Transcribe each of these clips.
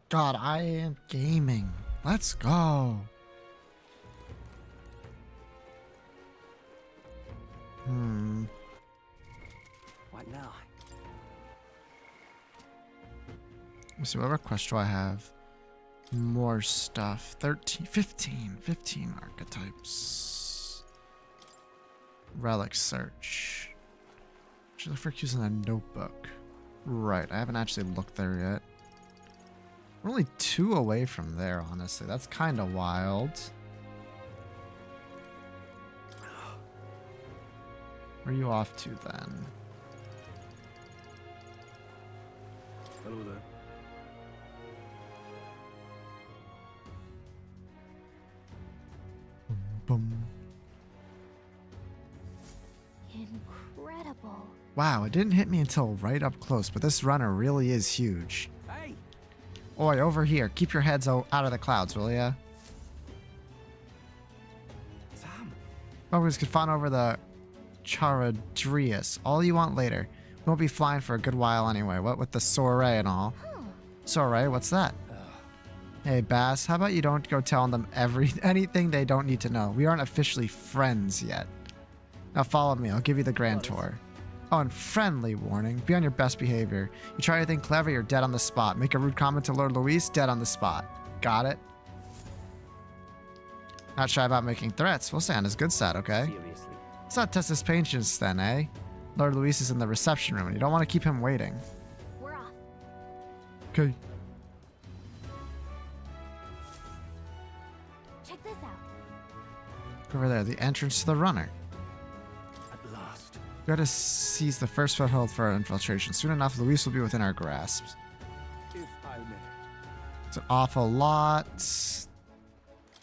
God, I am gaming. Let's go. What now? Let's see, what request do I have? More stuff. 15 archetypes. Relic search. Should look for cues in a notebook. Right, I haven't actually looked there yet. We're only 2 away from there, honestly. That's kind of wild. Where are you off to then? Hello there. Boom. Incredible. Wow, it didn't hit me until right up close, but this runner really is huge. Hey! Oi, over here. Keep your heads out of the clouds, will ya? Sam! Oh, we could fawn over the Charadrius. All you want later. We won't be flying for a good while anyway. What with the soiree and all. Soiree? What's that? Hey, Bass, how about you don't go telling them anything they don't need to know? We aren't officially friends yet. Now follow me. I'll give you the grand tour. Oh, and friendly warning. Be on your best behavior. You try anything clever, you're dead on the spot. Make a rude comment to Lord Luis, dead on the spot. Got it? Not shy about making threats. We'll stay on his good side, okay? Seriously. Let's not test his patience then, eh? Lord Luis is in the reception room and you don't want to keep him waiting. We're off. Okay. Check this out. Over there, the entrance to the runner. At last. We gotta seize the first foothold for our infiltration. Soon enough, Luis will be within our grasp. If I may. It's an awful lot.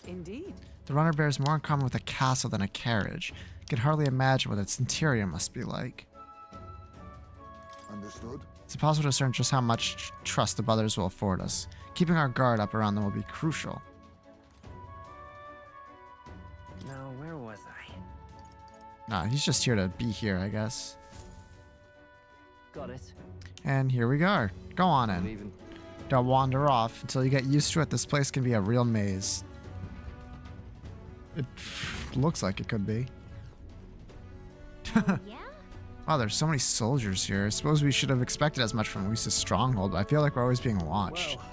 Indeed. The runner bears more in common with a castle than a carriage. I can hardly imagine what its interior must be like. Understood. It's impossible to discern just how much trust the brothers will afford us. Keeping our guard up around them will be crucial. Now, where was I? Nah, he's just here to be here, I guess. Got it. And here we go. Go on in. Leaving. Don't wander off. Until you get used to it, this place can be a real maze. It looks like it could be. Oh, yeah? Wow, there's so many soldiers here. I suppose we should have expected as much from Luis's stronghold, but I feel like we're always being watched. Well,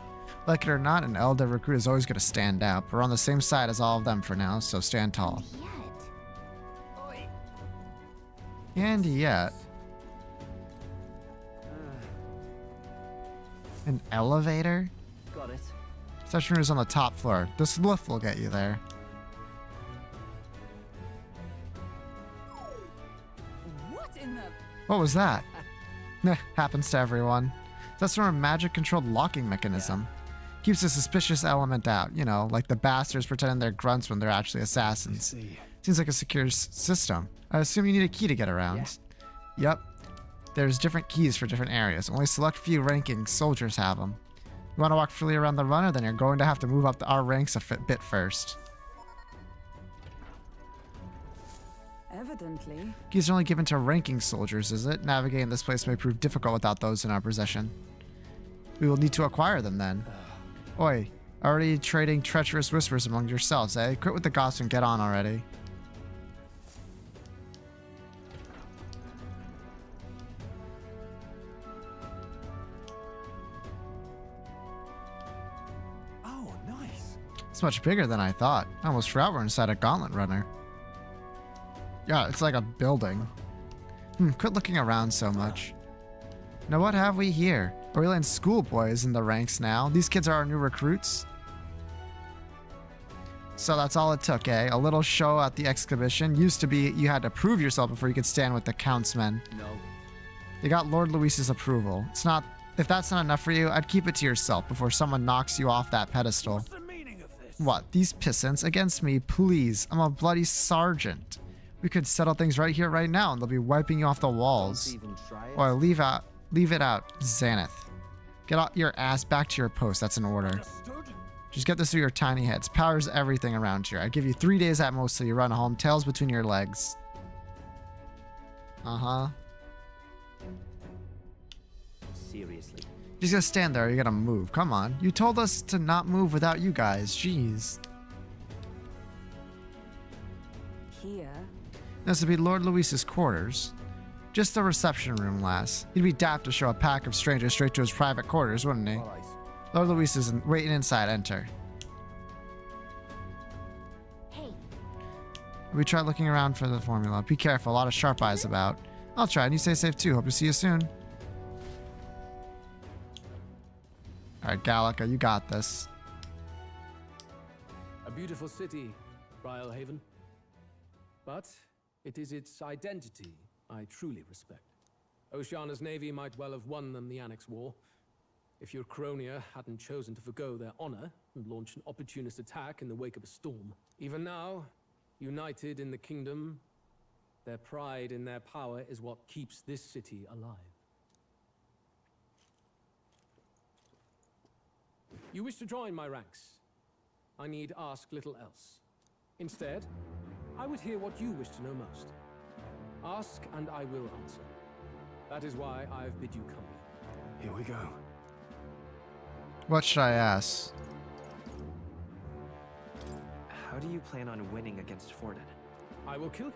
Like it or not, an Elder recruit is always going to stand out. We're on the same side as all of them for now, so stand tall. Yet. oi. And yet, an elevator? Got it. Reception room is on the top floor. This lift will get you there. What in the... What was that? Meh, happens to everyone. That's from a magic-controlled locking mechanism. Keeps a suspicious element out. You know, like the bastards pretending they're grunts when they're actually assassins. See. Seems like a secure system. I assume you need a key to get around. Yep. There's different keys for different areas. Only select few ranking soldiers have them. You want to walk freely around the runner, then you're going to have to move up our ranks a bit first. Evidently. Keys are only given to ranking soldiers, is it? Navigating this place may prove difficult without those in our possession. We will need to acquire them then. Oi, already trading treacherous whispers among yourselves, eh? Quit with the gossip and get on already. Oh, nice. It's much bigger than I thought. I almost forgot we're inside a gauntlet runner. Yeah, it's like a building. Quit looking around so much. Now what have we here? Orleans schoolboys in the ranks now. These kids are our new recruits. So that's all it took, eh? A little show at the exhibition. Used to be you had to prove yourself before you could stand with the Count's men. No. You got Lord Luis's approval. It's not... If that's not enough for you, I'd keep it to yourself before someone knocks you off that pedestal. What's the meaning of this? What? These pissants against me? Please. I'm a bloody sergeant. We could settle things right here, right now, and they'll be wiping you off the walls. Don't even try it. Or leave it out, Xanath. Get out your ass back to your post. That's an order. Understood? Just get this through your tiny heads. Powers everything around here. I give you 3 days at most till you run home. Tails between your legs. Uh-huh. Seriously. Just gonna stand there, or you gotta move. Come on. You told us to not move without you guys. Jeez. Here. This would be Lord Luis's quarters. Just the reception room, lass. He'd be daft to show a pack of strangers straight to his private quarters, wouldn't he? All right. Lord Luis is waiting inside. Enter. Hey, We tried looking around for the formula. Be careful, a lot of sharp eyes about. I'll try, and you stay safe too. Hope to see you soon. Alright, Gallica, you got this. A beautiful city, Briarhaven. But it is its identity I truly respect. Oceana's navy might well have won them the Annex War. If your Cronia hadn't chosen to forgo their honor and launch an opportunist attack in the wake of a storm. Even now, united in the kingdom, their pride in their power is what keeps this city alive. You wish to join my ranks. I need ask little else. Instead, I would hear what you wish to know most. Ask and I will answer. That is why I have bid you come here. Here we go. What should I ask? How do you plan on winning against Forden? I will kill him.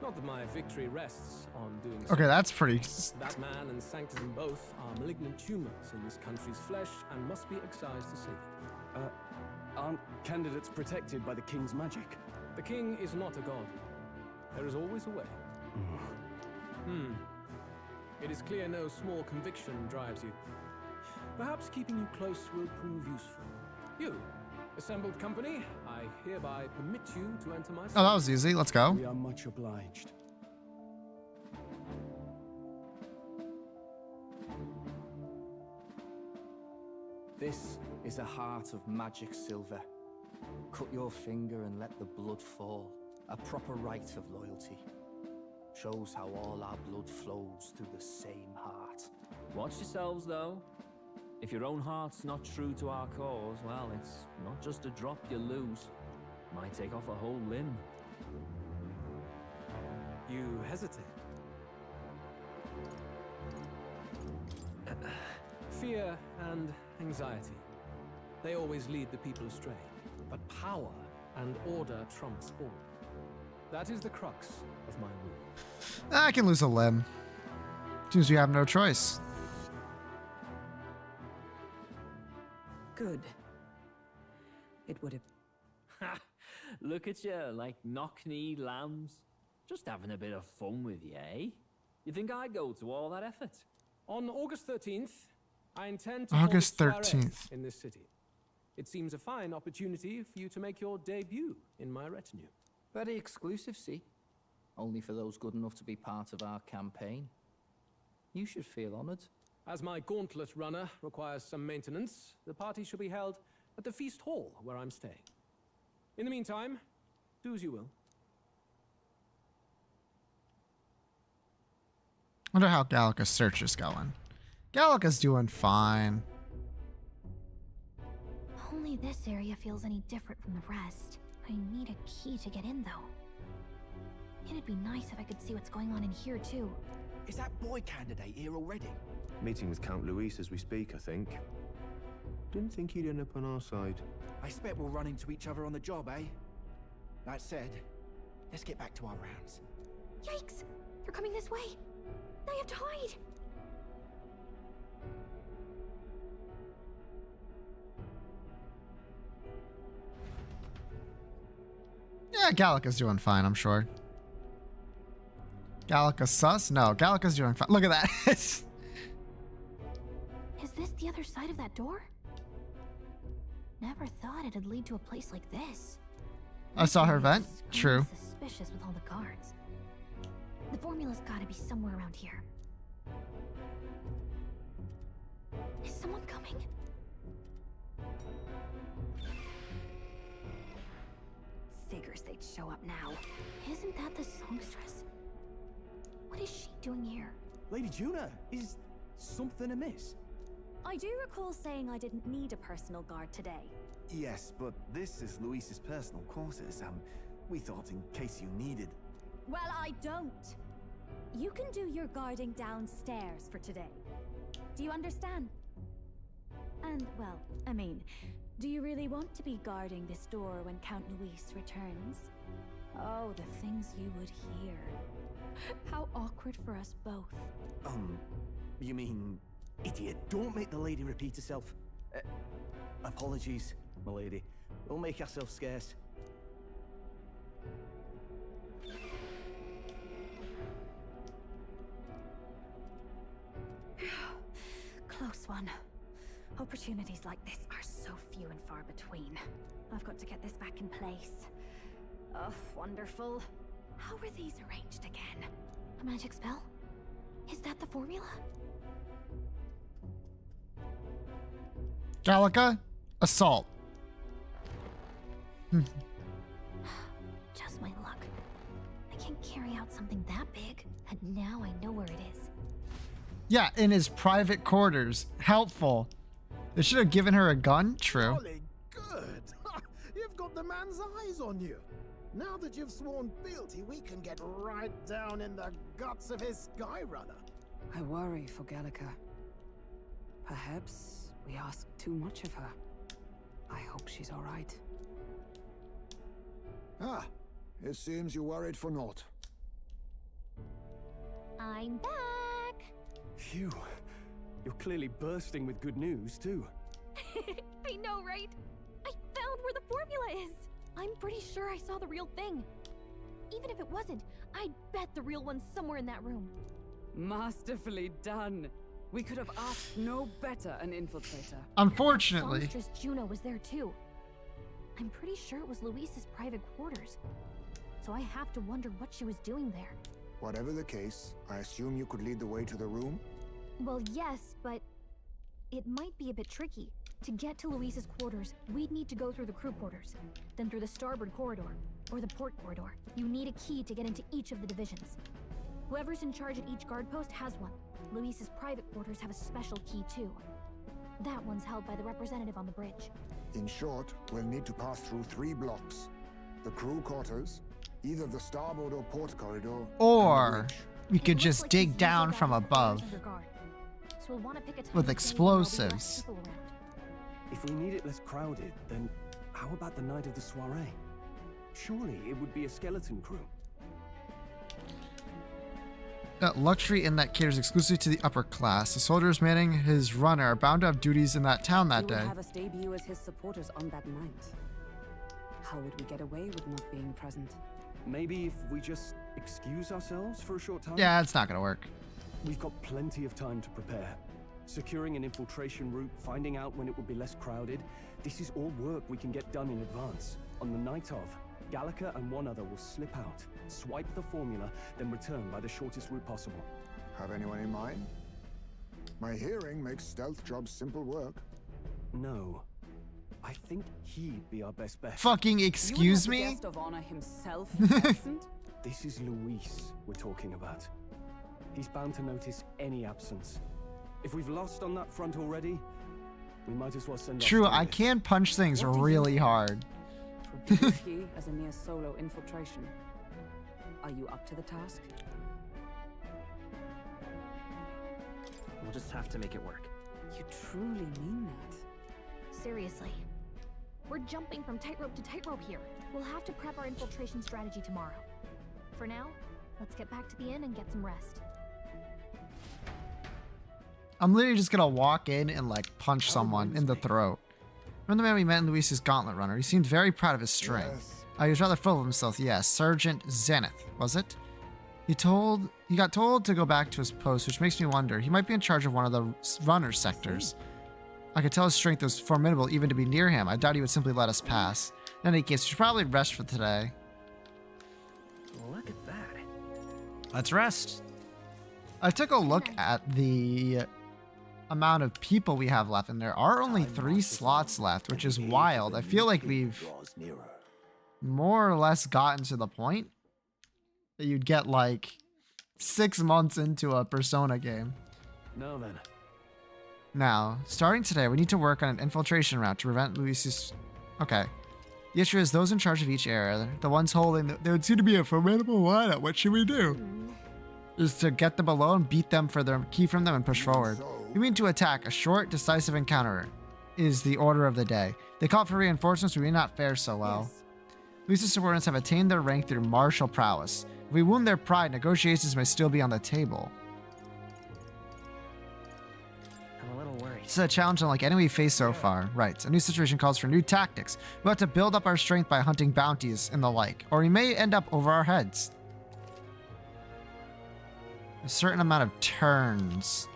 Not that my victory rests on doing so. Okay, that's pretty... That man and Sanctism both are malignant tumors in this country's flesh and must be excised to save it. Aren't candidates protected by the king's magic? The king is not a god. There is always a way. It is clear no small conviction drives you. Perhaps keeping you close will prove useful. You, assembled company, I hereby permit you to enter my Oh, that was easy. Let's go. We are much obliged. This is a heart of magic silver. Cut your finger and let the blood fall. A proper rite of loyalty. Shows how all our blood flows through the same heart. Watch yourselves, though. If your own heart's not true to our cause, well, it's not just a drop you lose. Might take off a whole limb. You hesitate. Fear and anxiety. They always lead the people astray. But power and order trumps all. That is the crux of my rule. I can lose a limb. Seems we have no choice. Good. It would have. Ha! Look at you, like knock-kneed lambs. Just having a bit of fun with you, eh? You think I'd go to all that effort? On August 13th, I intend to August hold a soiree 13th. in this city. It seems a fine opportunity for you to make your debut in my retinue. Very exclusive, see? Only for those good enough to be part of our campaign. You should feel honored. As my gauntlet runner requires some maintenance, the party shall be held at the feast hall where I'm staying. In the meantime, do as you will. Wonder how Gallica's search is going. Gallica's doing fine. only this area feels any different from the rest. I need a key to get in, though. It'd be nice if I could see what's going on in here, too. Is that boy candidate here already? Meeting with Count Luis as we speak, I think. Didn't think he'd end up on our side. I expect we'll run into each other on the job, eh? That said, let's get back to our rounds. Yikes! They're coming this way! I have to hide! Yeah, Gallica's doing fine, I'm sure. Gallica sus? No, Gallica's doing fine. Look at that. Is this the other side of that door? Never thought it'd lead to a place like this. I saw her vent. It's True. Suspicious with all the guards. The formula's gotta be somewhere around here. Is someone coming? Figures they'd show up now. Isn't that the songstress? What is she doing here? Lady Juna, is something amiss? I do recall saying I didn't need a personal guard today. Yes, but this is Luis's personal quarters. We thought in case you needed... Well, I don't. You can do your guarding downstairs for today. Do you understand? And, well, I mean, do you really want to be guarding this door when Count Luis returns? Oh, the things you would hear. How awkward for us both. You mean, idiot, don't make the lady repeat herself. Apologies, my lady. We'll make ourselves scarce. Close one. Opportunities like this are so few and far between. I've got to get this back in place. Oh, wonderful. How were these arranged again? A magic spell? Is that the formula? Gallica, assault. Just my luck. I can't carry out something that big, and now I know where it is. Yeah, in his private quarters. Helpful. They should have given her a gun. True. Jolly good. You've got the man's eyes on you. Now that you've sworn fealty, we can get right down in the guts of his Skyrunner. I worry for Gallica. Perhaps we ask too much of her. I hope she's all right. Ah, it seems you worried for naught. I'm back! Phew. You're clearly bursting with good news, too. I know, right? I found where the formula is! I'm pretty sure I saw the real thing. Even if it wasn't, I'd bet the real one's somewhere in that room. Masterfully done. We could have asked no better an infiltrator. Unfortunately. Songstress Juno was there too. I'm pretty sure it was Luis's private quarters. So I have to wonder what she was doing there. Whatever the case, I assume you could lead the way to the room? Well, yes, but it might be a bit tricky. To get to Luis's quarters, we'd need to go through the crew quarters, then through the starboard corridor, or the port corridor. You need a key to get into each of the divisions. Whoever's in charge at each guard post has one. Luis's private quarters have a special key too. That one's held by the representative on the bridge. In short, we'll need to pass through 3 blocks. The crew quarters, either the starboard or port corridor, Or and the bridge. we could It just looks like dig these down usual from guys have above. doors under guard. So we'll want to pick a time With to save when there'll be less explosives. people around. If we need it less crowded, then how about the night of the soiree? Surely it would be a skeleton crew. Luxury inn that caters exclusively to the upper class. The soldiers manning his runner are bound to have duties in that town that He would day. have us debut as his supporters on that night. How would we get away with not being present? Maybe if we just excuse ourselves for a short time? Yeah, it's not gonna work. We've got plenty of time to prepare. Securing an infiltration route, finding out when it will be less crowded. This is all work we can get done in advance. On the night of, Gallica and one other will slip out, swipe the formula, then return by the shortest route possible. Have anyone in mind? My hearing makes stealth jobs simple work. No. I think he'd be our best bet. Fucking excuse You would me? have the guest of honor himself absent? This is Luis we're talking about. He's bound to notice any absence. If we've lost on that front already, we might as well send True, our I can punch things What do you really think? hard. It would be risky as a near solo infiltration. Are you up to the task? We'll just have to make it work. You truly mean that? Seriously. We're jumping from tightrope to tightrope here. We'll have to prep our infiltration strategy tomorrow. For now, let's get back to the inn and get some rest. I'm literally just gonna walk in and like punch someone in the throat. Remember the man we met in Luis's gauntlet runner? He seemed very proud of his strength. Yes. He was rather full of himself. Yes, Sergeant Zenith, was it? He got told to go back to his post, which makes me wonder. He might be in charge of one of the runner sectors. I could tell his strength was formidable even to be near him. I doubt he would simply let us pass. In any case, we should probably rest for today. Look at that. Let's rest. I took a look at the amount of people we have left, and there are only 3 slots left, which is wild. I feel like we've more or less gotten to the point that you'd get like 6 months into a Persona game. Now then. Now, starting today, we need to work on an infiltration route to prevent Luis's... Okay. The issue is those in charge of each area, the ones holding... There would seem to be a formidable lineup. What should we do? Is to get them below and beat them for their key from them and push forward. So, You mean to attack. A short, decisive encounter is the order of the day. They call for reinforcements, we may not fare so well. Luisa's subordinates have attained their rank through martial prowess. If we wound their pride, negotiations may still be on the table. I'm a little worried. This is a challenge unlike any we've faced so far. Right. A new situation calls for new tactics. We'll have to build up our strength by hunting bounties and the like, or we may end up over our heads. A certain amount of turns.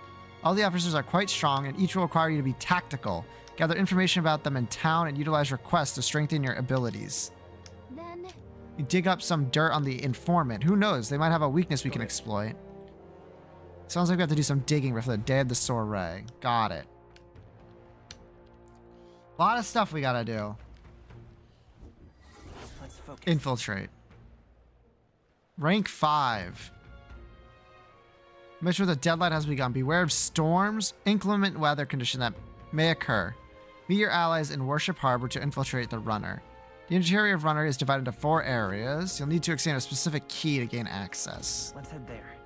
All the officers are quite strong, and each will require you to be tactical. Gather information about them in town and utilize requests to strengthen your abilities. Then You dig up some dirt on the informant. Who knows? They might have a weakness we can exploit. Sounds like we have to do some digging before the day of the soiree. Got it. A lot of stuff we gotta do. Let's focus. Infiltrate. Rank 5. Make sure the deadline has begun. Beware of storms, inclement weather condition that may occur. Meet your allies in Worship Harbor to infiltrate the runner. The interior of runner is divided into 4 areas. You'll need to examine a specific key to gain access. Let's head there.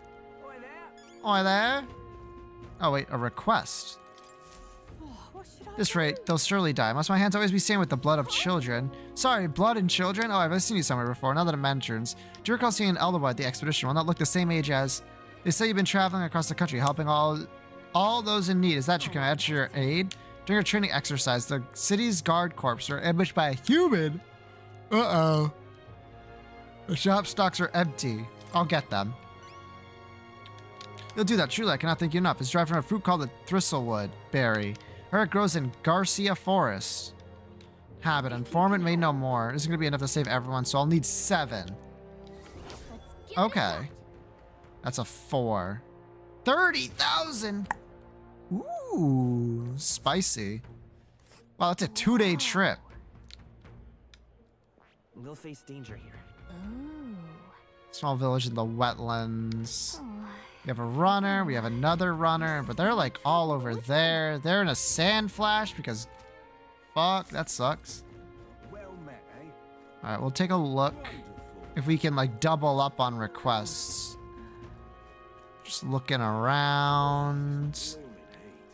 Oi there. Oh wait, a request. At this rate, they'll surely die. Must my hands always be stained with the blood of children? Sorry, blood and children? Oh, I've seen you somewhere before, now that it mentions. Do you recall seeing an elder boy at the expedition? One that looked the same age as... They say you've been traveling across the country, helping all those in need. Is that you can add to your aid? During a training exercise, the city's guard corps were ambushed by a human. Uh-oh. The shop stocks are empty. I'll get them. You'll do that, truly. I cannot thank you enough. It's derived from a fruit called the thistlewood berry. Or it grows in Garcia Forest. Habit. Informant may know more. It isn't going to be enough to save everyone, so I'll need 7. Okay. That's a 4. 30,000! Ooh, spicy. Wow, that's a 2-day trip. We'll face danger here. Small village in the wetlands. We have a runner, we have another runner, but they're like all over there. They're in a sand flash because fuck, that sucks. Alright, we'll take a look if we can like double up on requests. Just looking around.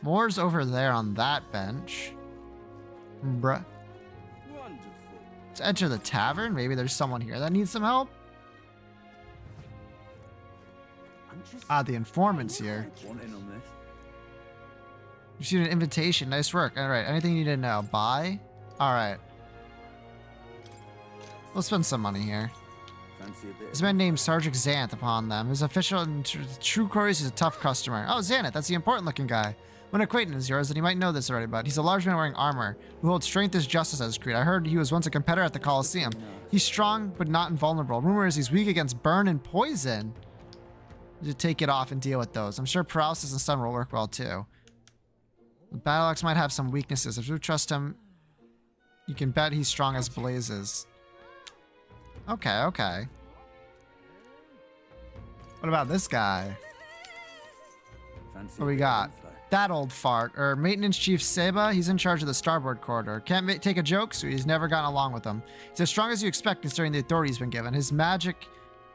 More's over there on that bench. Bruh. Let's enter the tavern. Maybe there's someone here that needs some help. Ah, the informant's here. You see an invitation. Nice work. All right. Anything you need to know? Buy? All right. We'll spend some money here. There's a man named Sergeant Xanth upon them. His official and true queries is a tough customer. Oh, Xanth, that's the important looking guy. One acquaintance of yours, and he might know this already, but he's a large man wearing armor, who holds strength as justice as his creed. I heard he was once a competitor at the Colosseum. He's strong, but not invulnerable. Rumor is he's weak against burn and poison. To take it off and deal with those. I'm sure paralysis and stun will work well too. The battle axe might have some weaknesses. If you trust him, you can bet he's strong as blazes. Okay, okay. What about this guy? What do we got? That old fart. Maintenance Chief Seba, he's in charge of the starboard corridor. Can't take a joke, so he's never gotten along with them. He's as strong as you expect considering the authority he's been given. His magic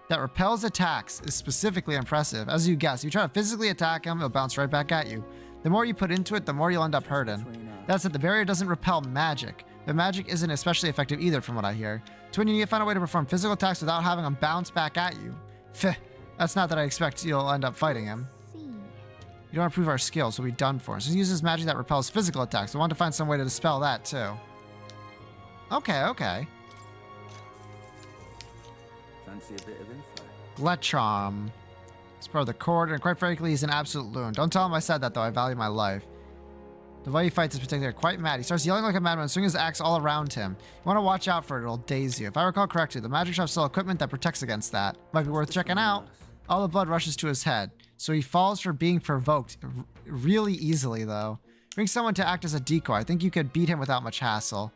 that repels attacks is specifically impressive. As you guess, you try to physically attack him, he'll bounce right back at you. The more you put into it, the more you'll end up hurting. That's it, the barrier doesn't repel magic. But magic isn't especially effective either from what I hear. So when you need to find a way to perform physical attacks without having them bounce back at you. Pheh, that's not that I expect you'll end up fighting him. You don't improve our skills, so we'll be done for. So he uses magic that repels physical attacks. I want to find some way to dispel that too. Okay, okay. Fancy a bit of info. Gletchom. He's part of the court, and quite frankly, he's an absolute loon. Don't tell him I said that, though. I value my life. The way he fights is particularly quite mad. He starts yelling like a madman, swinging his axe all around him. You want to watch out for it. It'll daze you. If I recall correctly, the magic shop sells equipment that protects against that. Might be worth checking out. All the blood rushes to his head, so he falls for being provoked really easily, though. Bring someone to act as a decoy. I think you could beat him without much hassle.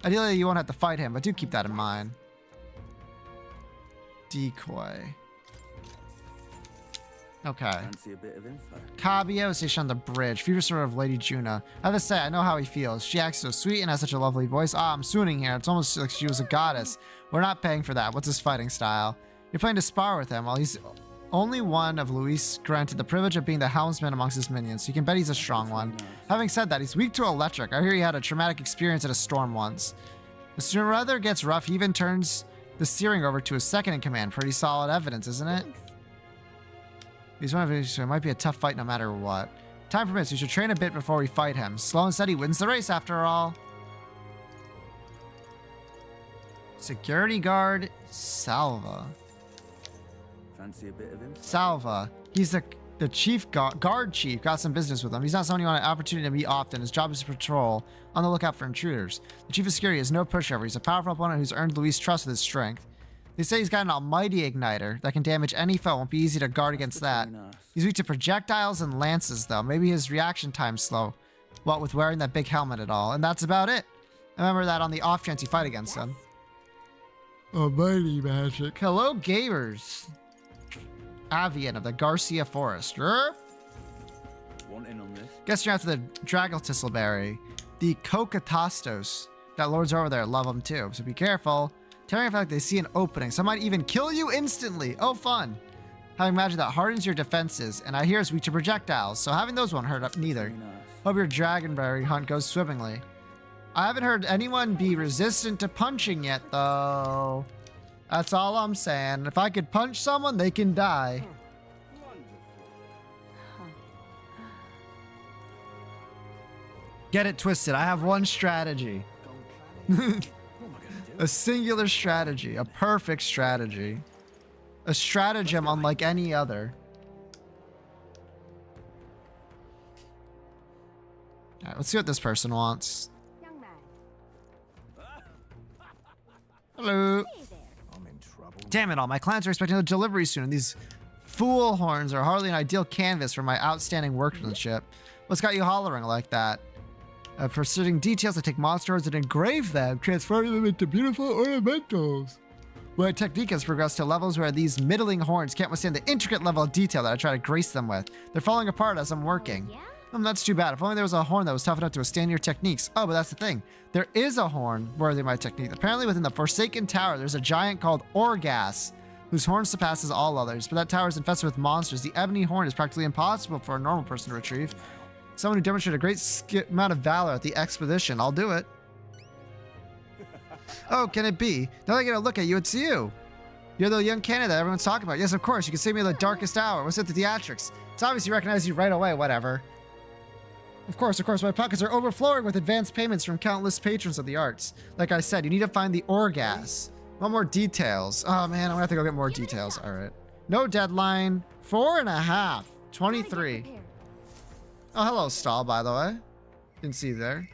Ideally, you won't have to fight him, but do keep that in mind. Decoy. Okay. Fancy a bit of info. Cabio is stationed on the bridge. Future sort of Lady Juna. I have to say, I know how he feels. She acts so sweet and has such a lovely voice. Ah, I'm swooning here. It's almost like she was a goddess. We're not paying for that. What's his fighting style? You're planning to spar with him. Well, he's only one of Luis granted the privilege of being the helmsman amongst his minions, so you can bet he's a strong one. Having said that, he's weak to electric. I hear he had a traumatic experience at a storm once. As soon as weather gets rough, he even turns the steering over to his second in command. Pretty solid evidence, isn't it? He's one of these, so it might be a tough fight no matter what. Time permits, we should train a bit before we fight him. Slow and steady wins the race after all. Security guard Salva. Fancy a bit of info? Salva. He's the chief guard chief. Got some business with him. He's not someone you want an opportunity to meet often. His job is to patrol, on the lookout for intruders. The chief of security is no pushover. He's a powerful opponent who's earned Luis' trust with his strength. They say he's got an almighty igniter that can damage any foe. Won't be easy to guard against that. He's weak to projectiles and lances, though. Maybe his reaction time's slow. What with wearing that big helmet at all. And that's about it. Remember that on the off chance you fight against him. Almighty magic. Hello, gamers. Avian of the Garcia Forest. Want in on this? Guess you're after the Dragotisselberry. The Kokatastos. That lords over there love them too, so be careful. Telling fact they see an opening. Some might even kill you instantly. Oh, fun. Having magic that hardens your defenses, and I hear it's weak to projectiles, so having those won't hurt up neither. Hope your Dragonberry hunt goes swimmingly. I haven't heard anyone be resistant to punching yet, though. That's all I'm saying. If I could punch someone, they can die. Get it twisted. I have one strategy. A singular strategy. A perfect strategy. A stratagem unlike any other. Alright, let's see what this person wants. Hello. I'm in trouble. Damn it all, my clients are expecting a delivery soon, and these fool horns are hardly an ideal canvas for my outstanding workmanship. What's got you hollering like that? For certain details, I take monster horns and engrave them, transforming them into beautiful ornamentals. My technique has progressed to levels where these middling horns can't withstand the intricate level of detail that I try to grace them with. They're falling apart as I'm working. That's too bad. If only there was a horn that was tough enough to withstand your techniques. Oh, but that's the thing. There is a horn worthy of my technique. Apparently within the Forsaken Tower, there's a giant called Orgas, whose horn surpasses all others. But that tower is infested with monsters. The ebony horn is practically impossible for a normal person to retrieve. Someone who demonstrated a great amount of valor at the expedition. I'll do it. Oh, can it be? Now I get a look at you, it's you. You're the young candidate that everyone's talking about. Yes, of course. You can save me in the darkest hour. What's it, the theatrics? It's obvious you recognize you right away, whatever. Of course, my pockets are overflowing with advance payments from countless patrons of the arts. Like I said, you need to find the Orgas. Want more details? Oh man, I'm gonna have to go get more details. All right. No deadline. 4.5. 23. Oh, hello, Stall, by the way. Didn't see you there.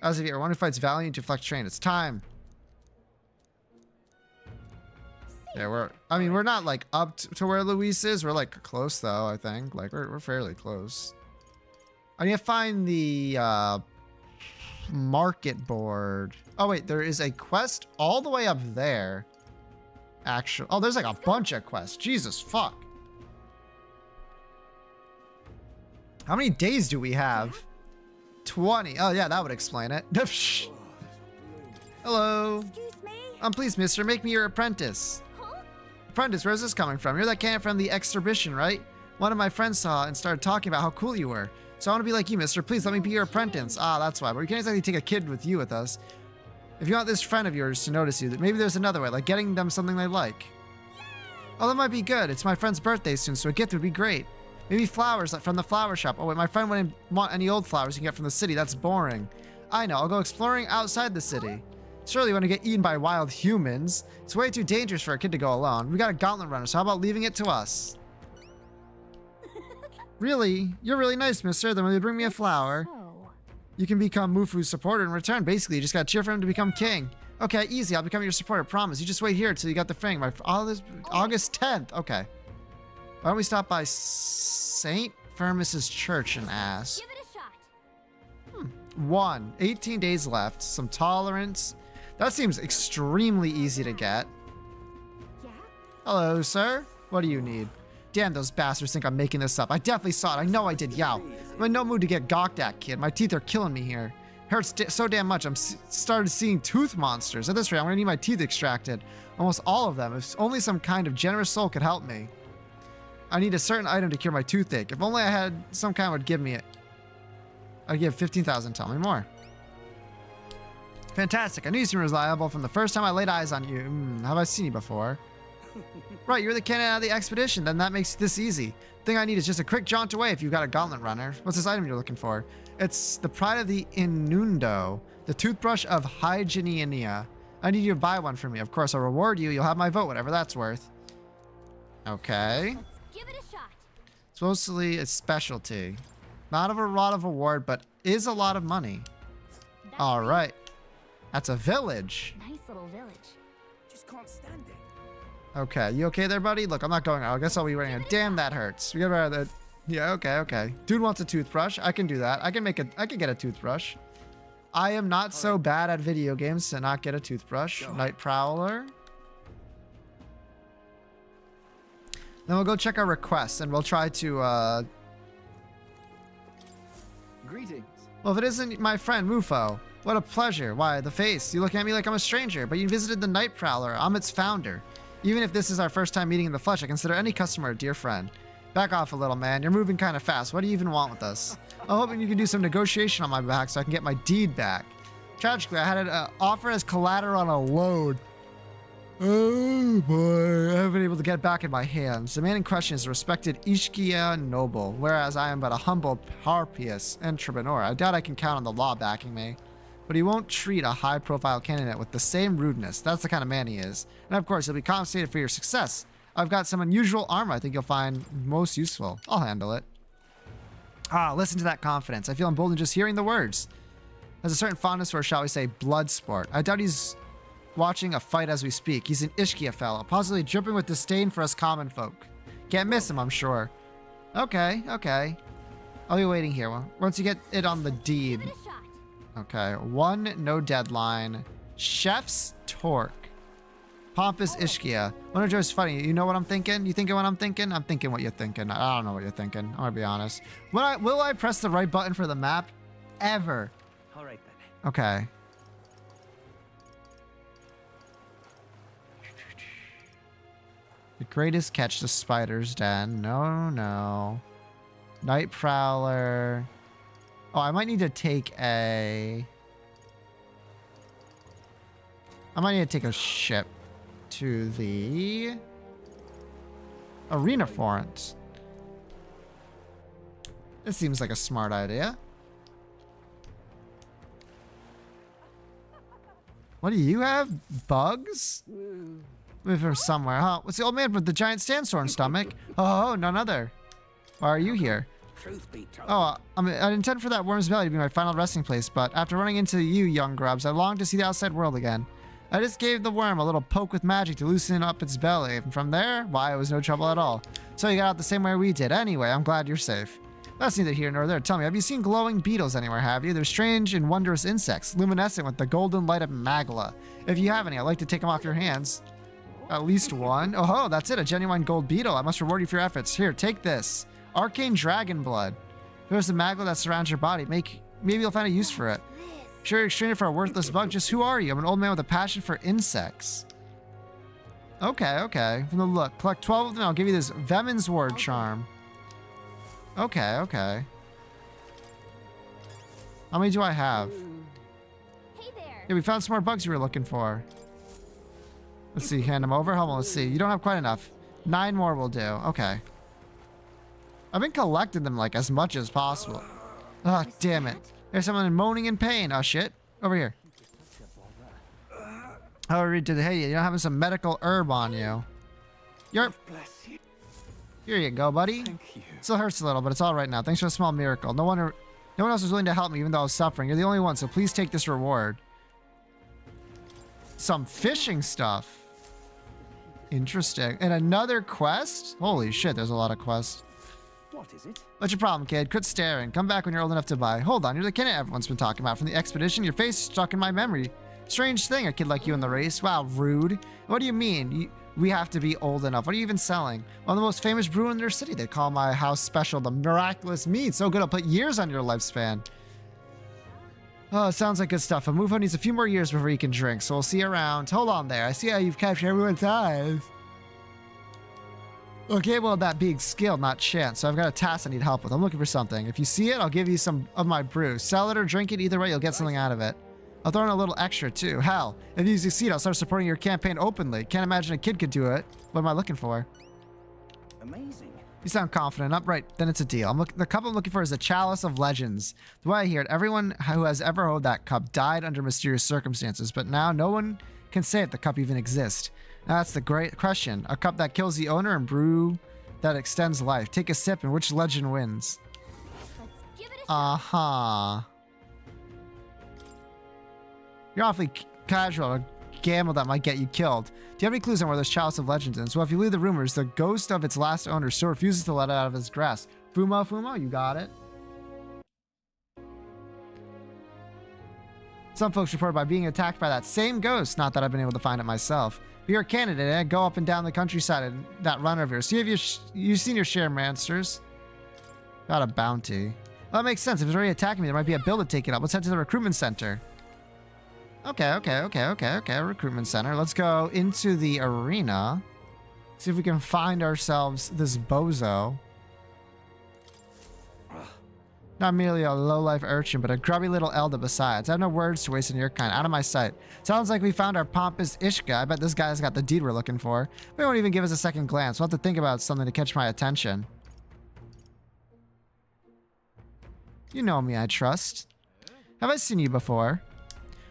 As of yet, one who fights valiant to flex train. It's time. Yeah, we're not like up to where Luis is. We're like close though, I think. Like we're fairly close. I need to find the market board. Oh wait, there is a quest all the way up there. Actually, oh, there's like a bunch of quests. Jesus fuck. How many days do we have? 20. Oh yeah, that would explain it. Hello. Excuse me? Please, mister, make me your apprentice. Huh? Apprentice, where's this coming from? You're that candidate from the exhibition, right? One of my friends saw and started talking about how cool you were. So I want to be like you, mister. Please let me be your apprentice. Ah, that's why. But we can't exactly take a kid with you with us. If you want this friend of yours to notice you, maybe there's another way, like getting them something they like. Oh, that might be good. It's my friend's birthday soon, so a gift would be great. Maybe flowers from the flower shop. Oh wait, my friend wouldn't want any old flowers you can get from the city. That's boring. I know, I'll go exploring outside the city. Surely you want to get eaten by wild humans. It's way too dangerous for a kid to go alone. We got a gauntlet runner, so how about leaving it to us? Really? You're really nice, mister. Then will you bring me a flower? You can become Mufu's supporter in return. Basically, you just gotta cheer for him to become king. Okay, easy. I'll become your supporter, promise. You just wait here till you got the thing. August 10th. Okay. Why don't we stop by St. Firmus's church and ask? Give it a shot. 18 days left. Some tolerance. That seems extremely easy to get. Yeah? Hello, sir. What do you need? Damn, those bastards think I'm making this up. I definitely saw it. I know I did. Yow. I'm in no mood to get gawked at, kid. My teeth are killing me here. Hurts so damn much. I'm started seeing tooth monsters. At this rate, I'm gonna need my teeth extracted. Almost all of them. If only some kind of generous soul could help me. I need a certain item to cure my toothache. If only I had some kind would give me it. I'd give 15,000. Tell me more. Fantastic. I knew you seemed reliable from the first time I laid eyes on you. Have I seen you before? Right, you're the candidate out of the expedition. Then that makes this easy. Thing I need is just a quick jaunt away if you've got a gauntlet runner. What's this item you're looking for? It's the pride of the Inundo, the toothbrush of Hygienia. I need you to buy one for me. Of course, I'll reward you. You'll have my vote, whatever that's worth. Okay. Let's give it a shot. It's mostly a specialty. Not of a lot of award, but is a lot of money. All right. That's a village. Nice little village. Just can't stand it. Okay, you okay there, buddy? Look, I'm not going out. I guess I'll be wearing it. Damn, that hurts. We get rid of that. Yeah, okay. Dude wants a toothbrush. I can do that. I can get a toothbrush. I am not so bad at video games to not get a toothbrush. Night Prowler. Then we'll go check our requests and we'll try to, Greetings. Well, if it isn't my friend Mufo, what a pleasure. Why, the face. You look at me like I'm a stranger, but you visited the Night Prowler. I'm its founder. Even if this is our first time meeting in the flesh, I consider any customer a dear friend. Back off a little, man. You're moving kind of fast. What do you even want with us? I'm hoping you can do some negotiation on my back so I can get my deed back. Tragically, I had an offer as collateral on a loan. Oh boy, I haven't been able to get it back in my hands. The man in question is a respected Ishkia noble, whereas I am but a humble Harpius entrepreneur. I doubt I can count on the law backing me. But he won't treat a high-profile candidate with the same rudeness. That's the kind of man he is. And of course, he'll be compensated for your success. I've got some unusual armor I think you'll find most useful. I'll handle it. Listen to that confidence. I feel emboldened just hearing the words. There's a certain fondness for, shall we say, blood sport. I doubt he's watching a fight as we speak. He's an Ishkia fellow, possibly dripping with disdain for us common folk. Can't miss him, I'm sure. Okay. I'll be waiting here. Once you get it on the deed. Okay, 1, no deadline. Chef's Torque. Pompous Ishkia. Wonder Joe's funny. You know what I'm thinking? You thinking what I'm thinking? I'm thinking what you're thinking. I don't know what you're thinking. I'm gonna be honest. Will I press the right button for the map? Ever. All right then. Okay. The greatest catch, the spider's den. No. Night Prowler. Oh, I might need to take a ship to the Arena Forest. This seems like a smart idea. What do you have? Bugs? Maybe from somewhere, huh? What's the old man with the giant sandstorm stomach? Oh, none other. Why are you here? Truth be told. Oh, I intend for that worm's belly to be my final resting place, but after running into you, young grubs, I long to see the outside world again. I just gave the worm a little poke with magic to loosen up its belly, and from there, why, it was no trouble at all. So you got out the same way we did. Anyway, I'm glad you're safe. That's neither here nor there. Tell me, have you seen glowing beetles anywhere, have you? They're strange and wondrous insects, luminescent with the golden light of Magla. If you have any, I'd like to take them off your hands. At least one. Oh, that's it, a genuine gold beetle. I must reward you for your efforts. Here, take this. Arcane dragon blood. There's the Magla that surrounds your body. Maybe you'll find a use for it. Sure, you're exchanging it for a worthless bug. Just who are you? I'm an old man with a passion for insects. Okay. From the look, collect 12 of them. I'll give you this Vemin's Ward charm. Okay. How many do I have? Hey there. Yeah, we found some more bugs you were looking for. Let's see, hand them over. Hold on, let's see. You don't have quite enough. 9 more will do. Okay. I've been collecting them like as much as possible. Oh, damn it. There's someone moaning in pain. Oh, shit. Over here. Oh, hey, you're not having some medical herb on you. Here you go, buddy. Thank you. Still hurts a little, but it's all right now. Thanks for a small miracle. No one else was willing to help me, even though I was suffering. You're the only one, so please take this reward. Some fishing stuff. Interesting. And another quest? Holy shit, there's a lot of quests. What is it? What's your problem, kid? Quit staring. Come back when you're old enough to buy. Hold on, you're the kid everyone's been talking about from the expedition. Your face is stuck in my memory. Strange thing, a kid like you in the race. Wow, rude. What do you mean? We have to be old enough. What are you even selling? One of the most famous brewer in their city. They call my house special the miraculous mead. So good, I'll put years on your lifespan. Oh, sounds like good stuff. Amufo needs a few more years before he can drink, so we'll see you around. Hold on there. I see how you've captured everyone's eyes. Well, capable of that being skill, not chance. So I've got a task I need help with. I'm looking for something. If you see it, I'll give you some of my brew. Sell it or drink it. Either way, you'll get something out of it. I'll throw in a little extra too. Hell, if you succeed, I'll start supporting your campaign openly. Can't imagine a kid could do it. What am I looking for? Amazing. You sound confident. Upright, then it's a deal. The cup I'm looking for is the Chalice of Legends. The way I hear it, everyone who has ever held that cup died under mysterious circumstances, but now no one can say if the cup even exists. Now that's the great question. A cup that kills the owner and brew that extends life. Take a sip and which legend wins? Let's give it a shot. Uh-huh. You're awfully casual to gamble that might get you killed. Do you have any clues on where this Chalice of Legends is? Well, if you believe the rumors, the ghost of its last owner still refuses to let it out of his grasp. Fumo, you got it. Some folks reported by being attacked by that same ghost. Not that I've been able to find it myself. But you're a candidate, eh? Go up and down the countryside and that runner of yours. See if you've seen your share, monsters. Got a bounty. Well, that makes sense. If it's already attacking me, there might be a bill to take it up. Let's head to the recruitment center. Okay. Recruitment center. Let's go into the arena. See if we can find ourselves this bozo. Not merely a low-life urchin, but a grubby little elder besides. I have no words to waste on your kind. Out of my sight. Sounds like we found our pompous Ishka. I bet this guy's got the deed we're looking for. We won't even give us a second glance. We'll have to think about something to catch my attention. You know me, I trust. Have I seen you before?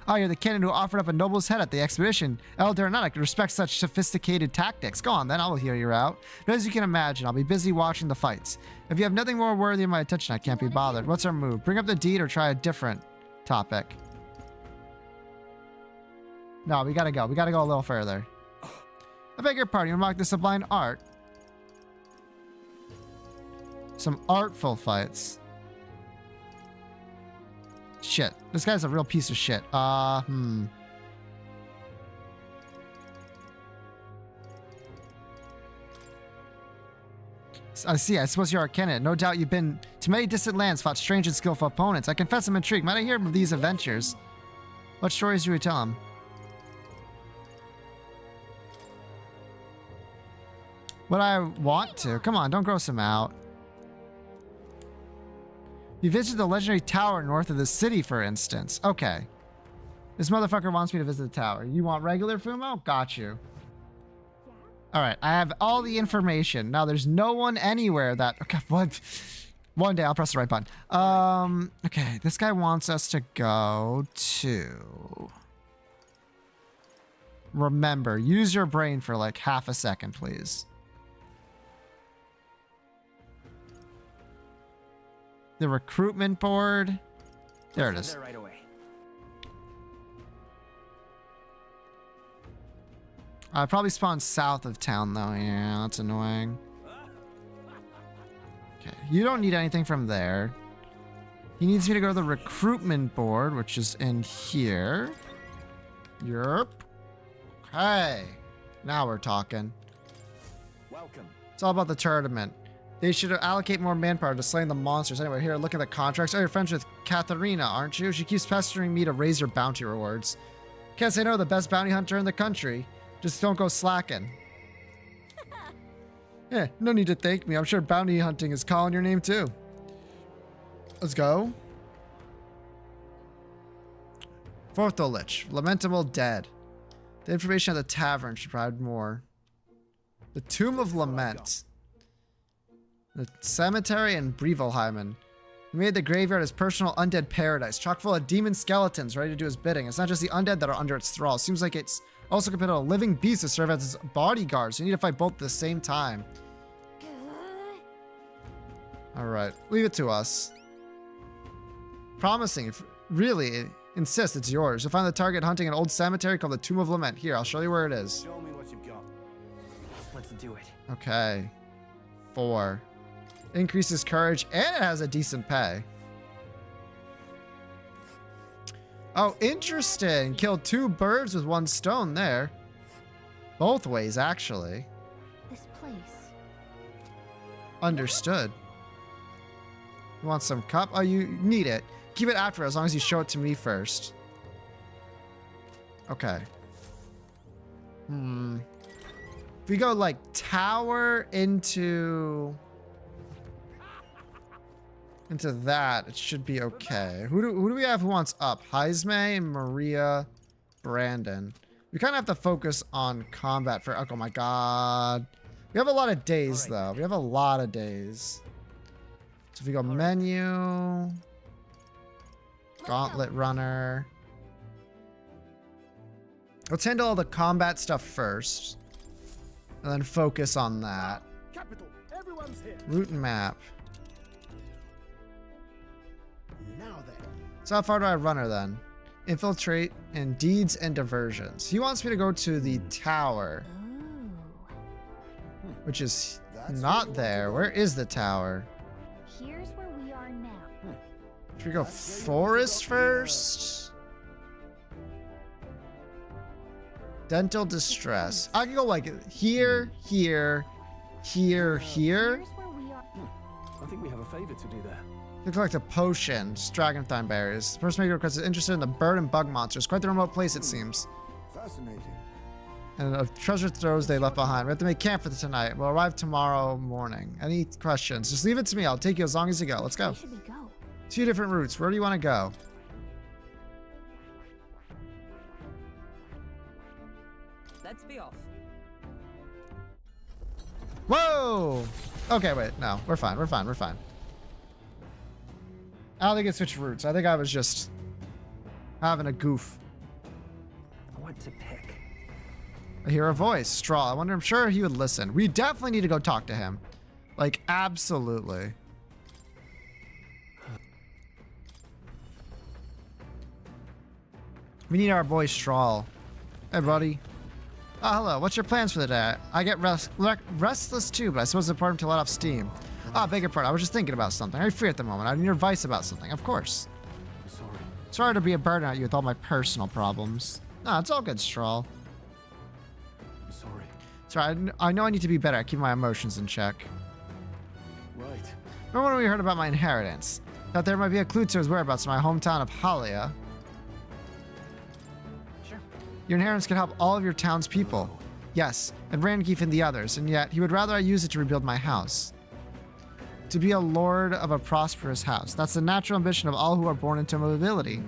Oh, you're the candidate who offered up a noble's head at the expedition. Elder and I could respect such sophisticated tactics. Go on, then. I'll hear you out. But as you can imagine, I'll be busy watching the fights. If you have nothing more worthy of my attention, I can't be bothered. What's our move? Bring up the deed or try a different topic? No, we gotta go. We gotta go a little further. I beg your pardon. You remark the sublime art. Some artful fights. Shit. This guy's a real piece of shit. I see. I suppose you're a candidate. No doubt you've been to many distant lands, fought strange and skillful opponents. I confess I'm intrigued. Might I hear of these adventures? What stories do you tell him? What I want to. Come on, don't gross him out. You visited the legendary tower north of the city, for instance. Okay. This motherfucker wants me to visit the tower. You want regular Fumo? Got you. Alright, I have all the information. Now, there's no one anywhere that... Okay, what? One day, I'll press the right button. Okay, this guy wants us to go to... Remember, use your brain for like half a second, please. The recruitment board. There it is. Right away. Probably spawn south of town though. Yeah, that's annoying. Okay, you don't need anything from there. He needs me to go to the recruitment board, which is in here. Yerp. Okay. Now we're talking. Welcome. It's all about the tournament. They should allocate more manpower to slaying the monsters. Anyway, here, look at the contracts. Oh, you're friends with Katharina, aren't you? She keeps pestering me to raise her bounty rewards. Can't say no, the best bounty hunter in the country. Just don't go slacking. Yeah, no need to thank me. I'm sure bounty hunting is calling your name too. Let's go. Fortholich, lamentable dead. The information at the tavern should provide more. The Tomb of Lament. The cemetery in Brevelheimen. He made the graveyard his personal undead paradise, chock full of demon skeletons ready to do his bidding. It's not just the undead that are under its thrall. Seems like it's also compared to a living beast to serve as his bodyguard, so you need to fight both at the same time. Alright, leave it to us. Promising, if really insist it's yours. You'll find the target hunting an old cemetery called the Tomb of Lament. Here, I'll show you where it is. Show me what you've got. Let's do it. Okay. 4. Increases courage, and it has a decent pay. Oh, interesting. Killed 2 birds with 1 stone there. Both ways, actually. This place. Understood. You want some cup? Oh, you need it. Keep it after, as long as you show it to me first. Okay. If we go like tower into that, it should be okay. Who do we have who wants up? Heisme, Maria, Brandon. We kind of have to focus on combat for, oh my god. We have a lot of days though. We have a lot of days. So if we go menu, gauntlet runner. Let's handle all the combat stuff first. And then focus on that. Capital, everyone's here. Route and map. Now then. So how far do I run her then? Infiltrate and deeds and diversions. He wants me to go to the tower. Which is not there. Where is the tower? Here's where we are now. Should we go forest first? Dental distress. I can go like here, here, here, here. Here's where we are. I think we have a favor to do there. To collect a potion, dragonthine berries. The person making request is interested in the bird and bug monsters. Quite the remote place, it seems. Fascinating. And of treasure throws they left behind. We have to make camp for tonight. We'll arrive tomorrow morning. Any questions? Just leave it to me. I'll take you as long as you go. Let's go. Where should we go? 2 different routes. Where do you want to go? Let's be off. Whoa! Okay, wait. No, we're fine. We're fine. We're fine. I don't think it switched routes. I think I was just having a goof. What to pick? I hear a voice. Straw. I wonder, I'm sure he would listen. We definitely need to go talk to him. Like, absolutely. We need our boy Straw. Hey, buddy. Oh, hello. What's your plans for the day? I get restless too, but I suppose it's important to let off steam. Ah, beg your pardon. I was just thinking about something. I'm free at the moment. I need your advice about something. Of course. I'm sorry. Sorry to be a burden on you with all my personal problems. No, it's all good, Straw. I'm sorry. Sorry, I know I need to be better at keeping my emotions in check. Right. Remember when we heard about my inheritance? Thought there might be a clue to his whereabouts in my hometown of Halia. Sure. Your inheritance can help all of your town's people. Yes, and Randgeef and the others, and yet he would rather I use it to rebuild my house. To be a lord of a prosperous house. That's the natural ambition of all who are born into nobility.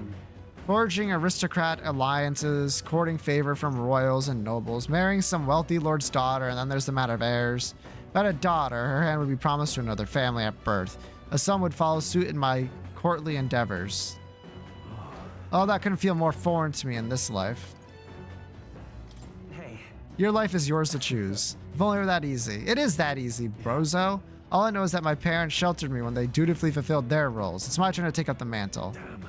Forging aristocrat alliances, courting favor from royals and nobles, marrying some wealthy lord's daughter, and then there's the matter of heirs. If I had a daughter, her hand would be promised to another family at birth. A son would follow suit in my courtly endeavors. Oh, that couldn't feel more foreign to me in this life. Hey. Your life is yours to choose. If only it were that easy. It is that easy, brozo. All I know is that my parents sheltered me when they dutifully fulfilled their roles. It's my turn to take up the mantle. Damn.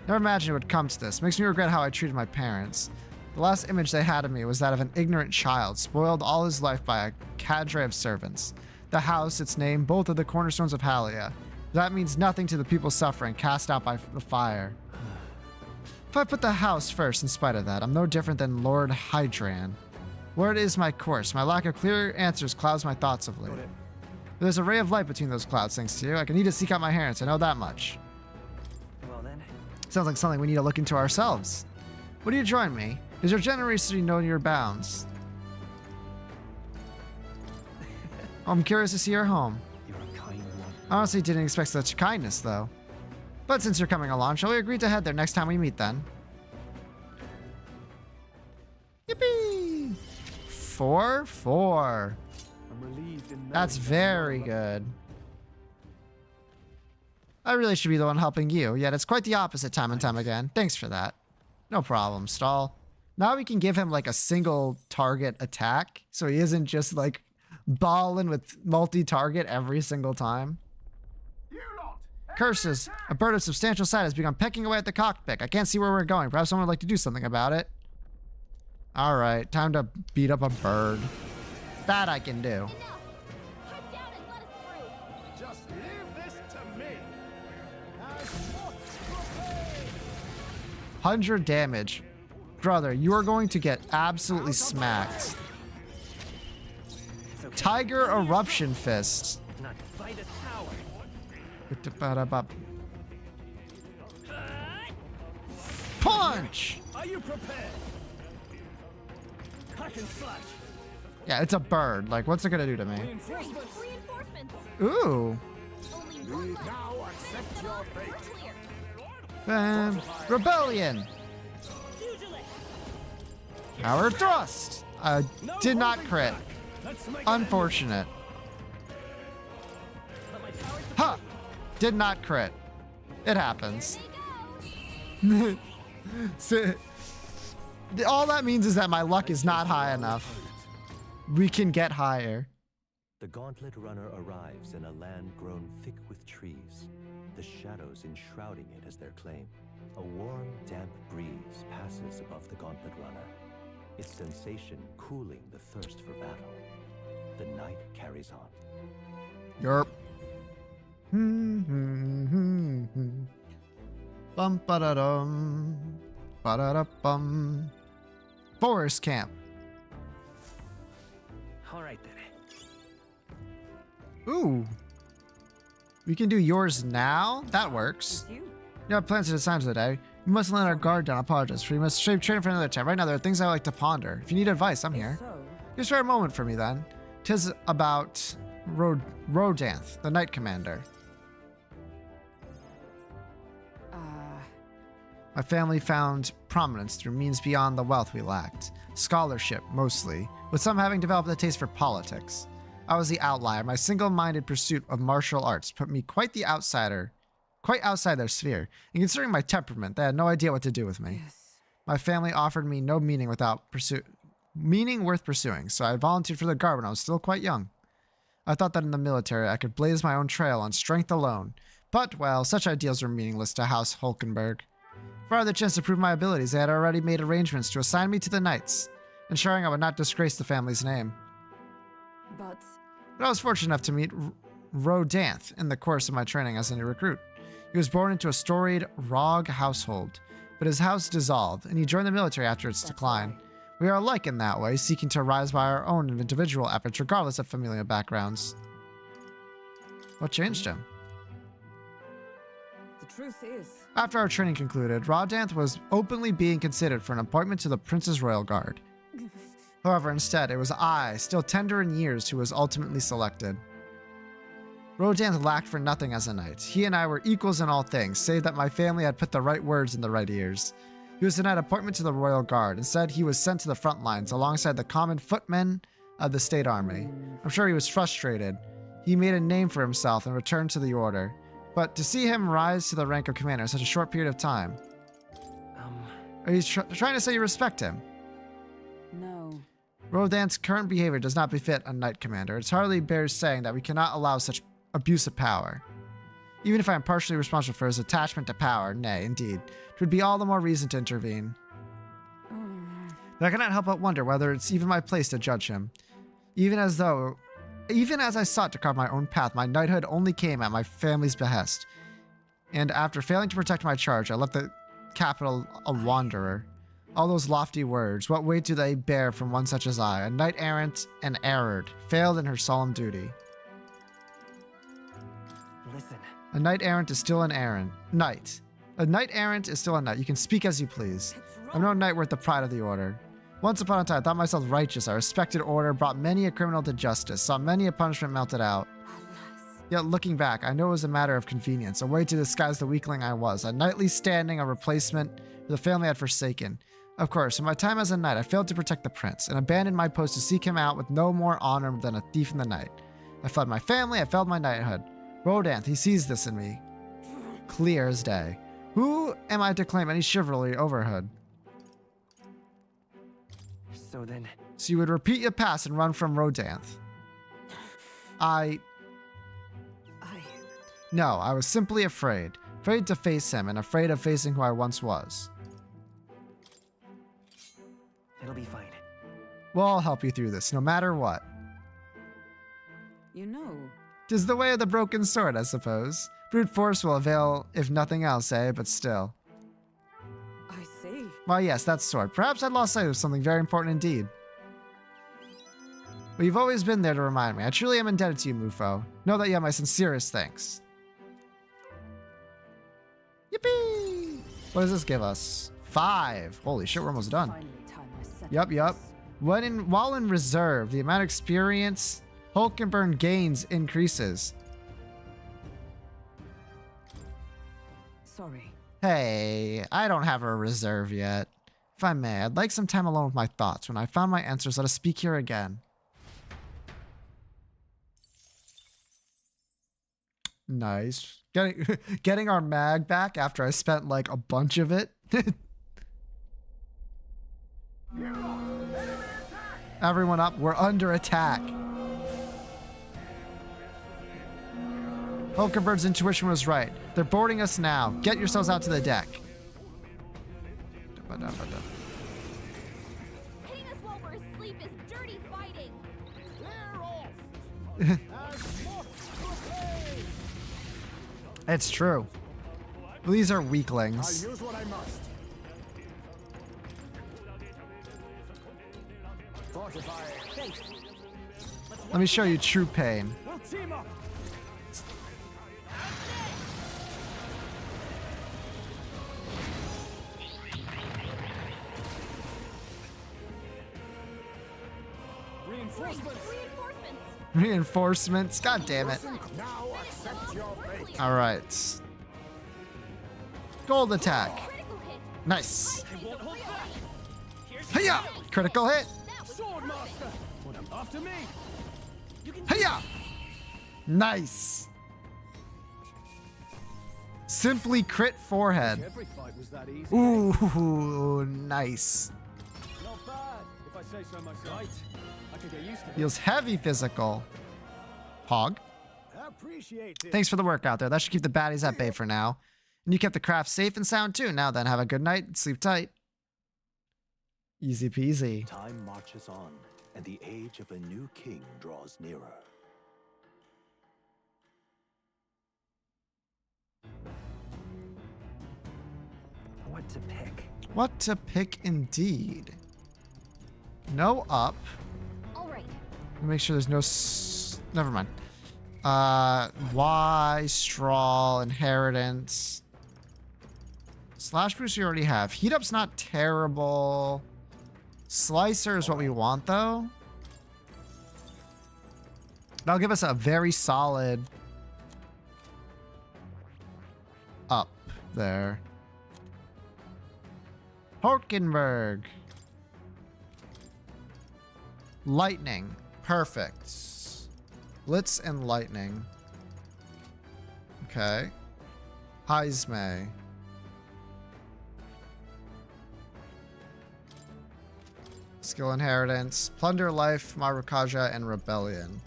Never imagined it would come to this. Makes me regret how I treated my parents. The last image they had of me was that of an ignorant child, spoiled all his life by a cadre of servants. The house, its name, both are the cornerstones of Halia. That means nothing to the people suffering, cast out by the fire. If I put the house first in spite of that, I'm no different than Lord Hydran. Word is my course. My lack of clear answers clouds my thoughts of late. There's a ray of light between those clouds, thanks to you. I can need to seek out my parents, I know that much. Well then. Sounds like something we need to look into ourselves. Would you join me? Is your generosity known your bounds? I'm curious to see your home. You're a kind one. I honestly didn't expect such kindness, though. But since you're coming along, shall we agree to head there next time we meet, then? Yippee! 4-4. I'm relieved in knowing That's that very you're good. I really should be the one helping you, yet it's quite the opposite time and time again. Thanks for that. No problem, Stall. Now we can give him like a single target attack, so he isn't just like balling with multi-target every single time. Curses! A bird of substantial size has begun pecking away at the cockpit. I can't see where we're going. Perhaps someone would like to do something about it. Alright, time to beat up a bird. That I can do. Just leave this to me. 100 damage. Brother, you are going to get absolutely smacked. Tiger Eruption Fist. Not by this power. Punch! Are you prepared? Hack and slash. Yeah, it's a bird. Like, what's it gonna do to me? Reinforcements. Ooh. We now accept your fate. Rebellion. Power thrust. Did not crit. Unfortunate. Huh. Did not crit. It happens. So, all that means is that my luck is not high enough. We can get higher. The gauntlet runner arrives in a land grown thick with trees, the shadows enshrouding it as their claim. A warm, damp breeze passes above the gauntlet runner, its sensation cooling the thirst for battle. The night carries on. Yerp. Bum ba da dum. Ba da da bum. Forest camp. All right then. Ooh. We can do yours now? That works. You. You have plans to decide today. We must let our guard down. I apologize for you. Must shape training for another time. Right now, there are things I like to ponder. If you need advice, I'm here. So, Just for a moment for me, then. 'Tis about Rodanth, the Knight Commander. My family found prominence through means beyond the wealth we lacked. Scholarship, mostly, with some having developed a taste for politics. I was the outlier. My single-minded pursuit of martial arts put me quite outside their sphere. And considering my temperament, they had no idea what to do with me. yes. My family offered me no meaning worth pursuing, so I volunteered for the guard when I was still quite young. I thought that in the military I could blaze my own trail on strength alone. But, well, such ideals were meaningless to House Hulkenberg. If I had the chance to prove my abilities, they had already made arrangements to assign me to the Knights, ensuring I would not disgrace the family's name. But I was fortunate enough to meet Rodanth in the course of my training as a new recruit. He was born into a storied Rog household, but his house dissolved, and he joined the military after its decline. We are alike in that way, seeking to rise by our own individual efforts regardless of familial backgrounds. What changed him? the truth is, After our training concluded, Rodanth was openly being considered for an appointment to the Prince's Royal Guard. However, instead, it was I, still tender in years, who was ultimately selected. Rodanth lacked for nothing as a knight. He and I were equals in all things, save that my family had put the right words in the right ears. He was denied appointment to the Royal Guard. Instead, he was sent to the front lines alongside the common footmen of the State Army. I'm sure he was frustrated. He made a name for himself and returned to the Order. But to see him rise to the rank of commander in such a short period of time... Are you trying to say you respect him? no. Rodanth's current behavior does not befit a knight commander. It's hardly bears saying that we cannot allow such abuse of power. Even if I am partially responsible for his attachment to power, nay, indeed, it would be all the more reason to intervene. But I cannot help but wonder whether it's even my place to judge him. Even as I sought to carve my own path, my knighthood only came at my family's behest. And after failing to protect my charge, I left the capital a wanderer. All those lofty words, what weight do they bear from one such as I, a knight-errant and erred, failed in her solemn duty? Listen. A knight-errant is still an errant. Knight. A knight-errant is still a knight. You can speak as you please. I'm no knight worth the pride of the Order. Once upon a time, I thought myself righteous. I respected order, brought many a criminal to justice, saw many a punishment melted out. Yet looking back, I know it was a matter of convenience, a way to disguise the weakling I was, a knightly standing, a replacement for the family I had forsaken. Of course, in my time as a knight, I failed to protect the prince, and abandoned my post to seek him out with no more honor than a thief in the night. I fled my family, I failed my knighthood. Rodanth, he sees this in me. Clear as day. Who am I to claim any chivalry overhood? So then... So you would repeat your past and run from Rodanth. No, I was simply afraid. Afraid to face him and afraid of facing who I once was. It'll be fine. Well, I'll help you through this, no matter what. You know. 'Tis the way of the broken sword, I suppose. Brute force will avail, if nothing else, eh? But still. I see. Why, yes, that sword. Perhaps I'd lost sight of something very important indeed. But you've always been there to remind me. I truly am indebted to you, Mufo. Know that you have my sincerest thanks. Yippee! What does this give us? 5. Holy shit, we're almost done. Finally, time I set Yup. While in reserve, the amount of experience Hulkenburn gains increases. Sorry. Hey, I don't have a reserve yet. If I may, I'd like some time alone with my thoughts. When I found my answers, let us speak here again. Nice. Getting our mag back after I spent like a bunch of it. Everyone up. We're under attack. Hulkenberg's intuition was right. They're boarding us now. Get yourselves out to the deck. Hitting us while we're asleep is dirty fighting. It's true. These are weaklings. I'll use what I must. Fortify. Let me show you true pain. We'll team up. Reinforcements. God damn it. Now accept your fate. All right. Gold attack. Nice. Hiya! Critical hit. Swordmaster. After me. Hiya! Nice. Simply crit forehead. Every fight was that easy. Ooh, nice. Not bad, if I say so myself. I could get used to it. Feels heavy physical. Hog. Appreciate it. Thanks for the work out there. That should keep the baddies at bay for now. And you kept the craft safe and sound too. Now then, have a good night. Sleep tight. Easy peasy. Time marches on, and the age of a new king draws nearer. What to pick? What to pick indeed. No up. All right. Make sure there's no... Never mind. Y, straw, inheritance. Slash boost we already have. Heat up's not terrible. Slicer is what we want though. That'll give us a very solid up there. Hulkenberg. Lightning. Perfect. Blitz and lightning. Okay. Heisme. Skill inheritance. Plunder life, Marukaja, and rebellion.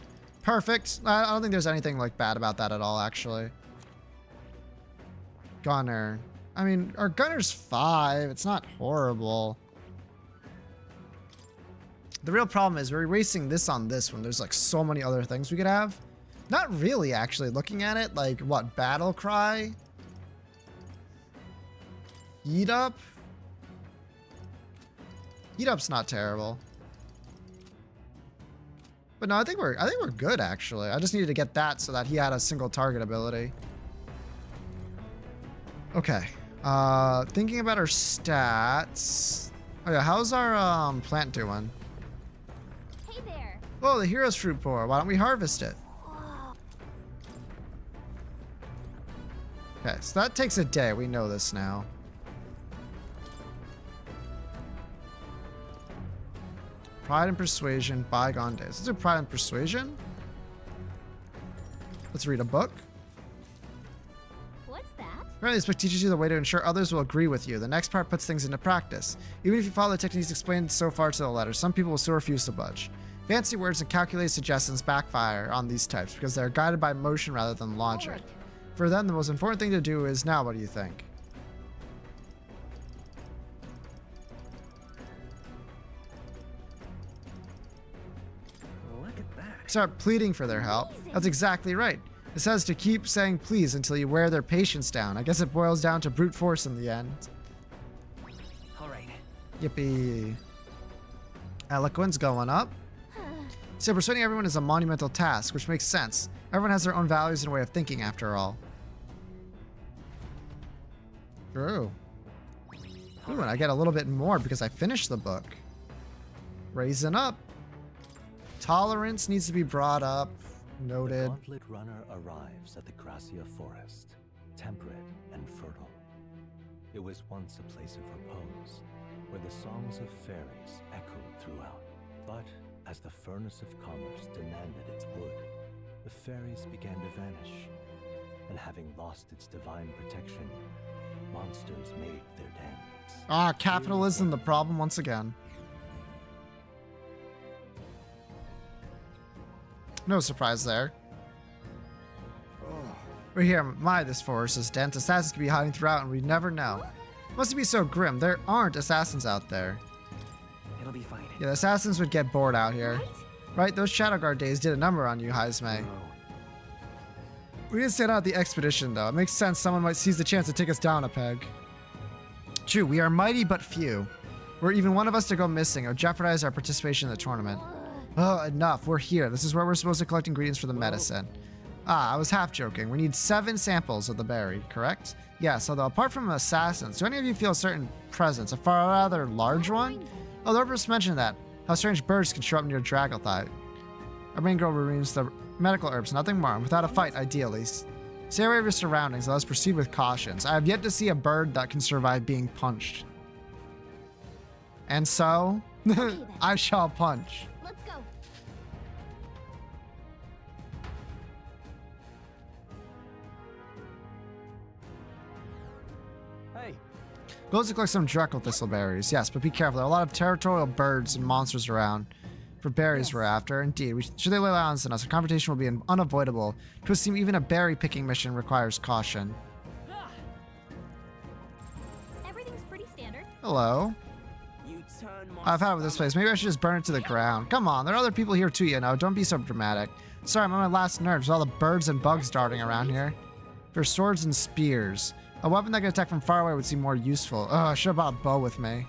Perfect. I don't think there's anything like bad about that at all, actually. Gunner. I mean, our gunner's 5. It's not horrible. The real problem is we're erasing this on this one. There's like so many other things we could have. Not really, actually. Looking at it, like what? Battle Cry? Heat Up? Heat Up's not terrible. But no, I think we're good actually. I just needed to get that so that he had a single target ability. Okay. Thinking about our stats. Oh yeah, how's our plant doing? Hey there. Oh, the hero's fruit borer. Why don't we harvest it? Okay, so that takes a day. We know this now. Pride and Persuasion, Bygone Days. Let's do Pride and Persuasion. Let's read a book. What's that? Apparently this book teaches you the way to ensure others will agree with you. The next part puts things into practice. Even if you follow the techniques explained so far to the letter, some people will still refuse to budge. Fancy words and calculated suggestions backfire on these types because they're guided by emotion rather than logic. Right. For them, the most important thing to do is now, what do you think? Look at that. Start pleading for their help. That's exactly right. It says to keep saying please until you wear their patience down. I guess it boils down to brute force in the end. All right. Yippee. Eloquence going up. So persuading everyone is a monumental task, which makes sense. Everyone has their own values and way of thinking after all. True. Ooh, and I get a little bit more because I finished the book. Raising up. Tolerance needs to be brought up. The Noted. Gauntlet Runner arrives at the Gracia Forest, temperate and fertile. It was once a place of repose, where the songs of fairies echoed throughout. But as the furnace of commerce demanded its wood, the fairies began to vanish, and having lost its divine protection, monsters made their dens. Ah, capitalism, the problem once again. No surprise there. We're here. This forest is dense. Assassins could be hiding throughout, and we'd never know. Must it be so grim? There aren't assassins out there. It'll be fine. Yeah, the assassins would get bored out here. Right? Those Shadow Guard days did a number on you, Heisme. We didn't set out the expedition, though. It makes sense someone might seize the chance to take us down a peg. True, we are mighty but few. Were even one of us to go missing, it would jeopardize our participation in the tournament. Oh, enough. We're here. This is where we're supposed to collect ingredients for the medicine. Ah, I was half joking. We need 7 samples of the berry, correct? Yes, although apart from assassins, do any of you feel a certain presence? A far rather large one? Oh, the herbalist mentioned that. How strange birds can show up near Dragonthite. Our main goal remains the medical herbs, nothing more. Without a fight, ideally. Stay away of your surroundings. Let us proceed with cautions. I have yet to see a bird that can survive being punched. And so, I shall punch. Let's go. Hey. Goes to collect some Dreckle thistleberries. Yes, but be careful. There are a lot of territorial birds and monsters around. For berries we're after. Indeed, should they lay hands on us, a confrontation will be unavoidable. It would seem even a berry picking mission requires caution. Everything's pretty standard. Hello. I've had it with this place. Maybe I should just burn it to the ground. Come on, there are other people here too, you know. Don't be so dramatic. Sorry, I'm on my last nerves with all the birds and bugs darting around here. There's swords and spears. A weapon that can attack from far away would seem more useful. Oh, I should have brought a bow with me.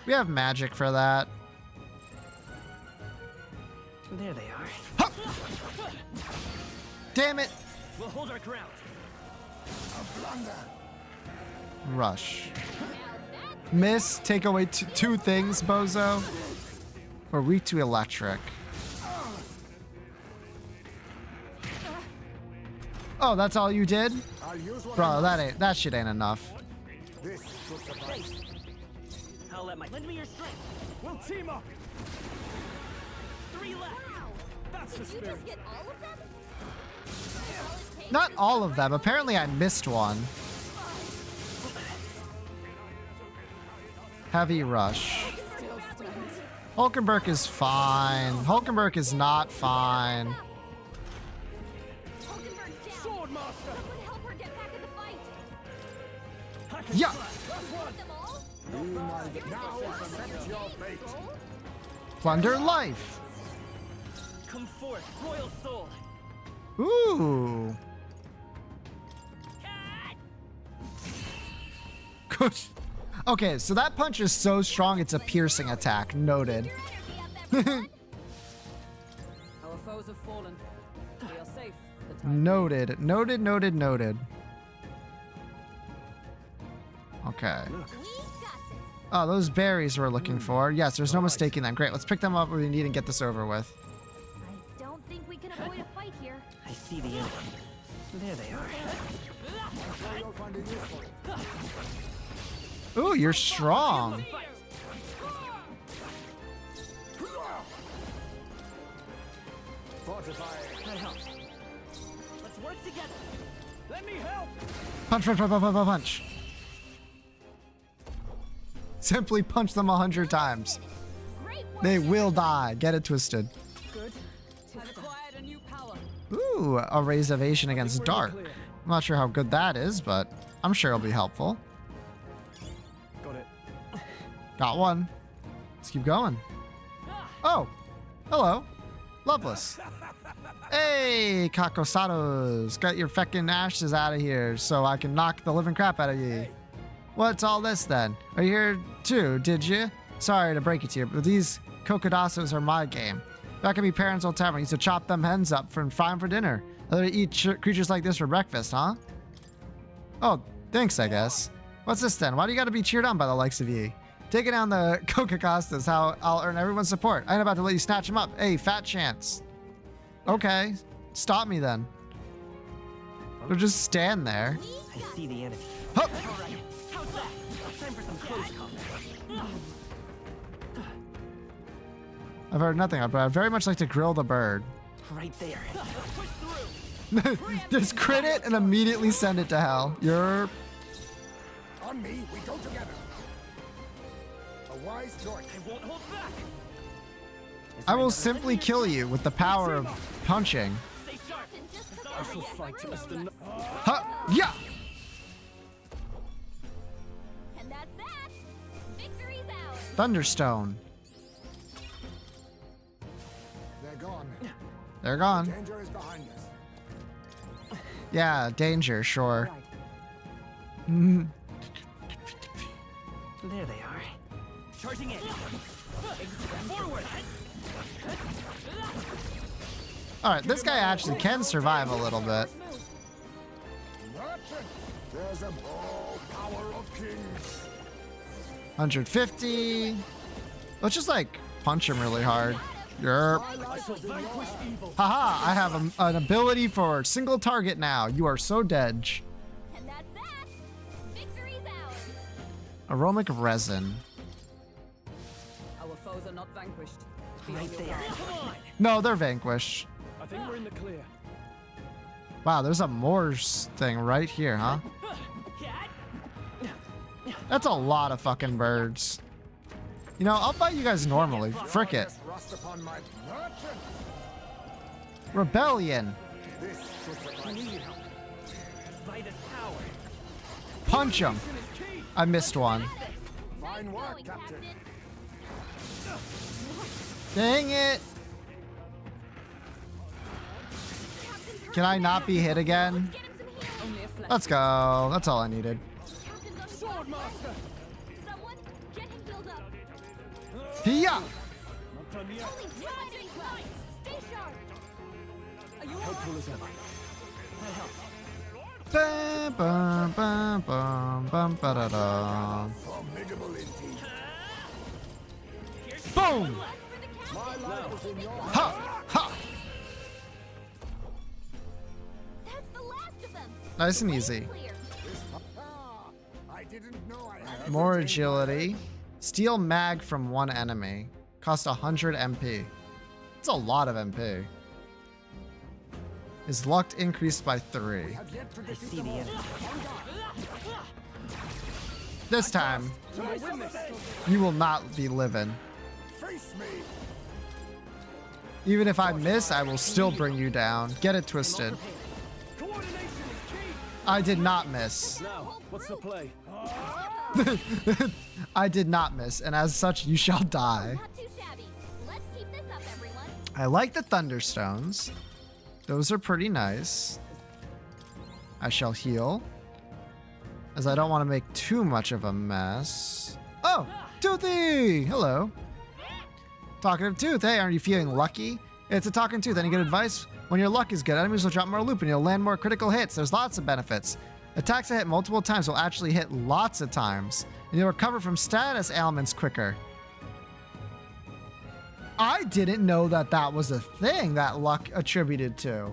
We have magic for that. There they are. Huh. Damn it! We'll hold our ground. A blunder. Rush. Miss, take away 2 things, bozo. Or weak to electric. Oh, that's all you did? Bro, that shit ain't enough. This should suffice. I'll let lend me your strength. We'll team up. 3 left. That's the Did you spirit. just get all of them? Not all of them. Apparently I missed one. Heavy rush. Hulkenberg is fine. Hulkenberg is not fine. Yeah. Plunder life. Come forth, royal soul. Ooh. Good. Okay, so that punch is so strong it's a piercing attack. Noted. Our foes have fallen. We are safe. Noted. Noted, noted, noted. Okay. Oh, those berries we're looking for. Yes, there's no mistaking them. Great, let's pick them up when we need and get this over with. I don't think we can avoid a fight here. I see the enemy. There they are. Ooh, you're strong. That helps. Let's work together. Let me help. Punch, punch, punch, punch, punch, punch. Simply punch them 100 times. They will die. Get it twisted. Good. I've acquired a new power. Ooh, a raised evasion against dark. I'm not sure how good that is, but I'm sure it'll be helpful. Got it. Got one. Let's keep going. Oh, hello. Loveless. Hey, Kakosatos. Got your feckin' ashes out of here so I can knock the living crap out of you. What's all this then? Are you here too, did you? Sorry to break it to you, but these Kokodasos are my game. Back at me parents' old tavern, I used to chop them hens up and fry them for dinner. I'd eat creatures like this for breakfast, huh? Oh, thanks, I guess. What's this then? Why do you gotta be cheered on by the likes of ye? Taking down the Kokakastas, how I'll earn everyone's support. I ain't about to let you snatch him up. Hey, fat chance. Okay, stop me then. Or just stand there. I see the enemy. Hup. All right. How's that? Time for some close combat. I've heard nothing, but I'd very much like to grill the bird. Right there. Just crit it and immediately send it to hell. You're... On me, we go together. A wise choice. I won't hold back. I will simply kill you with the power of punching. Stay sharp. I shall fight as the. Huh, yeah! And that's that. Victory's ours. Thunderstone. They're gone. They're gone. Danger is behind us. Yeah, danger, sure. Mm. There they are. Charging in. Forward. Alright, this guy actually can survive a little bit. There's a bold power of kings. 150. Let's just like punch him really hard. Yerp. Haha, I have an ability for single target now. You are so dead. And that's that. Victory's ours. Aromatic resin. Our foes are not vanquished. Right there. Come on. No, they're vanquished. I think we're in the clear. Wow, there's a Moors thing right here, huh? That's a lot of fucking birds. You know, I'll fight you guys normally. Frick it. Rebellion. Punch him. I missed one. Fine work, Captain. Dang it. Can I not be hit again? Let's go. That's all I needed. Swordmaster. Someone get him healed up. Hiya! Stay sharp. Are you Helpful as ever. Bum, bum, bum, bum, bum, ba-da-da. Formidable indeed. Boom! My life is in your Ha! Ha! That's the last of them. Nice and easy. Clear. I didn't know I had More agility. Steal mag from one enemy. Cost 100 MP. It's a lot of MP. His luck increased by 3. I see the enemy. This time, you will not be living. face me. Even if I miss, I will still bring you down. Get it twisted. I did not miss. Now, what's the play? I did not miss, and as such, you shall die. Not too shabby. Let's keep this up, everyone. I like the Thunderstones. Those are pretty nice. I shall heal, as I don't want to make too much of a mess. Oh, Toothy! Hello. Talkative Tooth. Hey, aren't you feeling lucky? It's a talking tooth. Any good advice? When your luck is good, enemies will drop more loop and you'll land more critical hits. There's lots of benefits. Attacks that hit multiple times will actually hit lots of times. And you'll recover from status ailments quicker. I didn't know that that was a thing that luck attributed to.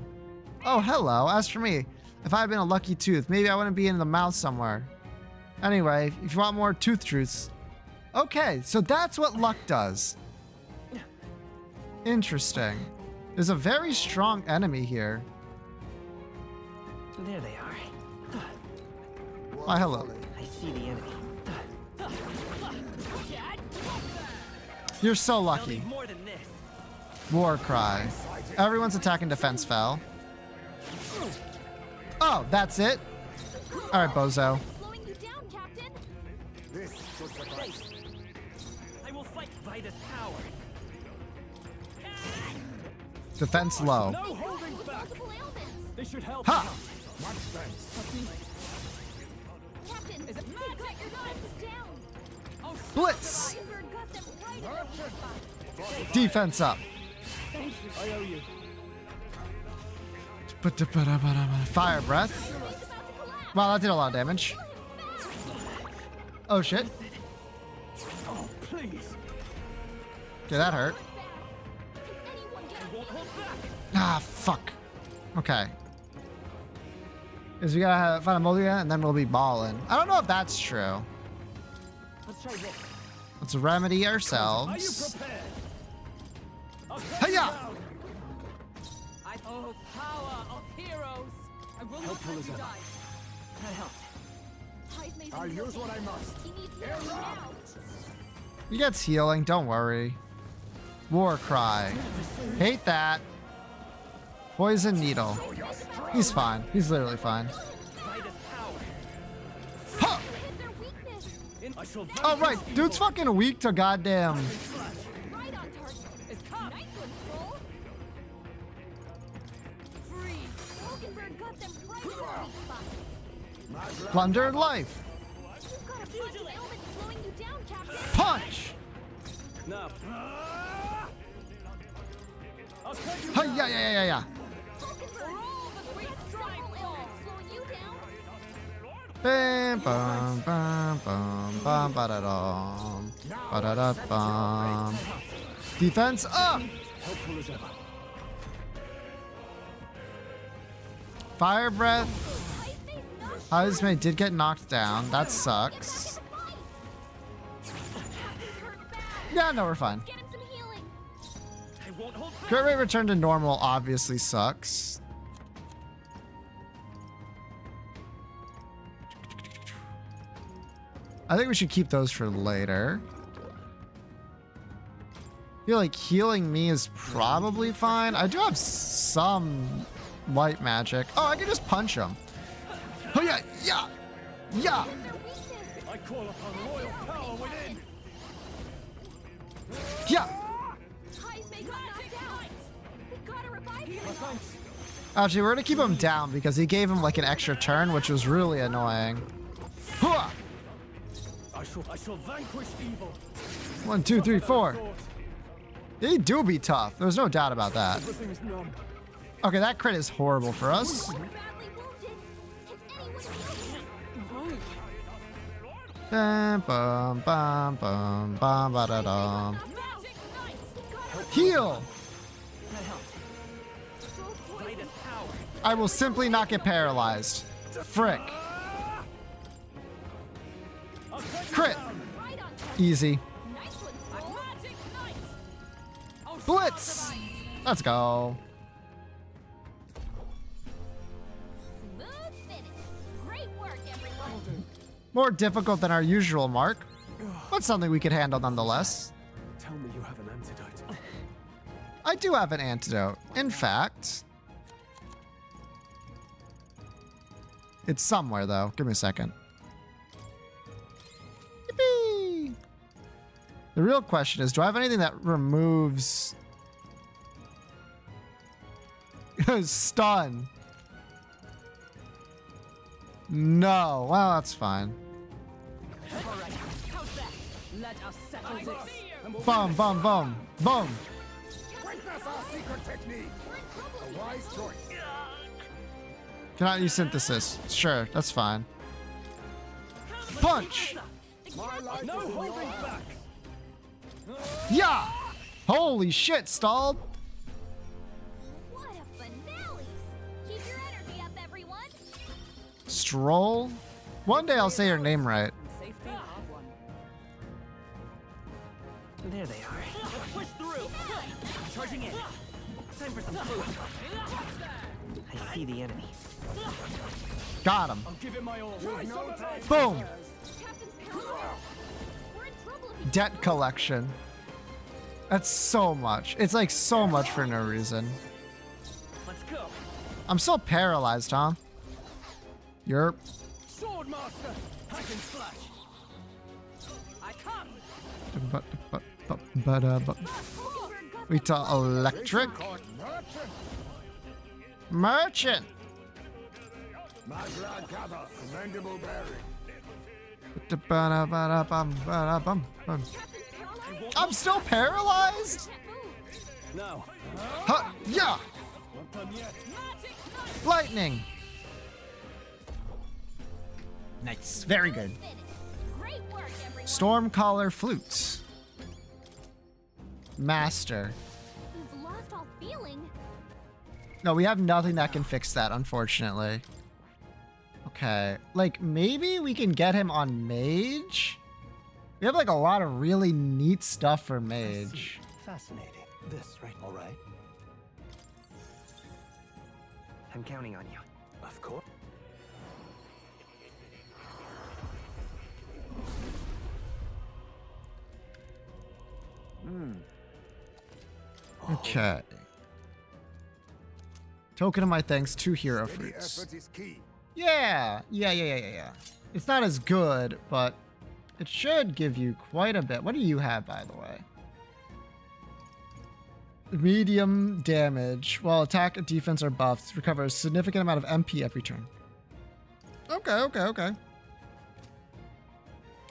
Oh, hello. As for me, if I had been a lucky tooth, maybe I wouldn't be in the mouth somewhere. Anyway, if you want more tooth truths. Okay, so that's what luck does. Interesting. There's a very strong enemy here. There they are. Why, hello. I see the enemy. You're so lucky. More than this. War cry. Everyone's attack and defense fell. Oh, that's it? Alright, bozo. Slowing you down, Captain. This should suffice. I will fight by this power. Defense low. No holding back. Multiple ailments. They should help. Ha! Much thanks. Captain, is it got your defenses down. Blitz! Ironbird got them right in their spot. Defense up. I owe you. Fire breath. Wow, that did a lot of damage. Oh shit. Please. Okay, that hurt. Ah, fuck. Okay. Because we gotta find a mulligan and then we'll be balling. I don't know if that's true. Let's try this. Let's remedy Are you ourselves. prepared? Hiya! I oh power of heroes. I will not Helpful let as you ever. die. That helps. I'll use what I must. He needs healing now. He gets healing, don't worry. War cry. Hate that. Poison needle. He's fine. He's literally fine. Huh! I shall Oh, right. Dude's fucking weak to goddamn. Right on target. Nice one, Stroll. Freeze. Falkenberg got them right in the weak spot. Plundered life. You've got a bunch of ailments slowing you down, Captain. Punch! Now. Hiya! Bam, bam, bam, bam, bam, ba-da-dum, ba-da-da-bum. Defense up! Fire breath. Heismay did get knocked down. That sucks. Yeah, no, we're fine. Crit rate return to normal obviously sucks. I think we should keep those for later. I feel like healing me is probably fine. I do have some light magic. Oh, I can just punch him. Oh yeah, yeah, yeah. I call upon royal power within. Yeah. Actually, we're gonna keep him down because he gave him like an extra turn, which was really annoying. Hooah! I shall vanquish evil. 1, 2, 3, 4. They do be tough. There's no doubt about that. Everything's numb. Okay, that crit is horrible for us. Bum, bum, bum, bum, bum, ba-da-dum. Heal! I will simply not get paralyzed. Frick. Crit. Easy. Blitz. Let's go. More difficult than our usual, Mark. But something we could handle nonetheless. Tell me you have an antidote. I do have an antidote. In fact, it's somewhere though. Give me a second. Yippee! The real question is, do I have anything that removes stun? No. Well, that's fine. Let us settle this. Boom, boom, boom, boom. That's our secret technique. A wise choice. Cannot use synthesis. Sure, that's fine. Punch! My life No is in holding your back. Yeah! Holy shit, stalled. What a finale! Keep your energy up, everyone. Stroll? One day I'll say your name right. Safety hard one. There they are. Let's push through. Charging in. Time for some food. I see the enemy. Got him. I'll give it my all. Boom! Captain's paralyzed. We're in trouble if he Debt collection. That's so much. It's like so much for no reason. Let's go. I'm still paralyzed, huh? You're... Sword master. Hack and slash. I come. We talk electric. Merchant. My glad gather, commendable bearing. I'm still paralyzed? No. Huh, yeah! Not done yet. Lightning! Nice. Very good. Great work, everyone. Stormcaller flutes. Master. You've lost all feeling. No, we have nothing that can fix that, unfortunately. Okay, like maybe we can get him on Mage? We have like a lot of really neat stuff for Mage. Fascinating. This, right? All right. I'm counting on you. Of course. Okay. Token of my thanks, 2 hero Steady fruits. effort is key. Yeah. It's not as good, but it should give you quite a bit. What do you have, by the way? Medium damage. While attack and defense are buffed, recover a significant amount of MP every turn. Okay.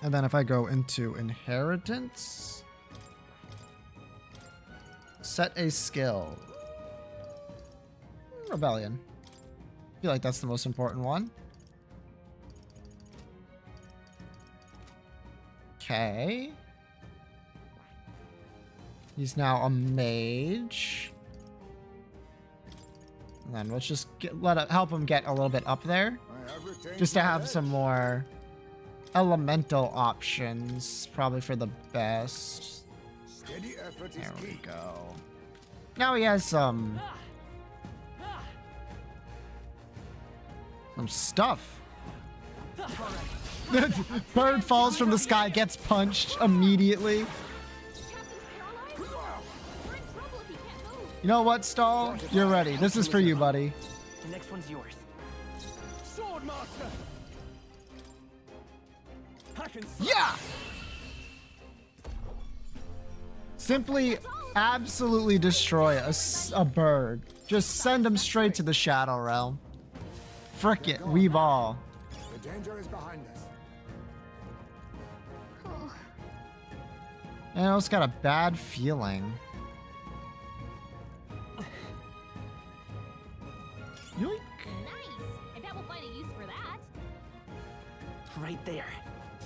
And then if I go into inheritance, set a skill. Rebellion. I feel like that's the most important one. Okay. He's now a mage. And then let's just help him get a little bit up there. Just to have some more elemental options. Probably for the best. Steady effort is There we key. go. Now he has some stuff. Bird falls from the sky, gets punched immediately. You know what, Stall? You're ready. This is for you, buddy. The next one's yours. Swordmaster! Yeah! Simply, absolutely destroy a bird. Just send him straight to the Shadow Realm. Frick it, we ball. The danger is behind us. And I just got a bad feeling. Yoink. Nice. I bet we'll find a use for that. Right there.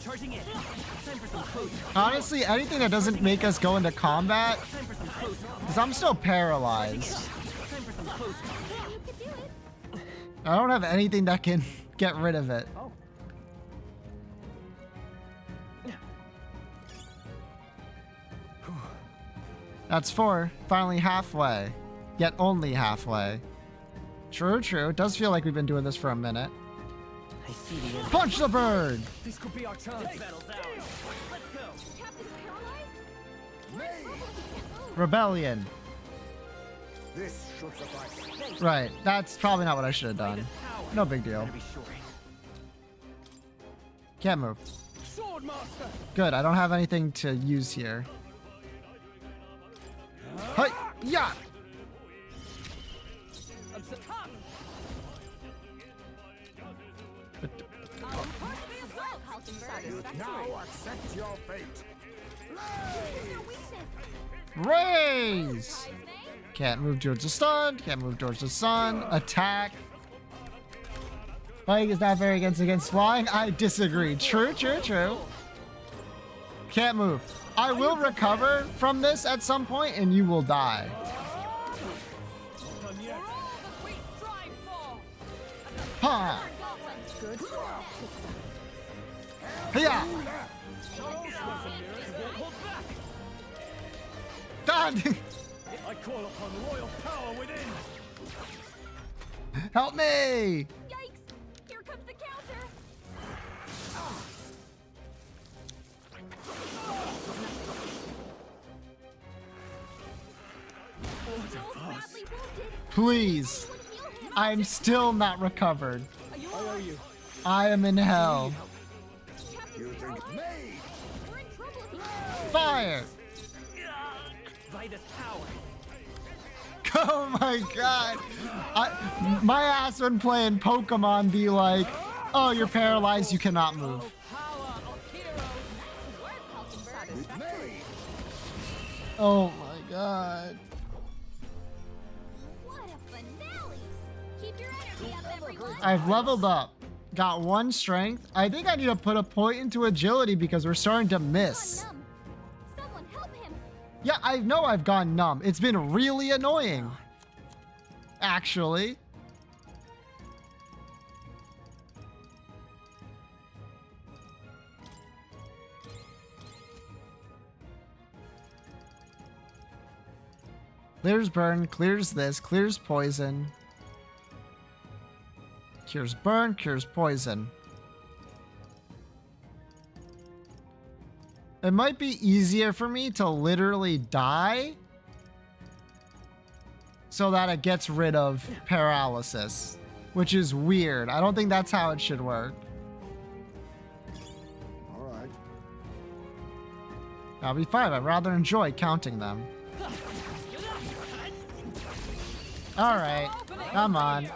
Charging in. Time for some close. Honestly, anything that doesn't make us go into combat, Time for some close. because I'm still paralyzed. Time for some close. You could do it. I don't have anything that can get rid of it. Oh. That's 4. Finally halfway. Yet only halfway. True. It does feel like we've been doing this for a minute. I see the end. Punch the bird! This could be our chance. Battle's ours. Let's go. Captain's paralyzed? Rebellion. This should suffice. Right. That's probably not what I should have done. No big deal. Better be sure. Can't move. Swordmaster! Good. I don't have anything to use here. Hey! Yeah! Now accept your fate. Raise! Can't move towards the stun. Can't move towards the sun. Attack. Fighting is not very against flying. I disagree. True. Can't move. I will recover from this at some point, and you will die. Huh. Yeah. Done. I call upon royal power within. Help me. Yikes! Here comes the counter. Badly wounded. Please. I'm still not recovered. I owe you. I am in hell. You think me? We're in trouble if he Fire. By this power. Oh my god. My ass when playing Pokemon be like, oh, you're paralyzed, you cannot move. With me? Oh my god. What a finale! Keep your energy up, everyone. I've leveled up. Got 1 strength. I think I need to put a point into agility because we're starting to miss. Someone help him. Yeah, I know I've gone numb. It's been really annoying. Actually. Clears burn, clears this, clears poison. Cures burn, cures poison. It might be easier for me to literally die so that it gets rid of paralysis, which is weird. I don't think that's how it should work. All right. That'll be fine. I'd rather enjoy counting them. All right, come on. Now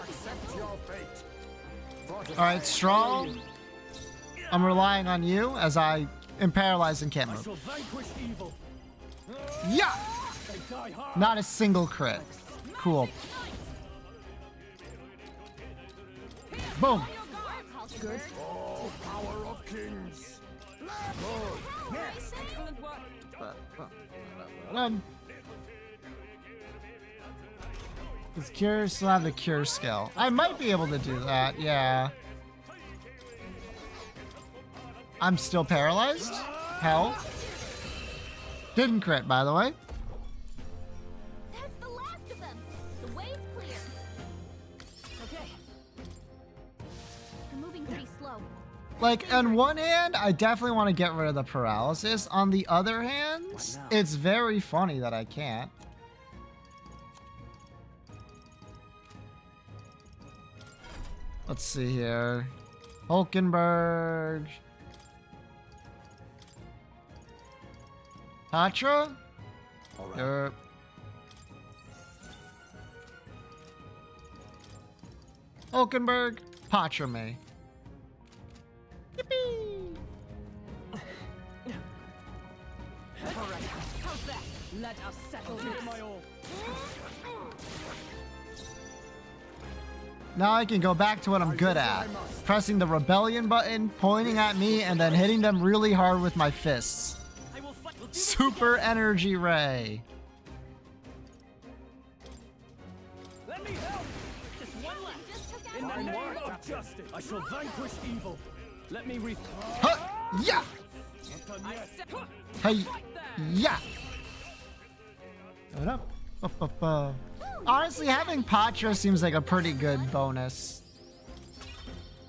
accept your fate. All right, strong. I'm relying on you as I am paralyzed and can't move. Yeah! Not a single crit. Cool. Boom. Good. Oh, power of kings. Yes, excellent work. Does cure still have the cure skill? I might be able to do that, yeah. I'm still paralyzed? Hell. Didn't crit, by the way. That's the last of them. The way's clear. Okay. I'm moving pretty slow. Like, on one hand, I definitely want to get rid of the paralysis. On the other hand, it's very funny that I can't. Let's see here. Hulkenberg. Patra? All right. Hulkenberg. Patra me. Yippee! All right, how's that? Let us settle this. Now I can go back to what I'm good at. Pressing the rebellion button, pointing at me, and then hitting them really hard with my fists. Super energy ray. Let me help. Just one left. In the name of justice, I shall vanquish evil. Let me Huh, yeah. Hey, yeah. What up? Honestly, having Patra seems like a pretty good bonus.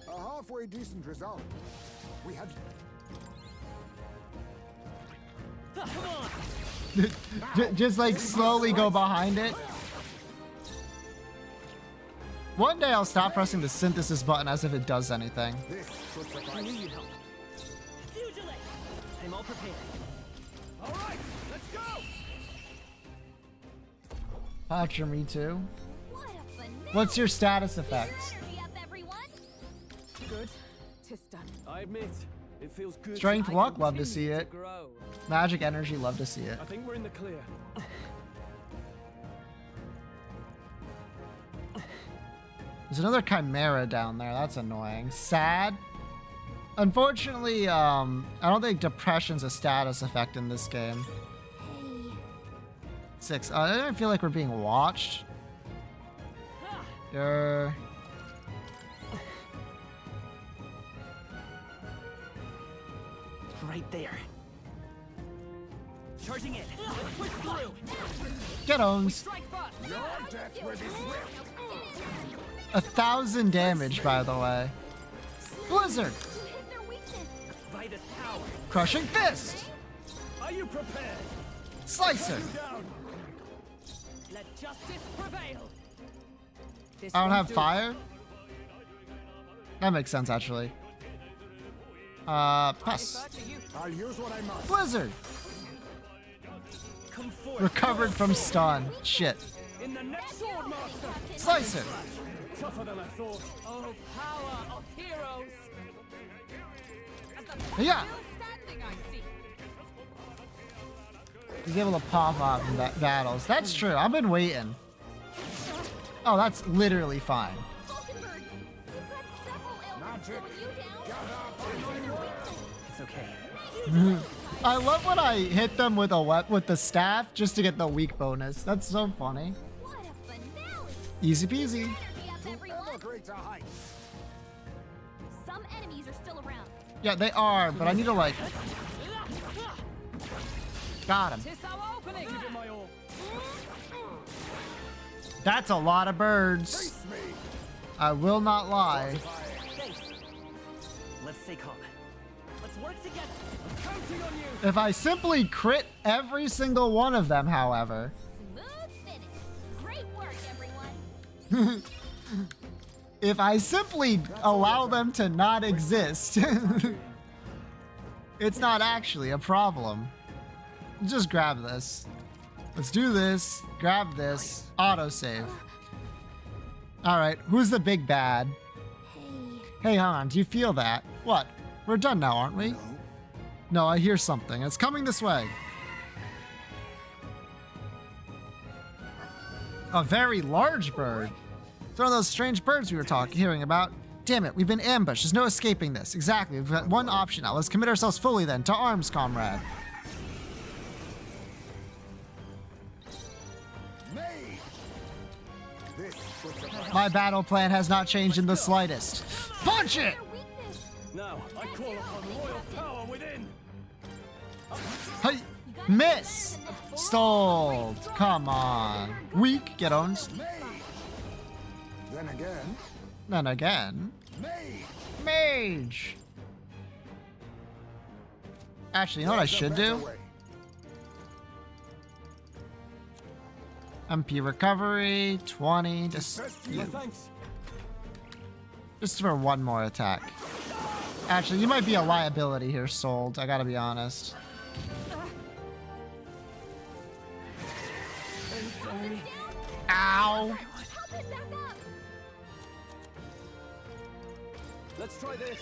A halfway decent result. We had. Just like slowly go behind it. One day I'll stop pressing the synthesis button as if it does anything. I knew you'd help. I'm all prepared. All right, let's go. Patra, me too. What a finesse. What's your status effects? Hurry up, everyone. Good. Tis done. I admit, it feels good. Strength, to luck, love to see continue it. grow. Magic, energy, love to see it. I think we're in the clear. There's another chimera down there. That's annoying. Sad. Unfortunately, I don't think depression's a status effect in this game. Hey. 6. I don't feel like we're being watched. You're... Right there. Charging in. Let's push through. Get owns. Strike first. Your death will be swift. 1,000 damage, by the way. Blizzard. By this power. Crushing fist. Are you prepared? Slicer. Down. Let justice prevail. I don't have fire. That makes sense, actually. Pass. I'll use what I must. Blizzard. Come forth. Recovered from stun. Shit. In the next sword master. Slicer. Tougher than I thought. Oh, power of heroes. Yeah. Standing, I see. He's able to pop off in battles. That's true. I've been waiting. Oh, that's literally fine. Hulkenberg, you've got several ailments It's okay. I love when I hit them with with the staff just to get the weak bonus. That's so funny. Easy peasy. Some enemies are still around. Yeah, they are, but I need to like. Got him. That's a lot of birds. I will not lie. Let's stay calm. Let's work together. I'm counting on you. If I simply crit every single one of them, however. Smooth finish. Great work, everyone. If I simply allow them to not exist, it's not actually a problem. Just grab this. Let's do this. Grab this. Autosave. Alright, who's the big bad? Hey, Han, do you feel that? What? We're done now, aren't we? No, I hear something. It's coming this way. A very large bird. It's one of those strange birds we were hearing about. Damn it, we've been ambushed. There's no escaping this. Exactly, we've got one option now. Let's commit ourselves fully then. To arms, comrade. My battle plan has not changed in the slightest. Punch it! Now, I call upon royal power within. Hey, miss! Stalled. Come on. Weak, get owned. Then again. Then again. Mage! Actually, you know what I should do? MP recovery, 20, just for one more attack. Actually, you might be a liability here, Sold. I gotta be honest. Ow! Let's try this.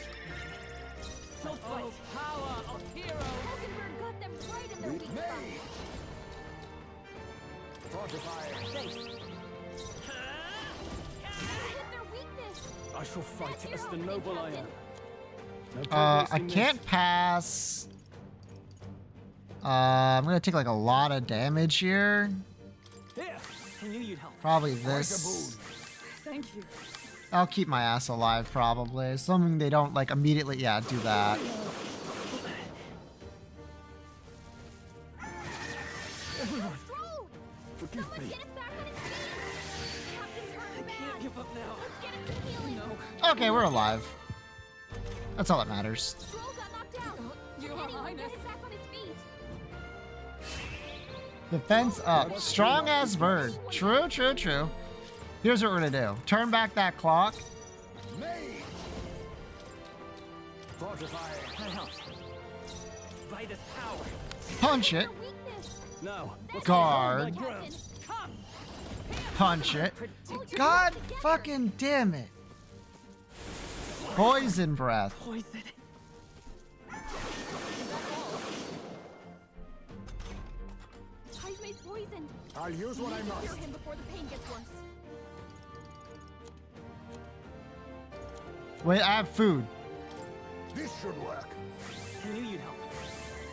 Oh, power of heroes. Got them right in their weak spot. I shall fight as the noble I am. I can't pass. I'm gonna take like a lot of damage here. Here, I knew you'd help. Probably this. Thank you. I'll keep my ass alive probably. Assuming they don't like immediately, yeah, do that. Forgive me. I can't give up now. Okay, we're alive. That's all that matters. Your Highness. Defense up. Strong as bird. True, true, true. Here's what we're gonna do. Turn back that clock. Punch it. Now, Guard. Punch it. God fucking damn it. Poison breath. Poison. Haizume's poisoned. I'll use what I must. Cure him before the pain gets worse. Wait, I have food. This should work. I knew you'd help.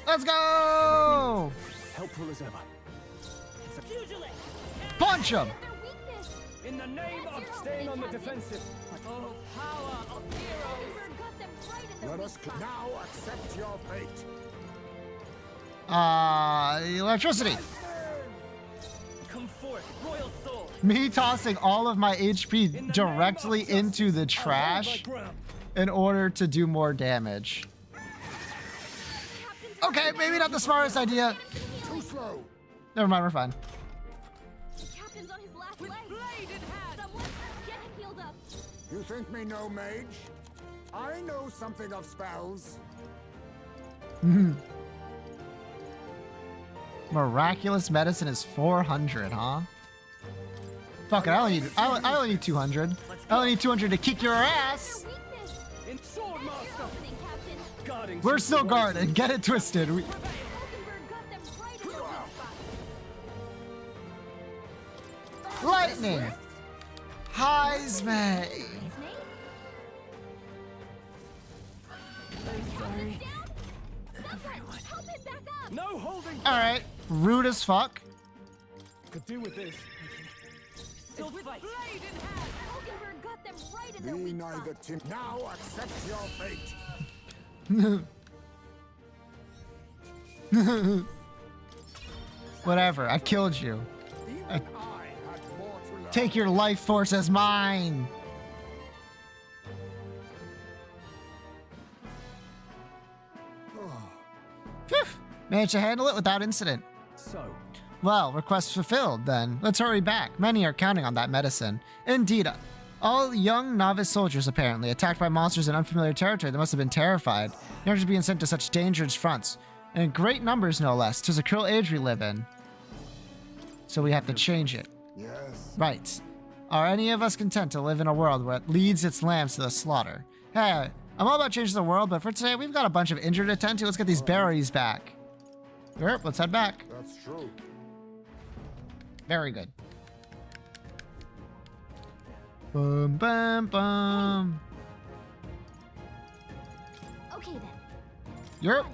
Let's go! Helpful as ever. It's a pugilist. Punch him! In the name of staying on the defensive. Oh, power of heroes. Let us now accept your fate. Electricity. Come forth, royal soul. Me tossing all of my HP directly into the trash in order to do more damage. Okay, maybe not the smartest idea. Too slow. Never mind, we're fine. The captain's on his last leg. Someone get him healed up. You think me no mage? I know something of spells. Miraculous medicine is 400, huh? Fuck it, I only need 200. I only need 200 to kick your ass. In sword master. Guarding. We're still guarding. Get it twisted. Lightning. Heisme. sorry. No holding. All right, rude as fuck. Could do with this. Still fight. Hulkenberg got them right in their Be weak neither spot. Tim. Now accept your fate. Whatever, I killed you. Even I had more to learn. Take your life force as mine. Phew. Managed to handle it without incident. So, Well, request fulfilled, then. Let's hurry back. Many are counting on that medicine. Indeed, all young novice soldiers, apparently, attacked by monsters in unfamiliar territory. They must have been terrified. Never being sent to such dangerous fronts. And in great numbers, no less. 'Tis a cruel age we live in. So we have to change it. Yes. Right. Are any of us content to live in a world where it leads its lambs to the slaughter? Hey, I'm all about changing the world, but for today, we've got a bunch of injured to attend to. Let's get these berries back. Yep, let's head back. That's true. Very good. Boom, bum, bum. Okay then. Yep.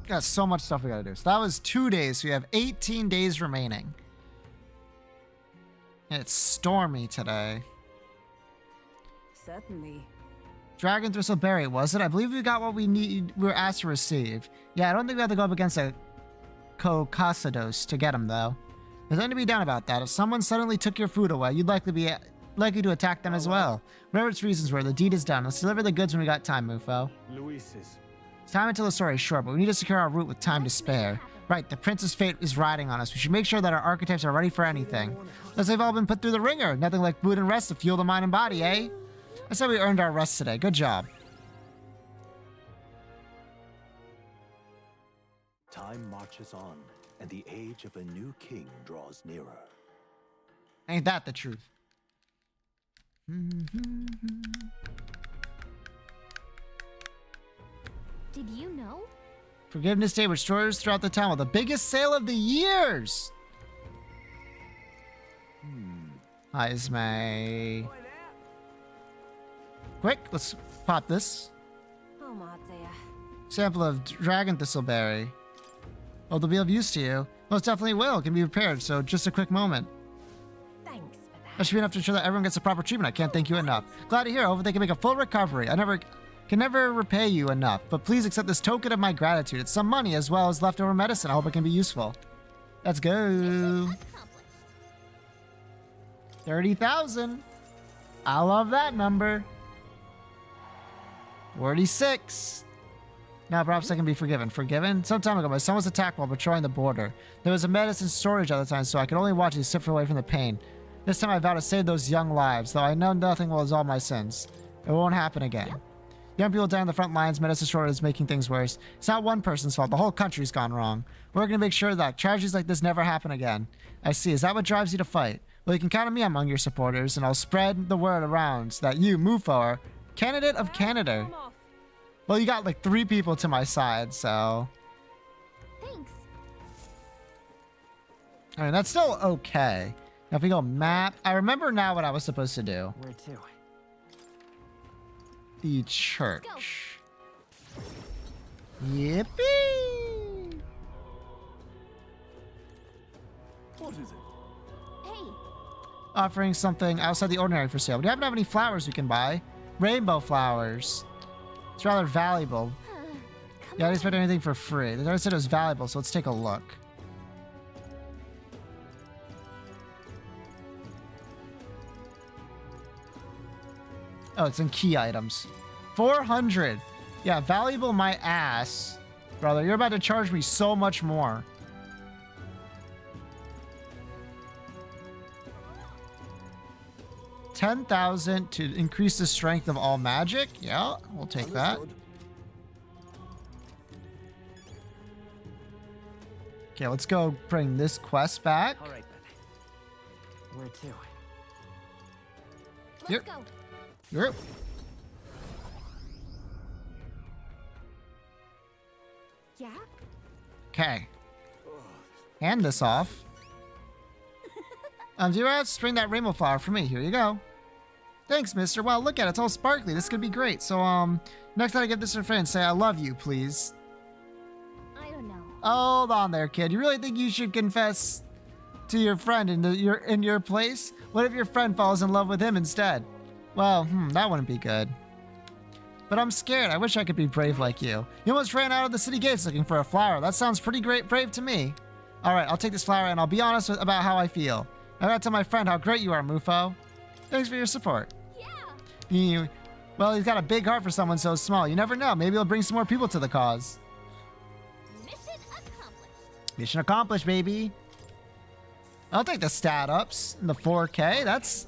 Got so much stuff we gotta do. So that was 2 days. So we have 18 days remaining. And it's stormy today. Certainly. Dragon Thistleberry, was it? I believe we got what we need. We were asked to receive. Yeah, I don't think we have to go up against a Kokasados to get him, though. There's nothing to be done about that. If someone suddenly took your food away, you'd likely to attack them as well. Whatever its reasons were, the deed is done. Let's deliver the goods when we got time, Mufo. Luis's. It's time until the story is short, but we need to secure our route with time to spare. Right, the prince's fate is riding on us. We should make sure that our archetypes are ready for anything. Unless they've all been put through the ringer. Nothing like food and rest to fuel the mind and body, eh? I said we earned our rest today. Good job. Time marches on, and the age of a new king draws nearer. Ain't that the truth? Did you know? Forgiveness Day, which stores throughout the town with the biggest sale of the years. Hi, Ismay. Quick, let's pop this. Oh, Matsaya. Sample of Dragon Thistleberry. Well, they'll be of use to you. Most definitely will. Can be prepared, so just a quick moment. Thanks for that. That should be enough to ensure that everyone gets the proper treatment. I can't thank you enough. Glad to hear. I hope they can make a full recovery. I can never repay you enough, but please accept this token of my gratitude. It's some money as well as leftover medicine. I hope it can be useful. Let's go. 30,000. I love that number. 46. Now perhaps I can be forgiven. Forgiven? Some time ago, my son was attacked while patrolling the border. There was a medicine storage at the time, so I could only watch as he slipped away from the pain. This time I vow to save those young lives, though I know nothing will absolve my sins. It won't happen again. Young people down the front lines, medicine shortage is making things worse. It's not one person's fault. The whole country's gone wrong. We're going to make sure that tragedies like this never happen again. I see. Is that what drives you to fight? Well, you can count on me among your supporters, and I'll spread the word around that you, Mufo, are candidate of Canada. Well, you got like 3 people to my side, so... Thanks. I mean, that's still okay. Now, if we go map... I remember now what I was supposed to do. Where to? The church. Yippee! What is it? Hey, Offering something outside the ordinary for sale. We happen to have any flowers we can buy. Rainbow flowers. It's rather valuable. Yeah, I didn't expect anything for free. They already said it was valuable, so let's take a look. Oh, it's in key items. 400. Yeah, valuable my ass. Brother, you're about to charge me so much more. $10,000 to increase the strength of all magic. Yeah, we'll take that. Okay, let's go bring this quest back. All right then. Where to? let's Yep. go. Yep. Yeah? Okay. Hand this off. Zero, string that rainbow flower for me. Here you go. Thanks, mister. Wow, look at it. It's all sparkly. This could be great. So, next time I give this to a friend, say I love you, please. I don't know. Hold on there, kid. You really think you should confess to your friend in your place? What if your friend falls in love with him instead? Well, that wouldn't be good. But I'm scared. I wish I could be brave like you. You almost ran out of the city gates looking for a flower. That sounds pretty brave to me. All right, I'll take this flower and I'll be honest about how I feel. I gotta tell my friend how great you are, Mufo. Thanks for your support. Yeah. Well, he's got a big heart for someone so small. You never know. Maybe he'll bring some more people to the cause. Mission accomplished. Mission accomplished, baby. I'll take the stat ups. The 4K. That's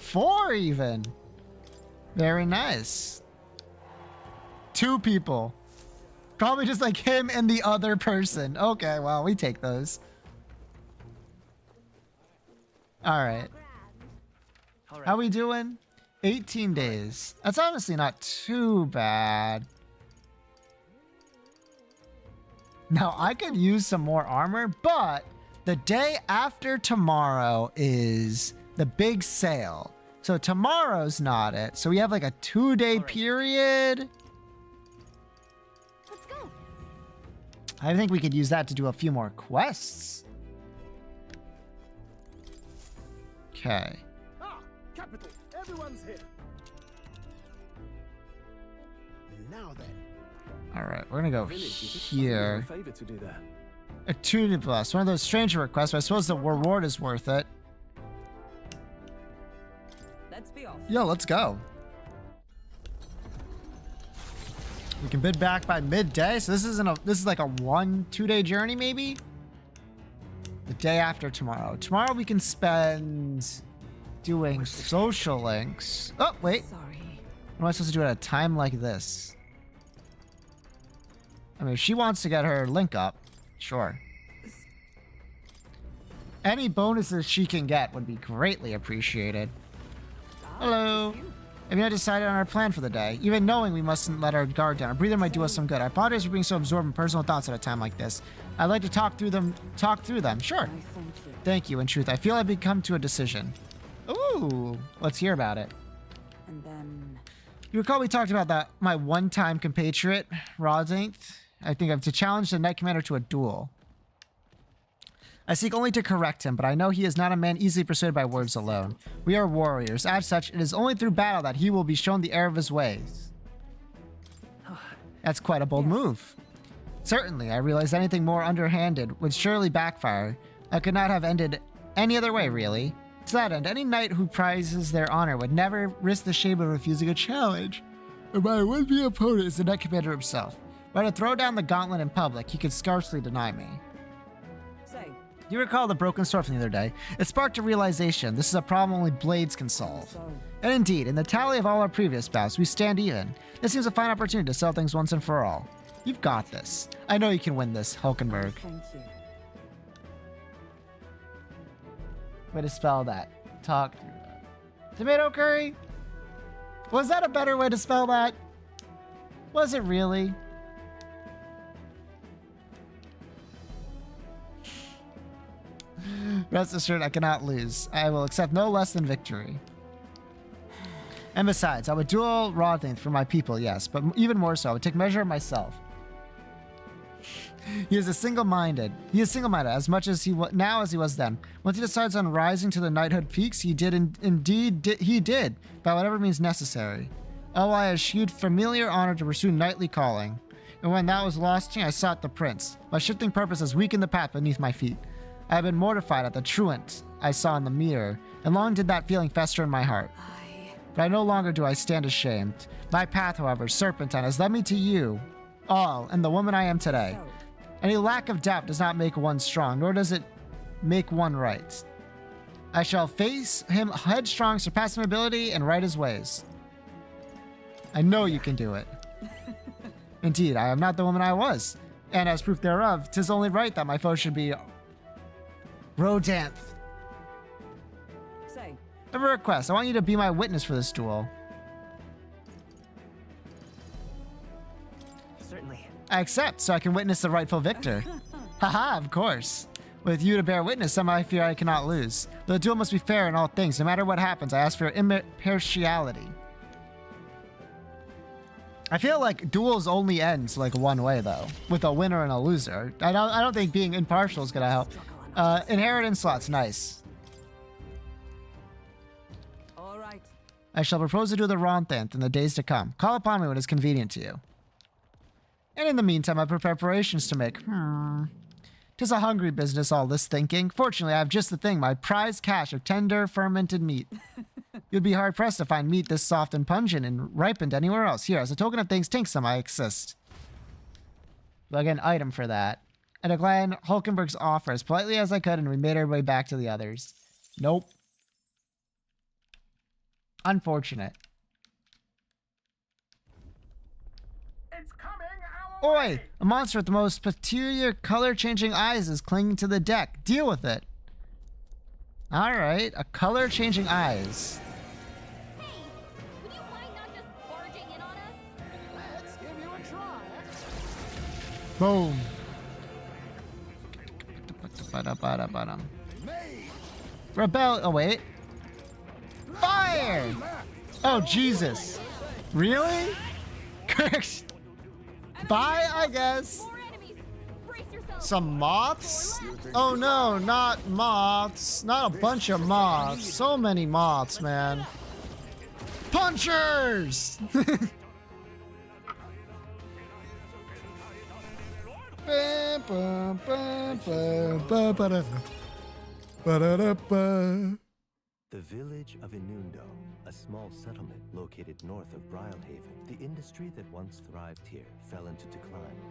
4 even. Very nice. 2 people. Probably just like him and the other person. Okay, well, we take those. All right. How we doing? 18 days. That's honestly not too bad. Now, I could use some more armor, but the day after tomorrow is the big sale. So tomorrow's not it. So we have like a 2-day period. Let's go. I think we could use that to do a few more quests. Okay. Capital. Everyone's here. Now then. All right, we're gonna go here. Favor to do that. A 2+. One of those stranger requests, but I suppose the reward is worth it. Let's be off. Yo, let's go. We can bid back by midday, so this is like a 1-2 day journey, maybe. The day after tomorrow. Tomorrow we can spend doing social links. Oh wait, Sorry. what am I supposed to do at a time like this? I mean, if she wants to get her link up, sure. Any bonuses she can get would be greatly appreciated. Hello. Have you not decided on our plan for the day? Even knowing we mustn't let our guard down. A breather might do us some good. I apologize for being so absorbed in personal thoughts at a time like this. I'd like to talk through them. Sure. Thank you. Thank you. In truth, I feel I've come to a decision. Ooh, let's hear about it. And then You recall we talked about that my one-time compatriot, Rodzinth? I think I'm to challenge the Knight Commander to a duel. I seek only to correct him, but I know he is not a man easily persuaded by words alone. We are warriors. As such, it is only through battle that he will be shown the error of his ways. That's quite a bold move. Certainly, I realize anything more underhanded would surely backfire. I could not have ended any other way, really. To that end, any knight who prizes their honor would never risk the shame of refusing a challenge. And my would-be opponent is the Knight Commander himself. Were I to throw down the gauntlet in public, he could scarcely deny me. say, You recall the broken sword from the other day? It sparked a realization. This is a problem only blades can solve. And indeed, in the tally of all our previous bouts, we stand even. This seems a fine opportunity to settle things once and for all. You've got this. I know you can win this, Hulkenberg. thank you. Way to spell that. Talk through that. Tomato curry? Was that a better way to spell that? Was it really? Rest assured, I cannot lose. I will accept no less than victory. And besides, I would duel Rodzinth for my people, yes, but even more so, I would take measure of myself. He is single-minded as much as he now as he was then. Once he decides on rising to the knighthood peaks, he did by whatever means necessary. Oh, I eschewed familiar honor to pursue knightly calling, and when that was lost to me, I sought the prince. My shifting purposes weakened the path beneath my feet. I had been mortified at the truant I saw in the mirror, and long did that feeling fester in my heart. But no longer do I stand ashamed. My path, however, serpentine, has led me to you, all, and the woman I am today. Any lack of doubt does not make one strong, nor does it make one right. I shall face him headstrong, surpassing ability, and right his ways. I know you can do it. Indeed, I am not the woman I was, and as proof thereof, 'tis only right that my foe should be Rodzinth. Say, I have a request. I want you to be my witness for this duel. Certainly. I accept, so I can witness the rightful victor. Haha, of course. With you to bear witness, some I fear I cannot lose. The duel must be fair in all things. No matter what happens, I ask for impartiality. I feel like duels only ends like one way though, with a winner and a loser. I don't think being impartial is gonna help. Inheritance slots, nice. All right. I shall propose to do the Ronthant in the days to come. Call upon me when it's convenient to you. And in the meantime, I have preparations to make. 'Tis a hungry business, all this thinking. Fortunately, I have just the thing, my prize cache of tender, fermented meat. You'd be hard-pressed to find meat this soft and pungent and ripened anywhere else. Here, as a token of things tinksome, I exist. So I get an item for that. I declined Hulkenberg's offer as politely as I could, and we made our way back to the others. Nope. Unfortunate. It's coming our Oi! way. A monster with the most peculiar color-changing eyes is clinging to the deck. Deal with it. Alright, a color-changing eyes. Hey, would you mind not just barging in on us? Let's give you a try. Boom. Rebel. Oh, wait. Fire! Oh, Jesus. Really? Bye, I guess. More enemies. Brace yourself. Some moths? Oh no, not moths. Not a bunch of moths. So many moths, man. Punchers! The village of Inundo, a small settlement located north of Brylehaven. The industry that once thrived here fell into decline,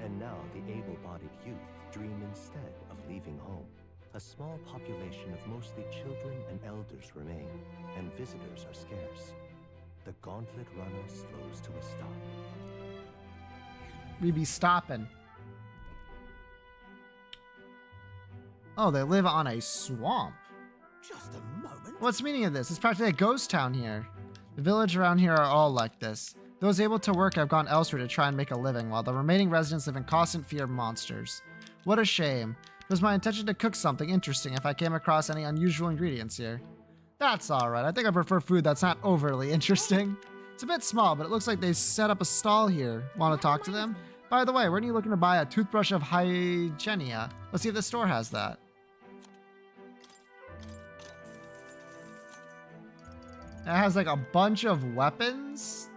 and now the able-bodied youth dream instead of leaving home. A small population of mostly children and elders remain, and visitors are scarce. The Gauntlet Runner slows to a stop. We be stopping. Oh, they live on a swamp. Just a moment. What's the meaning of this? It's practically a ghost town here. The village around here are all like this. Those able to work have gone elsewhere to try and make a living, while the remaining residents live in constant fear of monsters. What a shame. It was my intention to cook something interesting if I came across any unusual ingredients here. That's alright. I think I prefer food that's not overly interesting. It's a bit small, but it looks like they set up a stall here. Want to talk to them? By the way, weren't you looking to buy a toothbrush of hygienia? Let's see if the store has that. It has like a bunch of weapons.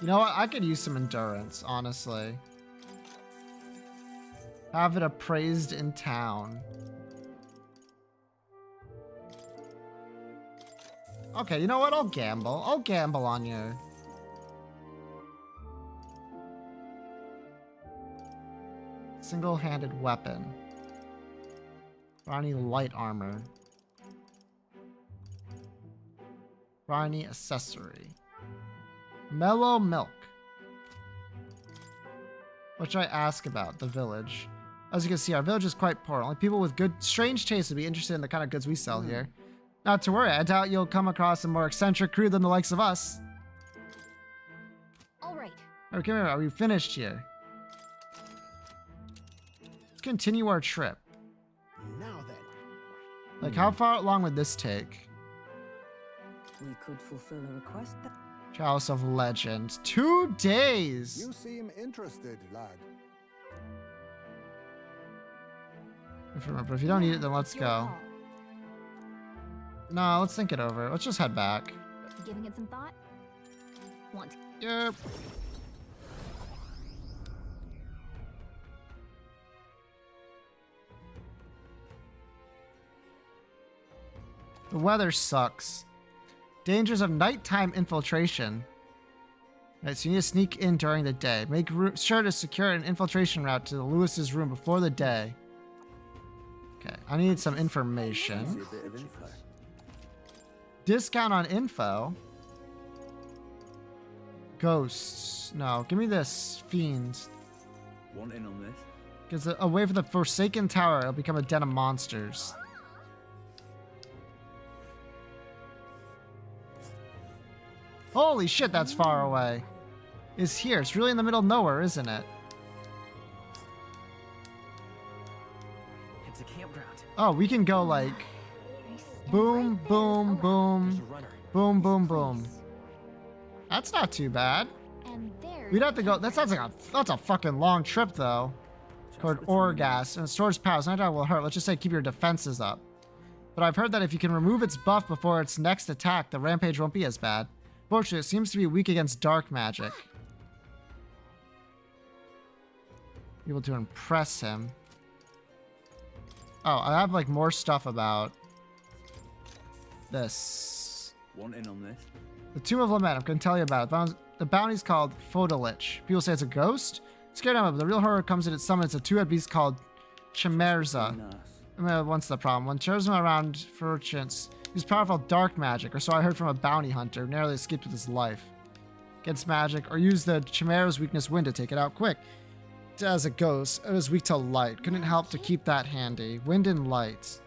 You know what? I could use some endurance, honestly. Have it appraised in town. Okay, you know what? I'll gamble. I'll gamble on you. Single-handed weapon. Briny light armor. Briny accessory. Mellow milk. What should I ask about? The village. As you can see, our village is quite poor. Only people with good, strange taste would be interested in the kind of goods we sell here. Not to worry, I doubt you'll come across a more eccentric crew than the likes of us. All right. Alright, come here. Are we finished here? Let's continue our trip. Now then. Like, how far along would this take? We could fulfill a request that... Chalice of Legend. 2 days! You seem interested, lad. If you remember, if you don't need it, then let's go. No, let's think it over. Let's just head back. Giving it some thought? Want? Yep. The weather sucks. Dangers of nighttime infiltration. Alright, so you need to sneak in during the day. Make sure to secure an infiltration route to Lewis's room before the day. Okay, I need some information. Discount on info. Ghosts. No, give me this. Fiends. Want in on this? Because away from the Forsaken Tower, it'll become a den of monsters. Holy shit, that's far away. It's here. It's really in the middle of nowhere, isn't it? Oh, we can go like boom, boom, boom, boom, boom, boom. That's not too bad. And there. We'd have to go. That sounds like that's a fucking long trip though. Toward Orgas and storage powers. Night will hurt. Let's just say keep your defenses up. But I've heard that if you can remove its buff before its next attack, the rampage won't be as bad. Fortunately, it seems to be weak against dark magic. Able to impress him. Oh, I have like more stuff about this. Want in on this? The Tomb of Lament. I'm going to tell you about it. The bounty's called Fodalich. People say it's a ghost. Scared of it, but the real horror comes in its summons a two-head beast called Chimerza. What's the problem? When Charisma around for chance, use powerful dark magic, or so I heard from a bounty hunter, narrowly escaped with his life. Against magic, or use the Chimera's weakness wind to take it out quick. As a ghost, it was weak to light. Couldn't help to keep that handy. Wind and light.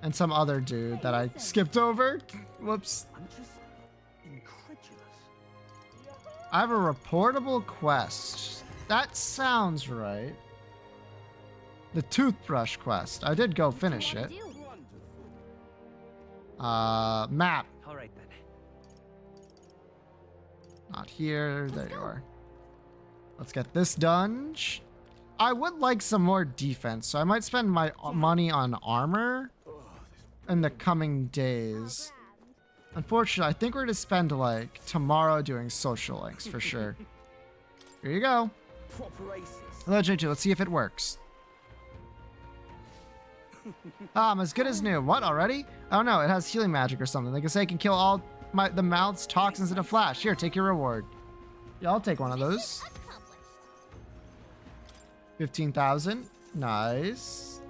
And some other dude that I skipped over. Whoops. I'm just incredulous. I have a reportable quest. That sounds right. The toothbrush quest. I did go finish it. Map. All right then. Not here. There you are. Let's get this done. I would like some more defense, so I might spend my money on armor in the coming days. Unfortunately, I think we're going to spend like tomorrow doing social links for sure. Here you go. Hello, JJ. Let's see if it works. I'm as good as new. What, already? I don't know. It has healing magic or something. Like I say, it can kill all the mouth's toxins in a flash. Here, take your reward. Yeah, I'll take one of those. 15,000. Nice.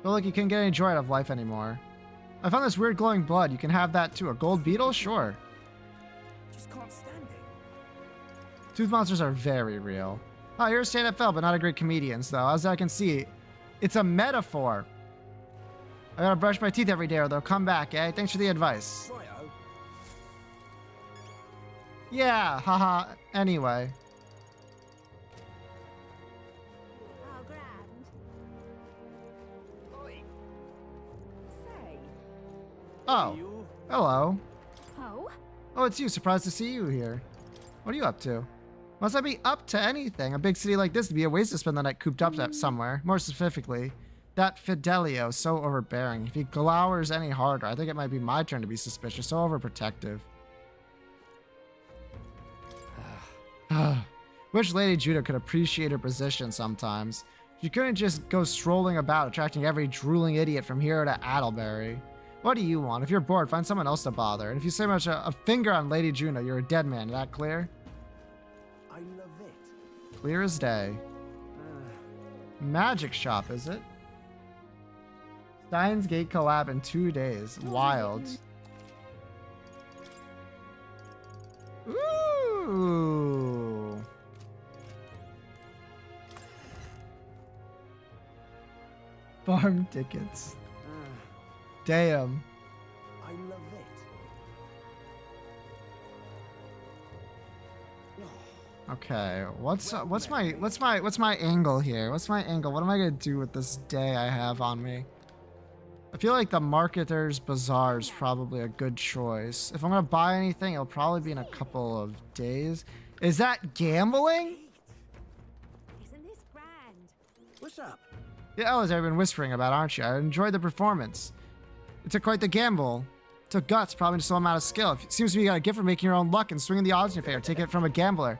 Feel like you can't get any joy out of life anymore. I found this weird glowing blood. You can have that too. A gold beetle? Sure. Just can't stand it. Tooth monsters are very real. Oh, you're a stand-up fella, but not a great comedian, though. As I can see, it's a metaphor. I gotta brush my teeth every day or they'll come back, eh? Thanks for the advice. Righto. Yeah, haha. Anyway. Oh, grand. Oi. Say. Oh. Hello. Oh? Oh, it's you. Surprised to see you here. What are you up to? Must I be up to anything? A big city like this would be a waste to spend the night cooped up somewhere. More specifically, that Fidelio, so overbearing. If he glowers any harder, I think it might be my turn to be suspicious. So overprotective. Wish Lady Judah could appreciate her position sometimes. She couldn't just go strolling about, attracting every drooling idiot from here to Adelberry. What do you want? If you're bored, find someone else to bother. And if you say much a finger on Lady Juno, you're a dead man. Is that clear? I love it. Clear as day. Magic shop, is it? Steins Gate collab in 2 days. Wild. Ooh. Farm tickets. Damn. I love it. Okay, what's my angle here? What's my angle? What am I gonna do with this day I have on me? I feel like the Marketer's Bazaar is probably a good choice. If I'm gonna buy anything, it'll probably be in a couple of days. Is that gambling? Isn't this grand? What's up? Yeah, Ella's I've been whispering about, aren't you? I enjoyed the performance. It took quite the gamble. It took guts, probably just some amount of skill. It seems to be you got a gift for making your own luck and swinging the odds in your favor. Take it from a gambler.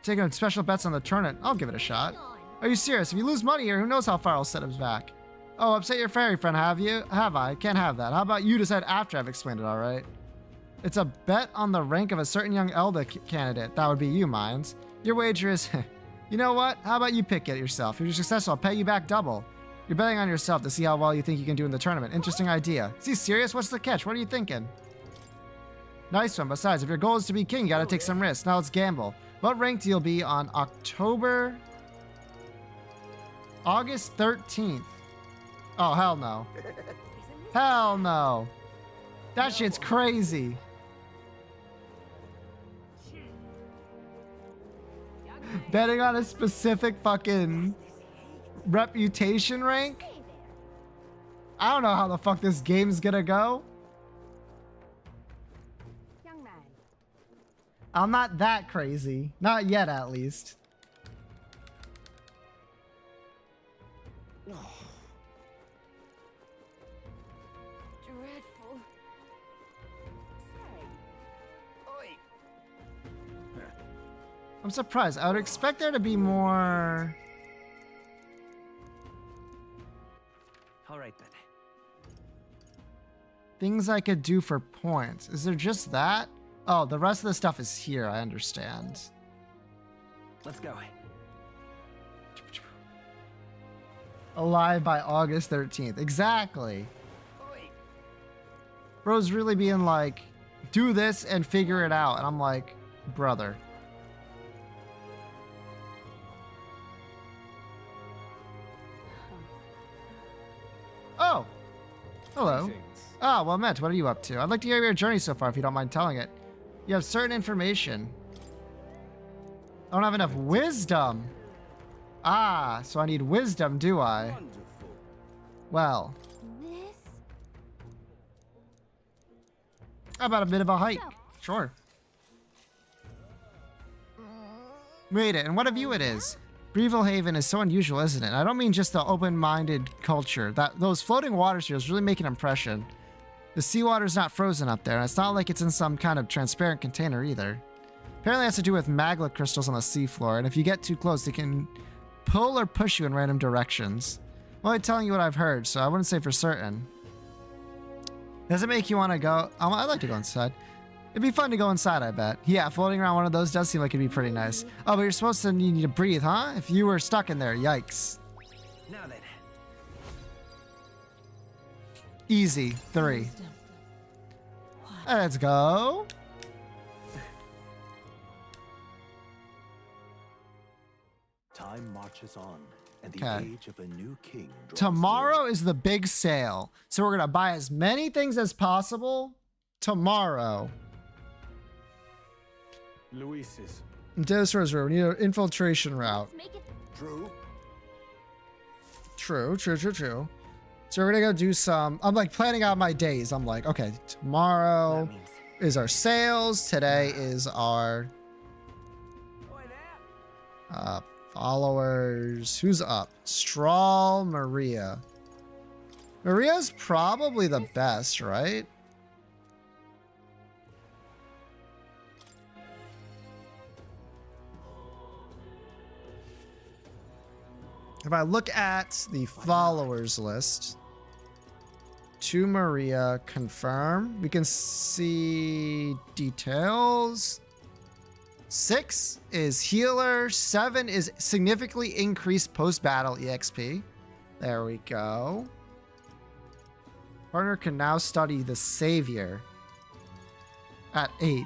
Taking special bets on the tournament. I'll give it a shot. Are you serious? If you lose money here, who knows how far I'll set him back? Oh, upset your fairy friend, have you? Have I? Can't have that. How about you decide after I've explained it, alright? It's a bet on the rank of a certain young Elder candidate. That would be you, Mines. Your wager is... You know what? How about you pick it yourself? If you're successful, I'll pay you back double. You're betting on yourself to see how well you think you can do in the tournament. Interesting idea. Is he serious? What's the catch? What are you thinking? Nice one. Besides, if your goal is to be king, you gotta take some risks. Now let's gamble. What rank do you be on August 13th? Oh, hell no. Hell no. That shit's crazy. Betting on a specific fucking reputation rank? I don't know how the fuck this game's gonna go. Young man. I'm not that crazy. Not yet, at least. Dreadful. I'm surprised. I would expect there to be more... All right then. things I could do for points. Is there just that? Oh, the rest of the stuff is here. I understand. Let's go. Alive by August 13th. Exactly. Bro's really being like, do this and figure it out. And I'm like, brother. Oh. Hello. Ah, well met. What are you up to? I'd like to hear your journey so far if you don't mind telling it. You have certain information. I don't have enough wisdom. Ah, so I need wisdom, do I? Well. How about a bit of a hike? Sure. Made it, and what a view it is. Breville Haven is so unusual, isn't it? I don't mean just the open-minded culture. Those floating water spheres really make an impression. The seawater's not frozen up there, and it's not like it's in some kind of transparent container either. Apparently it has to do with magma crystals on the seafloor, and if you get too close, they can pull or push you in random directions. I'm only telling you what I've heard, so I wouldn't say for certain. Does it make you want to go? I'd like to go inside. It'd be fun to go inside, I bet. Yeah, floating around one of those does seem like it'd be pretty nice. Oh, but you're supposed to need to breathe, huh? If you were stuck in there, yikes. Now then. Easy. 3. Let's go. Time marches on, and the Okay. age of a new king draws Tomorrow is the big sale. So we're going to buy as many things as possible tomorrow. Luis's. Dinosaurs Road. We need an infiltration route. True. True. So we're going to go do some... I'm like planning out my days. I'm like, okay, tomorrow is our sales. Today is our... followers. Who's up? Straw Maria. Maria's probably the best, right? If I look at the followers list, to Maria, confirm. We can see details. 6 is healer. 7 is significantly increased post-battle EXP. There we go. Partner can now study the Savior at 8.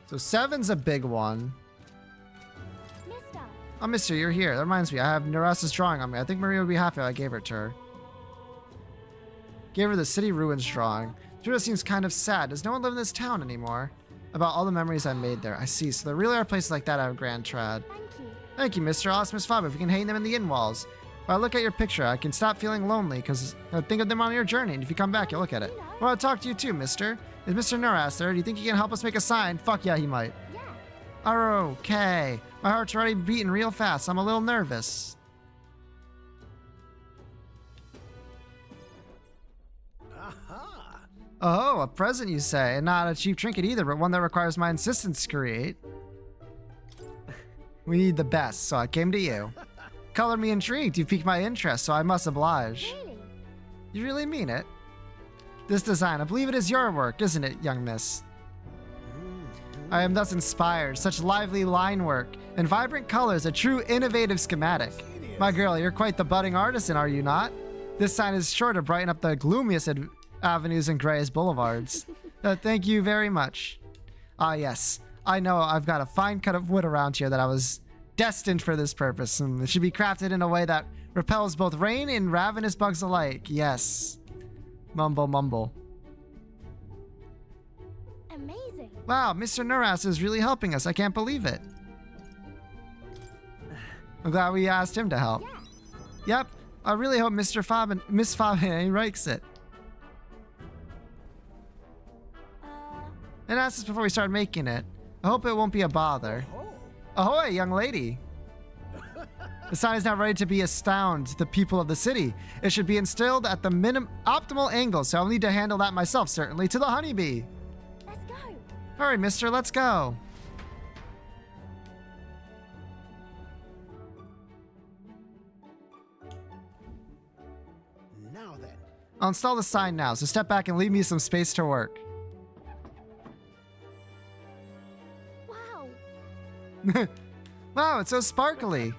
So 7's a big one. Oh, mister, you're here. That reminds me. I have Narasa's drawing on me. I think Maria would be happy if I gave it to her. Gave her the city ruins drawing. Judah seems kind of sad. Does no one live in this town anymore? About all the memories I made there. I see. So there really are places like that out of Grand Trad. Thank you, Mr. I'll ask Miss Faber if we can hang them in the inn walls. If I look at your picture, I can stop feeling lonely because I think of them on your journey. And if you come back, you'll look at it. Well, I'll talk to you too, mister. Is Mr. Nuras there? Do you think he can help us make a sign? Fuck yeah, he might. Okay. My heart's already beating real fast. I'm a little nervous. Aha! Oh, a present you say. And not a cheap trinket either, but one that requires my insistence to create. We need the best, so I came to you. Color me intrigued. You piqued my interest, so I must oblige. Really? You really mean it? This design, I believe it is your work, isn't it, young miss? I am thus inspired. Such lively line work and vibrant colors, a true innovative schematic. My girl, you're quite the budding artisan, are you not? This sign is sure to brighten up the gloomiest avenues and grayest boulevards. Thank you very much. Ah, yes. I know I've got a fine cut of wood around here that I was destined for this purpose. It should be crafted in a way that repels both rain and ravenous bugs alike. Yes. Mumble, mumble. Amazing. Wow, Mr. Nuras is really helping us. I can't believe it. I'm glad we asked him to help. Yep. I really hope Miss Fabine likes it. And asked us before we started making it. I hope it won't be a bother. Ahoy, young lady. The sign is now ready to be astound the people of the city. It should be instilled at the optimal angle, so I'll need to handle that myself, certainly. To the honeybee. Let's go. Hurry, mister, let's go. Now then. I'll install the sign now, so step back and leave me some space to work. Wow. Wow, it's so sparkly.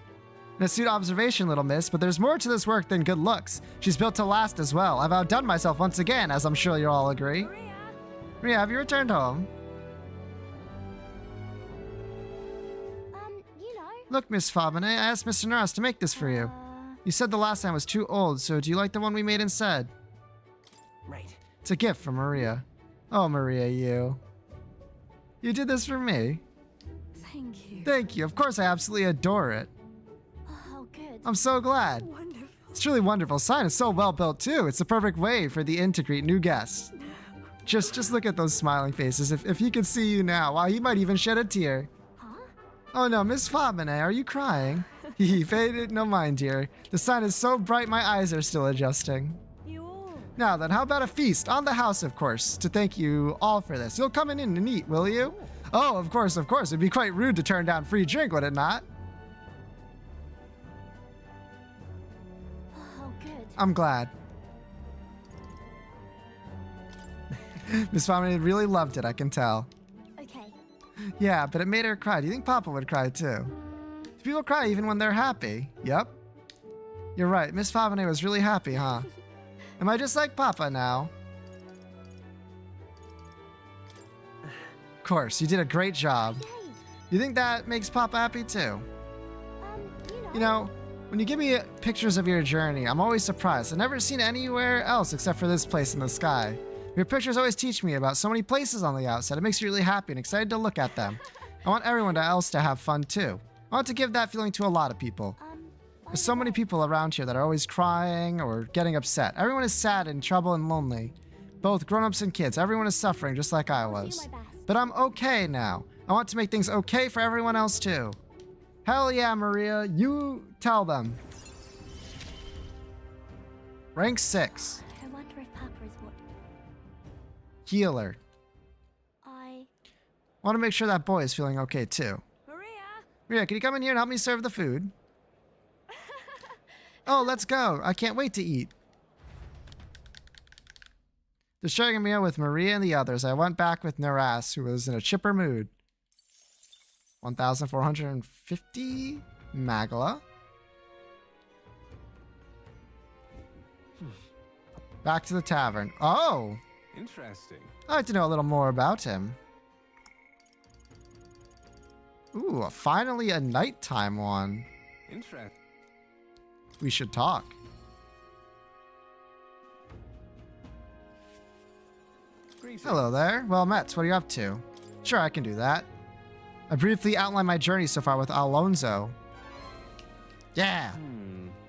An astute observation, little miss, but there's more to this work than good looks. She's built to last as well. I've outdone myself once again, as I'm sure you'll all agree. Maria, have you returned home? You know. Look, Miss Fabine, I asked Mr. Naras to make this for you. You said the last time was too old, so do you like the one we made instead? Right. It's a gift from Maria. Oh, Maria, you. You did this for me. Thank you. Thank you. Of course, I absolutely adore it. Oh, good. I'm so glad. Wonderful. It's truly wonderful. Sign is so well built too. It's the perfect way for the inn to greet new guests. Just look at those smiling faces. If he could see you now, wow, he might even shed a tear. Huh? Oh no, Miss Fabine, are you crying? He faded. No mind, dear. The sign is so bright, my eyes are still adjusting. Now then, how about a feast on the house, of course, to thank you all for this. You'll come in and eat, will you? Oh, of course, of course. It'd be quite rude to turn down free drink, would it not? Oh, good. I'm glad. Miss Fabine really loved it, I can tell. Okay. Yeah, but it made her cry. Do you think Papa would cry too? Do people cry even when they're happy? Yep. You're right. Miss Fabine was really happy, huh? Am I just like Papa now? Of course, you did a great job. Yay. You think that makes Papa happy too? You know. When you give me pictures of your journey, I'm always surprised. I've never seen anywhere else except for this place in the sky. Your pictures always teach me about so many places on the outside. It makes me really happy and excited to look at them. I want everyone else to have fun too. I want to give that feeling to a lot of people. There's so many people around here that are always crying or getting upset. Everyone is sad and troubled and lonely. Both grown-ups and kids. Everyone is suffering just like I was. But I'm okay now. I want to make things okay for everyone else too. Hell yeah, Maria. You tell them. Rank 6. I wonder if Papa is what. Healer. I want to make sure that boy is feeling okay too. Maria, can you come in here and help me serve the food? Oh, let's go. I can't wait to eat. Just sharing a meal with Maria and the others, I went back with Naras, who was in a chipper mood. 1,450 Magla. Back to the tavern. Oh! Interesting. I'd like to know a little more about him. Ooh, finally a nighttime one. Interesting. We should talk. Greetings. Hello there. Well met. What are you up to? Sure, I can do that. I briefly outlined my journey so far with Alonso. Yeah.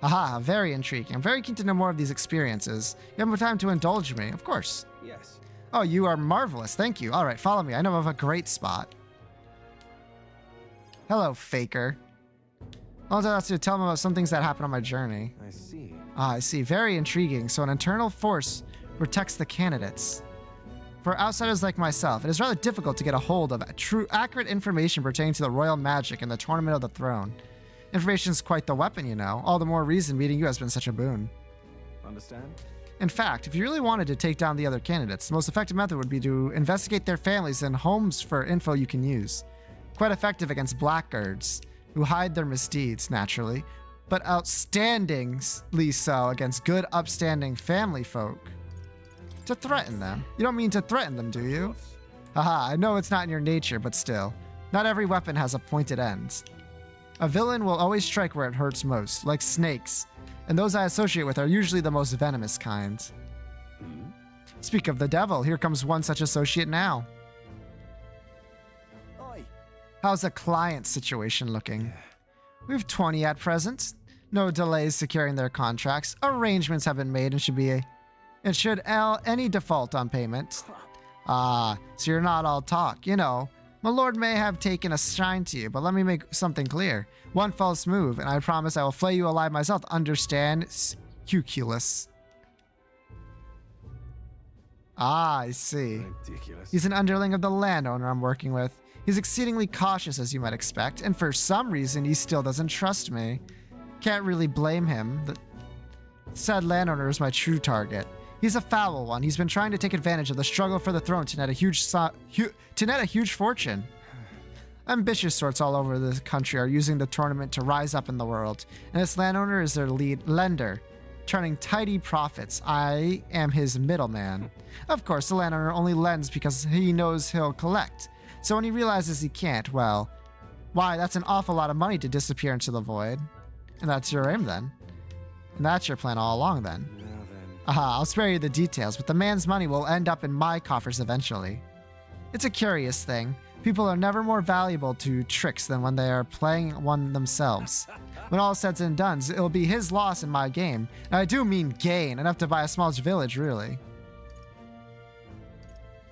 Haha, very intriguing. I'm very keen to know more of these experiences. You have more time to indulge me, of course. Yes. Oh, you are marvelous. Thank you. All right, follow me. I know of a great spot. Hello, faker. Alonso has to tell him about some things that happened on my journey. I see. Ah, I see. Very intriguing. So an internal force protects the candidates. For outsiders like myself, it is rather difficult to get a hold of true, accurate information pertaining to the royal magic and the Tournament of the Throne. Information is quite the weapon, you know. All the more reason meeting you has been such a boon. Understand? In fact, if you really wanted to take down the other candidates, the most effective method would be to investigate their families and homes for info you can use. Quite effective against blackguards, who hide their misdeeds, naturally, but outstandingly so against good, upstanding family folk. To threaten them. You don't mean to threaten them, do you? Haha, I know it's not in your nature, but still. Not every weapon has a pointed end. A villain will always strike where it hurts most, like snakes, and those I associate with are usually the most venomous kind. Speak of the devil, here comes one such associate now. Oi. How's the client situation looking? We have 20 at present. No delays securing their contracts. Arrangements have been made and should any default on payment. Ah, so you're not all talk. You know, my lord may have taken a shine to you, but let me make something clear. One false move, and I promise I will flay you alive myself. Understand? Cuculus. Ah, I see. Ridiculous. He's an underling of the landowner I'm working with. He's exceedingly cautious, as you might expect, and for some reason he still doesn't trust me. Can't really blame him. The said landowner is my true target. He's a foul one. He's been trying to take advantage of the struggle for the throne to net a huge fortune. Ambitious sorts all over the country are using the tournament to rise up in the world, and this landowner is their lead lender, turning tidy profits. I am his middleman. Of course, the landowner only lends because he knows he'll collect. So when he realizes he can't, well, why, that's an awful lot of money to disappear into the void. And that's your aim then. And that's your plan all along then. Aha, I'll spare you the details, but the man's money will end up in my coffers eventually. It's a curious thing. People are never more valuable to tricks than when they are playing one themselves. When all said and done, it'll be his loss in my game. And I do mean gain, enough to buy a small village, really.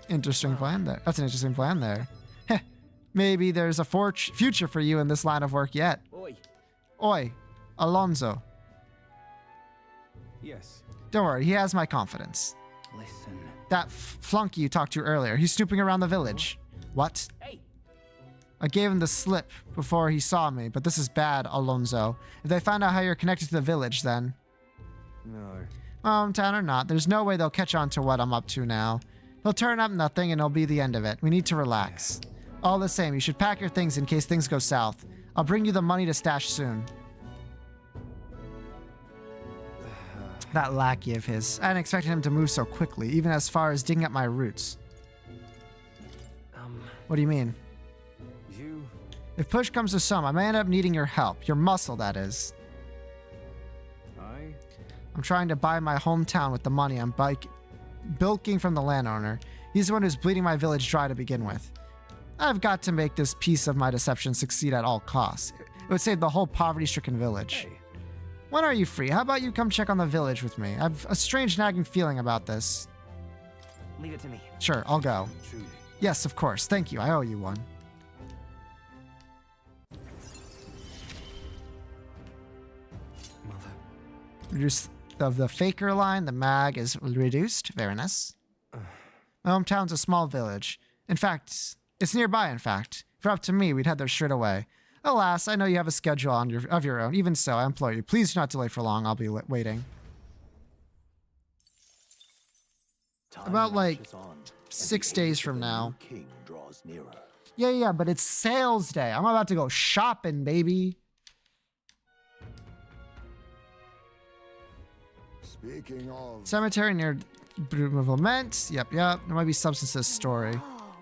Interesting plan there. That's an interesting plan there. Heh, maybe there's a future for you in this line of work yet. Oi, Alonso. Yes. Don't worry, he has my confidence. Listen. That flunky you talked to earlier, he's snooping around the village. What? Hey. I gave him the slip before he saw me, but this is bad, Alonso. If they find out how you're connected to the village, then... No. Hometown or not, there's no way they'll catch on to what I'm up to now. He'll turn up nothing and it'll be the end of it. We need to relax. All the same, you should pack your things in case things go south. I'll bring you the money to stash soon. That lackey of his. I hadn't expected him to move so quickly, even as far as digging up my roots. What do you mean? If push comes to shove, I may end up needing your help. Your muscle, that is. I'm trying to buy my hometown with the money I'm bilking from the landowner. He's the one who's bleeding my village dry to begin with. I've got to make this piece of my deception succeed at all costs. It would save the whole poverty-stricken village. When are you free? How about you come check on the village with me? I've a strange nagging feeling about this. Leave it to me. Sure, I'll go. Yes, of course. Thank you. I owe you one. Reduce the faker line. The mag is reduced. Very nice. My hometown's a small village. In fact, it's nearby, in fact. If it were up to me, we'd head there straight away. Alas, I know you have a schedule of your own. Even so, I implore you, please do not delay for long. I'll be waiting. About like 6 days from now. Yeah, but it's sales day. I'm about to go shopping, baby. Speaking of... Cemetery near Lament. Yep. There might be substances story.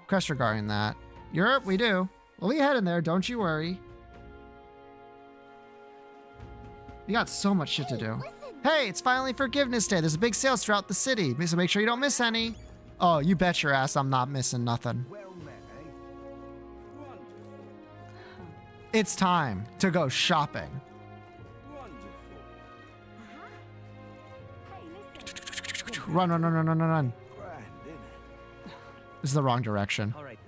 Quest regarding that. Europe, we do. We'll be heading there, don't you worry. We got so much shit to do. Hey, it's finally Forgiveness Day. There's a big sales throughout the city, so make sure you don't miss any. Oh, you bet your ass I'm not missing nothing. It's time to go shopping. Run. This is the wrong direction. All right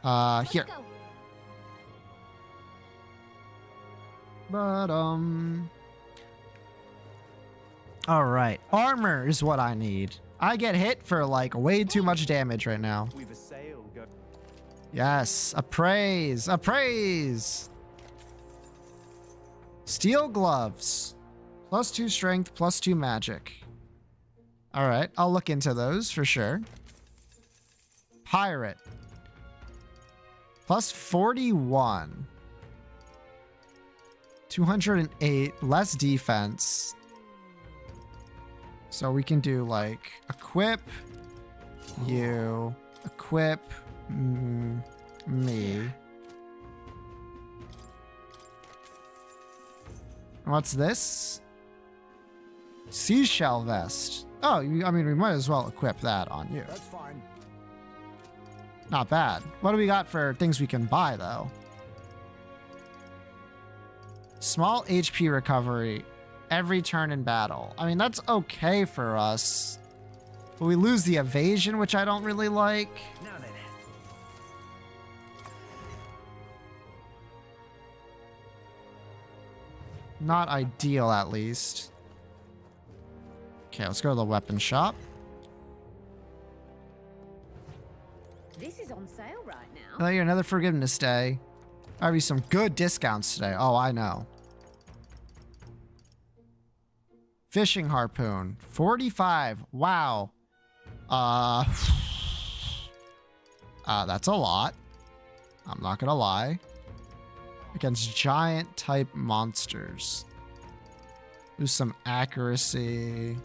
then. Here. But, all right. Armor is what I need. I get hit for, like, way too much damage right now. We've a sale go. Yes. Appraise. Steel gloves. +2 strength, +2 magic. All right. I'll look into those for sure. Pirate. +41. 208, less defense. So we can do like equip you, equip me. What's this? Seashell vest. Oh, I mean, we might as well equip that on you. That's fine. Not bad. What do we got for things we can buy, though? Small HP recovery every turn in battle. I mean, that's okay for us. But we lose the evasion, which I don't really like. Now then. Not ideal, at least. Okay, let's go to the weapon shop. This is on sale right now. Oh, yeah, another Forgiveness Day. There'll be some good discounts today. Oh, I know. Fishing harpoon, 45. Wow. That's a lot. I'm not gonna lie. Against giant type monsters. Lose some accuracy.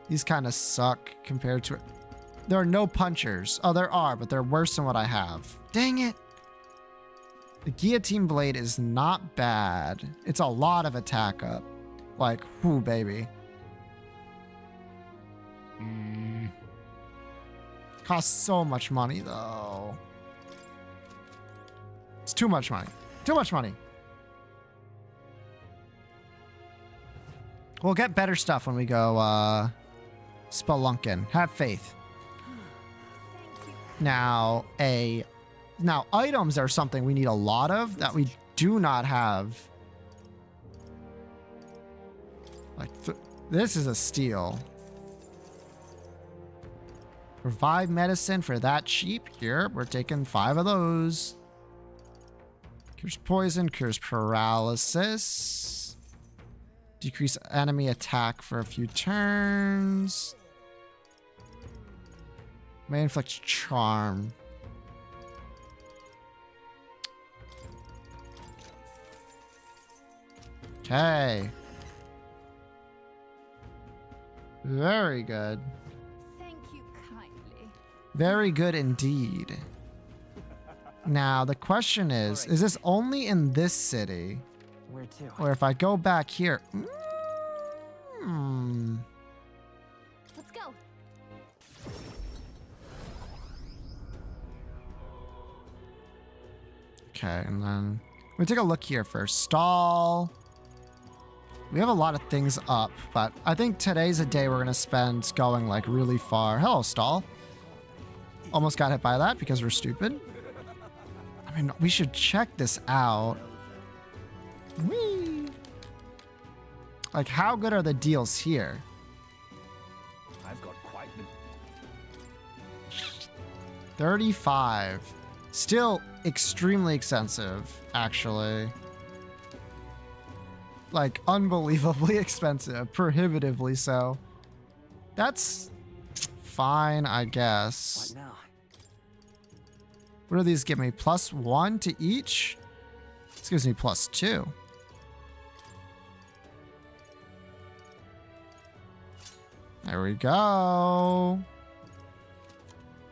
These kind of suck compared to it. There are no punchers. Oh, there are, but they're worse than what I have. Dang it. The guillotine blade is not bad. It's a lot of attack up. Like, whoo, baby. Costs so much money, though. It's too much money. Too much money. We'll get better stuff when we go, spelunking. Have faith. Now, items are something we need a lot of that we do not have. Like, this is a steal. Revive medicine for that cheap. Here, we're taking 5 of those. Cures poison, cures paralysis. Decrease enemy attack for a few turns. May inflict charm. Okay. Very good. Thank you kindly. Very good indeed. Now, the question is this only in this city? Where to? Or if I go back here... Let's go. Okay, and then... we take a look here first. Stall. We have a lot of things up, but I think today's a day we're going to spend going, like, really far. Hello, stall. Almost got hit by that because we're stupid. I mean, we should check this out. Whee! Like, how good are the deals here? I've got quite the 35. Still extremely expensive, actually. Like, unbelievably expensive. Prohibitively so. That's fine, I guess. What now? What do these give me? +1 to each? This gives me +2. There we go.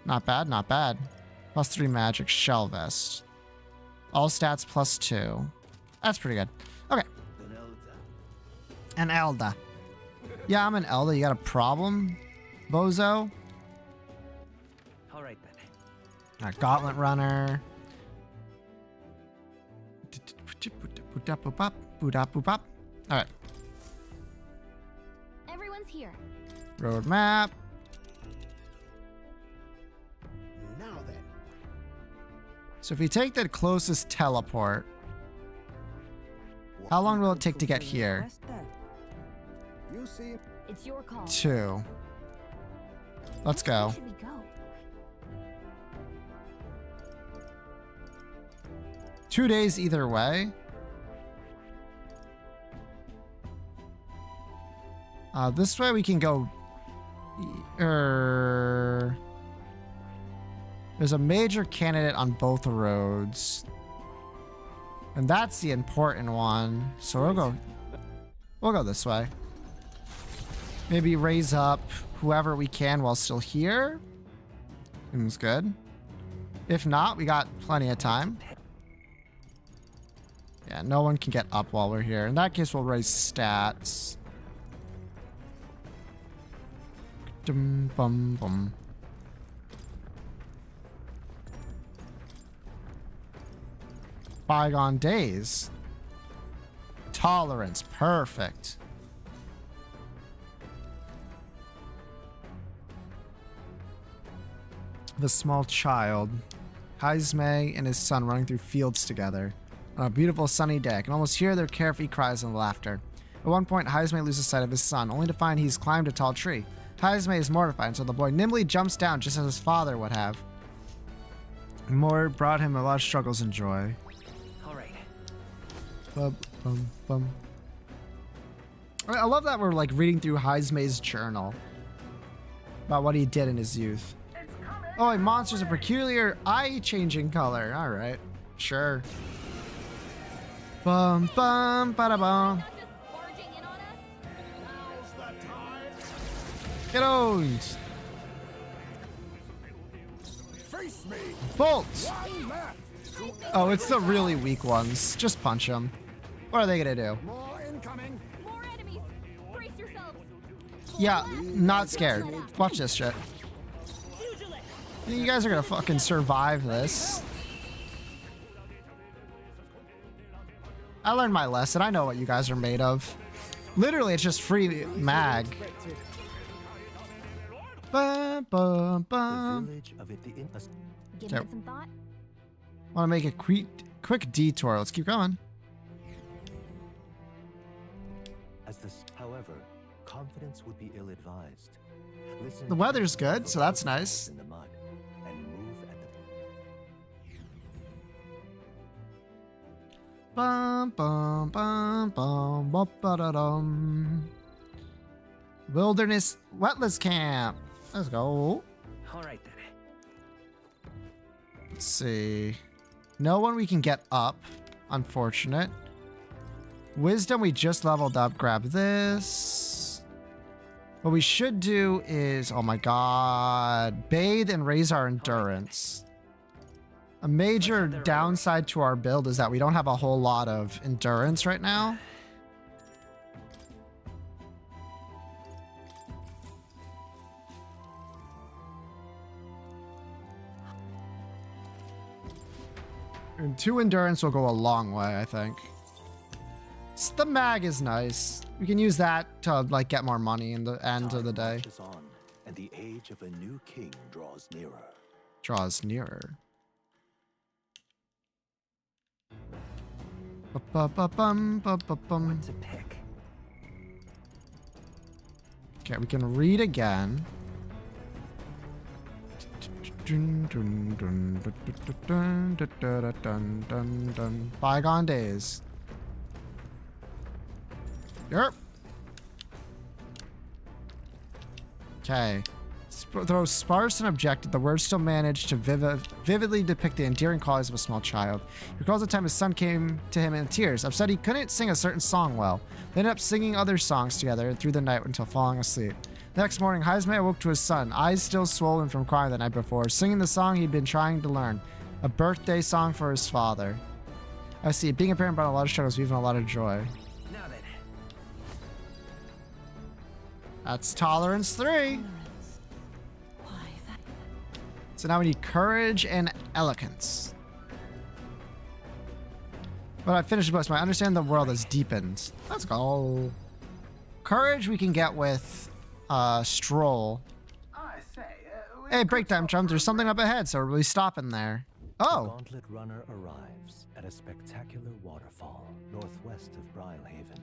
Not bad, not bad. +3 magic shell vest. All stats +2. That's pretty good. Okay. An Elda. Yeah, I'm an Elda. You got a problem, bozo? All right then. Gauntlet runner. Alright. Everyone's here. Road map. Now then. So if we take the closest teleport, how long will it take to get here? You see, It's your call. 2. Let's go. Where should we go? 2 days either way. This way we can go... There's a major candidate on both roads. And that's the important one. So we'll go this way. Maybe raise up whoever we can while still here. Seems good. If not, we got plenty of time. Yeah, no one can get up while we're here. In that case, we'll raise stats. Dum bum bum. Bygone days. Tolerance. Perfect. The small child. Haizme and his son running through fields together. On a beautiful sunny day, I can almost hear their carefree cries and laughter. At one point, Haizme loses sight of his son, only to find he's climbed a tall tree. Haizme is mortified, so the boy nimbly jumps down just as his father would have. More brought him a lot of struggles and joy. All right. Bum, bum, bum. I love that we're like reading through Haizme's journal about what he did in his youth. Oh, a monster's a peculiar eye-changing color. All right, sure. Bum bum bada bum. Get owned. Bolt. Oh, it's the really weak ones. Just punch them. What are they gonna do? More incoming. More enemies. Brace yourselves. Yeah, not scared. Watch this shit. You guys are gonna fucking survive this. I learned my lesson. I know what you guys are made of. Literally, it's just free mag. Bum, bum, bum. Give it some thought. Want to make a quick detour. Let's keep going. However, confidence would be ill-advised. The weather's good, so that's nice. In the mud and move at the Bum bum bum bum bum ba da dum. Wilderness Wetlands Camp. Let's go. All right then. Let's see. No one we can get up. Unfortunate. Wisdom we just leveled up. Grab this. What we should do is, oh my god, bathe and raise our endurance. A major downside to our build is that we don't have a whole lot of endurance right now. And 2 endurance will go a long way, I think. The mag is nice. We can use that to like get more money in the end of the day. on, and the age of a new king draws nearer. Draws nearer. Ba-ba-ba-bum, ba-ba-bum. What to pick? Okay, we can read again. Bygone days. Yep. Okay. Though sparse and objective, the words still manage to vividly depict the endearing qualities of a small child. He recalls the time his son came to him in tears, upset he couldn't sing a certain song well. They ended up singing other songs together through the night until falling asleep. The next morning, Haizme awoke to his son, eyes still swollen from crying the night before, singing the song he'd been trying to learn, a birthday song for his father. I see, being a parent brought a lot of struggles, even a lot of joy. Now then. That's tolerance 3. So now we need courage and eloquence. But I finished the books, but I understand the world has deepened. Let's go. Courage we can get with Stroll. I say, Hey, break time, chums. There's something up ahead, so we're really stopping there. The Oh. Gauntlet Runner arrives at a spectacular waterfall northwest of Brylehaven,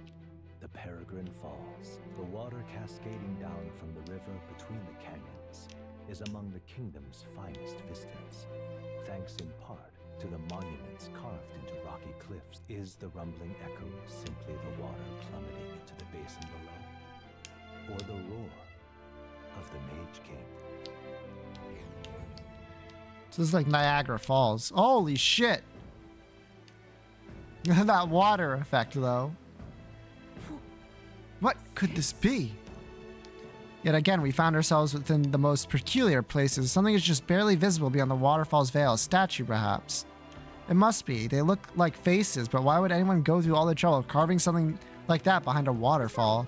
the Peregrine Falls. The water cascading down from the river between the canyons is among the kingdom's finest vistas, thanks in part to the monuments carved into rocky cliffs. Is the rumbling echo simply the water plummeting into the basin below, or the roar of the Mage King? So this is like Niagara Falls. Holy shit. That water effect, though. What could this be? Yet again, we found ourselves within the most peculiar places. Something is just barely visible beyond the waterfall's veil. A statue, perhaps. It must be. They look like faces, but why would anyone go through all the trouble of carving something like that behind a waterfall?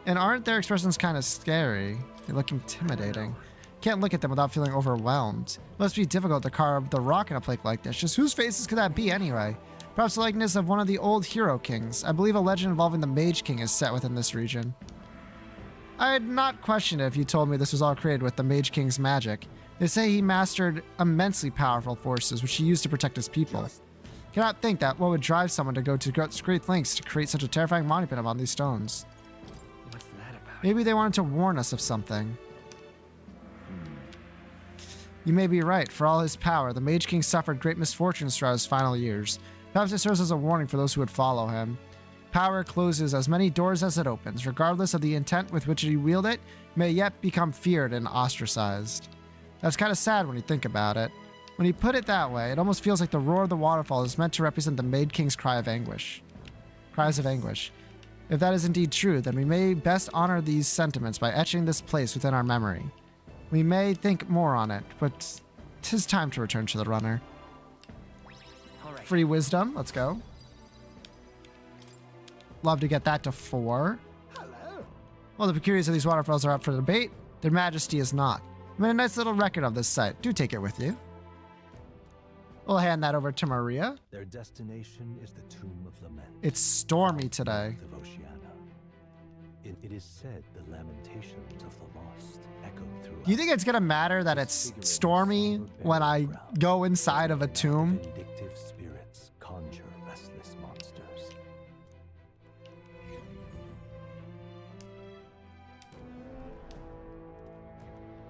And aren't their expressions kind of scary? They look intimidating. Can't look at them without feeling overwhelmed. Must be difficult to carve the rock in a place like this. Just whose faces could that be anyway? Perhaps the likeness of one of the old hero kings. I believe a legend involving the Mage King is set within this region. I'd not question it if you told me this was all created with the Mage King's magic. They say he mastered immensely powerful forces, which he used to protect his people. Cannot think that what would drive someone to go to great lengths to create such a terrifying monument upon these stones. What's that about? Maybe they wanted to warn us of something. You may be right. For all his power, the Mage King suffered great misfortunes throughout his final years. Perhaps it serves as a warning for those who would follow him. Power closes as many doors as it opens. Regardless of the intent with which you wield it, may yet become feared and ostracized. That's kind of sad when you think about it. When you put it that way, it almost feels like the roar of the waterfall is meant to represent the Mage King's cries of anguish. If that is indeed true, then we may best honor these sentiments by etching this place within our memory. We may think more on it, but 'tis time to return to the runner. Right. Free wisdom, let's go. Love to get that to 4. Hello. While the peculiarities of these waterfalls are up for debate, their majesty is not. I made a nice little record of this site. Do take it with you. We'll hand that over to Maria. Their destination is the Tomb of Lament. It's stormy today. Of Oceania. It is said the lamentations of the lost echo through. Do you think it's gonna matter that it's stormy when I go inside of a tomb? Vindictive spirits conjure restless monsters.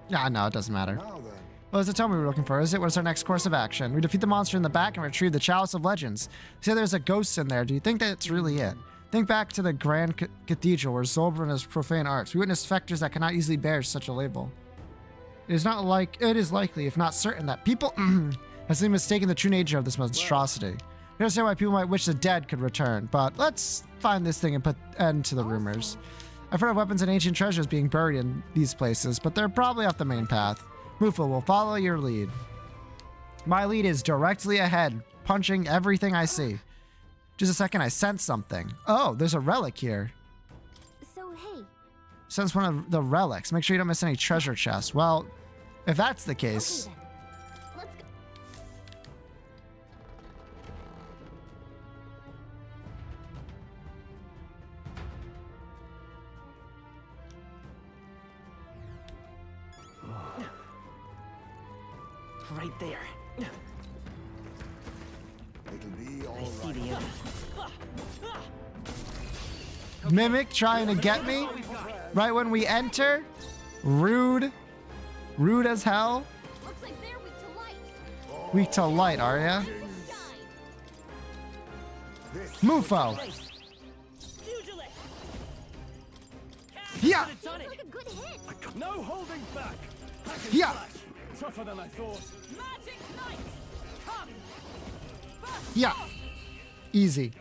Yeah, no, it doesn't matter. Now then, What is the tome we were looking for? Is it? What's our next course of action? We defeat the monster in the back and retrieve the Chalice of Legends. Say there's a ghost in there. Do you think that's really it? Think back to the Grand Cathedral where Zolber and his profane arts. We witnessed specters that cannot easily bear such a label. It is likely, if not certain, that people has mistaken the true nature of this monstrosity. We understand why people might wish the dead could return, but let's find this thing and put end to the rumors. I've heard of weapons and ancient treasures being buried in these places, but they're probably off the main path. Mufa will follow your lead. My lead is directly ahead, punching everything I see. Just a second, I sense something. Oh, there's a relic here. So, hey. Sense one of the relics. Make sure you don't miss any treasure chests. Well, if that's the case... Okay, then. Let's go. Right there. it'll be all I see right. the enemy. Mimic trying to get me right when we enter. Rude. Rude as hell. Looks like they're weak to light. Weak to light, are ya? Mufo. Yeah. Seems like a good hit. No holding back. Yeah. Tougher than I thought. Magic Knight! Come! Yeah. Easy.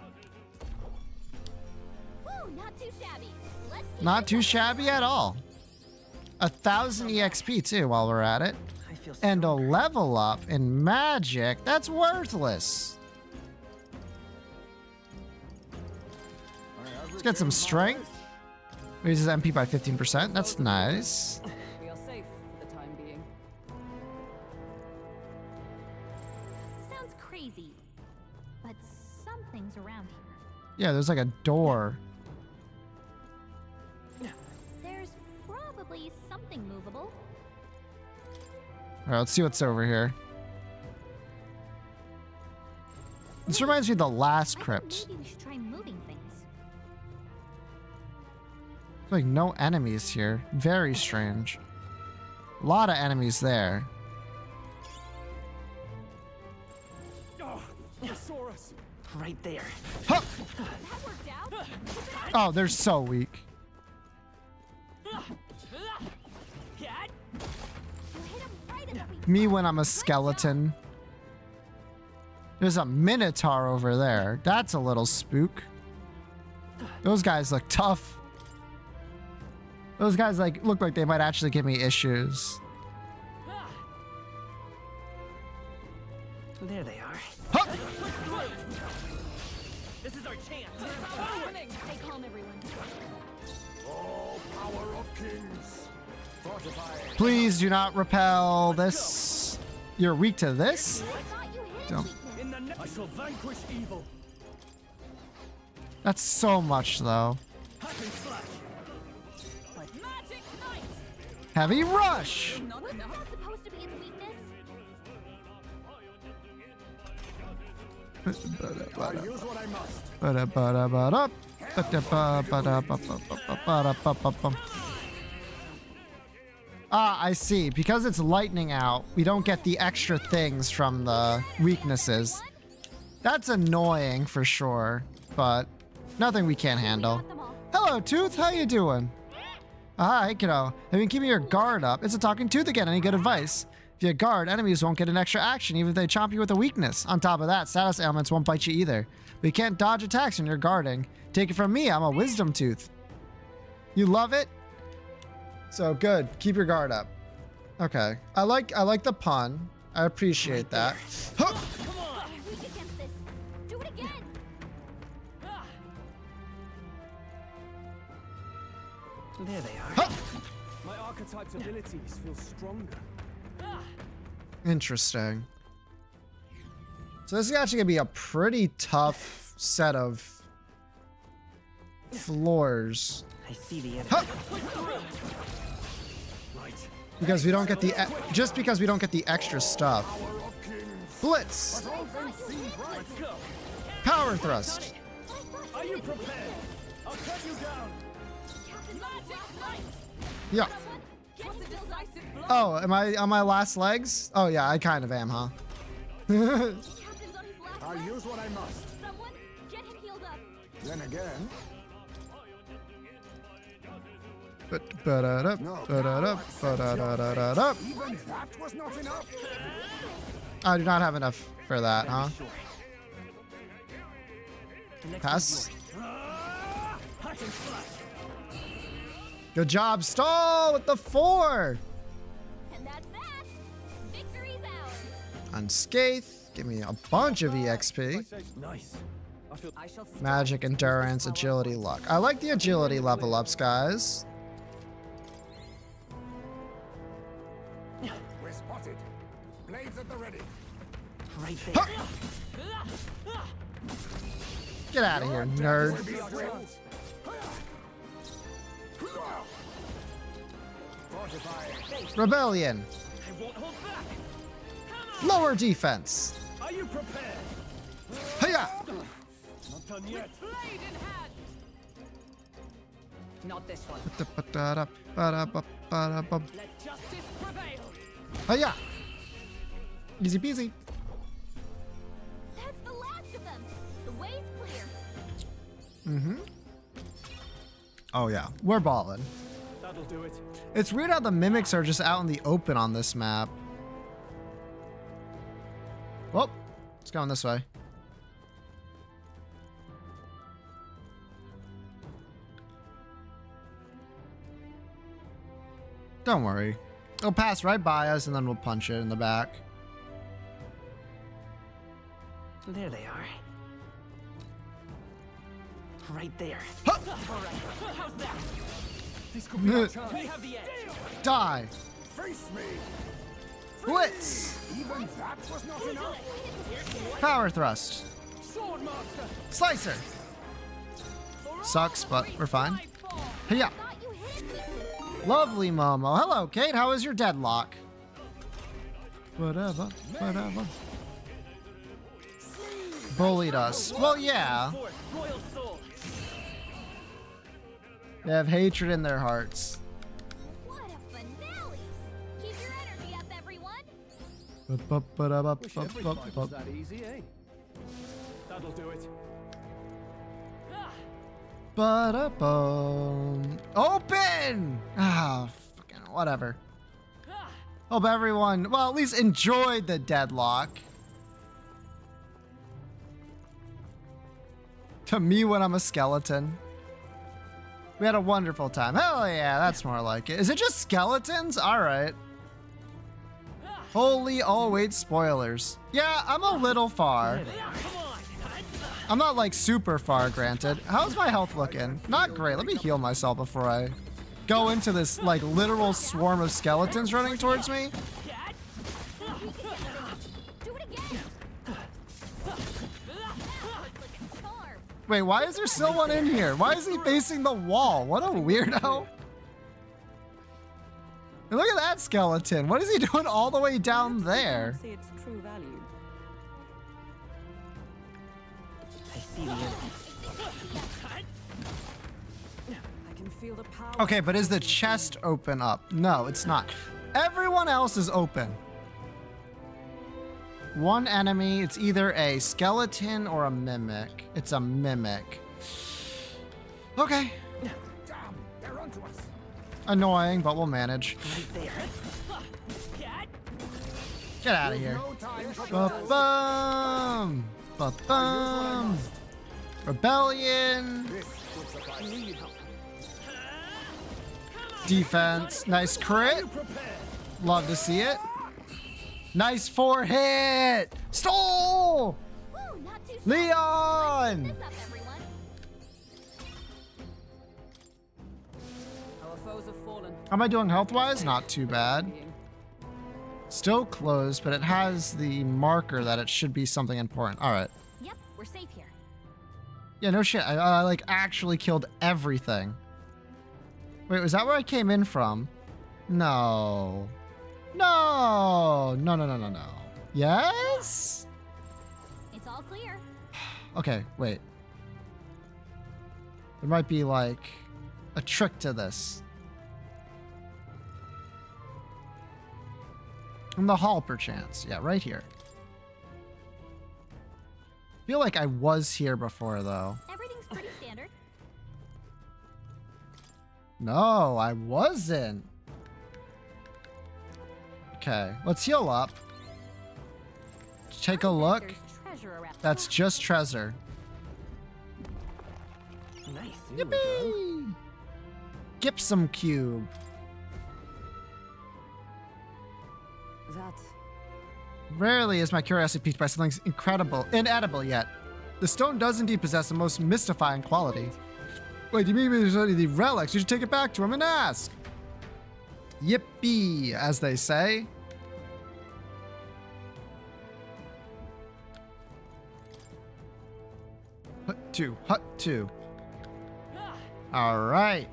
Woo, not too shabby. Let's keep Not this too up. shabby at all. 1,000 EXP too while we're at it. I feel And a stronger. level up in magic. That's worthless. Let's get some strength. Raises MP by 15%. That's nice. We are safe for the time being. Sounds crazy, but something's around here. Yeah, there's like a door. There's probably something movable. All right, let's see what's over here. This reminds me of the last I think crypt. maybe we should try moving things. Like no enemies here. Very strange. A lot of enemies there. Oh, they saw us. Right there. Huh! That worked out. Oh, they're so weak. You hit 'em right in the weak Me spot. when I'm a Good skeleton. There's a minotaur over there. That's a little spook. Those guys look tough. Those guys look like they might actually give me issues. There they are. Huh! This is our chance. Stay calm, everyone. Oh, power of kings. Fortify. Please do not repel this. You're weak to this? I thought you hid Don't. weakness. In the I shall vanquish evil. That's so much, though. Hack and slash. Magic Knight! Heavy rush! Wasn't that supposed to be its weakness? I'll use what I must. Ah, I see. Because it's lightning out, we don't get the extra things from the weaknesses. That's annoying for sure, but nothing we can't handle. Hello, Tooth. How you doing? Hi, kiddo. Have you been keeping your guard up? It's a talking tooth again. Any good advice? If you guard, enemies won't get an extra action, even if they chomp you with a weakness. On top of that, status ailments won't bite you either. But you can't dodge attacks when you're guarding. Take it from me, I'm a wisdom tooth. You love it? So good. Keep your guard up. Okay. I like the pun. I appreciate that. Huh! Weak against this. Do it again. There they are. Huh! My archetype's abilities feel stronger. Interesting. So this is actually gonna be a pretty tough set of floors. I see the enemy. Huh! Right. Because we don't get the just because we don't get the extra stuff. Blitz. Let's go. Power thrust. Are you prepared? I'll cut you down. Yeah. Oh, am I on my last legs? Oh yeah, I kind of am, huh? I'll use what I must. Someone get him healed up. Then again, even that was not enough. I do not have enough for that, huh? Pass. Good job, Stall, with the 4. And that's that. Victory's ours. Unscathed. Give me a bunch of EXP. Nice. Magic, endurance, agility, luck. I like the agility level ups, guys. We're spotted. Blades at the ready. Right there. Huh! Get out of here, nerd. Rebellion. I won't hold back. Lower defense. Are you prepared? Hiya! Not done yet. Blade in hand. Not this one. Let justice prevail. Hiya! Easy peasy. That's the last of them. The way's clear. Mm-hmm. Oh yeah, we're balling. That'll do it. It's weird how the mimics are just out in the open on this map. Well, it's going this way. Don't worry. It'll pass right by us and then we'll punch it in the back. There they are. Right there. Huh! All right. How's that? This could be our chance. We have the edge. Die. Face me. Blitz. Even that was not enough. Power thrust. Swordmaster. Slicer. Sucks, but we're fine. Hiya. Lovely Momo. Hello, Kate. How is your deadlock? Whatever. Bullied us. Well, yeah. Royal soul. They have hatred in their hearts. What a finale! Keep your energy up, everyone. Wish every fight was that easy, eh? That'll do it. Ba-da-boom. Open! Ah, fucking whatever. Hope everyone, well, at least enjoyed the deadlock. To me when I'm a skeleton. We had a wonderful time. Hell yeah, that's more like it. Is it just skeletons? Alright. Holy, oh wait, spoilers. Yeah, I'm a little far. I'm not like super far, granted. How's my health looking? Not great. Let me heal myself before I go into this like literal swarm of skeletons running towards me. Wait, why is there still one in here? Why is he facing the wall? What a weirdo. And look at that skeleton. What is he doing all the way down there? See its true value. I see the enemy. I can feel the power. Okay, but is the chest open up? No, it's not. Everyone else is open. One enemy, it's either a skeleton or a mimic. It's a mimic. Okay. Damn, they're onto us. Annoying, but we'll manage. Get out of here. No time for Ba-bum! Ba-bum! Rebellion! Defense. Nice crit. Love to see it. Nice 4-hit! Stole! Woo, not too Leon! This up, everyone. Our foes have fallen. How am I doing health-wise? Not too bad. Still closed, but it has the marker that it should be something important. All right. Yep, we're safe here. Yeah, no shit. I like actually killed everything. Wait, was that where I came in from? No. No. No, no, no, no, no. Yes? It's all clear. Okay, wait. There might be like a trick to this. In the hall, perchance. Yeah, right here. I feel like I was here before, though. Everything's pretty standard. No, I wasn't. Okay, let's heal up. Take a look. There's treasure around. That's just treasure. Nice. Here we go. Yippee! Gypsum cube. That Rarely is my curiosity piqued by something incredible, inedible yet. The stone does indeed possess the most mystifying quality. Wait, do you mean there's only the relics? You should take it back to him and ask. Yippee, as they say. Hut two. All right.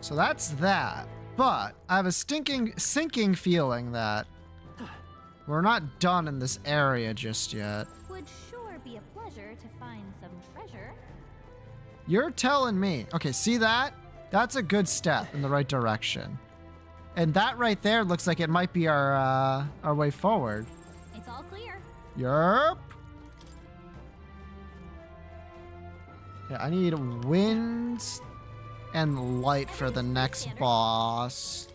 So that's that. But I have a sinking feeling that we're not done in this area just yet. Would sure be a pleasure to find some treasure. You're telling me. Okay, see that? That's a good step in the right direction. And that right there looks like it might be our way forward. It's all clear. Yerp. Yeah, I need wind and light for the next boss.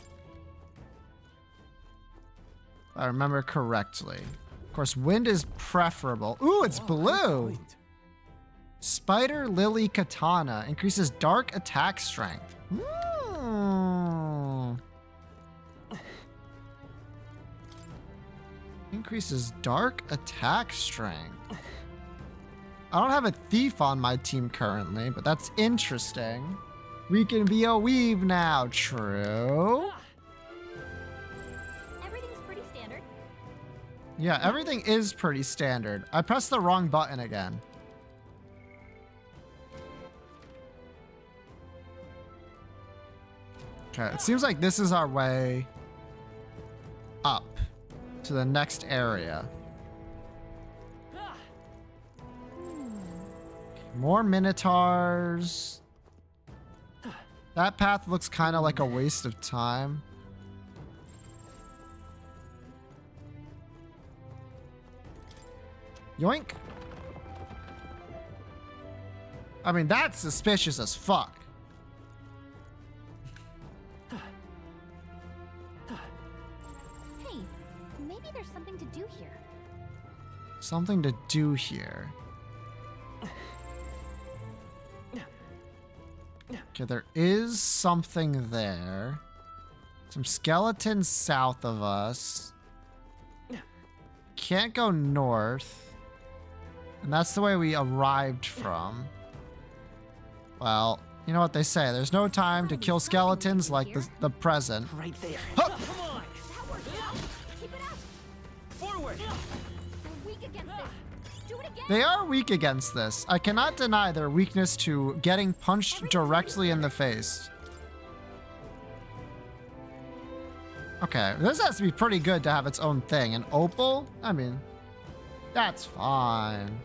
If I remember correctly. Of course, wind is preferable. Ooh, it's blue. Spider Lily Katana increases dark attack strength. Increases dark attack strength. I don't have a thief on my team currently, but that's interesting. We can be a weave now, true? Everything's pretty standard. Yeah, everything is pretty standard. I pressed the wrong button again. Okay, it seems like this is our way up to the next area. More minotaurs. That path looks kind of like a waste of time. Yoink. I mean, that's suspicious as fuck. Hey, maybe there's something to do here. Something to do here. Okay, there is something there. Some skeletons south of us. Can't go north. And that's the way we arrived from. Well, you know what they say. There's no time to kill skeletons like the present. Right there. Huh. Come on. That worked out. Keep it up. Forward. We're weak against this. Do it again. They are weak against this. I cannot deny their weakness to getting punched directly in the face. Okay, this has to be pretty good to have its own thing. An opal? I mean, that's fine.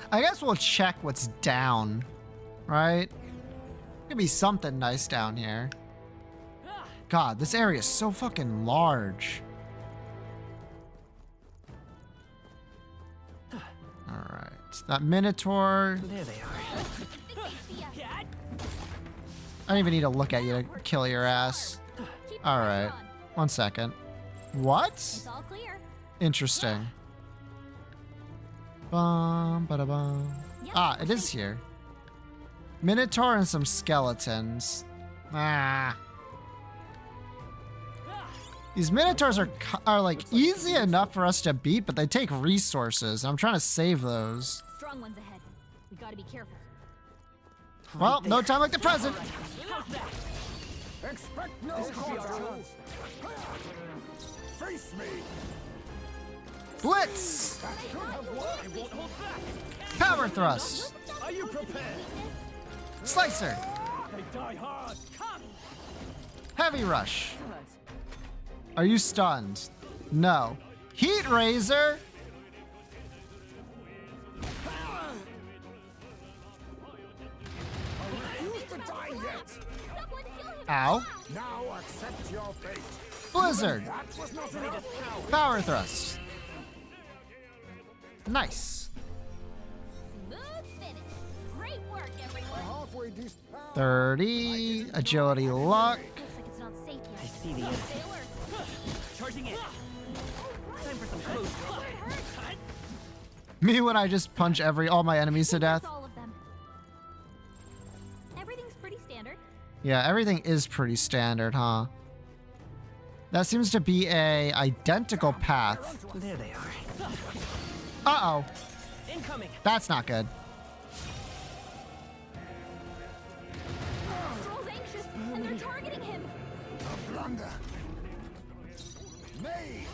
I guess we'll check what's down, right? Could be something nice down here. God, this area is so fucking large. Alright, that Minotaur. There they are. I don't even need to look at you to kill your ass. Alright, 1 second. What? It's all clear. Interesting. Bum, bada bum. Ah, it is here. Minotaur and some skeletons. Ah. These Minotaurs are like easy enough for us to beat, but they take resources. I'm trying to save those. Strong ones ahead. We gotta be careful. Well, no time like the present. Expect no quarter. Face me. Blitz! Power thrust! Are you prepared? Slicer! They die hard. Come. Heavy rush. Are you stunned? No. Heat razor! Ow. Now accept your fate. Blizzard! That was not enough. Power thrust. Nice. Smooth finish. Great work, everyone. Halfway decent. 30. Agility luck. Looks like it's not safe yet. I see the enemy. Stay alert. Charging in. Time for some close. Me when I just punch all my enemies to death. That's all of them. Everything's pretty standard. Yeah, everything is pretty standard, huh? That seems to be a identical path. There they are. Uh-oh. Incoming. That's not good. Stroll's anxious, and they're targeting him. A blunder. Mage.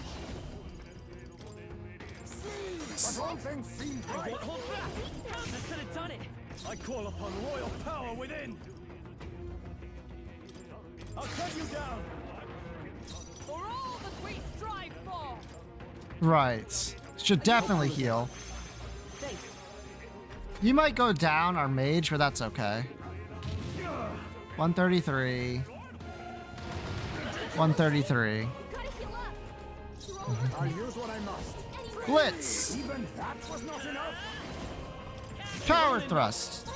But all things seem right. Hold back. That could have done it. I call upon royal power within. I'll cut you down. For all that we strive for. Right. Should definitely heal. You might go down our mage, but that's okay. 133. 133. I'll use what I must. Blitz! Even that was not enough. Power thrust.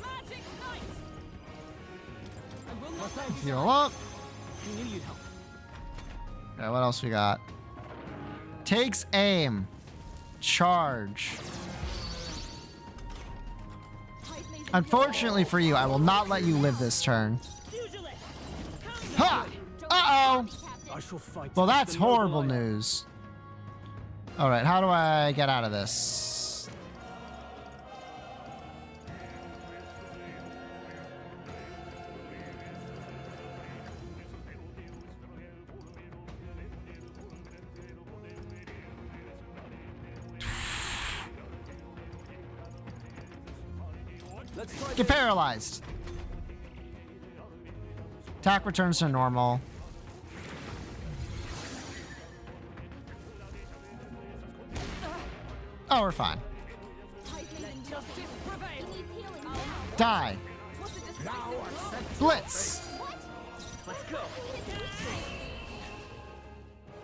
Magic Knight. I will not Heal up. I knew you'd help. Okay, what else we got? Takes aim. Charge. Unfortunately for you, I will not let you live this turn. Ha! Uh-oh! I shall fight. Well, that's horrible news. All right, how do I get out of this? Get paralyzed. Attack returns to normal. Oh, we're fine. Die. Blitz. Let's go.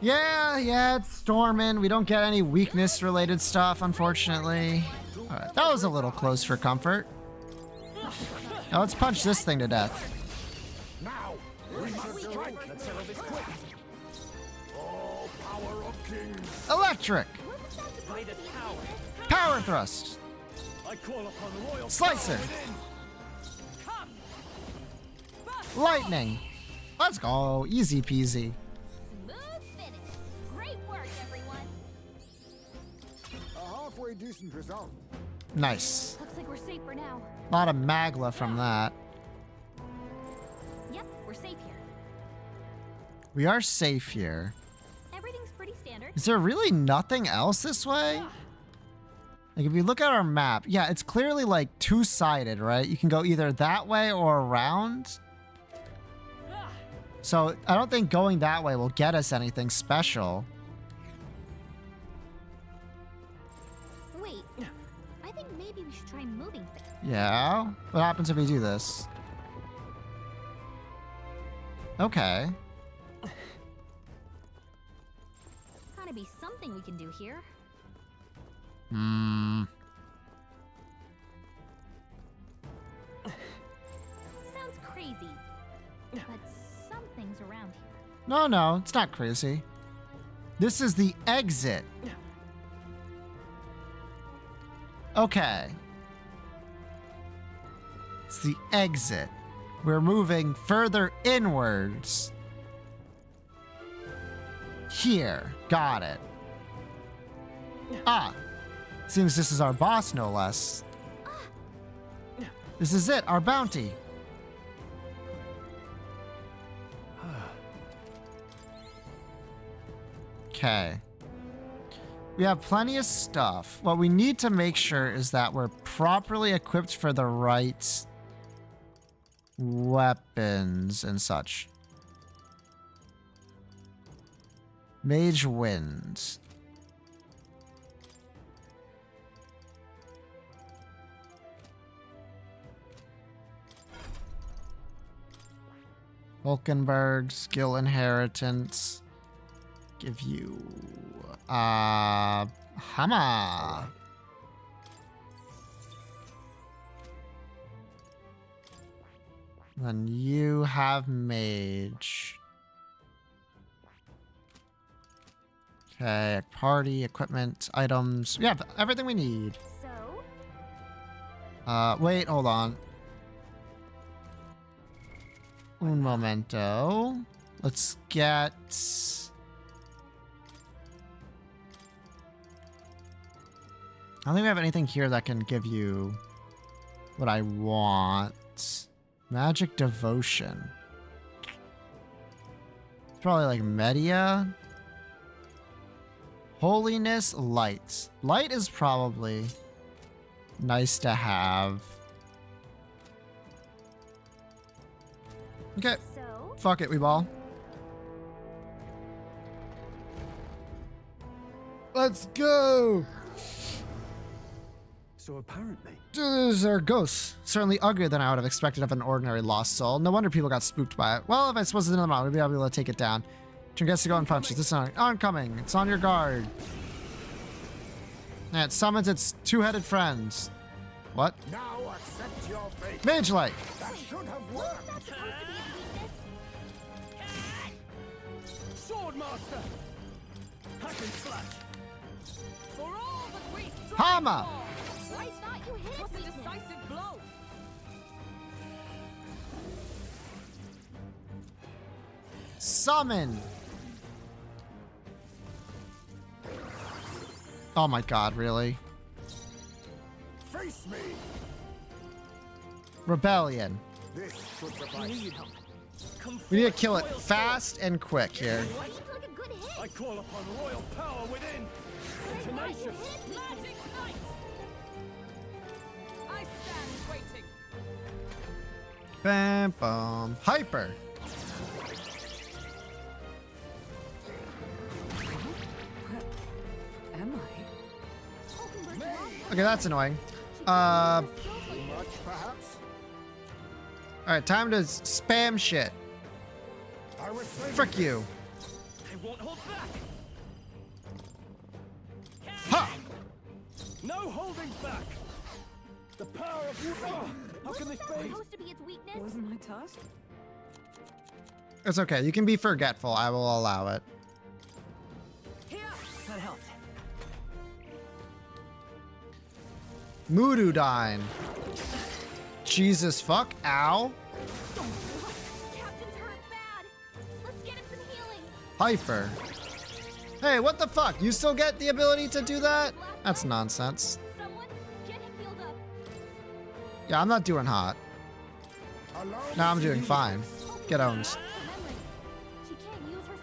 Yeah, it's storming. We don't get any weakness-related stuff, unfortunately. All right, that was a little close for comfort. Now let's punch this thing to death. Now, we should strike. Let's settle this quick. Oh, power of kings. Electric. By this power. Power thrust. I call upon royal Slicer. power within. Lightning. Let's go. Easy peasy. Smooth finish. Great work, everyone. A halfway decent result. Nice. Looks like we're safe for now. A lot of magla from that. Yep, we're safe here. We are safe here. Everything's pretty standard. Is there really nothing else this way? Like, if you look at our map, yeah, it's clearly like two-sided, right? You can go either that way or around. So I don't think going that way will get us anything special. Wait, I think maybe we should try moving things. Yeah? What happens if we do this? Okay. Gotta be something we can do here. Sounds crazy, but something's around here. No, it's not crazy. This is the exit. Okay. It's the exit. We're moving further inwards. Here. Got it. Ah. Seems this is our boss, no less. This is it, our bounty. Okay. We have plenty of stuff. What we need to make sure is that we're properly equipped for the right weapons and such. Mage Wind. Hulkenberg, skill inheritance. Give you hammer. Then you have mage. Okay, party, equipment, items. We have everything we need. So? Wait, hold on. Un momento. Let's get... I don't think we have anything here that can give you what I want. Magic Devotion. Probably like Media. Holiness, Light. Light is probably nice to have. Okay. So? Fuck it, we ball. Let's go! So apparently... These are ghosts. Certainly uglier than I would have expected of an ordinary lost soul. No wonder people got spooked by it. Well, if I suppose it's in the mouth, we'd be able to take it down. Turn guess to go and punch it. This is oncoming. It's on your guard. And it summons its two-headed friends. What? Now accept your fate. Mage Light. That should have worked. Swordmaster! Hack and slash! For all that we strive Hammer! for! Why thought you hit What's a decisive blow? Summon. Oh my god, really? Face me. Rebellion. This should suffice. We need to kill it fast and quick here. I call upon royal power within. Tenacious. Magic Knight. I stand waiting. Bam, bam. Hyper. Am I? Okay, that's annoying. Much, perhaps? Alright, time to spam shit. I was Frick you. I won't hold back. Ha! No holding back. The power of you. How can this be? Supposed to be its weakness? Wasn't my task? It's okay. You can be forgetful. I will allow it. Here. That helped. Moododyne. Jesus fuck. Ow. Captain's hurt bad. Let's get him some healing. Hyper. Hey, what the fuck? You still get the ability to do that? That's nonsense. Someone get him healed up. Yeah, I'm not doing hot. No, I'm doing fine. Get owned. Remembering, she can't use her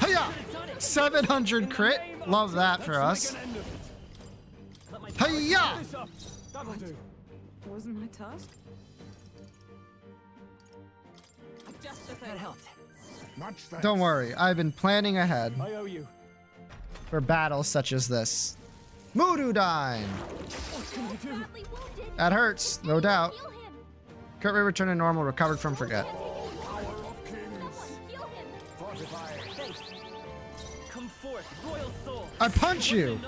Hiya! 700 crit. Love that for us. Hiya! That'll do. Wasn't my task? Just a That helped. Much thanks. Don't worry, I've been planning ahead I owe you. for battles such as this. Moodoodine! What can I do? That hurts, no doubt. Heal him. Crit rate returned to normal, recovered from forget. Thanks. Come forth, royal soul. I punch you!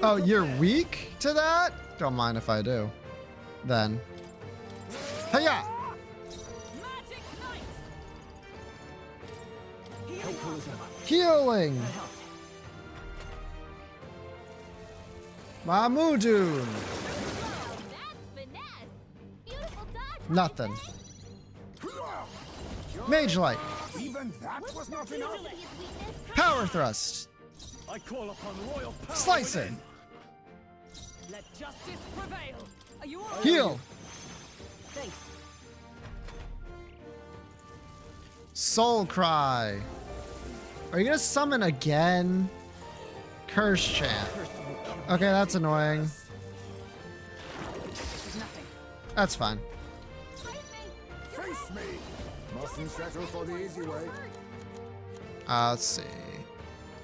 Oh, you're weak to that? Don't mind if I do. Then. Hiya! Healing! Mamudoon! Nothing. Mage Light. Even that was not enough. Power Thrust. I call upon royal power. Slicer. Let justice prevail. Are you all Heal. Thanks. Soul Cry. Are you gonna summon again? Curse Chant. Okay, that's annoying. That's fine. Face me. Mustn't settle for the easy way. Let's see.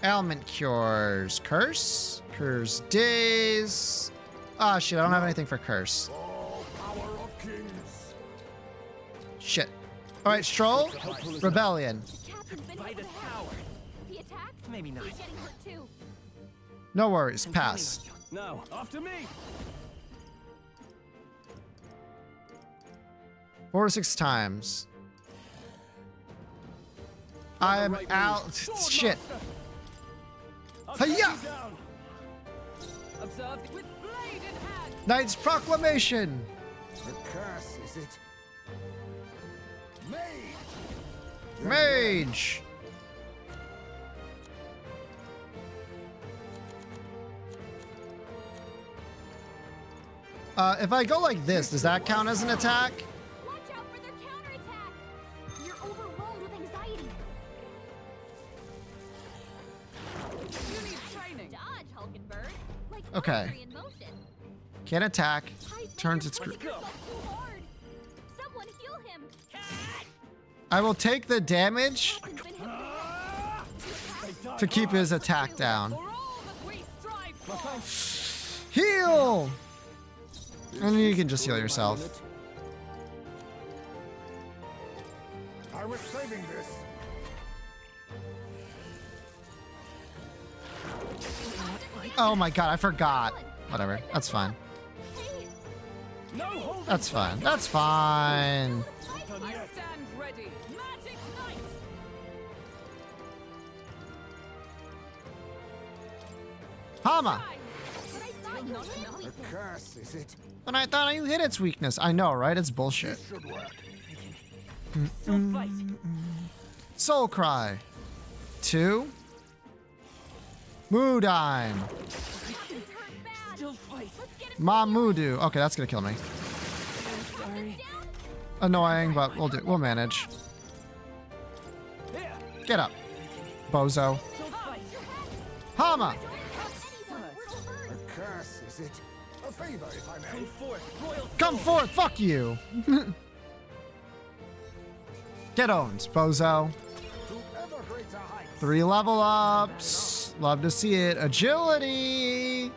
Ailment Cures. Curse? Curse Days. Ah, shit, I don't have anything for Curse. Oh, power of kings. Shit. Alright, Stroll. Rebellion. By this power. He attacked. Maybe not. He's getting hurt too. No worries, pass. Now, after me. 4 to 6 times. I'm out. Shit. Hiya! observe with blade in hand? Knight's Proclamation. The curse, is it? Mage! Mage. If I go like this, does that count as an attack? Watch out for their counterattack. You're overwhelmed with anxiety. You need training. Dodge, Hulkenberg. Like Okay. poetry in motion. Can't attack. Heisman, Turns you're its pushing yourself too hard. Someone heal him. I will take the damage Hulken's been hit bad. to keep his attack down. For all that we strive for. Heal! And you can just heal yourself. I was saving this. Oh my god, I forgot. Whatever, that's fine. That's fine. That's fine. I stand ready. Magic Knight. Hama! But I thought you hit The curse, is it? But I thought you hit its weakness. I know, right? It's bullshit. This should work. Still fight. Soul Cry. 2. Moodine. Still fight. Mamudu. Okay, that's gonna kill me. Sorry. Annoying, but we'll manage. Get up, bozo. Still fight. Hama. The curse, is it? A favor, if I may. Come forth, royal Come forth. Fuck you. Get owned, bozo. To ever greater heights. 3 level ups. Love to see it. Agility.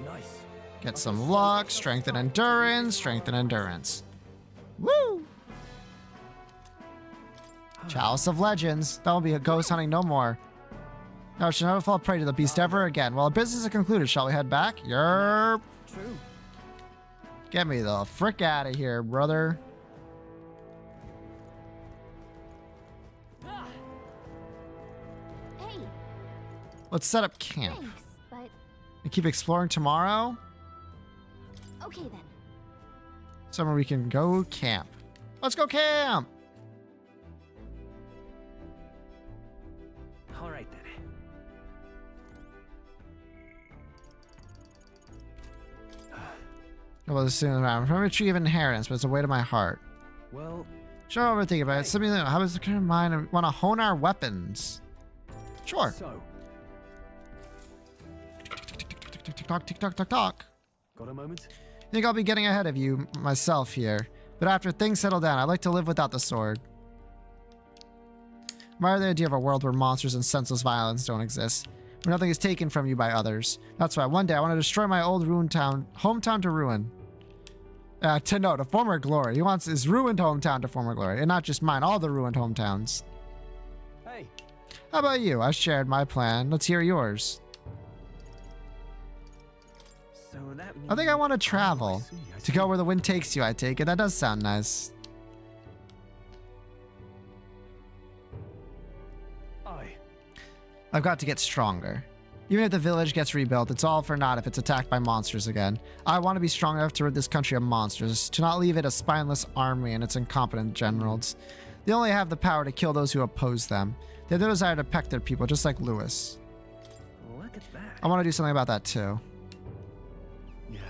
Nice. Get some luck. Strength and endurance. Strength and endurance. Woo! Chalice of Legends. That will be a ghost hunting no more. Now shall never fall prey to the beast ever again. Well, our business is concluded. Shall we head back? Yerp. True. Get me the frick out of here, brother. Hey, Let's set up camp. thanks, but And keep exploring tomorrow. okay then. Somewhere we can go camp. Let's go camp. All right then. Well, this soon around. From retrieve inheritance, but it's a way to my heart. Well, Sure, overthinking about it. Something that how is the current mind and want to hone our weapons? Sure. So, Tick tock, tick tock, tick tock. got a moment? I think I'll be getting ahead of you myself here. But after things settle down, I'd like to live without the sword. I admire the idea of a world where monsters and senseless violence don't exist. Where nothing is taken from you by others. That's why one day I want to destroy my old ruined town, hometown to ruin. To note, a former glory. He wants his ruined hometown to former glory. And not just mine, all the ruined hometowns. Hey. How about you? I shared my plan. Let's hear yours. So that means... I think I want to travel. I see. To go where the wind takes you, I take it. That does sound nice. I've got to get stronger. Even if the village gets rebuilt, it's all for naught if it's attacked by monsters again. I want to be strong enough to rid this country of monsters, to not leave it a spineless army and its incompetent generals. They only have the power to kill those who oppose them. They have the desire to peck their people, just like Lewis. Look at that. I want to do something about that too. Yeah.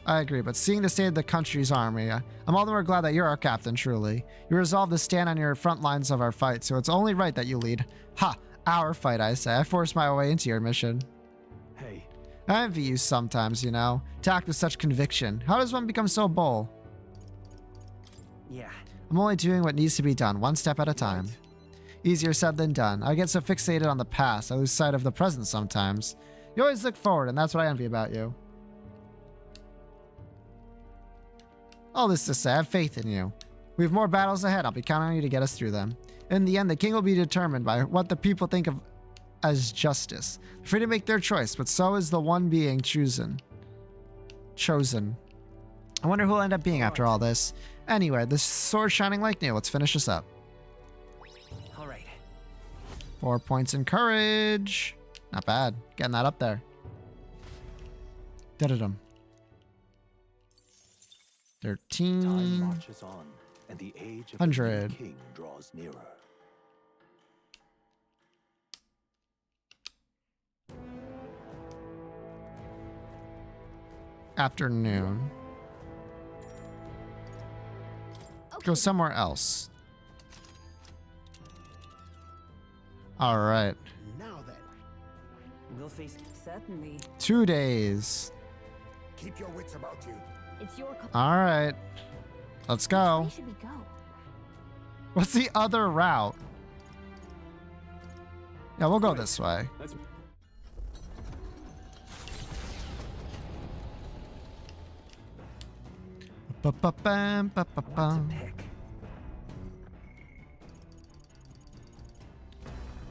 I agree, but seeing the state of the country's army, I'm all the more glad that you're our captain, truly. You resolved to stand on your front lines of our fight, so it's only right that you lead. Ha! Our fight, I say. I forced my way into your mission. Hey. I envy you sometimes, you know. To act with such conviction. How does one become so bold? Yeah. I'm only doing what needs to be done, one step at a time. Easier said than done. I get so fixated on the past, I lose sight of the present sometimes. You always look forward, and that's what I envy about you. All this to say, I have faith in you. We have more battles ahead. I'll be counting on you to get us through them. In the end, the king will be determined by what the people think of as justice. They're free to make their choice, but so is the one being chosen. I wonder who will end up being after all this. Anyway, the sword shining like new. Let's finish this up. All right. 4 points in courage. Not bad. Getting that up there. Da-da-dum. 13. Time marches on, and the age of 100. the king draws nearer. Afternoon. Go somewhere else. All right. Now then. We'll face... Certainly. 2 days. Keep your wits about you. It's your call. All right. Let's go. Where should we go? What's the other route? Yeah, we'll go this way. Let's... Ba-ba-bam, ba-ba-bam.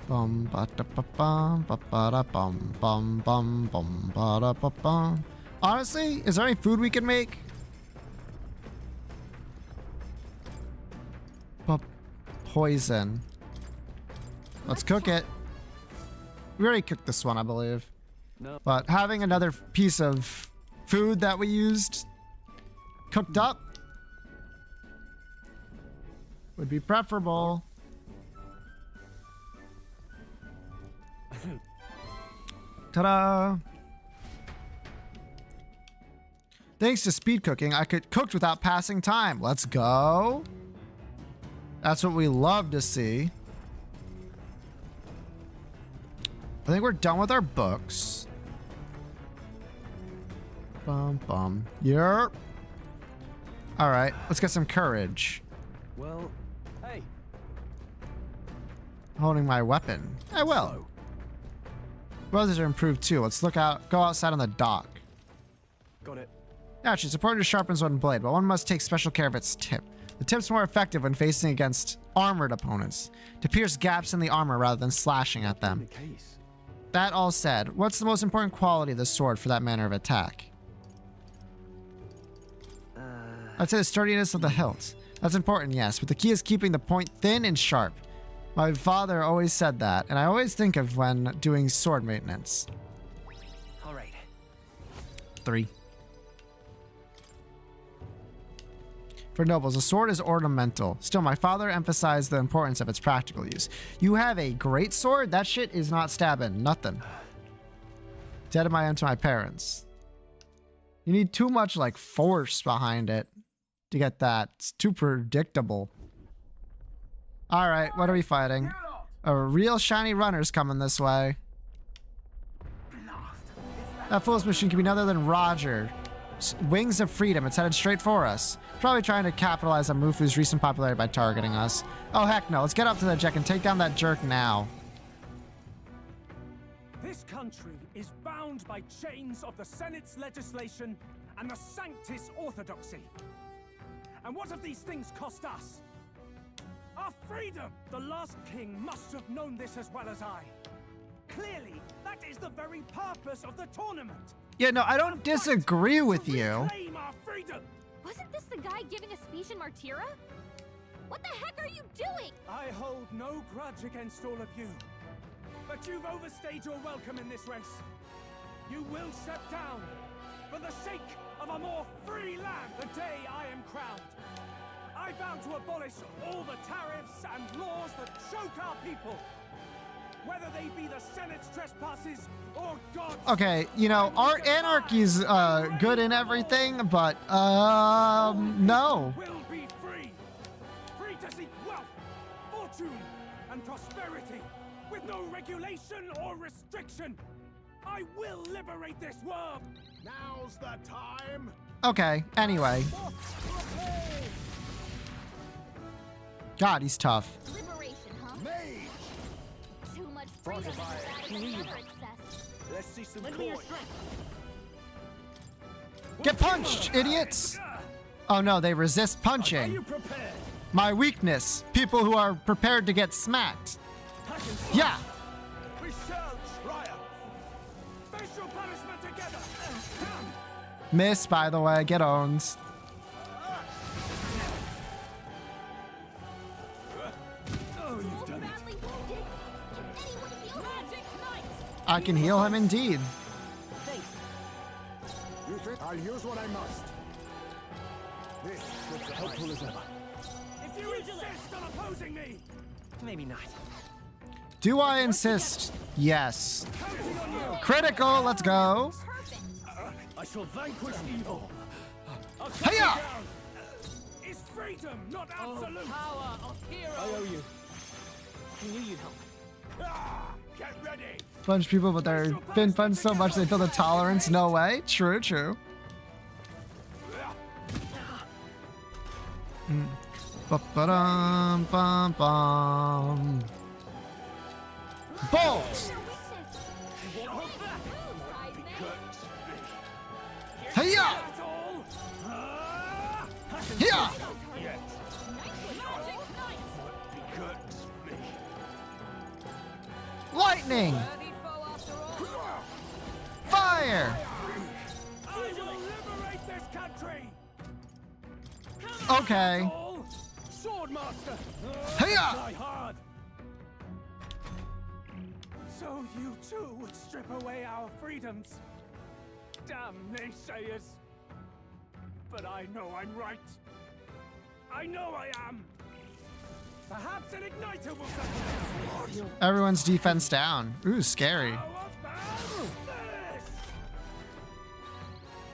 Bum ba da ba bum ba ba da bum bum bum bum ba da ba bum. Honestly, is there any food we can make? Poison. Let's cook it. We already cooked this one, I believe. No. But having another piece of food that we used cooked up would be preferable. Ta-da! Thanks to speed cooking, I could cook without passing time. Let's go. That's what we love to see. I think we're done with our books. Bum bum. Yep. All right, let's get some courage. Well, hey. Holding my weapon. I will. Weathers are improved too. Let's go outside on the dock. Got it. Naturally, it's important to sharpen one blade, but one must take special care of its tip. The tip's more effective when facing against armored opponents, to pierce gaps in the armor rather than slashing at them. That all said, what's the most important quality of the sword for that manner of attack? I'd say the sturdiness of the hilt. That's important, yes, but the key is keeping the point thin and sharp. My father always said that, and I always think of when doing sword maintenance. All right. 3. For nobles, a sword is ornamental. Still, my father emphasized the importance of its practical use. You have a great sword? That shit is not stabbing. Nothing. Dead am I unto my parents. You need too much, like, force behind it to get that. It's too predictable. All right, what are we fighting? A real shiny runner's coming this way. That fool's machine can be none other than Roger. Wings of Freedom. It's headed straight for us. Probably trying to capitalize on Mufu's recent popularity by targeting us. Oh, heck no. Let's get up to the deck and take down that jerk now. This country is bound by chains of the Senate's legislation and the Sanctis Orthodoxy. And what have these things cost us? Our freedom! The last king must have known this as well as I. Clearly, that is the very purpose of the tournament. Yeah, no, I don't disagree with you. Claim our freedom. Wasn't this the guy giving a speech in Martira? What the heck are you doing? I hold no grudge against all of you. But you've overstayed your welcome in this race. You will step down for the sake of a more free land the day I am crowned. I vow to abolish all the tariffs and laws that choke our people. Whether they be the Senate's trespasses or God's. Okay, you know, our anarchy's good and everything, but no. Will be free. Free to seek wealth, fortune, and prosperity with no regulation or restriction. I will liberate this world. Now's the time. Okay, anyway. God, he's tough. Liberation, huh? Mage. Too much freedom. Let's see some Lend me your coin. strength. Get punched, idiots! Oh no, they resist Are punching. you prepared? My weakness. People who are prepared to get smacked. Yeah. We shall triumph. Face your punishment together. Miss, by the way. Get owned. Oh, you've done it. Badly wounded. Can anyone heal Magic Knight? I can heal him indeed. You think I'll use what I must. This was helpful as ever. If you insist on opposing me, Maybe not. Do I insist? Yes. counting on you. Critical, let's go. I shall vanquish evil. Hiya! Is freedom not absolute? Power of heroes. I owe you. I knew you'd help. Get ready. Bunch of people, but they're been fun so much they feel the tolerance. No way. True, true. Ba-ba-dum, bum, bum. Bolt! Hiya! Hiya! Lightning! Fire! I will liberate this country. Okay. Swordmaster. Hiya! Die hard. So you too would strip away our freedoms. Damn naysayers. But I know I'm right. I know I am. Perhaps an igniter will settle this. Everyone's defense down. Ooh, scary.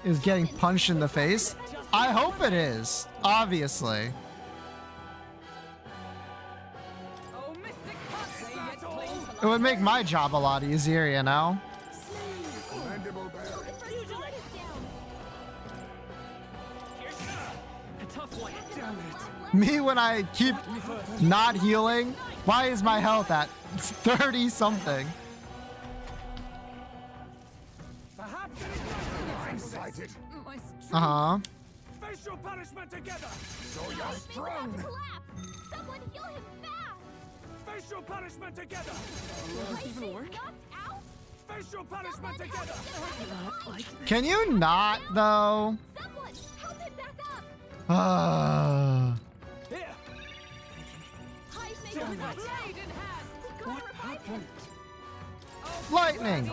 Is getting punched in the face? I hope it is. Obviously. It would make my job a lot easier, you know? Me when I keep not healing? Why is my health at 30 something? Uh-huh. Face your punishment together. So you're strong. Someone heal him fast. Face your punishment together. Will this even work? Face your punishment together. Can you not, though? Someone help him back up. Here. What happened? Lightning!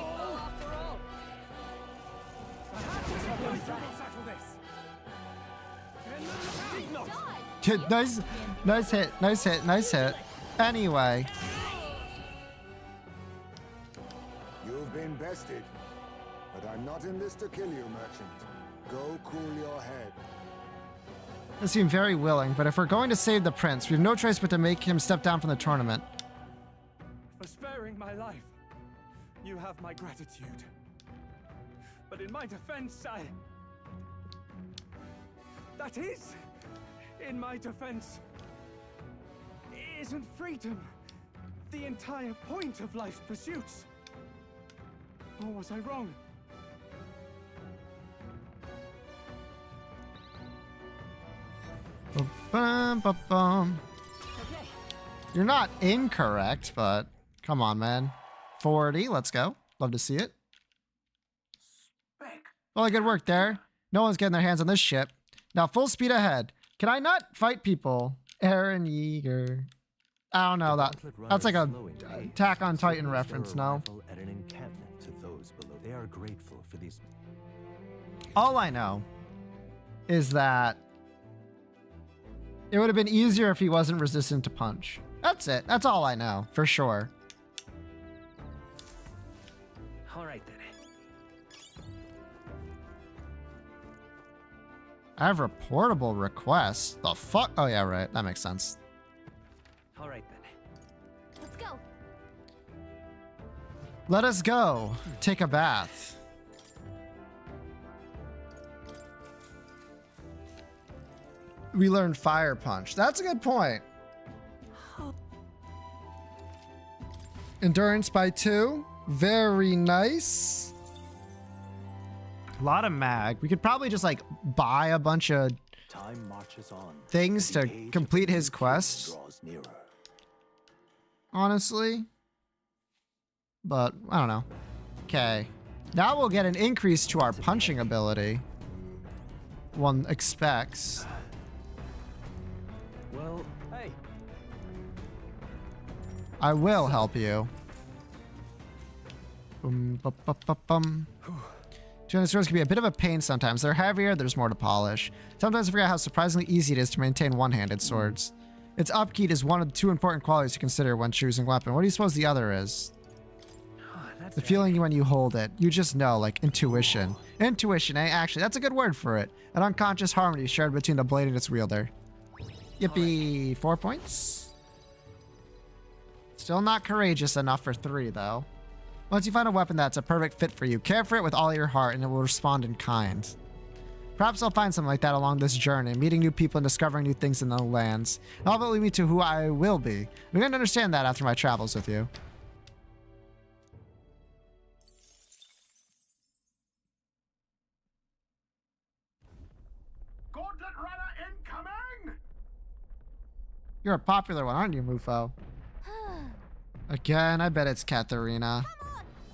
Nice, nice hit, nice hit, nice hit. Anyway. You've been bested, but I'm not in this to kill you, merchant. Go cool your head. They seem very willing, but if we're going to save the prince, we have no choice but to make him step down from the tournament. For sparing my life, you have my gratitude. But in my defense, that is, in my defense, isn't freedom the entire point of life's pursuits? Or was I wrong? Ba-bum. You're not incorrect, but come on, man. 40, let's go. Love to see it. Well, good work there. No one's getting their hands on this ship. Now, full speed ahead. Can I not fight people? Aaron Yeager. I don't know. That's like a Attack on Titan reference, no? At an encampment to those below. They are grateful for these. All I know is that it would have been easier if he wasn't resistant to punch. That's it. That's all I know, for sure. All right then. I have reportable requests. The fuck? Oh, yeah, right. That makes sense. All right then. Let's go. Let us go. Take a bath. We learned Fire Punch. That's a good point. Endurance by 2. Very nice. A lot of mag. We could probably just like buy a bunch of Time marches on. things to complete his quest. Draws nearer. Honestly. But I don't know. Okay. Now we'll get an increase to our punching ability. One expects. Well, hey. I will help you. Boom, ba, ba, ba, bum. Two-handed swords can be a bit of a pain sometimes. They're heavier, there's more to polish. Sometimes I forget how surprisingly easy it is to maintain one-handed swords. Its upkeep is one of the 2 important qualities to consider when choosing weapon. What do you suppose the other is? The feeling when you hold it. You just know, like intuition. Intuition, eh? Actually, that's a good word for it. An unconscious harmony shared between the blade and its wielder. Yippee. 4 points. Still not courageous enough for 3, though. Once you find a weapon that's a perfect fit for you, care for it with all your heart and it will respond in kind. Perhaps I'll find something like that along this journey, meeting new people and discovering new things in the lands. And all of it will lead me to who I will be. I'm going to understand that after my travels with you. Gauntlet runner incoming! You're a popular one, aren't you, Mufo? Again, I bet it's Katharina.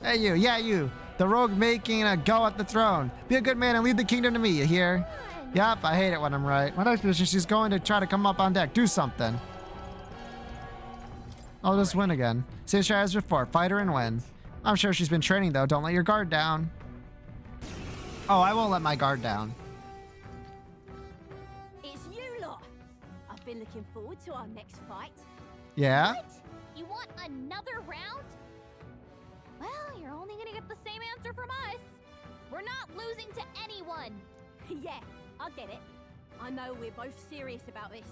Hey, you. Yeah, you. The rogue making a go at the throne. Be a good man and lead the kingdom to me, you hear? Yep, I hate it when I'm right. My next position, she's going to try to come up on deck. Do something. I'll just win again. Same strat as before. Fight her and win. I'm sure she's been training, though. Don't let your guard down. Oh, I won't let my guard down. It's you lot. I've been looking forward to our next fight. Yeah? What? You want another round? Well, you're only gonna get the same answer from us. We're not losing to anyone. Yeah, I get it. I know we're both serious about this.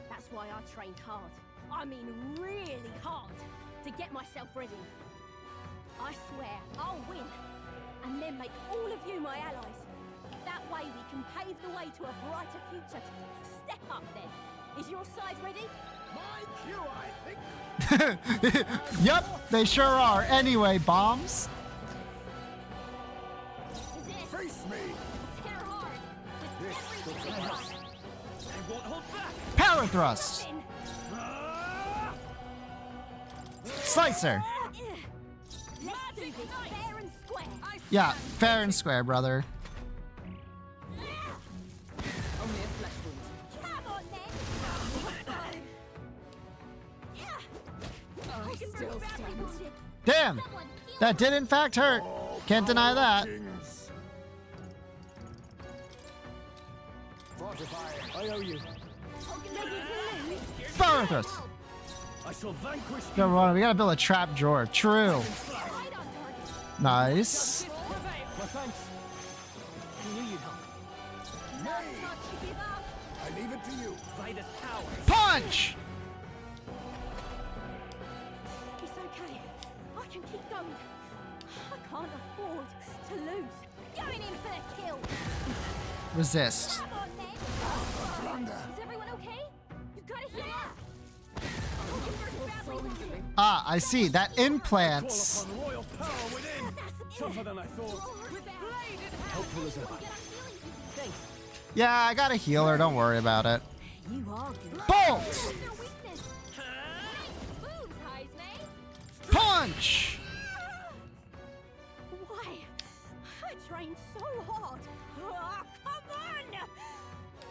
That's why I trained hard. I mean really hard to get myself ready. I swear I'll win and then make all of you my allies. That way we can pave the way to a brighter future. Step up then. Is your side ready? My cue, I think. Yep, they sure are. Anyway, bombs. Face me. Hit her hard. With everything we got. I won't hold back. Power thrust. Slicer. Let's do this fair and square. Yeah, fair and square, brother. Only a flesh wound. Come on then. I still stand. Damn, that did in fact hurt. Can't deny that. I owe you. Power thrust. I shall vanquish We gotta build a trap drawer. True. Nice. Well, thanks. I knew you'd help. Not to give up. I Leave it to you. By this power. Punch! It's okay. I can keep going. I can't afford to lose. Going in for the kill. Resist. Come on, then. Is everyone okay? You gotta heal up. Ah, I see. That implants. Call upon royal power within. Tougher than I thought. Helpful as ever. Thanks. Yeah, I got a healer. Don't worry about it. You are good. Bolt! Punch! Why? I trained so hard. Oh, come on!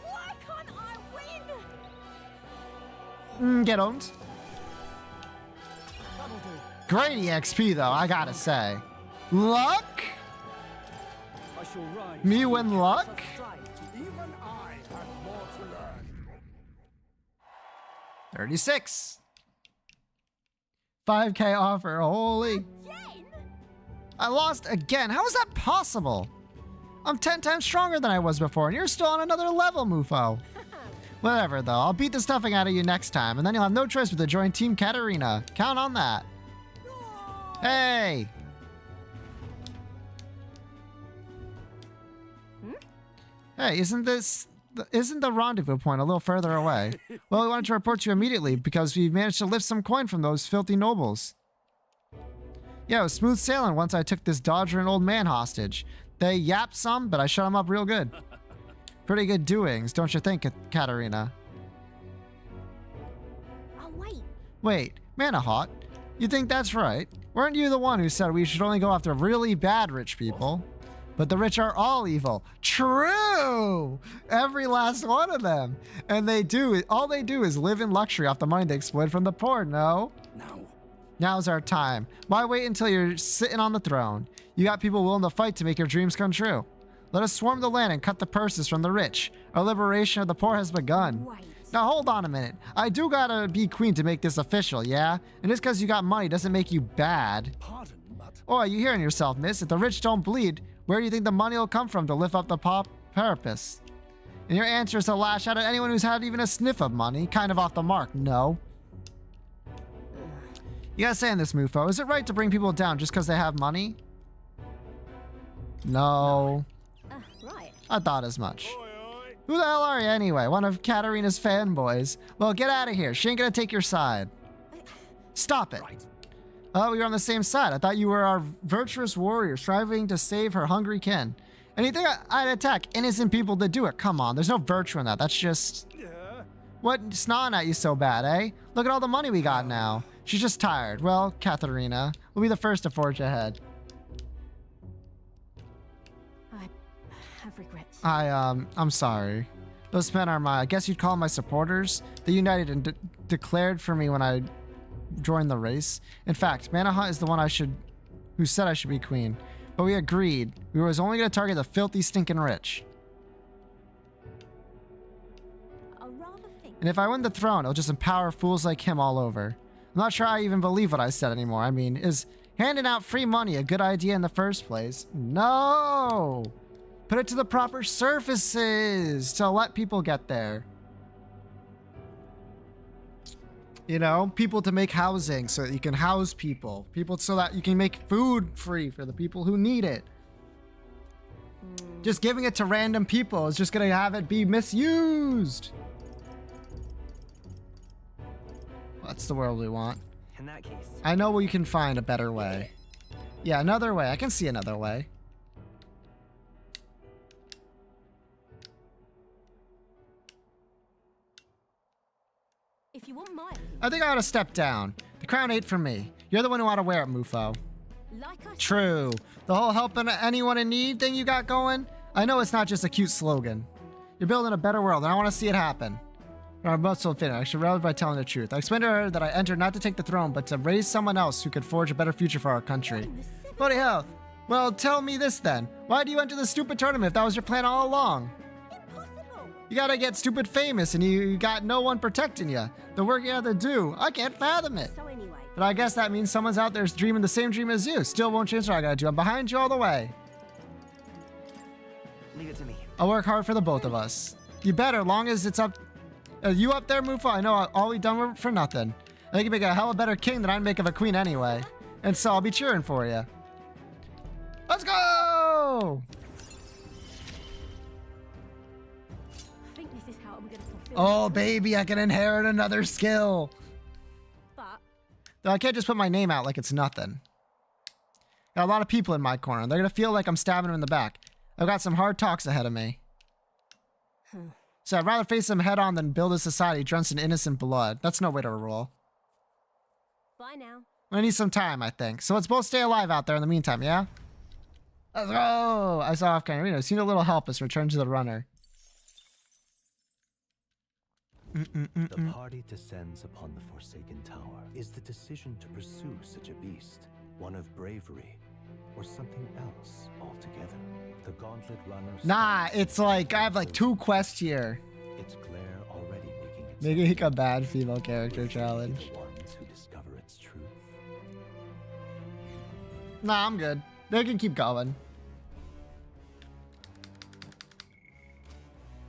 Why can't I win? Get owned. Great EXP though, I gotta say. Luck? I shall rise. Me win luck? Even I have more to learn. 36. 5K offer, holy. I lost again. How is that possible? I'm 10 times stronger than I was before, and you're still on another level, Mufo. Whatever, though. I'll beat the stuffing out of you next time, and then you'll have no choice but to join Team Katarina. Count on that. Hey! Hey, isn't the rendezvous point a little further away? Well, we wanted to report to you immediately because we managed to lift some coin from those filthy nobles. Yeah, it was smooth sailing once I took this dodger and old man hostage. They yapped some, but I shut them up real good. Pretty good doings, don't you think, Katarina? Oh, wait. Wait, Manahot, you think that's right? Weren't you the one who said we should only go after really bad rich people? But the rich are all evil. True! Every last one of them. And all they do is live in luxury off the money they exploit from the poor, no? No. Now's our time. Why wait until you're sitting on the throne? You got people willing to fight to make your dreams come true. Let us swarm the land and cut the purses from the rich. Our liberation of the poor has begun. Wait. Now hold on a minute. I do gotta be queen to make this official, yeah? And just because you got money doesn't make you bad. Pardon, but... Oh, you hearing yourself, miss? If the rich don't bleed, where do you think the money will come from to lift up the purpose? And your answer is to lash out at anyone who's had even a sniff of money. Kind of off the mark, no? You gotta say in this, Mufo, is it right to bring people down just because they have money? No. Right. I thought as much. Who the hell are you anyway? One of Katarina's fanboys? Well, get out of here. She ain't gonna take your side. Stop it. Oh, we were on the same side. I thought you were our virtuous warrior striving to save her hungry kin. And you think I'd attack innocent people to do it? Come on, there's no virtue in that. That's just... What snawing at you so bad, eh? Look at all the money we got now. She's just tired. Well, Katarina, we'll be the first to forge ahead. I have regrets. I'm sorry. Those men are I guess you'd call them my supporters. They united and declared for me when I joined the race. In fact, Manahot is the one who said I should be queen. But we agreed. We was only going to target the filthy, stinking rich. And if I win the throne, it'll just empower fools like him all over. I'm not sure I even believe what I said anymore. I mean, is handing out free money a good idea in the first place? No! Put it to the proper surfaces to let people get there. You know, people to make housing so that you can house people. People so that you can make food free for the people who need it. Just giving it to random people is just going to have it be misused. That's the world we want. In that case. I know we can find a better way. Yeah, another way. I can see another way. If you want my... I think I ought to step down. The crown ain't for me. You're the one who ought to wear it, Mufo. True. The whole helping anyone in need thing you got going? I know it's not just a cute slogan. You're building a better world, and I want to see it happen. I must fulfill it. I should rather by telling the truth. I explained to her that I entered not to take the throne, but to raise someone else who could forge a better future for our country. Bloody hell. Well, tell me this then. Why do you enter this stupid tournament if that was your plan all along? You gotta get stupid famous and you got no one protecting you. The work you have to do, I can't fathom it. So anyway. But I guess that means someone's out there dreaming the same dream as you. Still won't change what I gotta do. I'm behind you all the way. Leave it to me. I'll work hard for the both of us. You better, long as it's up. Are you up there, Mufa? I know all we done for nothing. I think you make a hell of a better king than I'd make of a queen anyway. And so I'll be cheering for you. Let's go! I think this is how I'm gonna fulfill. Oh, baby, I can inherit another skill. But Though I can't just put my name out like it's nothing. Got a lot of people in my corner. They're gonna feel like I'm stabbing them in the back. I've got some hard talks ahead of me. So I'd rather face them head on than build a society drenched in innocent blood. That's no way to roll. bye now. I need some time, I think. So let's both stay alive out there in the meantime, yeah? Let's go! I saw off camera. Need a little help us return to the runner. The party descends upon the Forsaken Tower. Is the decision to pursue such a beast one of bravery or something else altogether? The Gauntlet Runner. Nah, it's like I have like 2 quests here. Its glare already Making a bad female character challenge. the ones who discover its truth. Nah, I'm good. They can keep going.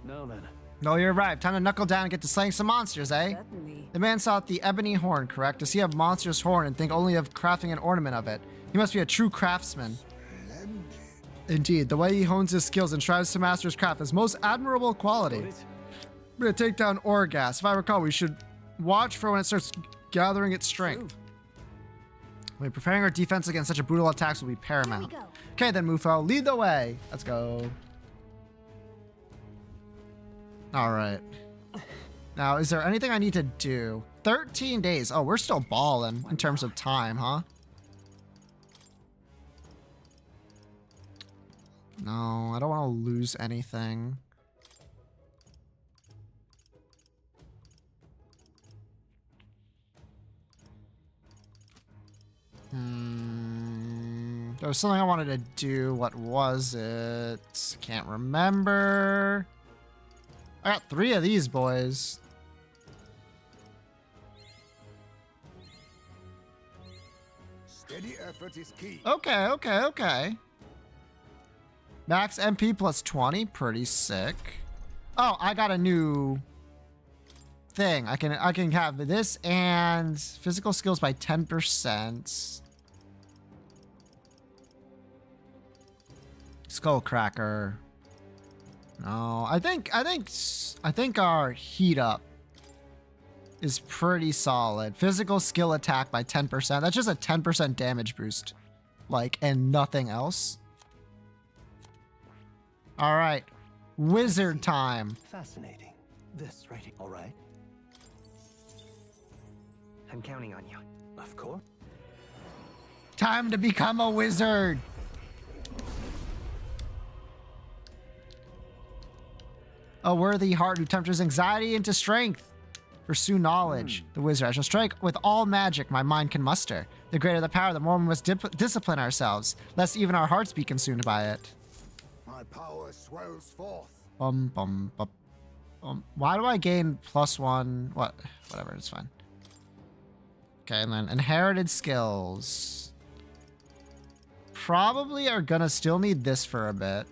Now then. No, you're right. Time to knuckle down and get to slaying some monsters, eh? Certainly. The man sought the ebony horn, correct? Does he have monstrous horn and think only of crafting an ornament of it? He must be a true craftsman. Indeed, the way he hones his skills and strives to master his craft is most admirable quality. We're gonna take down Orgas. If I recall, we should watch for when it starts gathering its strength. Preparing our defense against such a brutal attacks will be paramount. Okay then, Mufo, lead the way. Let's go. All right. Now, is there anything I need to do? 13 days. Oh, we're still balling in terms of time, huh? No, I don't want to lose anything. There was something I wanted to do. What was it? Can't remember. I got 3 of these boys. Steady effort is key. Okay. Max MP plus 20, pretty sick. Oh, I got a new thing. I can have this and physical skills by 10%. Skullcracker. No, I think our heat up is pretty solid. Physical skill attack by 10%. That's just a 10% damage boost. Like, and nothing else. All right. Wizard time. Fascinating. This right here. All right. I'm counting on you. Of course. Time to become a wizard. A worthy heart who tempers anxiety into strength. Pursue knowledge. The wizard. I shall strike with all magic my mind can muster. The greater the power, the more we must discipline ourselves, lest even our hearts be consumed by it. My power swells forth. Why do I gain +1? What? Whatever, it's fine. Okay, and then inherited skills. Probably are gonna still need this for a bit.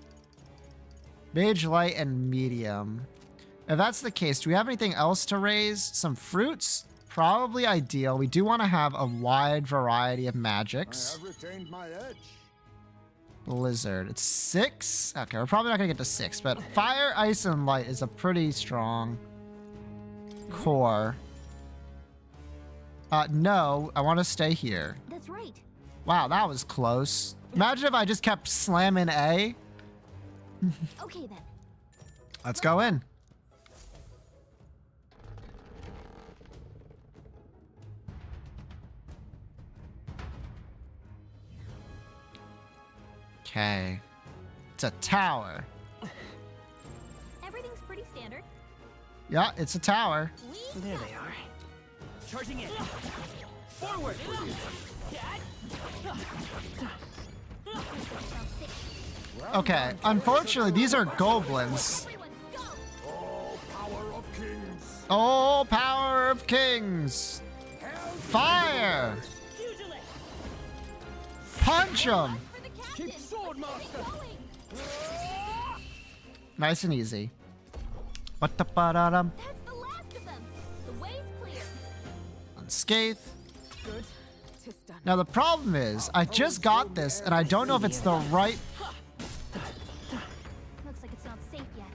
Mage, light, and medium. If that's the case, do we have anything else to raise? Some fruits? Probably ideal. We do want to have a wide variety of magics. I have retained my edge. Blizzard. It's 6? Okay, we're probably not going to get to 6, but fire, ice, and light is a pretty strong core. No, I want to stay here. That's right. Wow, that was close. Imagine if I just kept slamming A. Okay then. Let's go in. Okay. It's a tower. Everything's pretty standard. Yeah, it's a tower. There they are. Charging in. Forward. Okay, unfortunately, these are goblins. Oh, power of kings! Fire! Punch them! Keep sword, master. Nice and easy. What the ba-da-dum? That's the last of them. The way's clear. Unscathed. Good. Tis done. Now the problem is, I just got this and I don't know if it's the right... Looks like it's not safe yet.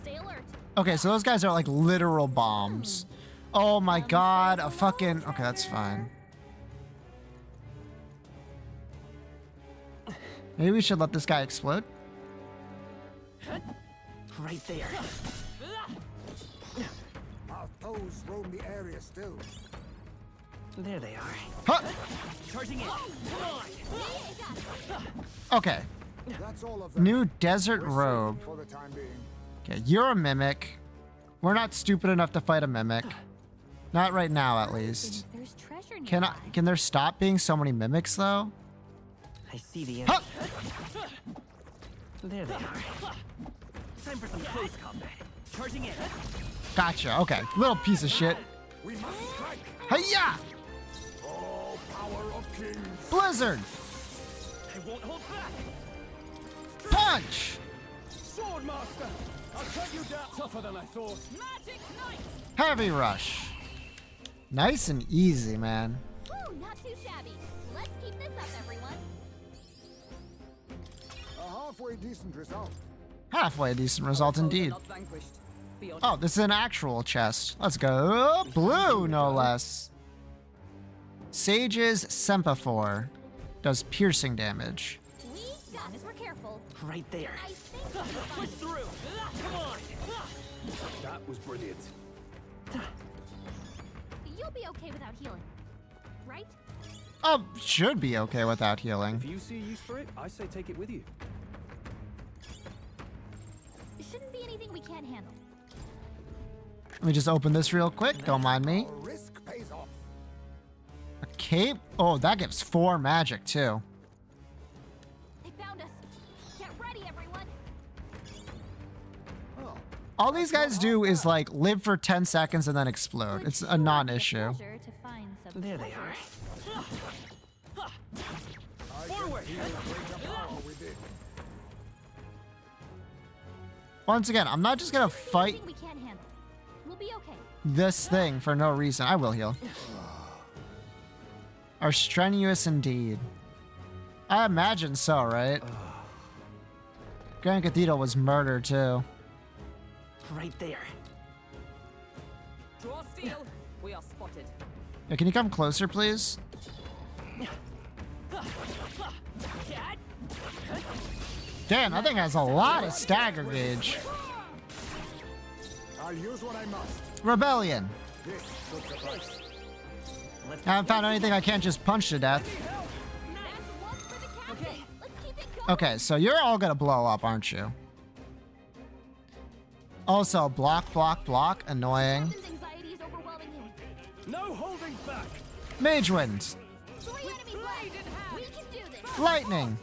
Stay alert. Okay, so those guys are like literal bombs. Oh my god, a fucking... Okay, that's fine. Maybe we should let this guy explode? Right there. Our foes roam the area still. There they are. Huh! Charging in. Come on. Okay. That's all of them. New desert We're safe robe. for the time being. Okay, you're a mimic. We're not stupid enough to fight a mimic. Not right now, at least. There's treasure Can there stop being so many mimics, though? I see the Huh! enemy. There they are. Time for some close combat. Charging in. Gotcha, okay. Little piece of shit. We must strike. Hiya! Oh, power of kings. Blizzard! I won't hold back. Punch! Swordmaster, I'll cut you down. Tougher than I thought. Magic knife. Heavy rush. Nice and easy, man. Ooh, not too shabby. Let's keep this up, everyone. A halfway decent result. Halfway decent result indeed. Not vanquished. Beyond Oh, this is an actual chest. Let's go. Blue, no less. Sage's Semaphore does piercing damage. We got this. We're careful. Right there. I think Push through. Come on. That was brilliant. you'll be okay without healing, right? Oh, should be okay without healing. If you see use for it, I say take it with you. It shouldn't be anything we can't handle. Let me just open this real quick. Don't mind me. Our risk pays off. A cape? Oh, that gives 4 magic, too. They found us. Get ready, everyone. All these guys do is, like, live for 10 seconds and then explode. It's a non-issue. There they are. Forward. Once again, I'm not just gonna fight Anything we can't handle. We'll be okay. this thing for no reason. I will heal. Are strenuous indeed. I imagine so, right? Grand Cathedral was murder, too. Right there. Draw steel. We are spotted. Yeah, can you come closer, please? Damn, that thing has a lot of stagger gauge. I'll use what I must. Rebellion. This should suffice. I haven't found anything I can't just punch to death. Okay, so you're all gonna blow up, aren't you? Also, block, block, block. Annoying. Anxiety is overwhelming him. No holding back. Mage wind. 3 enemies left. We can do this. Lightning.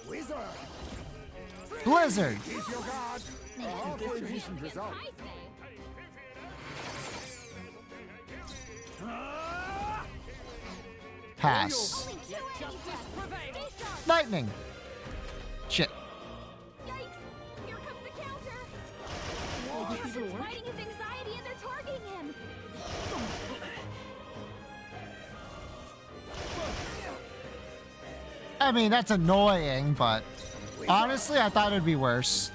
Wizard. Blizzard. Keep your guard. A halfway decent result. Pass. Lightning. Shit. Yikes! Here comes the counter. They're fighting his anxiety and they're targeting him. I mean, that's annoying, but honestly, I thought it'd be worse.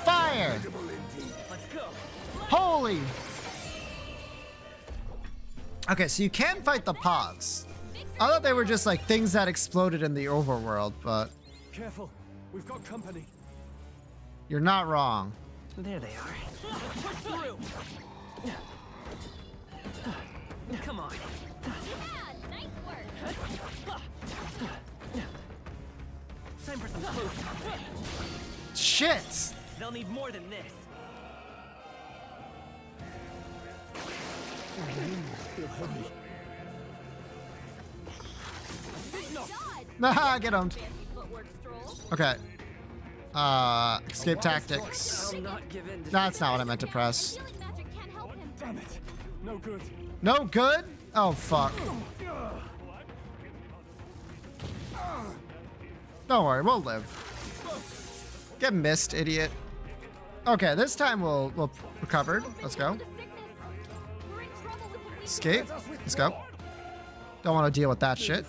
Fire! Let's go. Holy! Okay, so you can fight the pods. I thought they were just like things that exploded in the overworld, but Careful. We've got company. you're not wrong. There they are. Push through. Come on. Yeah, nice work. Time for some close combat. Shit! They'll need more than this. Feel heavy. Nah, get him. Footwork stroll. Okay. Escape tactics. I'll not give in to That's not what I meant to press. Healing magic can't help him. Damn it. No good. No good? Oh, fuck. Don't worry, we'll live. Get missed, idiot. Okay, this time we'll recover. Let's go. Escape. Let's go. Don't want to deal with that shit.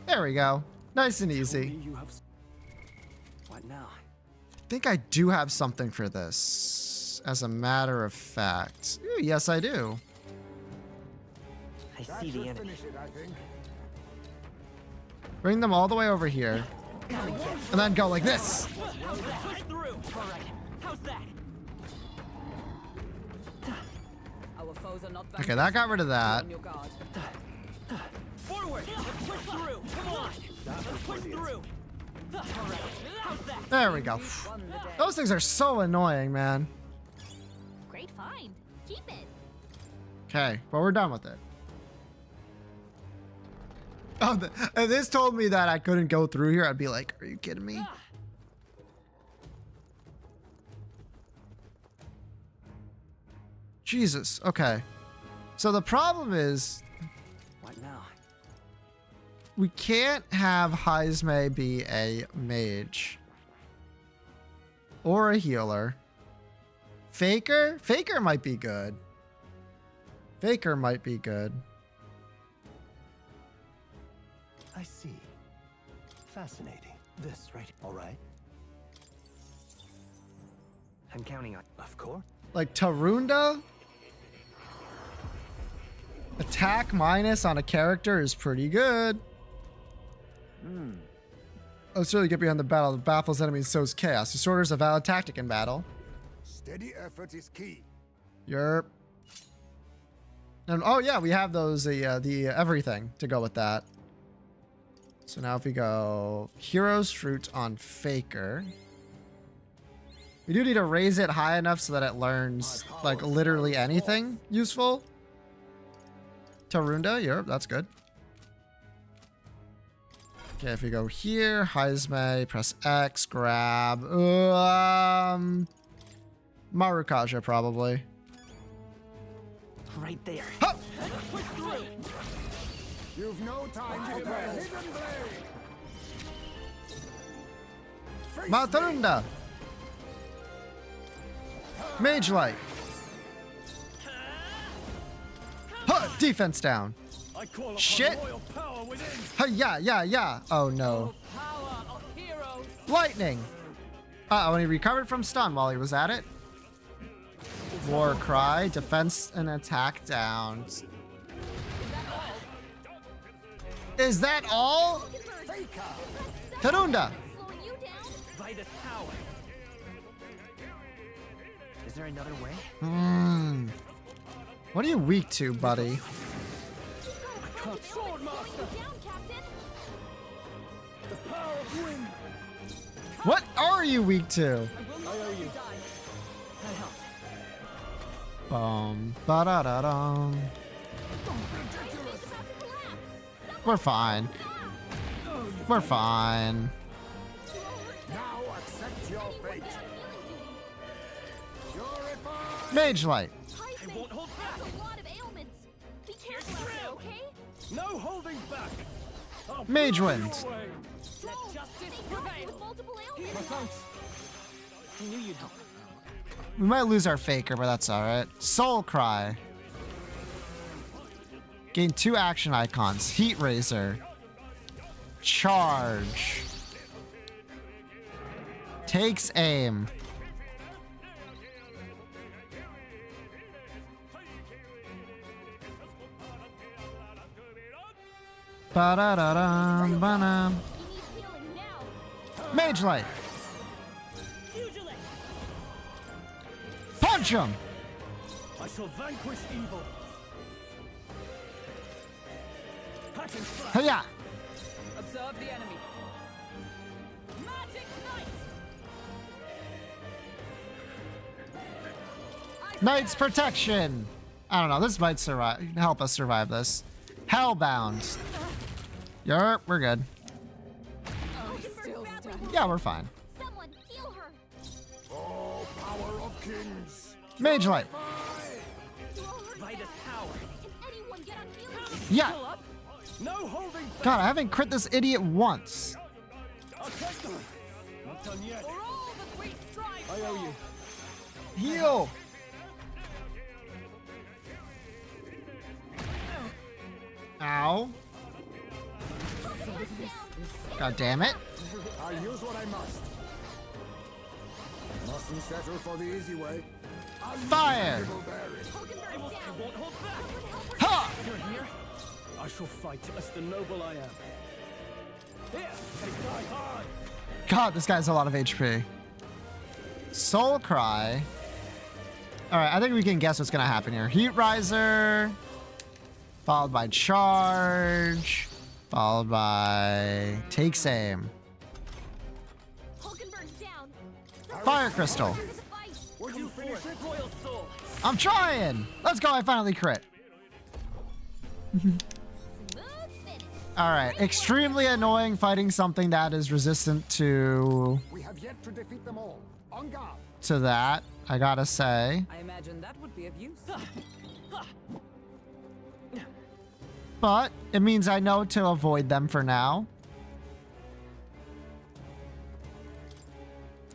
There we go. Nice and easy. What now? I think I do have something for this. As a matter of fact. Ooh, yes, I do. I see the enemy. Bring them all the way over here. And then go like this. Push through. All right. How's that? Our foes are not Okay, that got rid of that. on your guard. Forward. Let's push through. Come on. Let's push through. All right. How's that? There we go. Those things are so annoying, man. Great find. Keep it. Okay, but we're done with it. Oh, if this told me that I couldn't go through here, I'd be like, are you kidding me? Jesus, okay. So the problem is, What now? we can't have Heisme be a mage. Or a healer. Faker? Faker might be good. Faker might be good. I see. Fascinating. This right. All right. I'm counting on. Of course. Like Tarunda? Attack minus on a character is pretty good. Let's really get behind the battle. The baffles enemies sows chaos. Disorder is a valid tactic in battle. Steady effort is key. Yerp. And oh yeah, we have those the everything to go with that. So now if we go Hero's Fruit on Faker. We do need to raise it high enough so that it learns like literally anything useful. Tarunda, yep, that's good. Okay, if we go here, Heisme, press X, grab, Marukaja probably. Right there. Huh! Push through. You've no time to play. Hidden blade. Matarunda. Mage Light. Huh, defense down. I call upon Shit. royal power within. Huh, yeah. Oh no. Power of heroes. Lightning. Uh-oh, and he recovered from stun while he was at it. War Cry, defense and attack down. Is that all? Tarunda. By this power. Is there another way? What are you weak to, buddy? What are you weak to? Ba-da-da-dum. We're fine. We're fine. Now accept your fate. Mage Light. I won't hold back. That's a lot of ailments. Be careful out there, okay? No holding back. I'll Mage blow Wind. your way. Let justice With prevail. multiple ailments. I knew you'd help. We might lose our Faker, but that's alright. Soul Cry. Gain 2 action icons. Heat Razor. Charge. Takes aim. Ba-da-da-dum, ba-dum. Mage Light. Punch him! I shall vanquish evil. Hack and slash. Hiya! Observe the enemy. Magic Knight. Knight's Protection! I don't know, this might help us survive this. Hellbound. Yerp, we're good. Yeah, we're fine. Someone heal her. Oh, power of kings. Mage Light. By this power. Can anyone get on healing? Yeah. No holding back. God, I haven't crit this idiot once. I'll take them. Not done yet. For all the I owe you. Heal! Ow. God damn it. I'll use what I must. Mustn't settle for the easy way. Fire! Ha! You're here? I shall fight as the noble I am. Here, take die hard. God, this guy has a lot of HP. Soul Cry. Alright, I think we can guess what's gonna happen here. Heat Riser. Followed by Charge. Followed by Takes Aim. Fire Crystal. Would you finish it, Royal Soul? I'm trying! Let's go, I finally crit. Alright, extremely annoying fighting something that is resistant to... We have yet to defeat them all. On guard. to that, I gotta say. I imagine that would be of use. But it means I know to avoid them for now.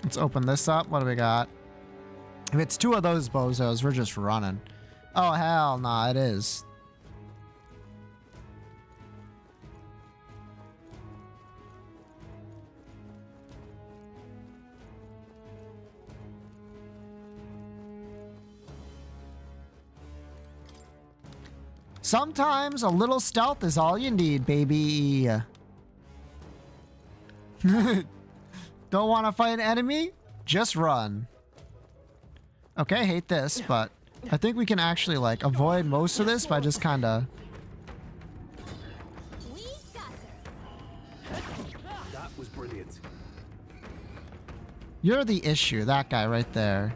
Let's open this up. What do we got? If it's two of those bozos, we're just running. Oh, hell nah, it is. Sometimes a little stealth is all you need, baby. Don't want to fight an enemy? Just run. Okay, hate this, but I think we can actually like avoid most of this by just kind of... That was brilliant. You're the issue, that guy right there.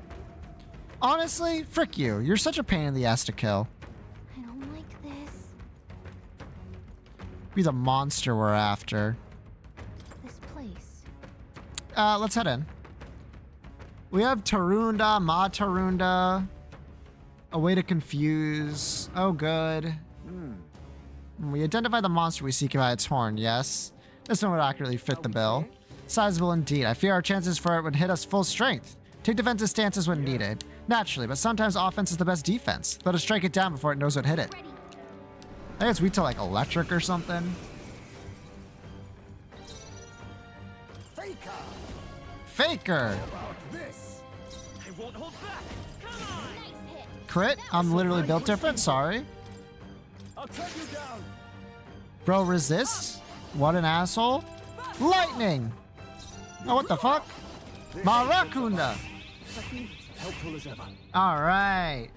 Honestly, frick you. You're such a pain in the ass to kill. I don't like this. Be the monster we're after. This place. Let's head in. We have Tarunda, Ma Tarunda. A way to confuse. Oh, good. We identify the monster we seek by its horn, yes. This one would accurately fit the bill. Sizable indeed. I fear our chances for it would hit us full strength. Take defensive stances when needed. Naturally, but sometimes offense is the best defense. Let us strike it down before it knows what hit it. I think it's weak to like electric or something. Faker! I won't hold back. Come on. Nice hit. Crit? I'm literally built different, sorry. I'll cut you down. Bro, resist? What an asshole. Lightning! Oh, what the fuck? Marakunda! Helpful as ever. Alright.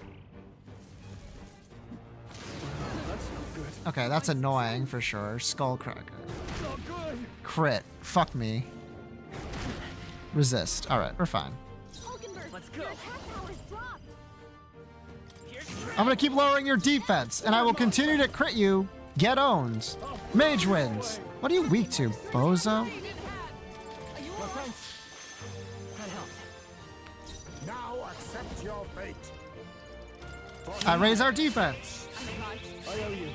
That's not good. Okay, that's annoying for sure. Skullcracker. Not good. Crit. Fuck me. Resist. Alright, we're fine. Let's go. I'm gonna keep lowering your defense, and I will continue to crit you. Get owned. Mage wins. What are you weak to, bozo? Now accept your fate. I raise our defense. I owe you.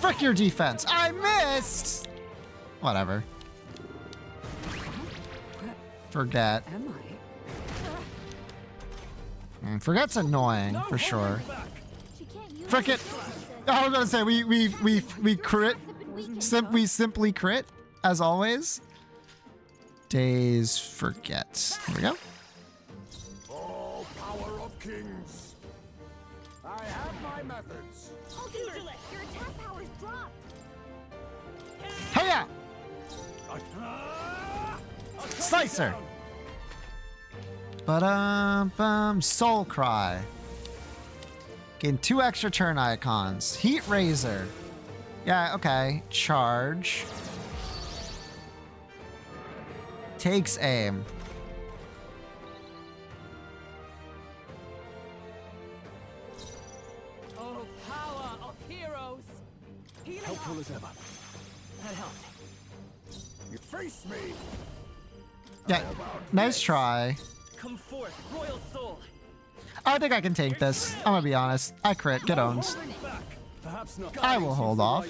Frick your defense. I missed. Whatever. Forget. Forget's annoying for sure. Frick it. I was gonna say we crit. We simply crit as always. Days forget. Here we go. Oh, power of kings. I have my methods. Your attack power's dropped. Hiya! Slicer. Ba-dum-bum. Soul Cry. Gain 2 extra turn icons. Heat Razor. Yeah, okay. Charge. Takes aim. Oh, power of heroes. Helpful as ever. That helps. You face me. Yeah, nice try. Come forth, Royal Soul. I think I can take this. I'm gonna be honest. I crit. Get owned. Perhaps not. I will hold off.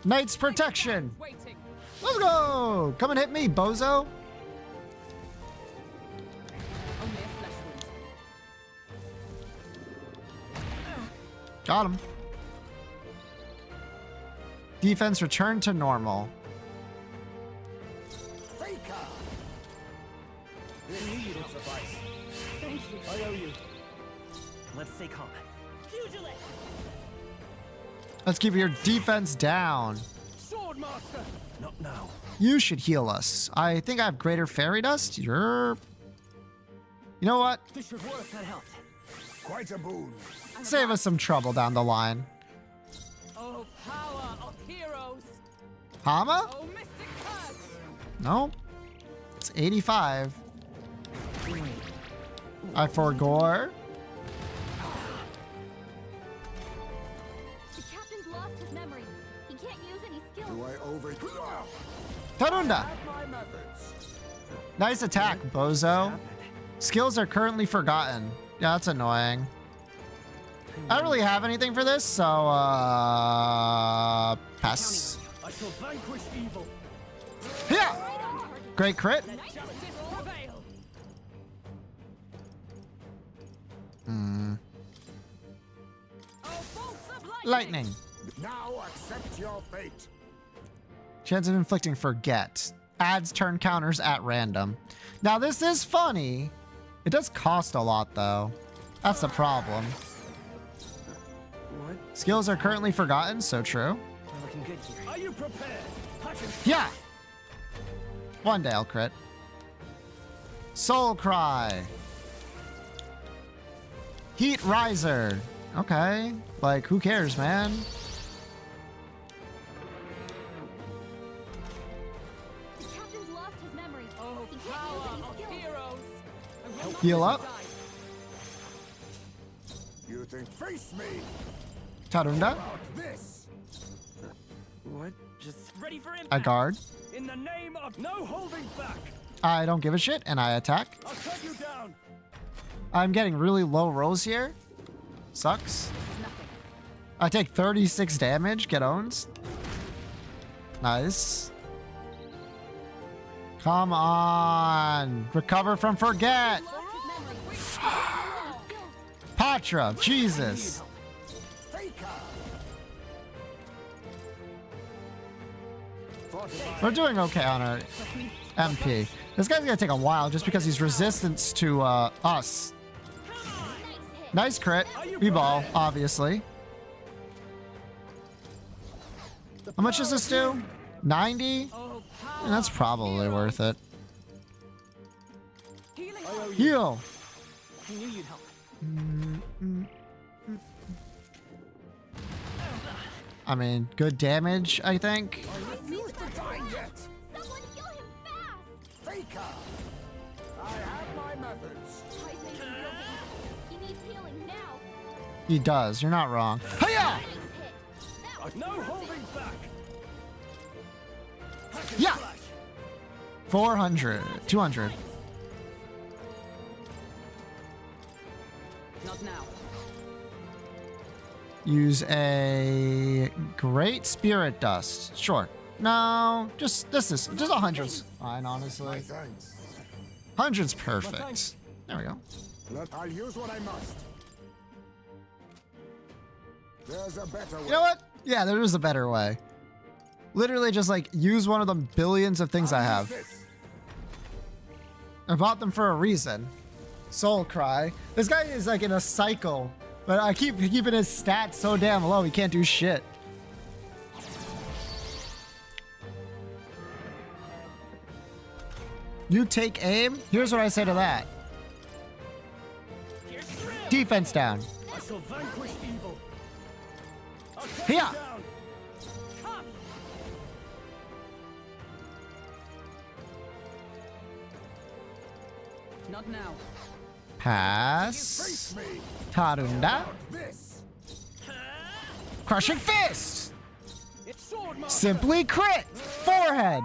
Knight's protection. Waiting. Let's go. Come and hit me, bozo. Only a flesh wound. Got him. Defense returned to normal. Thank you. I owe you. Let's stay calm. Pugilist! Let's keep your defense down. Swordmaster! Not now. You should heal us. I think I have greater fairy dust. You know what? This should work. That helped. Quite a boon. Save us some trouble down the line. Oh, power of heroes! Hama? Oh, mystic curse! No. It's 85. I forgore. The captain's lost his memory. He can't use any skills. Do I over... Tarunda. My methods. Nice attack, bozo. Skills are currently forgotten. Yeah, that's annoying. I don't really have anything for this, so pass. I shall vanquish evil. Yeah. Great crit. Lightning. Now accept your fate. Chance of inflicting forget. Adds turn counters at random. Now this is funny. It does cost a lot though. That's the problem. What? Skills are currently forgotten, so true. We're looking good here. Are you prepared? Yeah. One day I'll crit. Soul Cry. Heat Riser. Okay. Like, who cares, man? The captain's lost his memory. Oh, He can't power use any of skills. heroes! I will not Heal let up. you die. You think face me? Tarunda. This. What? Just Ready for impact. I guard. In the name of no holding back. I don't give a shit, and I attack. I'll cut you down. I'm getting really low rolls here. Sucks. I take 36 damage. Get owns. Nice. Come on. Recover from forget. Patra. Jesus. We're doing okay on our MP. This guy's gonna take a while just because he's resistance to us. Nice crit. B-ball, obviously. How much does this do? 90? That's probably worth it. Heal. I knew you'd help. I mean, good damage, I think. I refuse to die yet. Someone heal him fast! Faker. I have my methods. He's making real damage. He needs healing now. He does. You're not wrong. Hiya! Nice hit. That was No perfect. holding back. Yeah. 400. 200. Not now. Use a great spirit dust. Sure. No, just 100's fine, honestly. Thanks. 100's perfect. There we go. I'll use what I must. There's a better way. You know what? Yeah, there is a better way. Literally just like use one of the billions of things I have. I bought them for a reason. Soul Cry. This guy is like in a cycle, but I keep keeping his stats so damn low he can't do shit. You take aim? Here's what I say to that. Defense down. I shall vanquish evil. I'll cut Here. you down. Come. Not now. Pass. Tarunda. This. Crushing Fist. It's Swordmaster. Simply crit. Forehead.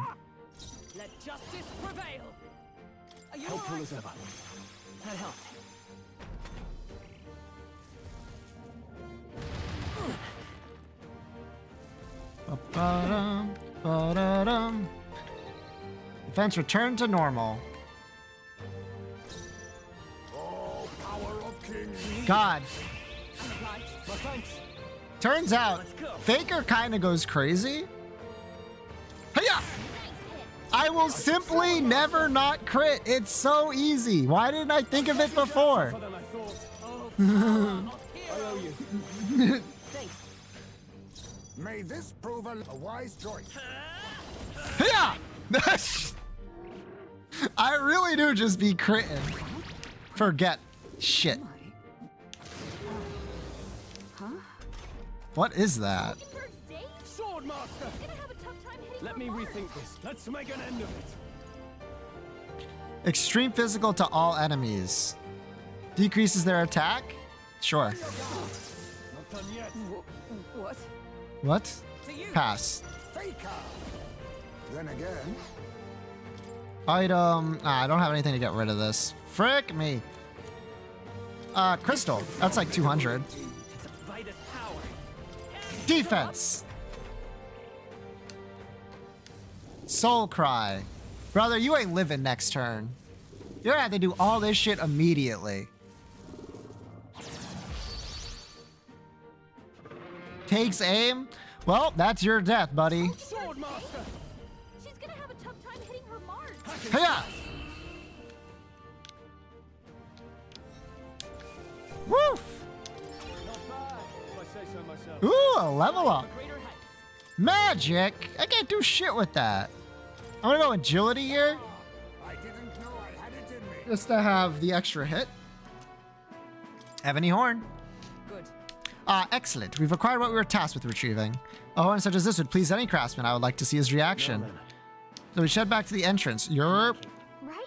Let justice prevail. Are you Helpful alright? as ever. That helped. Ba-ba-dum, ba-da-dum. Defense returned to normal. Oh, power of King. God. Turns out, Faker kind of goes crazy. Hiya! I will simply never not crit. It's so easy. Why didn't I think of it before? May this prove a wise choice. Hiya! I really do just be critting. Forget shit. What is that? Swordmaster! Let me rethink this. Let's make an end of it. Extreme physical to all enemies. Decreases their attack? Sure. Not done yet. What? What? Pass. Faker. Then again. Item. I don't have anything to get rid of this. Frick me. Crystal. That's like 200. Defense. Soul Cry. Brother, you ain't living next turn. You're gonna have to do all this shit immediately. Takes aim? Well, that's your death, buddy. Swordmaster! She's gonna have a tough time hitting her mark. Hiya! Woof! Not bad, if I say so myself. Ooh, a level up. Magic? I can't do shit with that. I'm gonna go agility here. I didn't know I had it in me. Just to have the extra hit. Ebony Horn. Good. Excellent. We've acquired what we were tasked with retrieving. Oh, and such as this would please any craftsman. I would like to see his reaction. So we head back to the entrance. Europe. Right?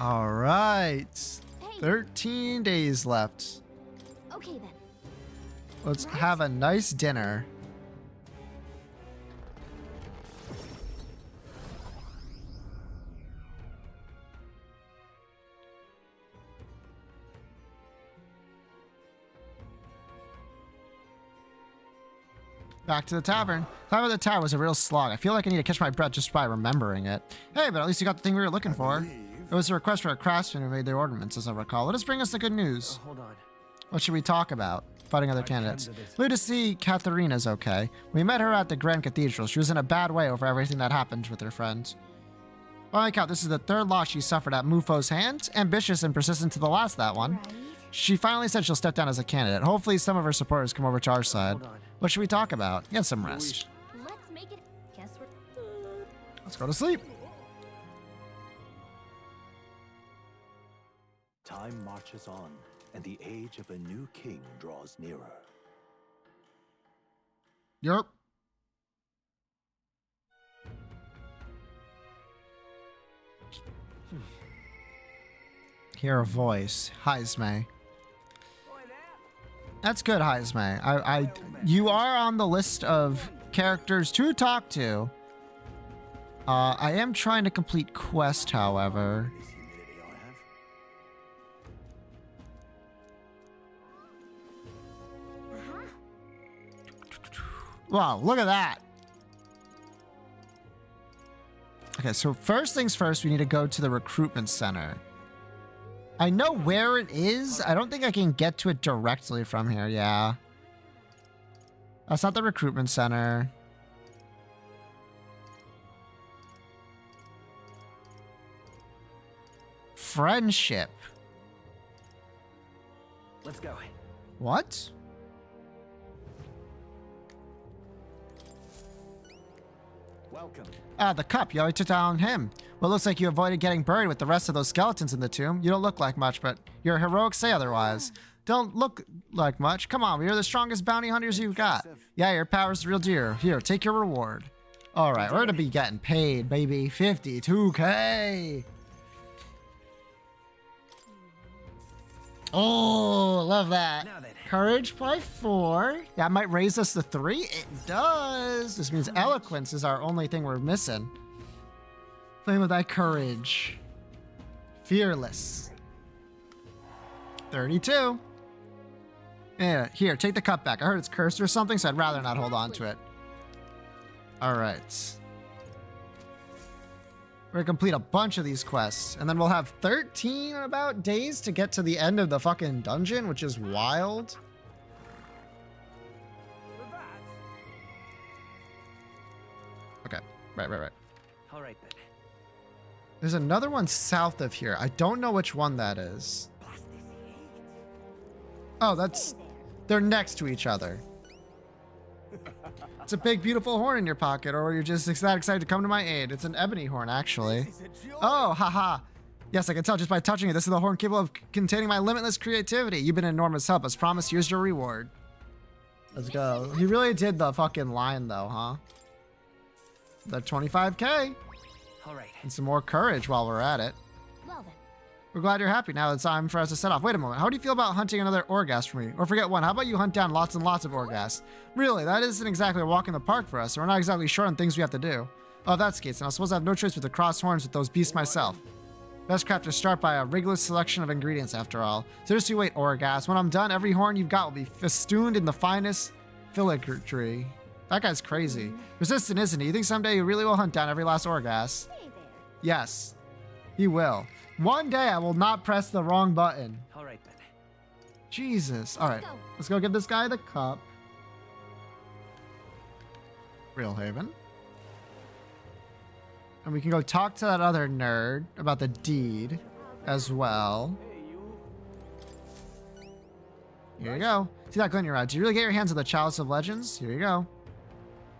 All right. 13 days left. Okay then. Let's have a nice dinner. Back to the tavern. Climbing the tower was a real slog. I feel like I need to catch my breath just by remembering it. Hey, but at least you got the thing we were looking for. It was a request for a craftsman who made their ornaments, as I recall. Let us bring us the good news. Hold on. What should we talk about? Fighting other candidates. Glad to see Katharina's okay. We met her at the Grand Cathedral. She was in a bad way over everything that happened with her friends. By my count, this is the third loss she suffered at Mufo's hands. Ambitious and persistent to the last, that one. Right. She finally said she'll step down as a candidate. Hopefully some of her supporters come over to our side. What should we talk about? Get some rest. Let's make it. Guess we're. Let's go to sleep. Time marches on, and the age of a new king draws nearer. Yep. Hear a voice. Heisme. That's good, Heisme. You are on the list of characters to talk to. I am trying to complete quest, however. Wow, look at that. Okay, so first things first, we need to go to the recruitment center. I know where it is. I don't think I can get to it directly from here. Yeah. That's not the recruitment center. Friendship. Let's go. What? Welcome. Ah, the cup. You already took down him. Well, it looks like you avoided getting buried with the rest of those skeletons in the tomb. You don't look like much, but your heroics say otherwise. Don't look like much. Come on, we're the strongest bounty hunters you've got. Yeah, your power's the real deal. Here, take your reward. All right, we're gonna be getting paid, baby. 52K. Oh, love that. Courage by 4. That might raise us to 3. It does. This means eloquence is our only thing we're missing. Flame of thy courage. Fearless. 32. Yeah, here, take the cup back. I heard it's cursed or something, so I'd rather not hold on to it. All right. We're gonna complete a bunch of these quests, and then we'll have 13 about days to get to the end of the fucking dungeon, which is wild. Okay, right. All right then. There's another one south of here. I don't know which one that is. Oh, they're next to each other. It's a big, beautiful horn in your pocket, or you're just that excited to come to my aid. It's an ebony horn, actually. Oh, haha. Yes, I can tell just by touching it. This is the horn capable of containing my limitless creativity. You've been an enormous help. As promised, here's your reward. Let's go. He really did the fucking line, though, huh? The 25K. All right. And some more courage while we're at it. Well then. We're glad you're happy. Now it's time for us to set off. Wait a moment. How do you feel about hunting another Orghast for me? Or forget one. How about you hunt down lots and lots of Orghasts? Really, that isn't exactly a walk in the park for us, so we're not exactly sure on things we have to do. Oh, that's the case. And I suppose I have no choice but to cross horns with those beasts myself. Best crafters start by a rigorous selection of ingredients, after all. Seriously, wait, Orghast. When I'm done, every horn you've got will be festooned in the finest filigree. That guy's crazy. Resistant, isn't he? You think someday you really will hunt down every last Orghast? Yes, he will. One day I will not press the wrong button. All right then. Jesus. All right, let's go give this guy the cup. Real Haven. And we can go talk to that other nerd about the deed as well. Here you go. See that glint in your eye? Do you really get your hands on the Chalice of Legends? Here you go.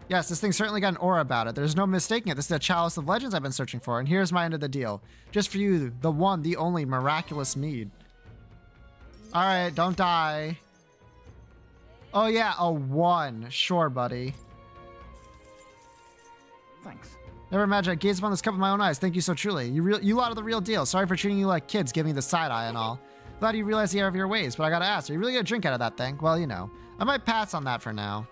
Yes, this thing certainly got an aura about it. There's no mistaking it. This is the Chalice of Legends I've been searching for, and here's my end of the deal. Just for you, the one, the only miraculous mead. All right, don't die. Oh yeah, a 1. Sure, buddy. Thanks. Never imagined I gazed upon this cup with my own eyes. Thank you so truly. You lot of the real deal. Sorry for treating you like kids, giving you the side eye and all. Glad you realize the error of your ways, but I gotta ask, are you really gonna drink out of that thing? Well, you know, I might pass on that for now.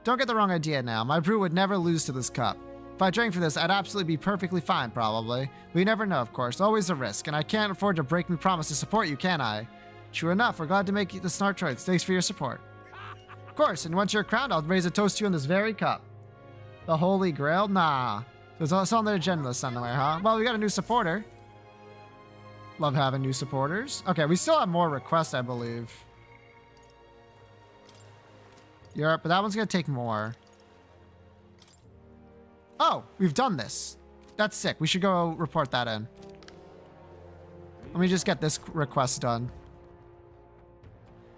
Don't get the wrong idea now. My brew would never lose to this cup. If I drank for this, I'd absolutely be perfectly fine, probably. We never know, of course. Always a risk, and I can't afford to break my promise to support you, can I? True enough, we're glad to make the smart choice. Thanks for your support. Of course, and once you're crowned, I'll raise a toast to you in this very cup. The Holy Grail? Nah. So it's on the agenda list somewhere, huh? Well, we got a new supporter. Love having new supporters. Okay, we still have more requests, I believe. Europe, but that one's gonna take more. Oh, we've done this. That's sick. We should go report that in. Let me just get this request done.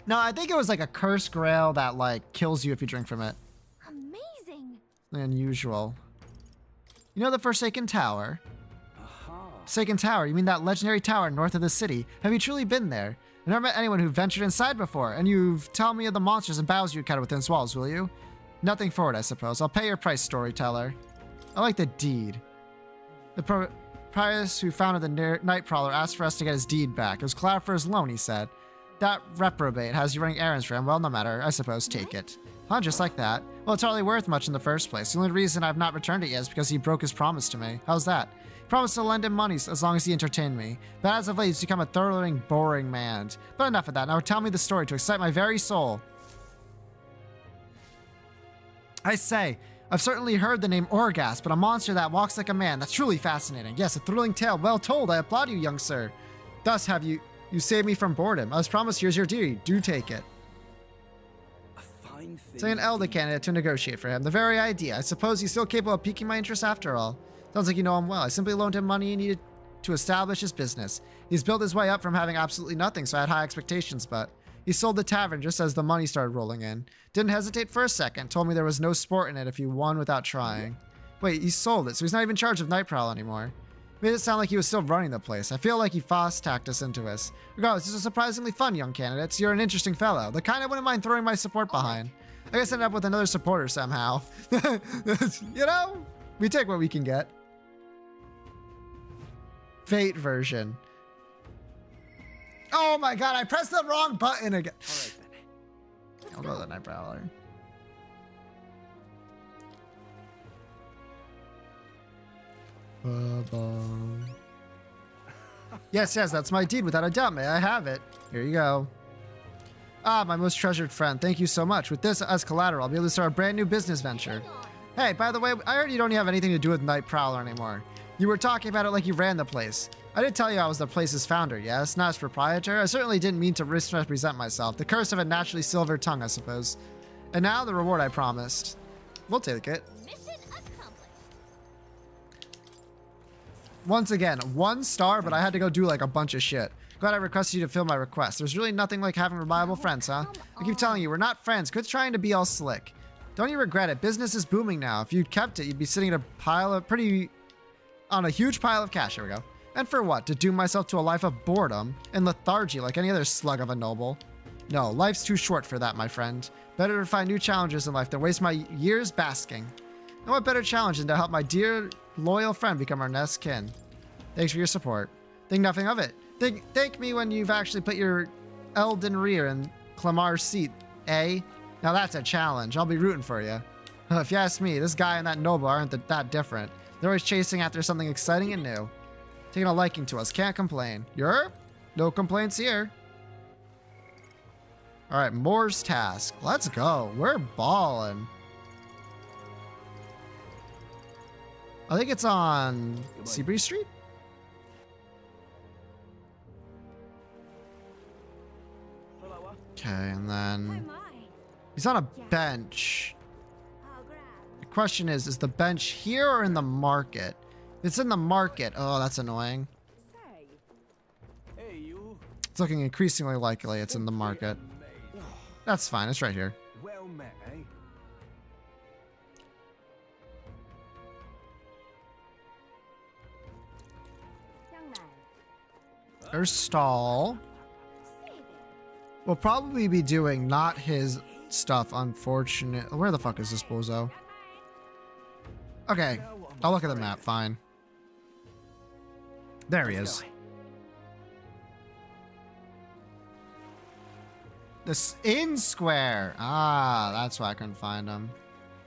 No, I think it was like a cursed grail that like kills you if you drink from it. Amazing. Unusual. You know the Forsaken Tower? Forsaken Tower, you mean that legendary tower north of the city? Have you truly been there? I've never met anyone who ventured inside before, and you've told me of the monsters and battles you encountered within its walls, will you? Nothing for it, I suppose. I'll pay your price, storyteller. I like the deed. The proprietor who founded the Night Prowler asked for us to get his deed back. It was cloud for his loan, he said. That reprobate has you running errands for him. Well, no matter. I suppose. Take it. Huh, just like that. Well, it's hardly worth much in the first place. The only reason I've not returned it yet is because he broke his promise to me. How's that? He promised to lend him money as long as he entertained me. But as of late, he's become a thoroughly boring man. But enough of that. Now tell me the story to excite my very soul. I say, I've certainly heard the name Orghast, but a monster that walks like a man. That's truly fascinating. Yes, a thrilling tale. Well told. I applaud you, young sir. Thus have you saved me from boredom. I was promised, here's your deed. Do take it. Say an elder candidate to negotiate for him. The very idea. I suppose he's still capable of piquing my interest after all. Sounds like you know him well. I simply loaned him money he needed to establish his business. He's built his way up from having absolutely nothing, so I had high expectations, but he sold the tavern just as the money started rolling in. Didn't hesitate for a second. Told me there was no sport in it if you won without trying. Wait, he sold it, so he's not even in charge of Night Prowl anymore. Made it sound like he was still running the place. I feel like he fast-tacked us into us. Regardless, this is surprisingly fun, young candidates. You're an interesting fellow. The kind I wouldn't mind throwing my support behind. I guess I ended up with another supporter somehow. You know, we take what we can get. Fate version. Oh my god, I pressed the wrong button again. Alright then. I'll go to the Night Prowler. Yes, yes, that's my deed without a doubt. May I have it? Here you go. Ah, my most treasured friend. Thank you so much. With this as collateral, I'll be able to start a brand new business venture. Hey, by the way, I heard you don't have anything to do with Night Prowler anymore. You were talking about it like you ran the place. I did tell you I was the place's founder, yes? Not its proprietor. I certainly didn't mean to misrepresent myself. The curse of a naturally silver tongue, I suppose. And now the reward I promised. We'll take it. Once again, 1 star, but I had to go do like a bunch of shit. Glad I requested you to fill my request. There's really nothing like having reliable friends, huh? I keep telling you, we're not friends. Quit trying to be all slick. Don't you regret it? Business is booming now. If you'd kept it, you'd be sitting on a huge pile of cash. Here we go. And for what? To doom myself to a life of boredom and lethargy like any other slug of a noble? No, life's too short for that, my friend. Better to find new challenges in life than waste my years basking. And what better challenge than to help my dear, loyal friend become our next kin? Thanks for your support. Think nothing of it. Thank me when you've actually put your Elden rear in Clamar's seat, eh? Now that's a challenge. I'll be rooting for you. If you ask me, this guy and that noble aren't that different. They're always chasing after something exciting and new. Taking a liking to us. Can't complain. No complaints here. All right, Moore's task. Let's go. We're balling. I think it's on Seabreeze Street. Okay, and then he's on a bench. The question is the bench here or in the market? It's in the market. Oh, that's annoying. It's looking increasingly likely it's in the market. That's fine. It's right here. Well met, eh? There's stall. We'll probably be doing not his stuff, unfortunate. Where the fuck is this bozo? Okay, I'll look at the map, fine. There he is. This inn square. Ah, that's why I couldn't find him.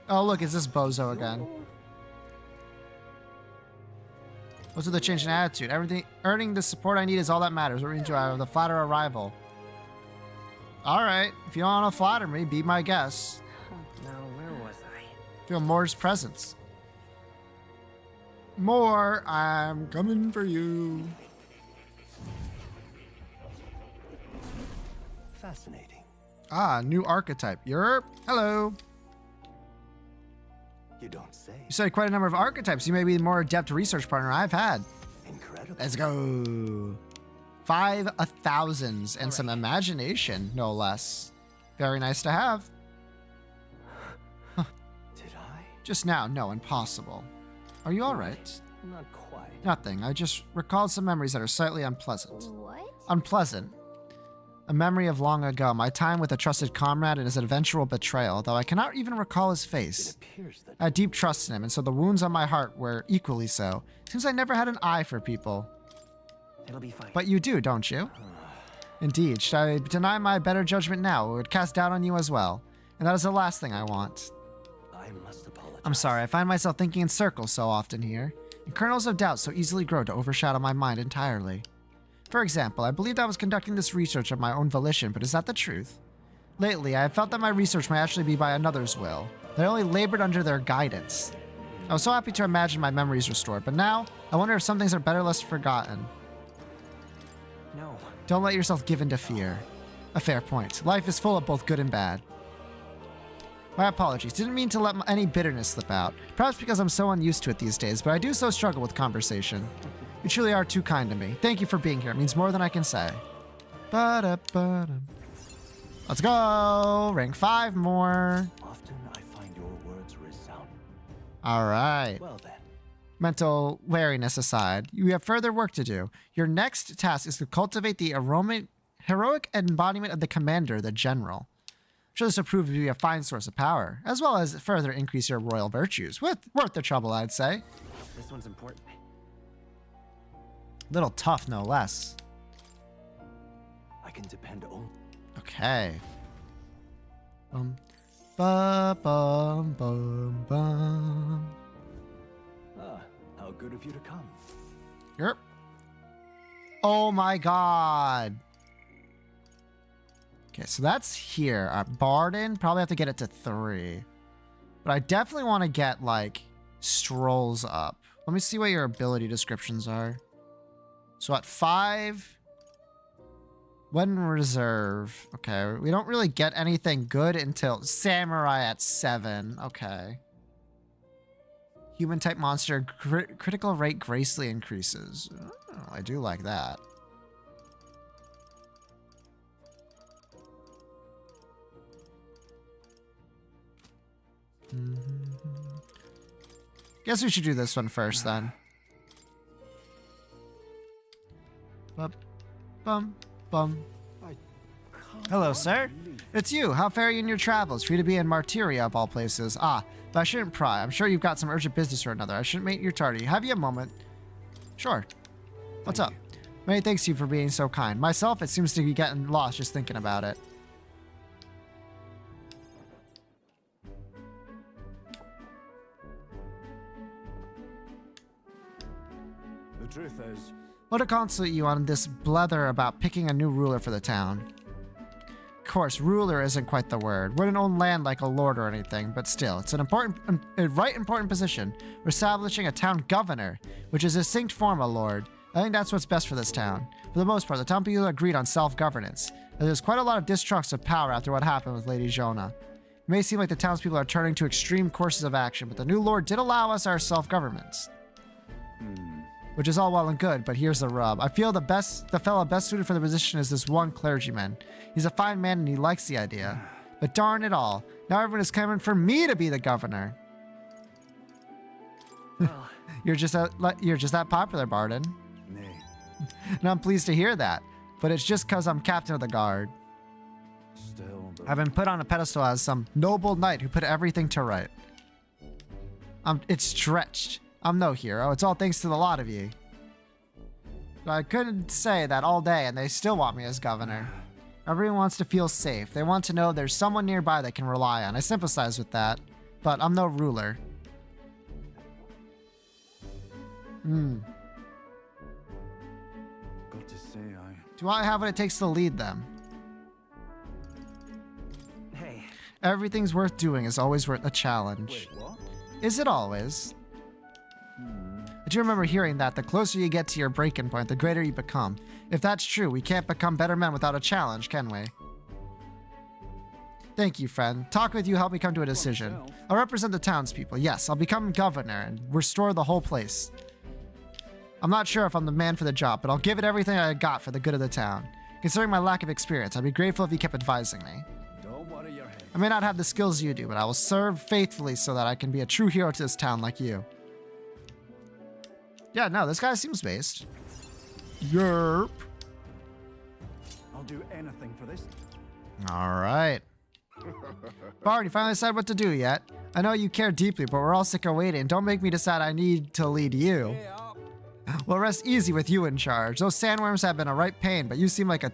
Oh, look, it's this bozo again. What's with the change in attitude? Earning the support I need is all that matters. What means do I have the flatter arrival? All right, if you don't want to flatter me, be my guest. Now, where was I? Feel Moore's presence. Moore, I'm coming for you. Fascinating. Ah, new archetype. Hello. You don't say. You studied quite a number of archetypes. You may be the more adept research partner I've had. Incredible. Let's go. 5,000s and some imagination, no less. Very nice to have. Did I? Just now, no, impossible. Are you all right? Not quite. Nothing. I just recalled some memories that are slightly unpleasant. What? Unpleasant. A memory of long ago, my time with a trusted comrade and his eventual betrayal, though I cannot even recall his face. It appears that I had deep trust in him, and so the wounds on my heart were equally so. Seems I never had an eye for people. It'll be fine. But you do, don't you? Indeed. Should I deny my better judgment now? It would cast doubt on you as well. And that is the last thing I want. I must apologize. I'm sorry, I find myself thinking in circles so often here. And kernels of doubt so easily grow to overshadow my mind entirely. For example, I believed I was conducting this research of my own volition, but is that the truth? Lately, I have felt that my research may actually be by another's will, that I only labored under their guidance. I was so happy to imagine my memories restored, but now, I wonder if some things are better left forgotten. No. Don't let yourself give in to fear. A fair point. Life is full of both good and bad. My apologies. Didn't mean to let any bitterness slip out. Perhaps because I'm so unused to it these days, but I do so struggle with conversation. You truly are too kind to me. Thank you for being here. It means more than I can say. Ba-da-ba-da. Let's go. Rank 5 more. Often I find your words resound. All right. Well then. Mental wariness aside, you have further work to do. Your next task is to cultivate the heroic embodiment of the commander, the general. I'm sure this will prove to be a fine source of power, as well as further increase your royal virtues. Worth the trouble, I'd say. This one's important. Little tough, no less. I can depend on. Okay. Bum, bum. Ah, how good of you to come. Yep. Oh my god. Okay, so that's here. Barden, probably have to get it to 3. But I definitely want to get, like, Strolls up. Let me see what your ability descriptions are. So at 5... When reserve. Okay, we don't really get anything good until Samurai at 7. Okay. Human type monster critical rate greatly increases. Oh, I do like that. Guess we should do this one first then. Bum, bum, bum. Hello, sir. It's you. How fare you in your travels? Free to be in Martyria of all places. Ah, but I shouldn't pry. I'm sure you've got some urgent business or another. I shouldn't make you tardy. Have you a moment? Sure. What's up? Many thanks to you for being so kind. Myself, it seems to be getting lost just thinking about it. The truth is, What to consulate you on this blether about picking a new ruler for the town. Of course, ruler isn't quite the word. Wouldn't own land like a lord or anything, but still, it's an important position. We're establishing a town governor, which is a distinct form of lord. I think that's what's best for this town. For the most part, the town people agreed on self-governance. There's quite a lot of distrust of power after what happened with Lady Jonah. It may seem like the townspeople are turning to extreme courses of action, but the new lord did allow us our self-governments. Which is all well and good, but here's the rub. I feel the fellow best suited for the position is this one clergyman. He's a fine man and he likes the idea. But darn it all, now everyone is clamoring for me to be the governor. You're just that popular, Barden. nay. And I'm pleased to hear that. But it's just because I'm captain of the guard. Still, I've been put on a pedestal as some noble knight who put everything to right. It's stretched. I'm no hero. It's all thanks to the lot of you. But I couldn't say that all day and they still want me as governor. Everyone wants to feel safe. They want to know there's someone nearby they can rely on. I sympathize with that. But I'm no ruler. Got to say, Do I have what it takes to lead them? Hey. Everything's worth doing is always worth a challenge. Wait, what? Is it always? I do remember hearing that the closer you get to your breaking point, the greater you become. If that's true, we can't become better men without a challenge, can we? Thank you, friend. Talk with you helped me come to a decision. I'll represent the townspeople. Yes, I'll become governor and restore the whole place. I'm not sure if I'm the man for the job, but I'll give it everything I got for the good of the town. Considering my lack of experience, I'd be grateful if you kept advising me. Don't worry your head. I may not have the skills you do, but I will serve faithfully so that I can be a true hero to this town like you. Yeah, no, this guy seems based. Yerp. I'll do anything for this. All right. Bard, you finally decided what to do yet? I know you care deeply, but we're all sick of waiting. Don't make me decide I need to lead you. Well, rest easy with you in charge. Those sandworms have been a right pain, but you seem like a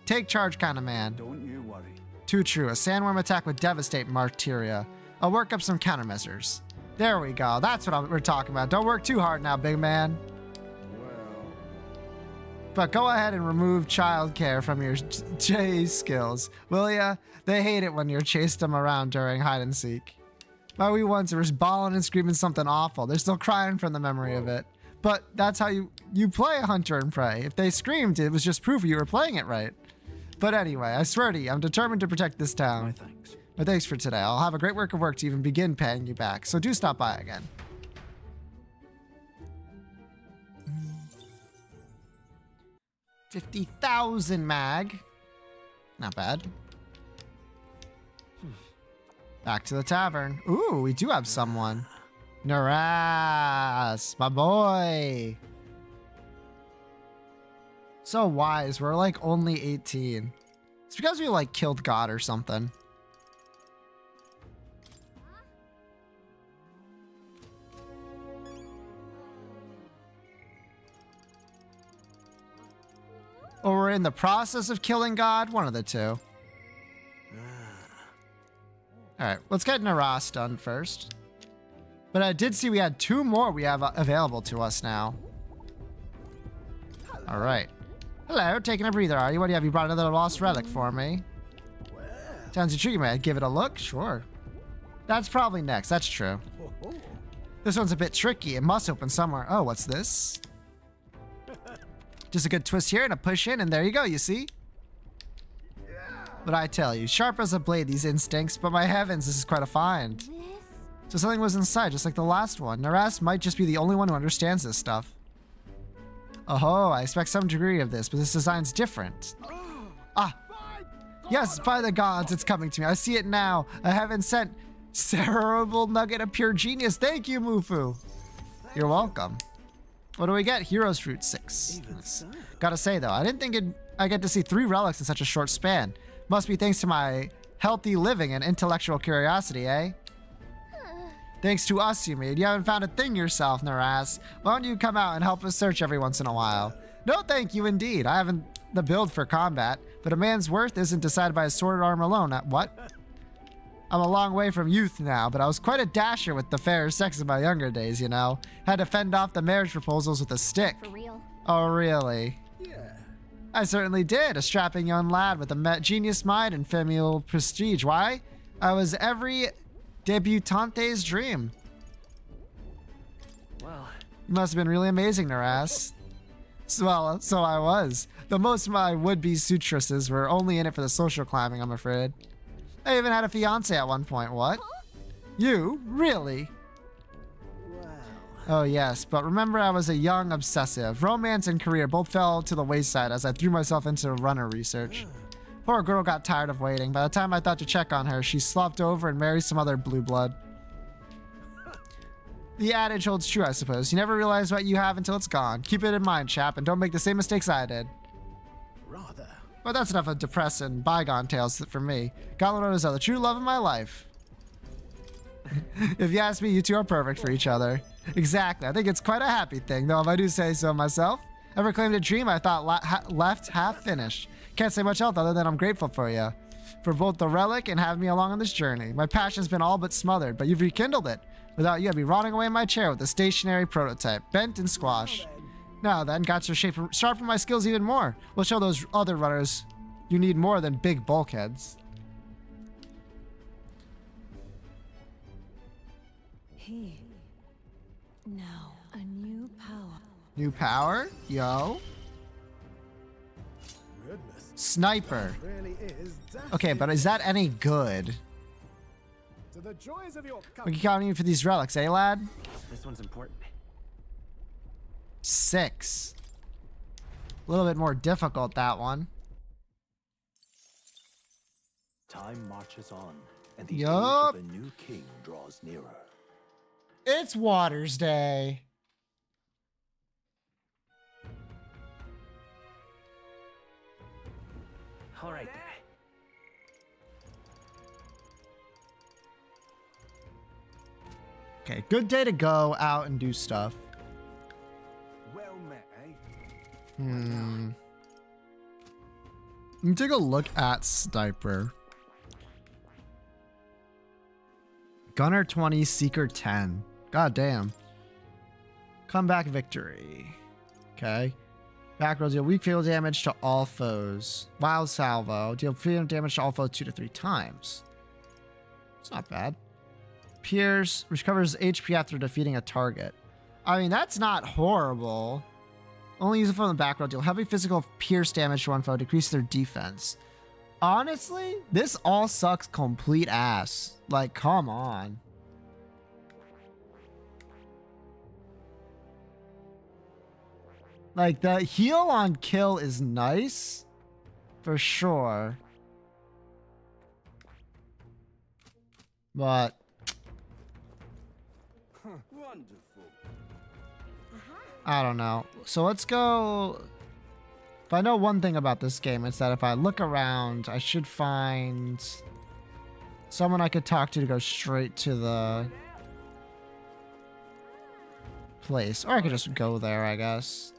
take charge kind of man. Don't you worry. Too true. A sandworm attack would devastate Martyria. I'll work up some countermeasures. There we go. That's what we're talking about. Don't work too hard now, big man. Well. But go ahead and remove childcare from your chase skills, will ya? They hate it when you're chased them around during hide and seek. My wee ones are just bawling and screaming something awful. They're still crying from the memory of it. But that's how you play Hunter and Prey. If they screamed, it was just proof you were playing it right. But anyway, I swear to you, I'm determined to protect this town. My thanks. But thanks for today. I'll have a great work of work to even begin paying you back. So do stop by again. $50,000 mag. Not bad. Back to the tavern. Ooh, we do have someone. Naras, my boy. So wise. We're like only 18. It's because we like killed God or something. Or we're in the process of killing God. One of the two. Alright, let's get Naras done first. But I did see we had 2 more we have available to us now. Alright. Hello, taking a breather, are you? What do you have? You brought another lost relic for me. Sounds intriguing, man. Give it a look? Sure. That's probably next. That's true. This one's a bit tricky. It must open somewhere. Oh, what's this? Just a good twist here and a push in, and there you go, you see? But I tell you, sharp as a blade, these instincts, but my heavens, this is quite a find. So something was inside, just like the last one. Naras might just be the only one who understands this stuff. Oh, I expect some degree of this, but this design's different. Ah, yes, by the gods, it's coming to me. I see it now. A heaven-sent cerebral nugget of pure genius. Thank you, Mufu. You're welcome. What do we get? Heroes Fruit 6. Gotta say, though, I didn't think I get to see 3 relics in such a short span. Must be thanks to my healthy living and intellectual curiosity, eh? Thanks to us, you mean. You haven't found a thing yourself, Naras. Why don't you come out and help us search every once in a while? No, thank you, indeed. I haven't the build for combat, but a man's worth isn't decided by his sword arm alone. What? I'm a long way from youth now, but I was quite a dasher with the fairer sex in my younger days, you know. Had to fend off the marriage proposals with a stick. For real? Oh, really? Yeah. I certainly did. A strapping young lad with a genius mind and familial prestige. Why? I was every debutante's dream. Well, You must have been really amazing, Naras. Well, so I was. Though most of my would-be suitresses were only in it for the social climbing, I'm afraid. I even had a fiance at one point. What? You? Really? Oh, yes, but remember I was a young obsessive. Romance and career both fell to the wayside as I threw myself into runner research. Poor girl got tired of waiting. By the time I thought to check on her, she slopped over and married some other blue blood. The adage holds true, I suppose. You never realize what you have until it's gone. Keep it in mind, chap, and don't make the same mistakes I did. Rather. But that's enough of depressing bygone tales for me. Gallica is the true love of my life. If you ask me, you two are perfect for each other. Exactly. I think it's quite a happy thing, though if I do say so myself. Ever claimed a dream I thought left half finished. Can't say much else other than I'm grateful for you. For both the relic and having me along on this journey. My passion's been all but smothered, but you've rekindled it. Without you, I'd be rotting away in my chair with a stationary prototype, bent and squashed. Now then, got to sharpen my skills even more. We'll show those other runners you need more than big bulkheads. Here. Now, a new power. New power? Yo. Goodness. Sniper. Really is Okay, but is that any good? to the joys of your We can count you for these relics, eh, lad? this one's important. 6. A little bit more difficult, that one. Time marches on, and the Yup. age of a new king draws nearer. It's Waters Day. All right, then. Okay, good day to go out and do stuff. Well met, eh? Let me take a look at Sniper. Gunner 20, Seeker 10. God damn. Comeback victory. Okay. Back row, deal weak field damage to all foes. Wild salvo. Deal field damage to all foes 2 to 3 times. It's not bad. Pierce recovers HP after defeating a target. I mean, that's not horrible. Only use it from the back row. Deal heavy physical pierce damage to one foe. Decrease their defense. Honestly, this all sucks complete ass. Like, come on. Like, the heal on kill is nice. For sure. But Wonderful. I don't know. So let's go. If I know one thing about this game, it's that if I look around, I should find someone I could talk to go straight to the place. Or I could just go there, I guess.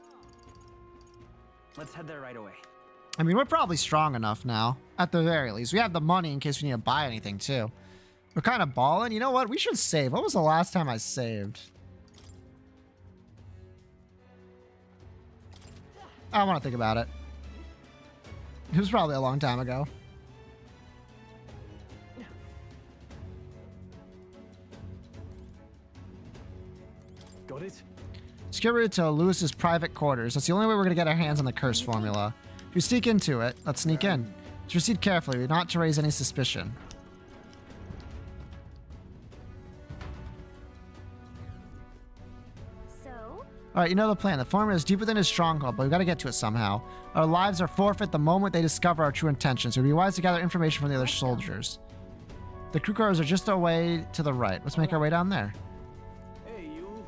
Let's head there right away. I mean, we're probably strong enough now. At the very least. We have the money in case we need to buy anything, too. We're kind of balling. You know what? We should save. When was the last time I saved? I don't want to think about it. It was probably a long time ago. Got it? Let's get rid to Lewis's private quarters. That's the only way we're going to get our hands on the curse formula. If we sneak into it, let's sneak in. Let's proceed carefully, not to raise any suspicion. Alright, you know the plan. The formula is deep within his stronghold, but we've got to get to it somehow. Our lives are forfeit the moment they discover our true intentions. It would be wise to gather information from the other soldiers. The crew quarters are just away to the right. Let's make our way down there. Hey, you.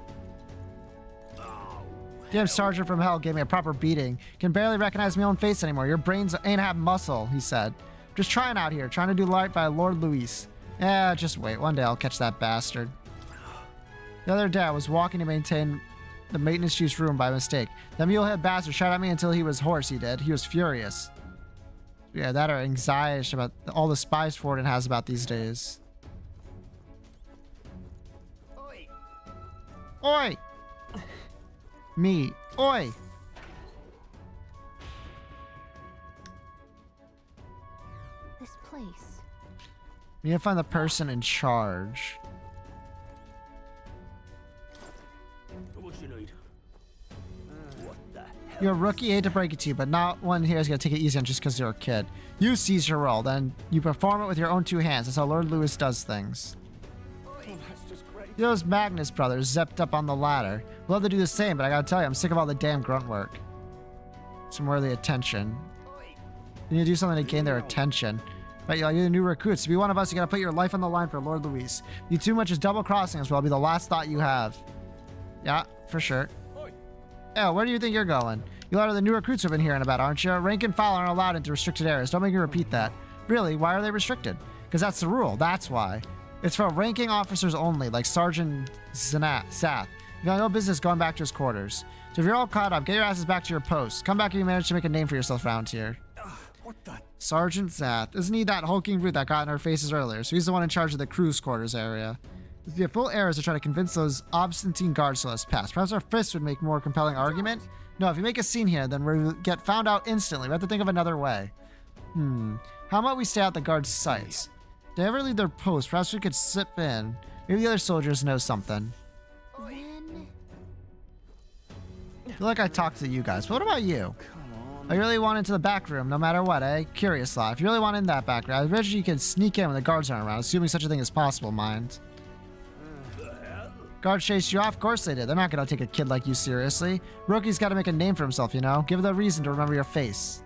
Damn sergeant from hell gave me a proper beating. Can barely recognize my own face anymore. Your brains ain't have muscle, he said. Just trying out here, trying to do right by Lord Luis. Yeah, just wait. One day I'll catch that bastard. The other day I was walking to maintain the maintenance use room by mistake. The mulehead bastard shot at me until he was hoarse, he did. He was furious. Yeah, that or anxiety about all the spies Forden has about these days. Oi! Oi! Me. Oi! This place. We need to find the person in charge. What you need? What the hell? You're a rookie, hate to break it to you, but not one here is going to take it easy on just because you're a kid. You seize your role, then you perform it with your own two hands. That's how Lord Lewis does things. That's just great. Those Magnus brothers zepped up on the ladder. Love to do the same, but I gotta tell you, I'm sick of all the damn grunt work. Some worthy attention. You need to do something to gain their attention. Right, you're the new recruits. To be one of us, you gotta put your life on the line for Lord Luis. You too much is double-crossing us will be the last thought you have. Yeah, for sure. Oh, where do you think you're going? You lot of the new recruits have been hearing about, aren't you? Rank and file aren't allowed into restricted areas. Don't make me repeat that. Really, why are they restricted? Because that's the rule. That's why. It's for ranking officers only, like Sergeant Sath. You got no business going back to his quarters. So if you're all caught up, get your asses back to your posts. Come back if you manage to make a name for yourself around here. What the? Sergeant Zath. Isn't he that hulking brute that got in our faces earlier? So he's the one in charge of the crew's quarters area. It'd be a full error to try to convince those obstinate guards to let us pass. Perhaps our fists would make more compelling argument? No, if you make a scene here, then we'll get found out instantly. We have to think of another way. How about we stay out the guards' sights? If they ever leave their post, perhaps we could slip in. Maybe the other soldiers know something. Then... I feel like I talked to you guys, but what about you? I really want into the back room, no matter what, eh? Curious lot. If you really want in that back room, I bet you can sneak in when the guards aren't around, assuming such a thing is possible, mind. Guards chased you off? Of course they did. They're not gonna take a kid like you seriously. Rookie's gotta make a name for himself, you know? Give it a reason to remember your face.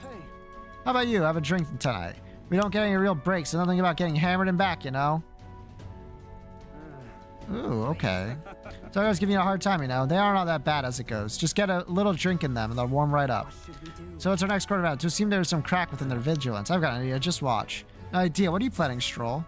Hey. How about you? Have a drink tonight. We don't get any real breaks, so nothing about getting hammered and back, you know? Ooh, okay. So I was giving you a hard time, you know? They aren't all that bad as it goes. Just get a little drink in them and they'll warm right up. So what's our next quarter round? To seem there's some crack within their vigilance. I've got an idea. Just watch. An idea. What are you planning, Stroll?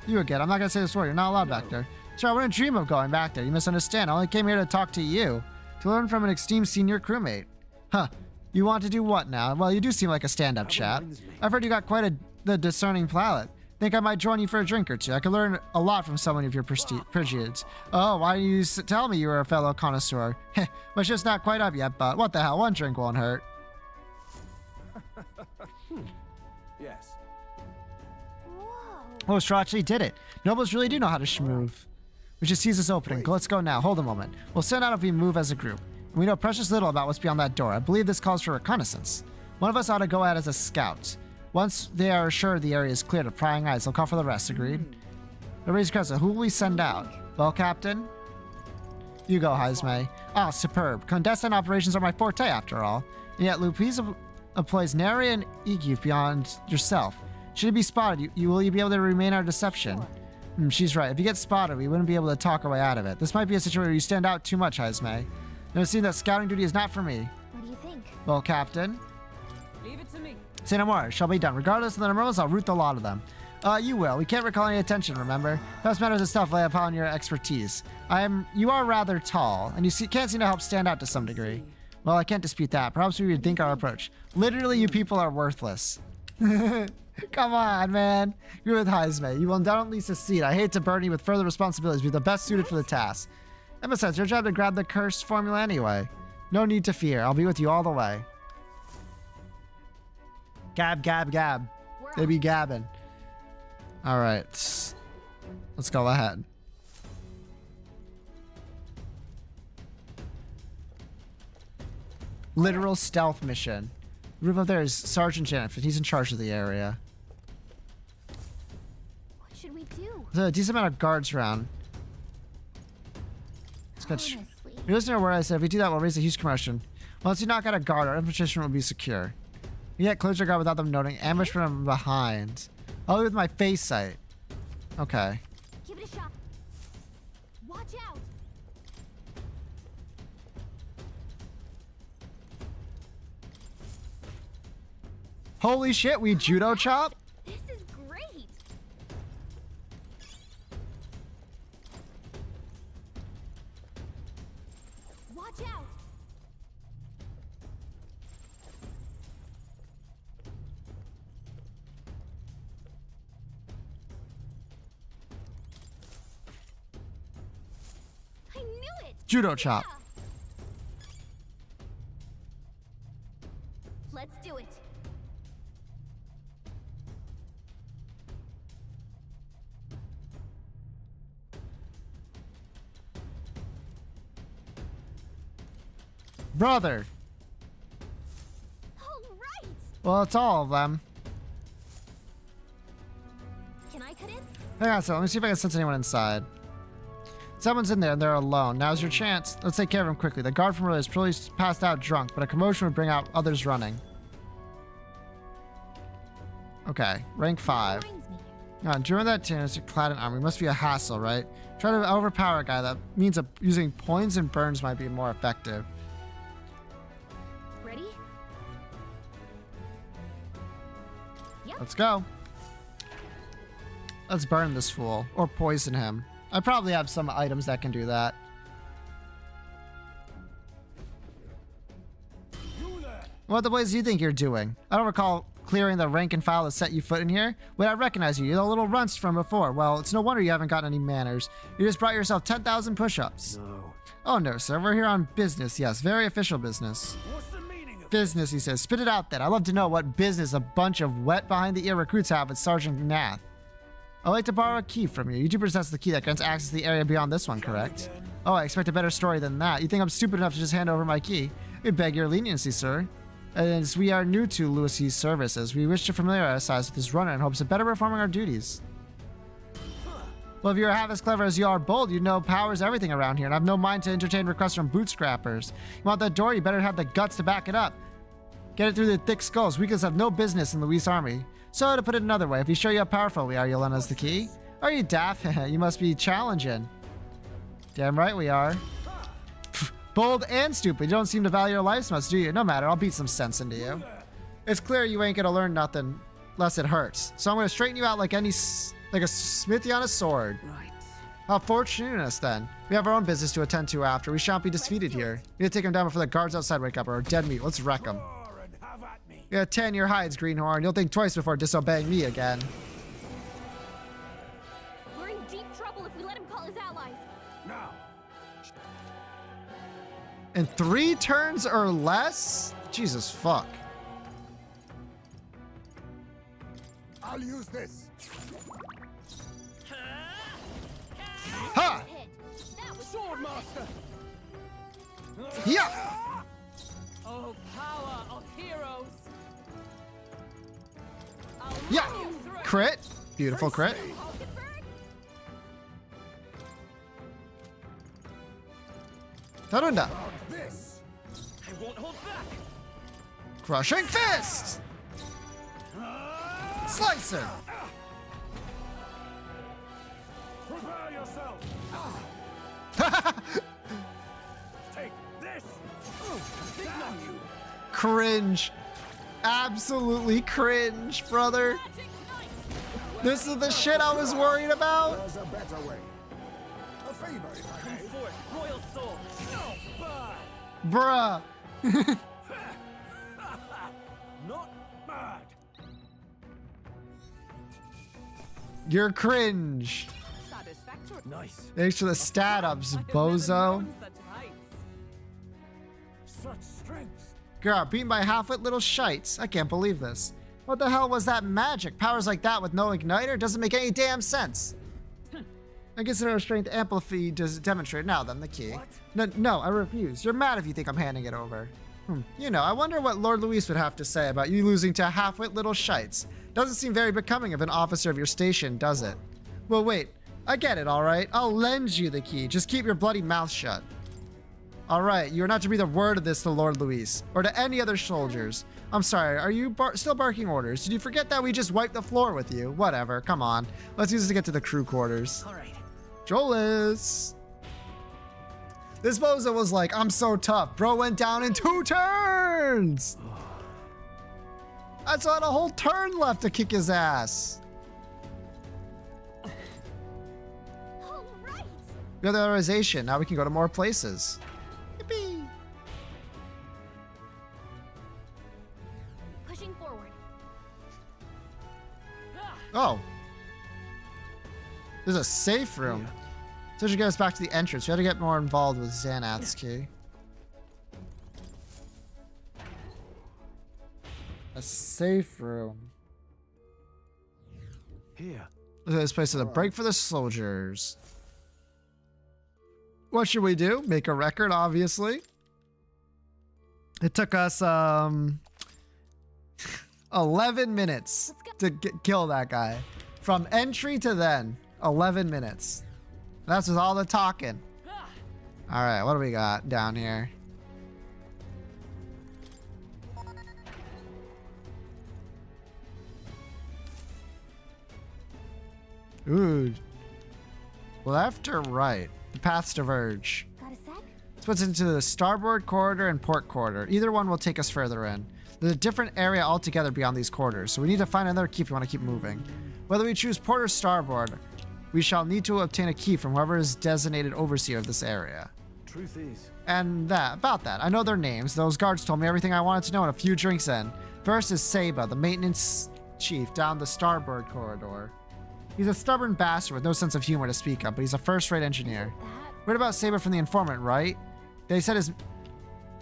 You again. I'm not going to say this word. You're not allowed back there. Sir, I wouldn't dream of going back there. You misunderstand. I only came here to talk to you. To learn from an esteemed senior crewmate. Huh. You want to do what now? Well, you do seem like a stand-up chap. I've heard you got quite the discerning palate. Think I might join you for a drink or two. I could learn a lot from someone of your prestigious. Oh, why didn't you tell me you were a fellow connoisseur? Heh, my shift's not quite up yet, but what the hell? One drink won't hurt. Yes. Oh, Straw actually did it. Nobles really do know how to schmoove. We should seize this opening. Let's go now. Hold a moment. We'll send out if we move as a group. We know precious little about what's beyond that door. I believe this calls for reconnaissance. One of us ought to go out as a scout. Once they are assured the area is clear to prying eyes, they'll call for the rest. Agreed? Everybody's crescent. Who will we send out? Well, Captain? You go, Heismay. Ah, superb. Clandestine operations are my forte, after all. And yet, Lupis employs nary an EQ beyond yourself. Should it be spotted, will you be able to remain our deception? She's right. If you get spotted, we wouldn't be able to talk our way out of it. This might be a situation where you stand out too much, Heismay. It seems that scouting duty is not for me. What do you think? Well, Captain? Leave it to me. Say no more. It shall be done. Regardless of the numbers, I'll root the lot of them. You will. We can't recall any attention, remember? Best matters of stuff lay upon your expertise. You are rather tall, and you can't seem to help stand out to some degree. Well, I can't dispute that. Perhaps we would think our approach. Literally, you people are worthless. Come on, man. You're with Heismay. You will undoubtedly succeed. I hate to burden you with further responsibilities, but you're the best suited for the task. And besides, your job to grab the cursed formula anyway. No need to fear. I'll be with you all the way. Gab, gab, gab. They be gabbing. All right. Let's go ahead. Literal stealth mission. The roof up there is Sergeant Jennifer. He's in charge of the area. What should we do? There's a decent amount of guards around. You listen to where I said if we do that, we'll raise a huge commotion. Once you knock out a guard, our infiltration will be secure. You get close to a guard without them noting. Ambush from behind. I'll do with my face sight. Okay. Give it a shot. Watch out. Holy shit, we judo chop? This is great. Watch out. I knew it. Judo chop. Let's do it. Brother. All right. Well, it's all of them. Can I cut in? Hang on a second. Let me see if I can sense anyone inside. Someone's in there and they're alone. Now's your chance. Let's take care of him quickly. The guard from earlier is probably passed out drunk, but a commotion would bring out others running. Okay, rank 5. During that turn, you're clad in armor. It must be a hassle, right? Try to overpower a guy. That means using points and burns might be more effective. Ready? Yep. Let's go. Let's burn this fool. Or poison him. I probably have some items that can do that. What the blaze do you think you're doing? I don't recall clearing the rank and file that set you foot in here. Wait, I recognize you. You're the little runts from before. Well, it's no wonder you haven't gotten any manners. You just brought yourself 10,000 push-ups. No. Oh no, sir. We're here on business. Yes, very official business. What's the meaning of Business, he says. Spit it out then. I'd love to know what business a bunch of wet behind the ear recruits have with Sergeant Nath. I'd like to borrow a key from you. You do possess the key that grants access to the area beyond this one, correct? Oh, I expect a better story than that. You think I'm stupid enough to just hand over my key? We beg your leniency, sir. As we are new to Lewis's services, we wish to familiarize us with this runner in hopes of better performing our duties. Well, if you're half as clever as you are bold, you know power's everything around here, and I've no mind to entertain requests from boot scrappers. You want that door, you better have the guts to back it up. Get it through the thick skulls. We have no business in the Luis army. So, to put it another way, if we show you how powerful we are, you'll lend us the key? Are you daft? You must be challenging. Damn right we are. Bold and stupid. You don't seem to value your life so much, do you? No matter, I'll beat some sense into you. It's clear you ain't gonna learn nothing unless it hurts. So I'm gonna straighten you out like a smithy on a sword. Right. How fortunate then. We have our own business to attend to after. We shan't be defeated here. We need to take him down before the guards outside wake up, or dead meat. Let's wreck him. Yeah, tan your hides, Greenhorn. You'll think twice before disobeying me again. We're in deep trouble if we let him call his allies. Now. In 3 turns or less? Jesus fuck. I'll use this. Ha! Swordmaster. Yeah. Oh, power of heroes. Yeah. Crit. Beautiful crit. Tarunda. This. I won't hold back. Crushing fist. Slicer. Prepare yourself. Take this. Cringe. Absolutely cringe, brother. This is the shit I was worried about. There's a better way. A favor, if I may. Royal sword. Bruh. Not bad. You're cringe. Satisfactory. Nice. Thanks for the stat ups, bozo. such strength? Girl, beaten by half-wit little shites. I can't believe this. What the hell was that magic? Powers like that with no igniter doesn't make any damn sense. I consider our strength amplify does demonstrate. Now then, the key. What? No, I refuse. You're mad if you think I'm handing it over. You know, I wonder what Lord Luis would have to say about you losing to half-wit little shites. Doesn't seem very becoming of an officer of your station, does it? Well, wait. I get it, alright? I'll lend you the key. Just keep your bloody mouth shut. Alright, you are not to breathe a word of this to Lord Luis, or to any other soldiers. I'm sorry, are you still barking orders? Did you forget that we just wiped the floor with you? Whatever, come on. Let's use this to get to the crew quarters. Alright. Jolis! This bozo was like, I'm so tough. Bro went down in 2 turns! I still had a whole turn left to kick his ass. We have the authorization. Now we can go to more places. Yippee! Pushing forward. Oh. There's a safe room. So should get us back to the entrance. We had to get more involved with Xanath's key. A safe room. Here. Look at this place as a break for the soldiers. What should we do? Make a record, obviously. It took us 11 minutes to kill that guy. From entry to then, 11 minutes. That's with all the talking. All right, what do we got down here? Ooh. Left or right? The paths diverge. Got a sec? This puts into the starboard corridor and port corridor. Either one will take us further in. There's a different area altogether beyond these corridors, so we need to find another key if we want to keep moving. Whether we choose port or starboard, we shall need to obtain a key from whoever is designated overseer of this area. Truth is. And about that, I know their names. Those guards told me everything I wanted to know in a few drinks in. First is Seba, the maintenance chief down the starboard corridor. He's a stubborn bastard with no sense of humor to speak of, but he's a first-rate engineer. Read about Saber from the informant, right? They said his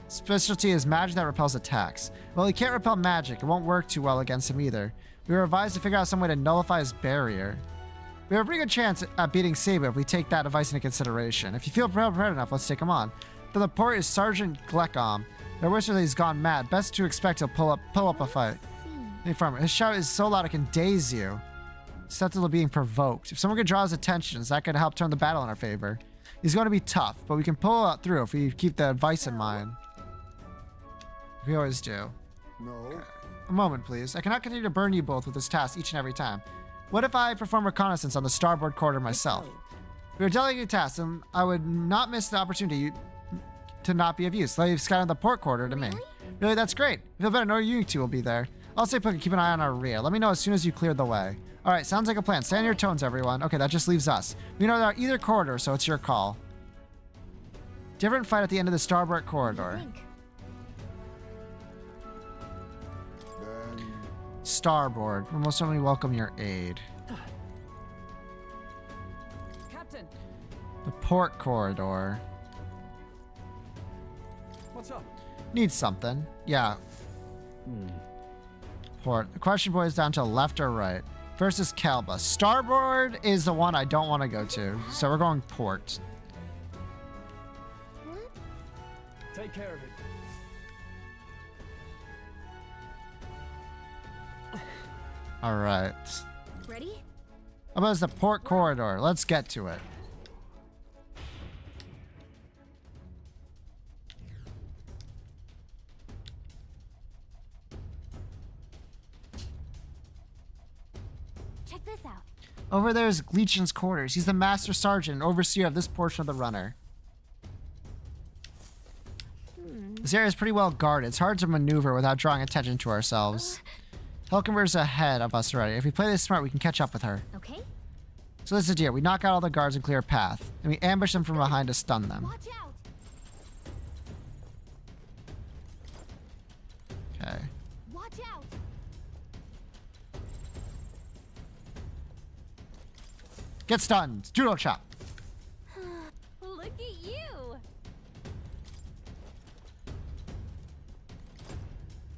specialty is magic that repels attacks. Well, he can't repel magic. It won't work too well against him either. We were advised to figure out some way to nullify his barrier. We have a pretty good chance at beating Saber if we take that advice into consideration. If you feel prepared enough, let's take him on. The port is Sergeant Gleckom. Their whisper that he's gone mad. Best to expect he'll pull up a fight. His shout is so loud it can daze you. Susceptible to being provoked. If someone could draw his attention, that could help turn the battle in our favor. He's going to be tough, but we can pull it through if we keep the advice in mind. We always do. No. Okay. A moment, please. I cannot continue to burn you both with this task each and every time. What if I perform reconnaissance on the starboard corridor myself? We are delegating tasks, and I would not miss the opportunity to not be of use. Leave scout on the port corridor to me. Really, that's great. I feel better knowing you two will be there. I'll say keep an eye on our rear. Let me know as soon as you clear the way. All right, sounds like a plan. Stay on your tones, everyone. Okay, that just leaves us. We know they're either corridor, so it's your call. Different fight at the end of the starboard corridor. Starboard. We most certainly welcome your aid. Captain. The port corridor. What's up? Needs something. Yeah. Port. The question boils down to left or right. First is Kalba. Starboard is the one I don't want to go to, so we're going port. Take care of it. All right. Ready? How about the port corridor? Let's get to it. Check this out. Over there is Gleachen's quarters. He's the master sergeant and overseer of this portion of the runner. This area is pretty well guarded. It's hard to maneuver without drawing attention to ourselves. Helkenberg's ahead of us already. If we play this smart, we can catch up with her. Okay. So this is the deal. We knock out all the guards and clear a path. And we ambush them from behind to stun them. Watch out. Okay. Watch out. Get stunned. Judo chop. Look at you.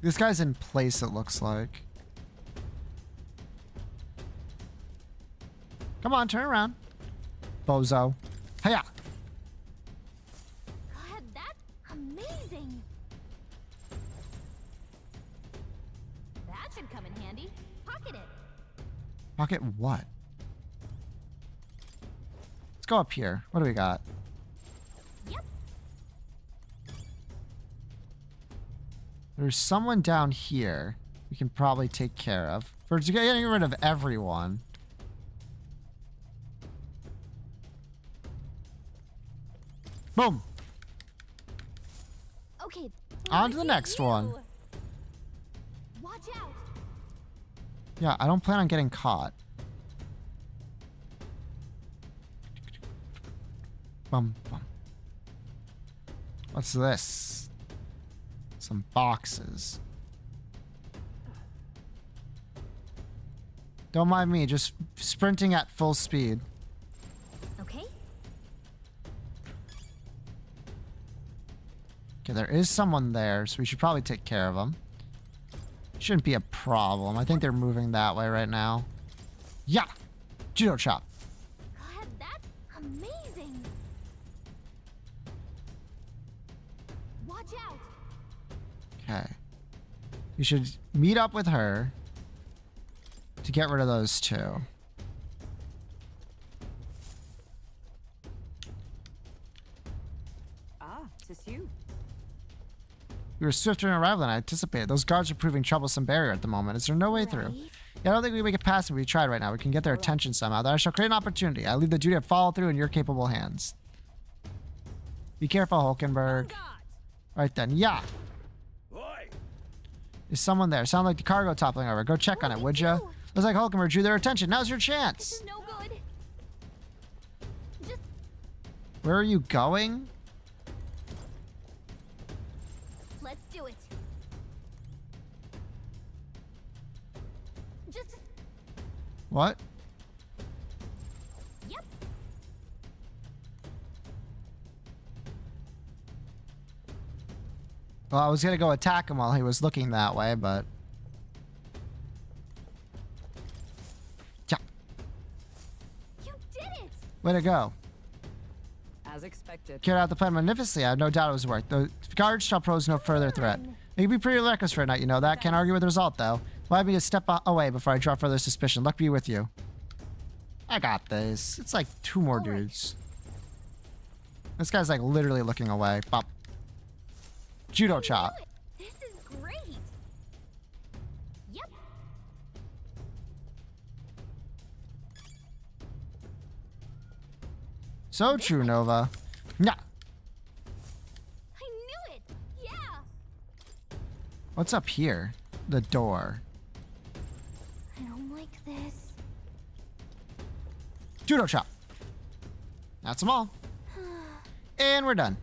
This guy's in place, it looks like. Come on, turn around. Bozo. Hiya! God, that's amazing. That should come in handy. Pocket it. Pocket what? Let's go up here. What do we got? Yep. There's someone down here we can probably take care of. For getting rid of everyone. Boom. Okay. On to the next one. Watch out. Yeah, I don't plan on getting caught. Bum, bum. What's this? Some boxes. Don't mind me, just sprinting at full speed. Okay. Okay, there is someone there, so we should probably take care of them. Shouldn't be a problem. I think they're moving that way right now. Yeah! Judo chop. God, that's amazing. Watch out. Okay. We should meet up with her to get rid of those two. Ah, 'tis you. We were swifter in arrival than I anticipated. Those guards are proving troublesome barrier at the moment. Is there no way through? Yeah, I don't think we can make it past if we tried right now. We can get their attention somehow. Then I shall create an opportunity. I leave the duty of follow through in your capable hands. Be careful, Hulkenberg. Right then. Yeah. Is someone there? Sound like the cargo toppling over. Go check on it, would ya? Looks like Hulkenberg drew their attention. Now's your chance. This is no good. Just Where are you going? let's do it. Just What? Yep. Well, I was gonna go attack him while he was looking that way, but... Yeah. You did it. Way to go. As expected. Carried out the plan magnificently. I have no doubt it was worth. The guards shall pose no further threat. It can be pretty reckless for a night, you know that. Can't argue with the result, though. Allow me to step away before I draw further suspicion. Luck be with you. I got this. It's like two more dudes. This guy's like literally looking away. Bop. Judo chop. This is great. Yep. So true, Nova. Yeah. I knew it. Yeah. What's up here? The door. I don't like this. Judo chop. That's them all. And we're done.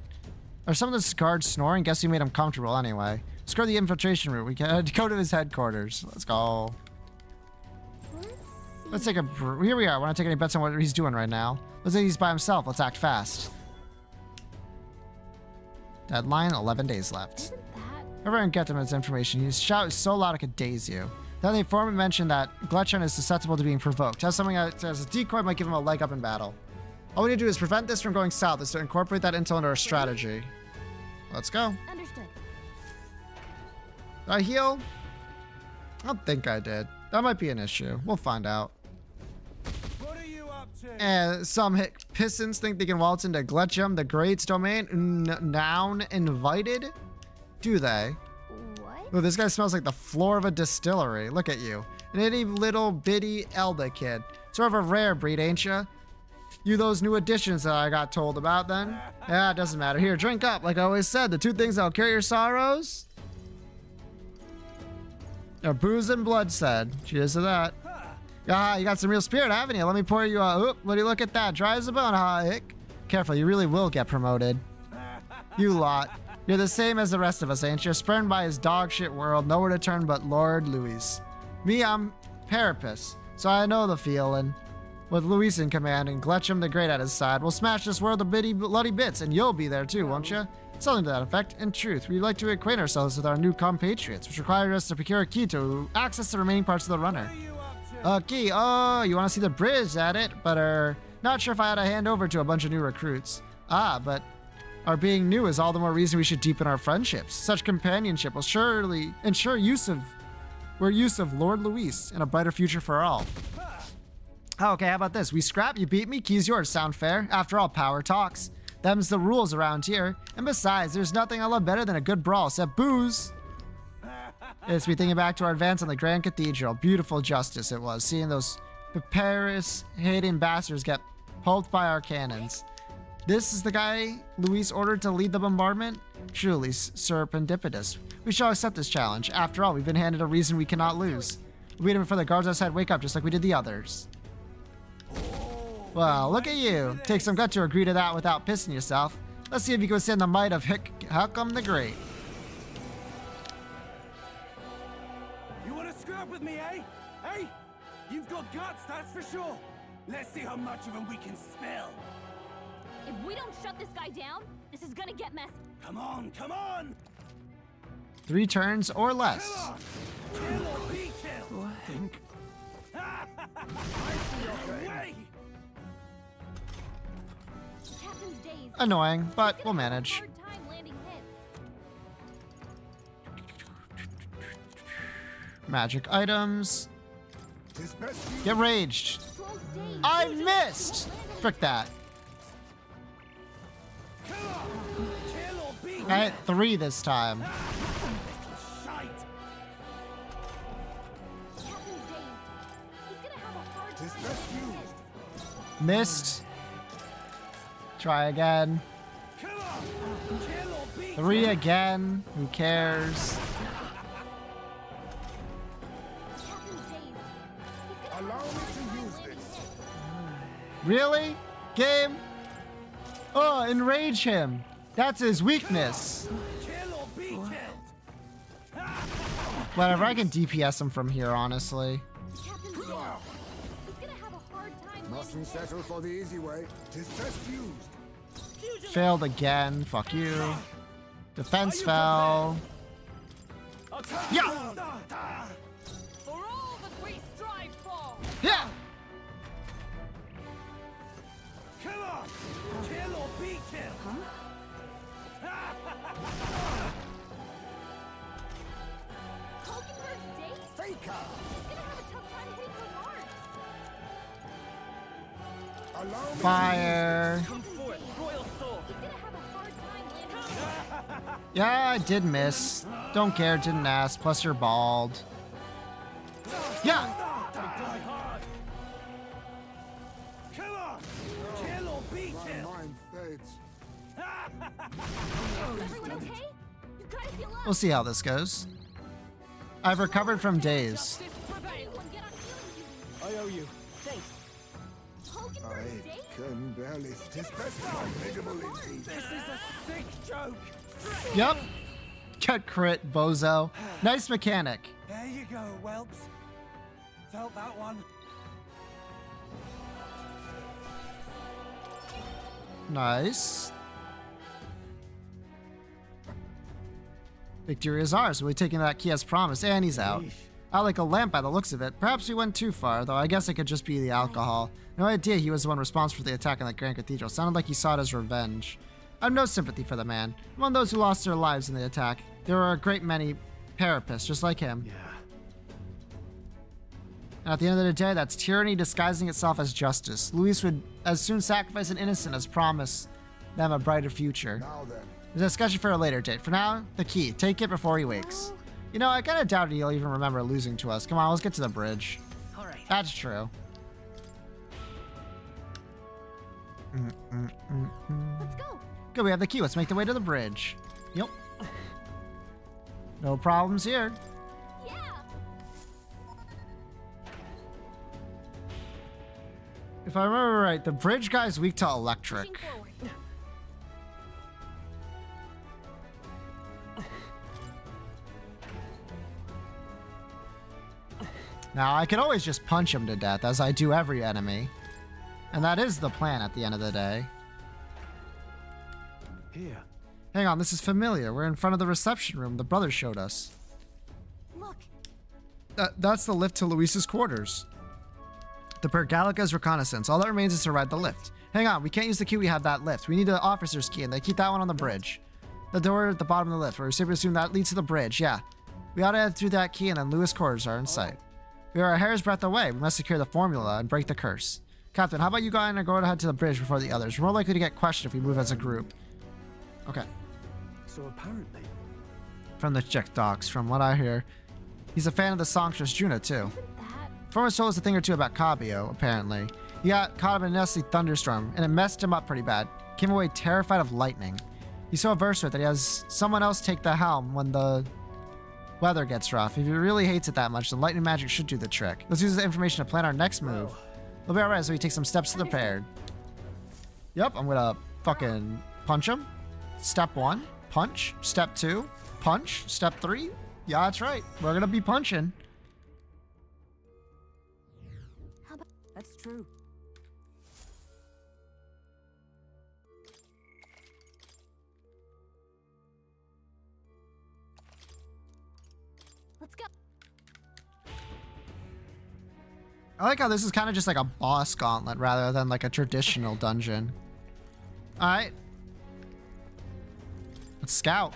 Are some of the guards snoring? Guess you made them comfortable anyway. Screw the infiltration route. We can go to his headquarters. Let's go. Let's take a... Here we are. We're not taking any bets on what he's doing right now. Let's say he's by himself. Let's act fast. Deadline, 11 days left. Everyone get them his information. His shout is so loud it could daze you. Then they formally mentioned that Gletchen is susceptible to being provoked. Has something as a decoy might give him a leg up in battle. All we need to do is prevent this from going south, is to incorporate that intel into our strategy. Let's go. Understood. Did I heal? I don't think I did. That might be an issue. We'll find out. What are you up to? And some pistons think they can waltz into Gletchum, the Great's domain. Noun invited? Do they? What? Oh, this guy smells like the floor of a distillery. Look at you. An itty little bitty Elda kid. Sort of a rare breed, ain't ya? You those new additions that I got told about then? Yeah, it doesn't matter. Here, drink up. Like I always said, the two things that'll cure your sorrows are booze and blood said. Cheers to that. Ah, you got some real spirit, haven't you? Let me pour you a... Oop, what do you look at that? Dry as a bone, huh, Hick? Careful, you really will get promoted. You lot. You're the same as the rest of us, ain't you? Spurned by his dog shit world, nowhere to turn but Lord Louis. Me, I'm Parapus, so I know the feeling. With Luis in command and Gletchum the Great at his side, we'll smash this world to bloody bits, and you'll be there too, won't you? Something to that effect. In truth, we'd like to acquaint ourselves with our new compatriots, which requires us to procure a key to access the remaining parts of the runner. A key. Oh, you want to see the bridge at it? But not sure if I had to hand over to a bunch of new recruits. But our being new is all the more reason we should deepen our friendships. Such companionship will surely ensure use of Lord Luis and a brighter future for all. Okay, how about this? We scrap, you beat me, key's yours. Sound fair? After all, power talks. Them's the rules around here. And besides, there's nothing I love better than a good brawl, except booze. It's me thinking back to our advance on the Grand Cathedral. Beautiful justice it was, seeing those Paris-hating bastards get pulped by our cannons. This is the guy Luis ordered to lead the bombardment? Truly serendipitous. We shall accept this challenge. After all, we've been handed a reason we cannot lose. We beat him before the guards outside wake up, just like we did the others. Well, look at you. Take some gut to agree to that without pissing yourself. Let's see if you can withstand the might of Huckam the Great. You want to scrap with me, eh? Hey? You've got guts, that's for sure. Let's see how much of them we can smell. If we don't shut this guy down, this is gonna get messy. Come on, come on! 3 turns or less. Come on! Kill or be killed! Think. I see your way! Captain's days. Annoying, but we'll manage. Hard time landing hits. Magic items. Get raged. I missed! Frick that. I hit 3 this time. Missed. Try again. 3 again. Who cares? Really? Game? Oh, enrage him. That's his weakness. Whatever, I can DPS him from here, honestly. Mustn't settle for the easy way. 'Tis best used. Failed again. Fuck you. Defense fell. Yeah! For all that we strive for! Yeah! Come on! Kill or be killed! Hulkenberg's days? Faker! He's gonna have a tough time hitting those arcs. Allow me. Fire. Come for it, Royal Soul. He's gonna have a hard time landing. Yeah, I did miss. Don't care, didn't ask. Plus you're bald. Yeah! Come on! Kill or be My killed! mind fades. Is everyone okay? You gotta feel up. We'll see how this goes. I've recovered from days. Everyone get on healing duty. I owe you. Thanks. Hulkenberg's I days? can barely. 'Tis best unbeatable indeed. This is a sick joke! Yep. Get crit, bozo. Nice mechanic. There you go, whelps. Felt that one. Nice. Victory is ours. We'll be taking that key as promised, and he's out. I like a lamp by the looks of it. Perhaps we went too far, though I guess it could just be the alcohol. No idea he was the one responsible for the attack on the Grand Cathedral. Sounded like he sought his revenge. I have no sympathy for the man. Among those who lost their lives in the attack, there were a great many Parapists just like him. Yeah. And at the end of the day, that's tyranny disguising itself as justice. Luis would as soon sacrifice an innocent as promise them a brighter future. Now then. There's a discussion for a later date. For now, the key. Take it before he wakes. You know, I kind of doubt he'll even remember losing to us. Come on, let's get to the bridge. All right. That's true. Let's go. Good, we have the key. Let's make the way to the bridge. Yep. No problems here. Yeah. If I remember right, the bridge guy's weak to electric. Pushing forward. Now, I could always just punch him to death, as I do every enemy. And that is the plan at the end of the day. Here. Hang on, this is familiar. We're in front of the reception room the brother showed us. Look. That's the lift to Luis's quarters. The per Gallica's reconnaissance. All that remains is to ride the lift. Hang on, we can't use the key we have that lift. We need the officer's key, and they keep that one on the bridge. The door at the bottom of the lift, where we simply assume that leads to the bridge, yeah. We ought to head through that key, and then Luis' quarters are in sight. We are a hair's breadth away. We must secure the formula and break the curse. Captain, how about you go ahead to the bridge before the others? We're more likely to get questioned if we move as a group. Okay. So apparently... From the Czech docs, from what I hear. He's a fan of the songstress Juna, too. Former told us a thing or two about Cabio, apparently. He got caught up in a nasty thunderstorm, and it messed him up pretty bad. Came away terrified of lightning. He's so averse to it that he has someone else take the helm when the weather gets rough. If he really hates it that much, then lightning magic should do the trick. Let's use this information to plan our next move. We'll be alright, so we take some steps prepared. Yep, I'm gonna fucking punch him. Step 1, punch. Step 2, punch. Step 3, yeah, that's right. We're gonna be punching. That's true. Let's go. I like how this is kind of just like a boss gauntlet rather than like a traditional dungeon. Alright. Let's scout.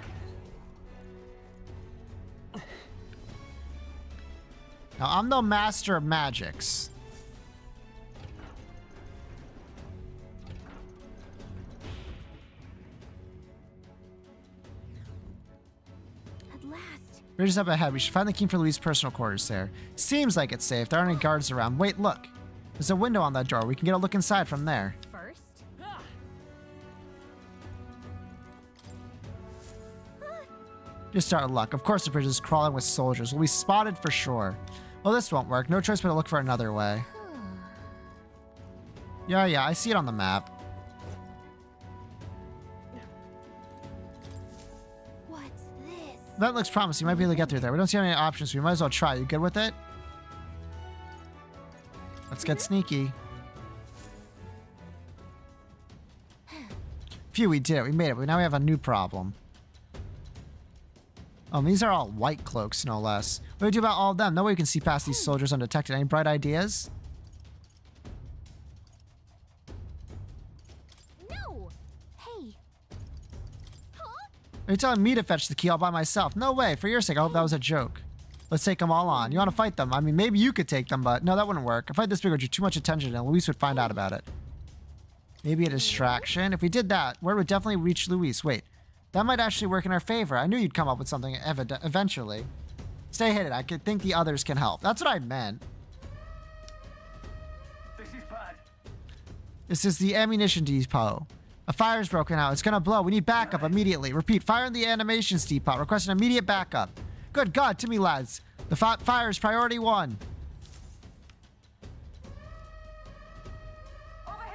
Now, I'm no master of magics. Bridge is up ahead. We should find the key for Luis's personal quarters there. Seems like it's safe. There aren't any guards around. Wait, look. There's a window on that door. We can get a look inside from there. First. Just our luck. Of course the bridge is crawling with soldiers. We'll be spotted for sure. Well, this won't work. No choice but to look for another way. Yeah, I see it on the map. That looks promising. You might be able to get through there. We don't see any options, so we might as well try. You good with it? Let's get sneaky. Phew, we did it. We made it. But now we have a new problem. These are all white cloaks, no less. What do we do about all of them? No way we can see past these soldiers undetected. Any bright ideas? No! Hey! Are you telling me to fetch the key all by myself? No way. For your sake, I hope that was a joke. Let's take them all on. You want to fight them? I mean, maybe you could take them, but no, that wouldn't work. A fight this big would draw too much attention, and Luis would find out about it. Maybe a distraction? If we did that, word would definitely reach Luis. Wait, that might actually work in our favor. I knew you'd come up with something eventually. Stay hidden. I could think the others can help. That's what I meant. This is bad. This is the ammunition depot. A fire's broken out. It's gonna blow. We need backup immediately. Repeat, fire in the animations depot. Request an immediate backup. Good God, to me, lads. The fire is priority 1. Over here.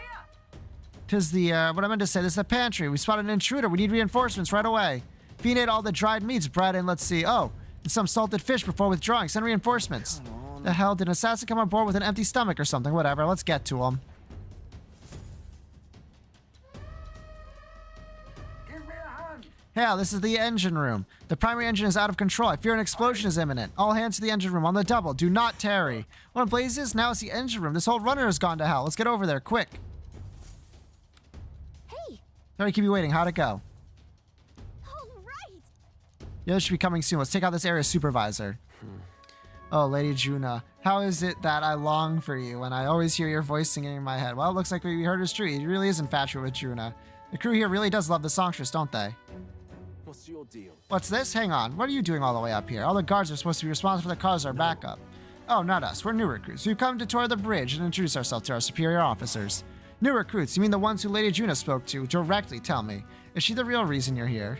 Tis the, what I meant to say, this is the pantry. We spotted an intruder. We need reinforcements right away. Fiend ate all the dried meats, bread, and let's see. Oh, and some salted fish before withdrawing. Send reinforcements. The hell, did an assassin come on board with an empty stomach or something? Whatever, let's get to him. Hell, this is the engine room. The primary engine is out of control. I fear an explosion is imminent. All hands to the engine room on the double. Do not tarry. What in blazes? Now it's the engine room. This whole runner has gone to hell. Let's get over there, quick. Hey. Sorry to keep you waiting. How'd it go? All right. Yeah, this should be coming soon. Let's take out this area supervisor. Oh, Lady Juna, how is it that I long for you and I always hear your voice singing in my head? Well, it looks like what we heard is true. He really is infatuated with Juna. The crew here really does love the songstress, don't they? What's your deal? What's this? Hang on. What are you doing all the way up here? All the guards are supposed to be responsible for the cars our backup. Oh, not us. We're new recruits. We've come to tour the bridge and introduce ourselves to our superior officers. New recruits? You mean the ones who Lady Juna spoke to? Directly, tell me. Is she the real reason you're here?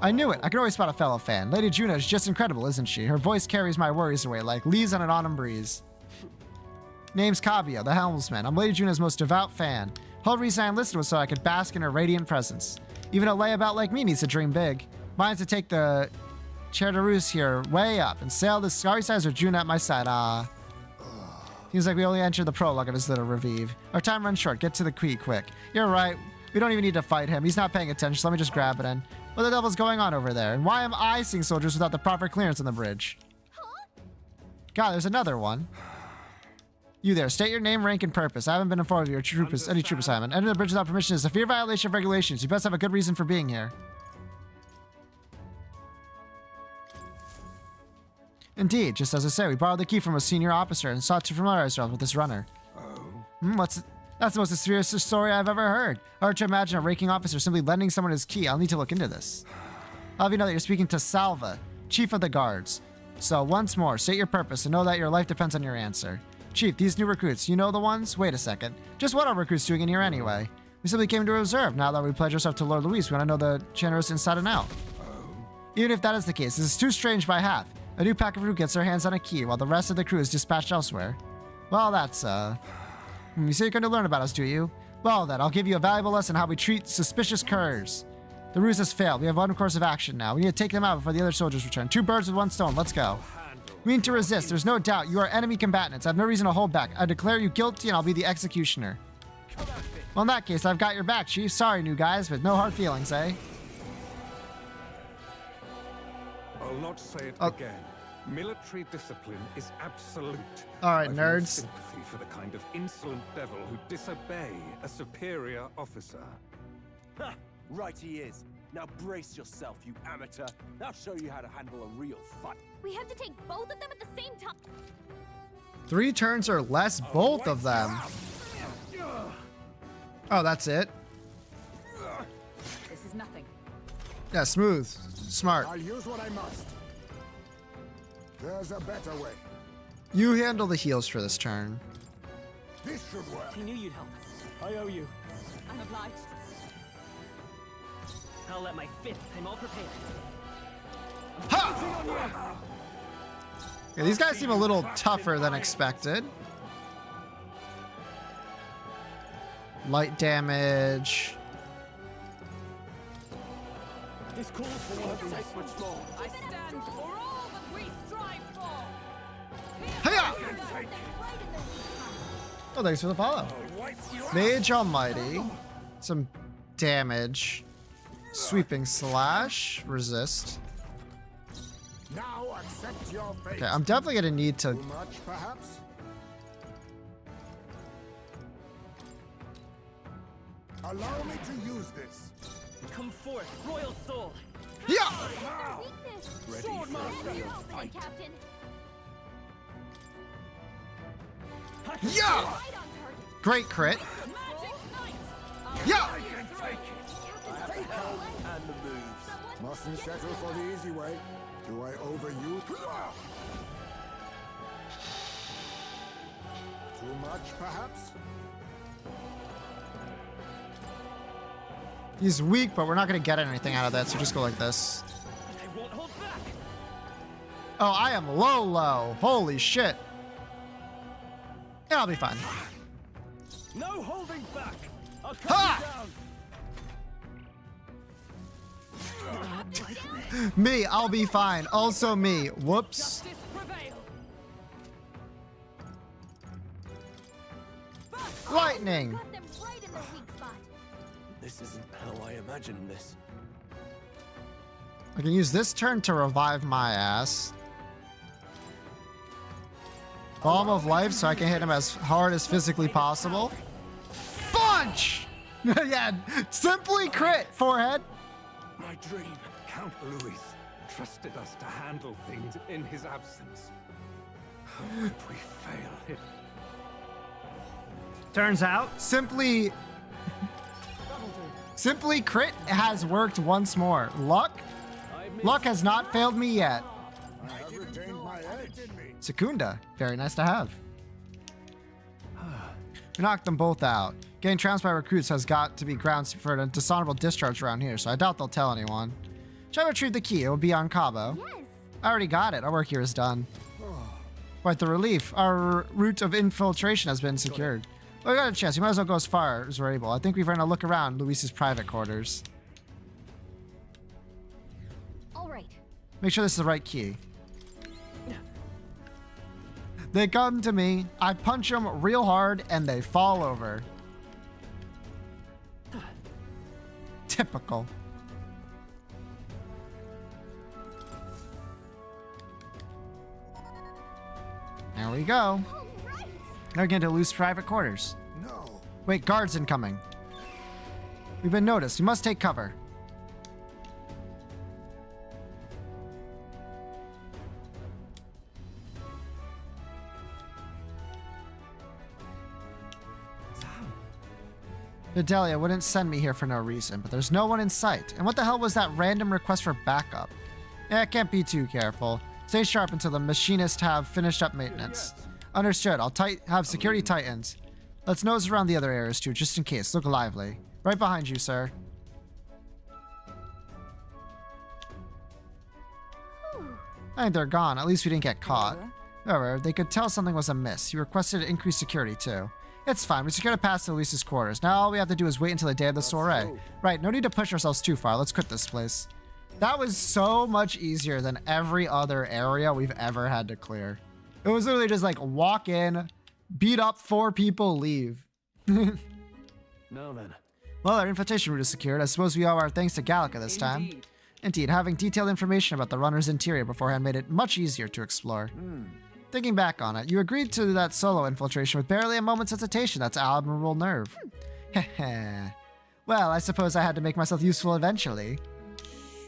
I knew it. I could always spot a fellow fan. Lady Juna is just incredible, isn't she? Her voice carries my worries away like leaves on an autumn breeze. Name's Cabio, the helmsman. I'm Lady Juna's most devout fan. Whole reason I enlisted was so I could bask in her radiant presence. Even a layabout like me needs to dream big. Mine's to take the Chartereuse here way up and sail the starry skies with Juna at my side. Seems like we only entered the prologue of his little revive. Our time runs short. Get to the key quick. You're right. We don't even need to fight him. He's not paying attention, so let me just grab it in. What the devil's going on over there? And why am I seeing soldiers without the proper clearance on the bridge? God, there's another one. You there, state your name, rank, and purpose. I haven't been informed of your any troop assignment. Enter the bridge without permission is a severe violation of regulations. You best have a good reason for being here. Indeed, just as I say, we borrowed the key from a senior officer and sought to familiarize ourselves with this runner. That's the most mysterious story I've ever heard. Hard to imagine a ranking officer simply lending someone his key. I'll need to look into this. I'll have you know that you're speaking to Salva, Chief of the Guards. So once more, state your purpose and know that your life depends on your answer. Chief, these new recruits, you know the ones? Wait a second. Just what are recruits doing in here anyway? We simply came to observe. Now that we pledge ourselves to Lord Luis, we want to know the generous inside and out. Even if that is the case, this is too strange by half. A new pack of recruits gets their hands on a key while the rest of the crew is dispatched elsewhere. Well, that's, You say you're going to learn about us, do you? Well then, I'll give you a valuable lesson how we treat suspicious curs. The ruse has failed. We have one course of action now. We need to take them out before the other soldiers return. 2 birds with 1 stone. Let's go. We need to resist. There's no doubt. You are enemy combatants. I have no reason to hold back. I declare you guilty and I'll be the executioner. Well, in that case, I've got your back, Chief. Sorry, new guys, but no hard feelings, eh? I'll not say it again. Military discipline is absolute. All right, I've nerds. no sympathy for the kind of insolent devil who disobey a superior officer. Ha! Right he is. Now brace yourself, you amateur. I'll show you how to handle a real fight. We have to take both of them at the same time. 3 turns or less, both of them. Oh, that's it? This is nothing. Yeah, smooth. Smart. I'll use what I must. There's a better way. You handle the heals for this turn. This should work. He knew you'd help. I owe you. I'm obliged. I'll let my 5th. I'm all prepared. Ha! Yeah, these guys seem a little tougher than expected. Light damage. This calls for one of these. Much more. I stand for all that we strive for. Hiya! Oh, thanks for the follow. Mage Almighty. Some damage. Sweeping slash. Resist. Now accept your fate. Okay, I'm definitely gonna need to. Too much, perhaps? Allow me to use this. Come forth, royal soul. Yeah. Ready Captain. Yeah. Great crit. Yeah. And the moves. Mustn't settle for the easy way. Do I overuse? Too much, perhaps? He's weak, but we're not going to get anything out of that, so just go like this. I won't hold back. Oh, I am low. Holy shit. Yeah, I'll be fine. No holding back. I'll cut Ha! you down. Me, I'll be fine. Also me. Whoops. Lightning. This isn't how I imagined this. I can use this turn to revive my ass. Balm of life so I can hit him as hard as physically possible. Bunch! Yeah, simply crit, forehead. My dream, Count Louis, trusted us to handle things in his absence. How could we fail him? Turns out, simply crit has worked once more. Luck has not failed me yet. I have retained my edge. Secunda, very nice to have. We knocked them both out. Getting trounced by recruits has got to be grounds for a dishonorable discharge around here, so I doubt they'll tell anyone. Should I retrieve the key? It will be on Cabo. Yes. I already got it. Our work here is done. Quite the relief. Our route of infiltration has been secured. Well, we got a chance. We might as well go as far as we're able. I think we've run a look around Luis's private quarters. All right. Make sure this is the right key. They come to me, I punch them real hard, and they fall over. circle. There we go. Now we're getting to loose private quarters. No. Wait, guards incoming. We've been noticed. We must take cover. Fidelia wouldn't send me here for no reason, but there's no one in sight. And what the hell was that random request for backup? Yeah, can't be too careful. Stay sharp until the machinists have finished up maintenance. Understood. I'll have security titans. Let's nose around the other areas too, just in case. Look lively. Right behind you, sir. I think they're gone. At least we didn't get caught. However, they could tell something was amiss. You requested increased security too. It's fine. We secured a pass to Luis's quarters. Now all we have to do is wait until the day of the soiree. Right, no need to push ourselves too far. Let's quit this place. That was so much easier than every other area we've ever had to clear. It was literally just like walk in, beat up 4 people, leave. Now then. Well, our infiltration route is secured. I suppose we owe our thanks to Gallica this time. Indeed, having detailed information about the runner's interior beforehand made it much easier to explore. Thinking back on it, you agreed to that solo infiltration with barely a moment's hesitation. That's admirable nerve. Heh. Well, I suppose I had to make myself useful eventually.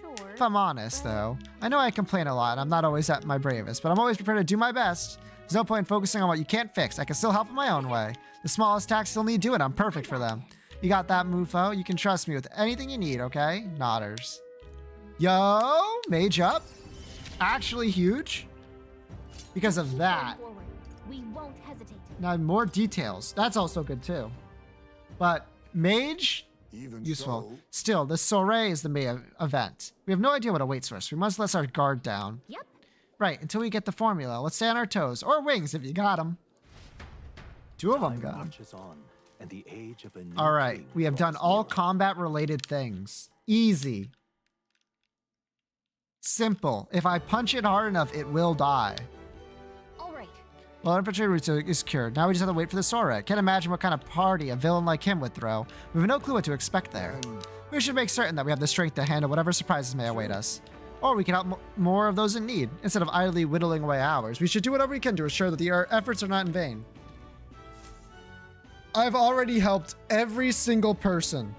Sure. If I'm honest, though, I know I complain a lot and I'm not always at my bravest, but I'm always prepared to do my best. There's no point in focusing on what you can't fix. I can still help in my own way. The smallest tasks still need doing. I'm perfect for them. You got that, Mufo? You can trust me with anything you need, okay? Nodders. Yo, mage up. Actually huge. Because of that. We won't hesitate. Now more details. That's also good too. But mage, Even useful. so, Still, the soiree is the main event. We have no idea what awaits us. We must let our guard down. Yep. Right, until we get the formula. Let's stay on our toes. Or wings if you got them. 2 of them got them. marches on, and the age of a new Alright, king we have done draws all nearer. combat related things. Easy. Simple. If I punch it hard enough, it will die. Well, infantry route is secured. Now we just have to wait for the soiree. Can't imagine what kind of party a villain like him would throw. We have no clue what to expect there. We should make certain that we have the strength to handle whatever surprises may await us. Or we can help more of those in need. Instead of idly whittling away hours, we should do whatever we can to ensure that our efforts are not in vain. I've already helped every single person.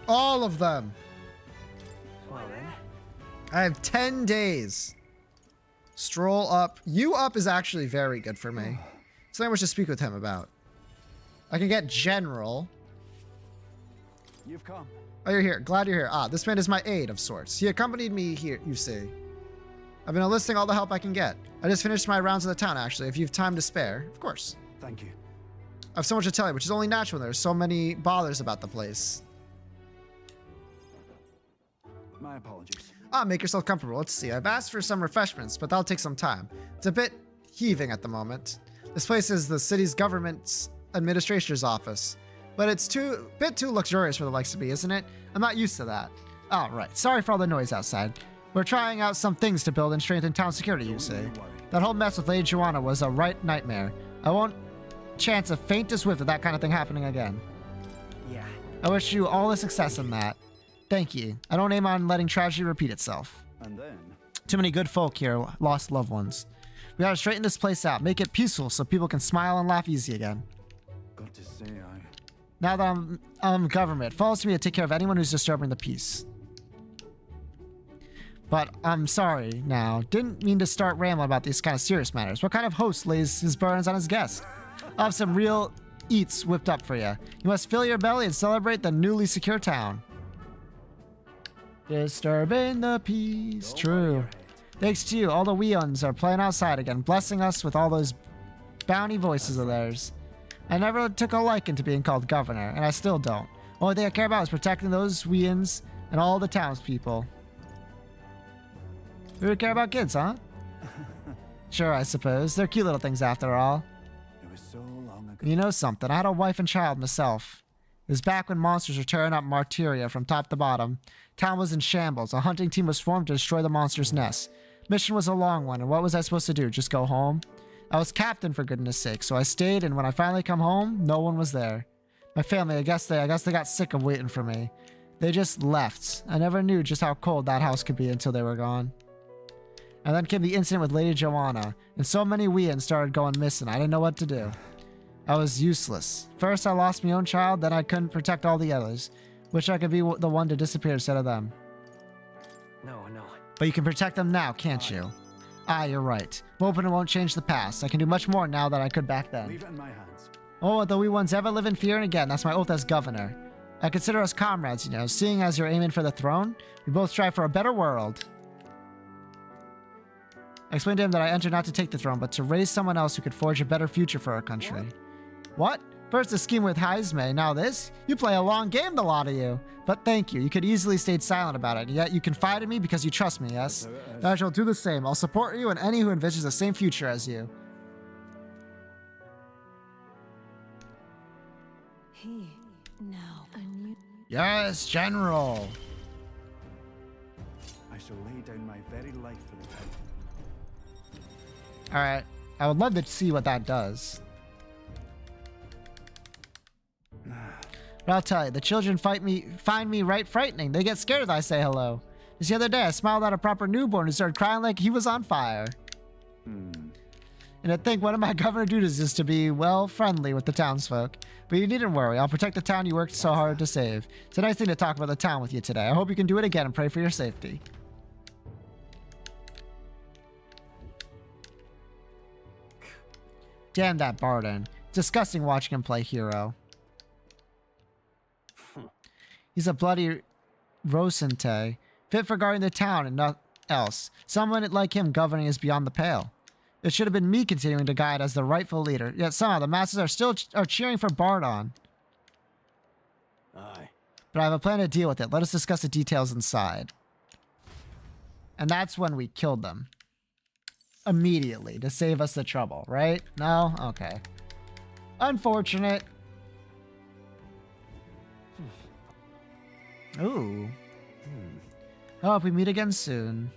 All of them. Well then. I have 10 days. Stroll up. You up is actually very good for me. Something I wish to speak with him about. I can get general. You've come. Oh, you're here. Glad you're here. Ah, this man is my aide of sorts. He accompanied me here, you see. I've been enlisting all the help I can get. I just finished my rounds of the town, actually. If you have time to spare, of course. Thank you. I have so much to tell you, which is only natural when there's so many bothers about the place. My apologies. Ah, make yourself comfortable. Let's see. I've asked for some refreshments, but that'll take some time. It's a bit heaving at the moment. This place is the city's government's administrator's office, but it's a bit too luxurious for the likes of me, isn't it? I'm not used to that. Oh, right. Sorry for all the noise outside. We're trying out some things to build and strengthen town security, you see. That whole mess with Lady Joanna was a right nightmare. I won't chance a faintest whiff of that kind of thing happening again. Yeah. I wish you all the success in that. Thank you. I don't aim on letting tragedy repeat itself. And then. Too many good folk here lost loved ones. We gotta straighten this place out, make it peaceful so people can smile and laugh easy again. Got to say, Now that I'm government, it falls to me to take care of anyone who's disturbing the peace. But I'm sorry now. Didn't mean to start rambling about these kind of serious matters. What kind of host lays his burdens on his guests? I'll have some real eats whipped up for you. You must fill your belly and celebrate the newly secure town. Disturbing the peace. True. Thanks to you, all the weons are playing outside again, blessing us with all those bounty voices of theirs. I never took a liking to being called governor, and I still don't. Only thing I care about is protecting those weons and all the townspeople. We would care about kids, huh? Sure, I suppose. They're cute little things after all. It was so long ago. You know something? I had a wife and child myself. It was back when monsters were tearing up Martyria from top to bottom. Town was in shambles. A hunting team was formed to destroy the monster's nest. Mission was a long one, and what was I supposed to do? Just go home? I was captain, for goodness sake, so I stayed, and when I finally come home, no one was there. My family, I guess they got sick of waiting for me. They just left. I never knew just how cold that house could be until they were gone. And then came the incident with Lady Joanna, and so many Weans started going missing. I didn't know what to do. I was useless. First, I lost my own child, then I couldn't protect all the others. Wish I could be the one to disappear instead of them. No. But you can protect them now, can't you? Ah, you're right. Hoping it won't change the past. I can do much more now than I could back then. Leave it in my hands. Oh, the wee ones ever live in fear, and again, that's my oath as governor. I consider us comrades, you know, seeing as you're aiming for the throne. We both strive for a better world. I explained to him that I entered not to take the throne, but to raise someone else who could forge a better future for our country. What? First the scheme with Heisme, now this? You play a long game, the lot of you. But thank you. You could easily stayed silent about it, yet you confide in me because you trust me, yes? I shall do the same. I'll support you and any who envisions the same future as you. Yes, General. I shall lay down my very life for the town. Alright. I would love to see what that does. But I'll tell you, the children find me right frightening. They get scared if I say hello. Just the other day, I smiled at a proper newborn who started crying like he was on fire. And I think one of my governor duties is to be, well, friendly with the townsfolk. But you needn't worry. I'll protect the town you worked so hard to save. It's a nice thing to talk about the town with you today. I hope you can do it again and pray for your safety. Damn that Barden. Disgusting watching him play hero. He's a bloody Rosente, fit for guarding the town and nothing else. Someone like him governing is beyond the pale. It should have been me continuing to guide as the rightful leader, yet somehow the masses are still cheering for Bardon. Aye. But I have a plan to deal with it. Let us discuss the details inside. And that's when we killed them. Immediately, to save us the trouble, right? No? Okay. Unfortunate. Ooh. I hope we meet again soon.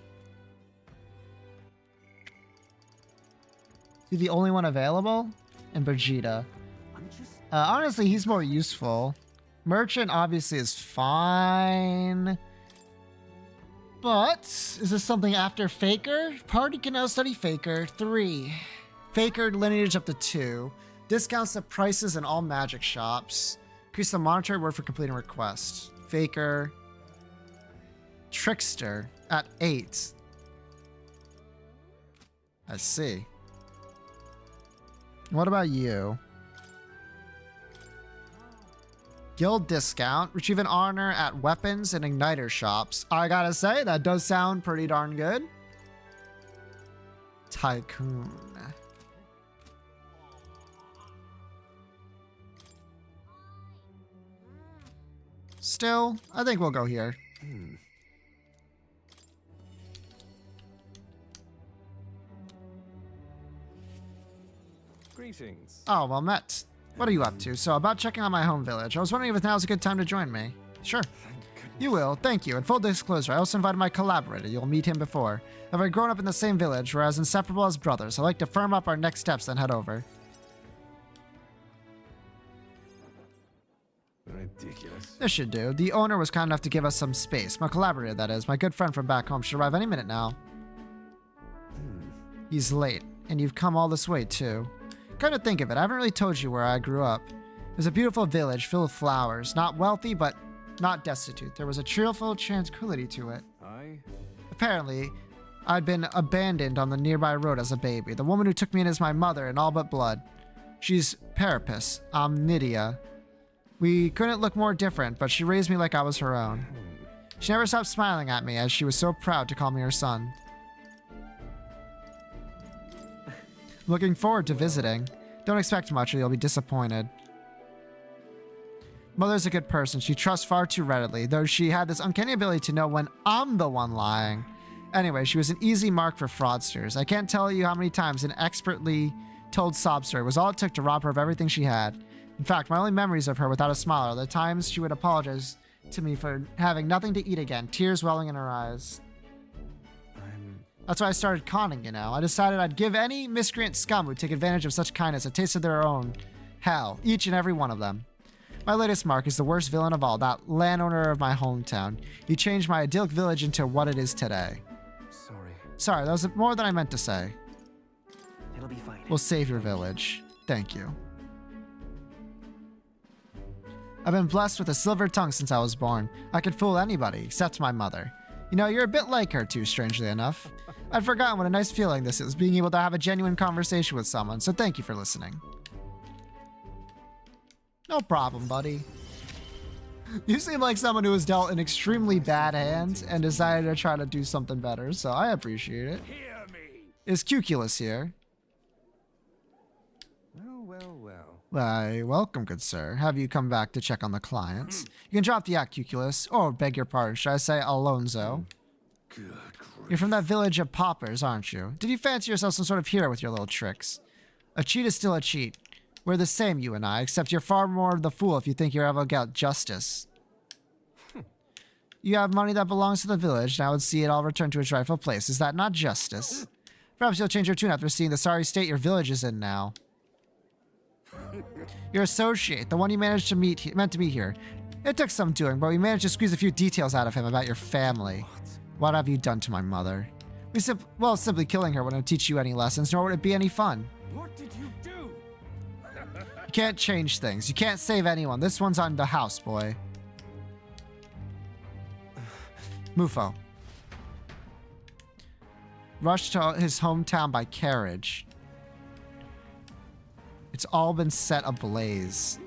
Is he the only one available? And Brigida. Honestly, he's more useful. Merchant obviously is fine. But, is this something after Faker? Party can now study Faker. 3. Faker lineage up to 2. Discounts the prices in all magic shops. Increase the monetary word for completing requests. Faker. Trickster at 8. I see. What about you? Guild discount. Retrieve an honor at weapons and igniter shops. I gotta say, that does sound pretty darn good. Tycoon. Still, I think we'll go here. Greetings. Oh, well met. What are you up to? So, about checking on my home village. I was wondering if now's a good time to join me. Sure. You will. Thank you. And full disclosure, I also invited my collaborator. You'll meet him before. Having grown up in the same village, we're as inseparable as brothers. I'd like to firm up our next steps, then head over. Ridiculous. This should do. The owner was kind enough to give us some space. My collaborator, that is. My good friend from back home should arrive any minute now. He's late. And you've come all this way, too. Come to think of it, I haven't really told you where I grew up. It was a beautiful village filled with flowers. Not wealthy, but not destitute. There was a cheerful tranquility to it. Aye. Apparently, I'd been abandoned on the nearby road as a baby. The woman who took me in is my mother in all but blood. She's Parapus, Nydia. We couldn't look more different, but she raised me like I was her own. She never stopped smiling at me as she was so proud to call me her son. Looking forward to visiting. Don't expect much or you'll be disappointed. Mother's a good person. She trusts far too readily, though she had this uncanny ability to know when I'm the one lying. Anyway, she was an easy mark for fraudsters. I can't tell you how many times an expertly told sob story was all it took to rob her of everything she had. In fact, my only memories of her without a smile are the times she would apologize to me for having nothing to eat again, tears welling in her eyes. That's why I started conning, you know. I decided I'd give any miscreant scum who take advantage of such kindness a taste of their own hell, each and every one of them. My latest mark is the worst villain of all, that landowner of my hometown. He changed my idyllic village into what it is today. Sorry, that was more than I meant to say. It'll be fine. We'll save your village. Thank you. I've been blessed with a silver tongue since I was born. I could fool anybody, except my mother. You know, you're a bit like her too, strangely enough. I'd forgotten what a nice feeling this is, being able to have a genuine conversation with someone, so thank you for listening. No problem, buddy. You seem like someone who was dealt an extremely bad hand and decided to try to do something better, so I appreciate it. Is Cuculus here? Why, welcome, good sir. Have you come back to check on the clients? You can drop the act, Cuculus, or beg your pardon, should I say Alonso? You're from that village of paupers, aren't you? Did you fancy yourself some sort of hero with your little tricks? A cheat is still a cheat. We're the same, you and I, except you're far more the fool if you think you're ever get justice. You have money that belongs to the village, and I would see it all return to its rightful place. Is that not justice? Perhaps you'll change your tune after seeing the sorry state your village is in now. Your associate, the one you managed to meet, meant to meet here. It took some doing, but we managed to squeeze a few details out of him about your family. What have you done to my mother? Simply killing her wouldn't teach you any lessons, nor would it be any fun. What did you do? You can't change things. You can't save anyone. This one's on the house, boy. Mufo. Rushed to his hometown by carriage. It's all been set ablaze.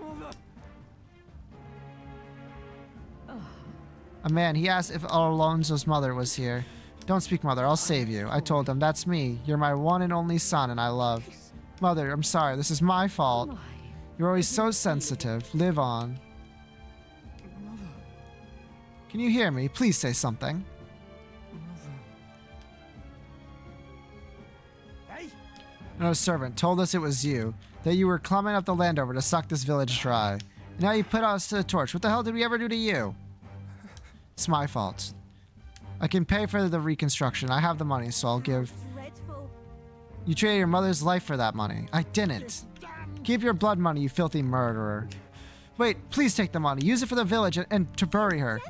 A man, he asked if Alonso's mother was here. Don't speak, mother. I'll save you. I told him, that's me. You're my one and only son, and I love. Mother, I'm sorry. This is my fault. You're always so sensitive. Live on. Can you hear me? Please say something. No servant told us it was you, that you were climbing up the land over to suck this village dry. And now you put us to the torch. What the hell did we ever do to you? It's my fault. I can pay for the reconstruction. I have the money, so I'll give. You traded your mother's life for that money. I didn't. Keep your blood money, you filthy murderer. Wait, please take the money. Use it for the village and to bury her.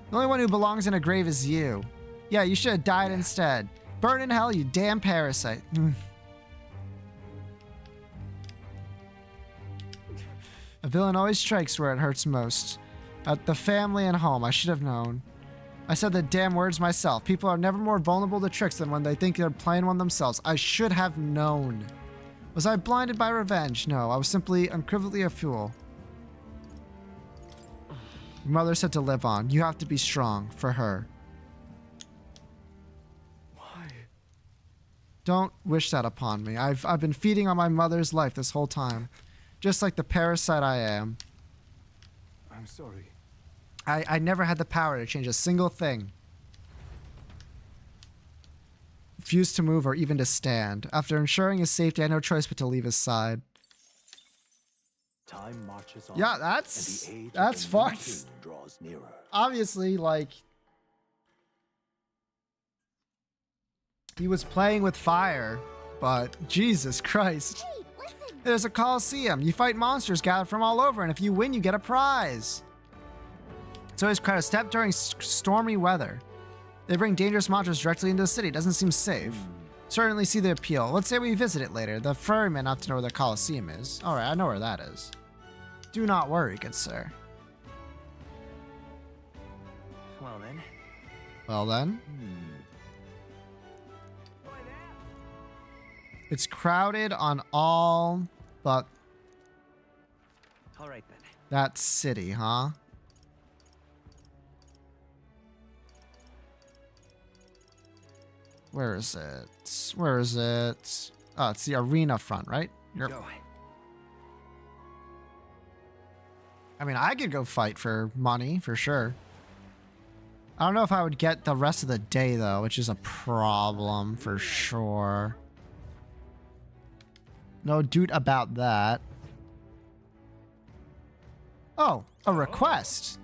The only one who belongs in a grave is you. Yeah, you should have died instead. Burn in hell, you damn parasite. A villain always strikes where it hurts most. At the family and home, I should have known. I said the damn words myself. People are never more vulnerable to tricks than when they think they're playing one themselves. I should have known. Was I blinded by revenge? No, I was simply unequivocally a fool. Your mother said to live on. You have to be strong for her. Why? Don't wish that upon me. I've been feeding on my mother's life this whole time. Just like the parasite I am. I'm sorry. I never had the power to change a single thing. Refused to move or even to stand. After ensuring his safety, I had no choice but to leave his side. Time marches on, yeah, that's fun. Obviously, like, he was playing with fire, but Jesus Christ. There's a coliseum. You fight monsters gathered from all over, and if you win, you get a prize. It's always quite a step during stormy weather. They bring dangerous monsters directly into the city. Doesn't seem safe. Certainly see the appeal. Let's say we visit it later. The ferryman have to know where the coliseum is. All right, I know where that is. Do not worry, good sir. Well then. Well then. It's crowded on all but all right then. That city, huh? Where is it? Where is it? Oh, it's the arena front, right? Go. I mean, I could go fight for money, for sure. I don't know if I would get the rest of the day, though, which is a problem for sure. No doubt about that. Oh, a request.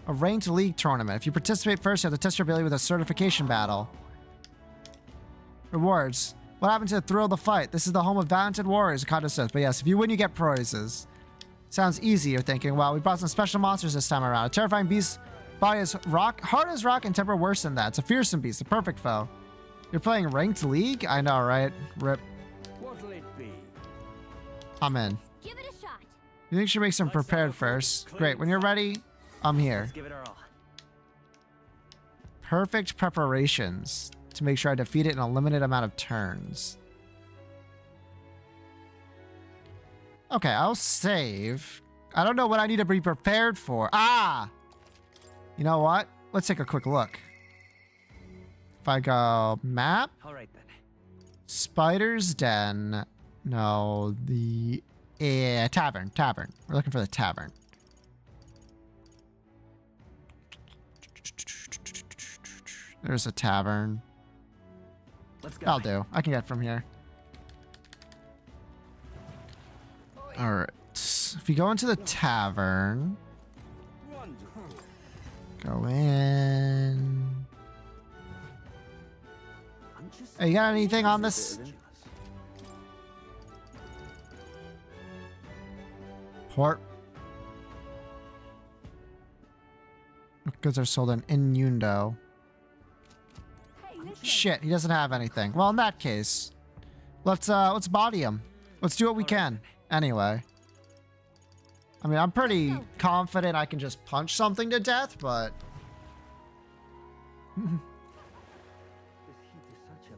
A ranked league tournament. If you participate first, you have to test your ability with a certification battle. Rewards. What happened to the thrill of the fight? This is the home of talented warriors, Kato says. But yes, if you win, you get prizes. Sounds easy, you're thinking. Well, we brought some special monsters this time around. A terrifying beast, body is rock, hard as rock, and temper worse than that. It's a fearsome beast, a perfect foe. You're playing ranked league? I know, right? Rip. What'll it be? I'm in. Give it a shot. You think you should make some prepared first? Great. When you're ready, I'm here. Let's give it our all. Perfect preparations to make sure I defeat it in a limited amount of turns. Okay, I'll save. I don't know what I need to be prepared for. Ah! You know what? Let's take a quick look. If I go map. All right then. Spider's Den. No, the tavern. Tavern. We're looking for the tavern. There's a tavern. Let's go. I'll do. I can get from here. All right. If you go into the tavern, go in. Hey, you got anything on this? Port. Goods are sold in Innuendo. Shit, he doesn't have anything. Well, in that case, let's body him. Let's do what we can. Anyway. I mean, I'm pretty confident I can just punch something to death, but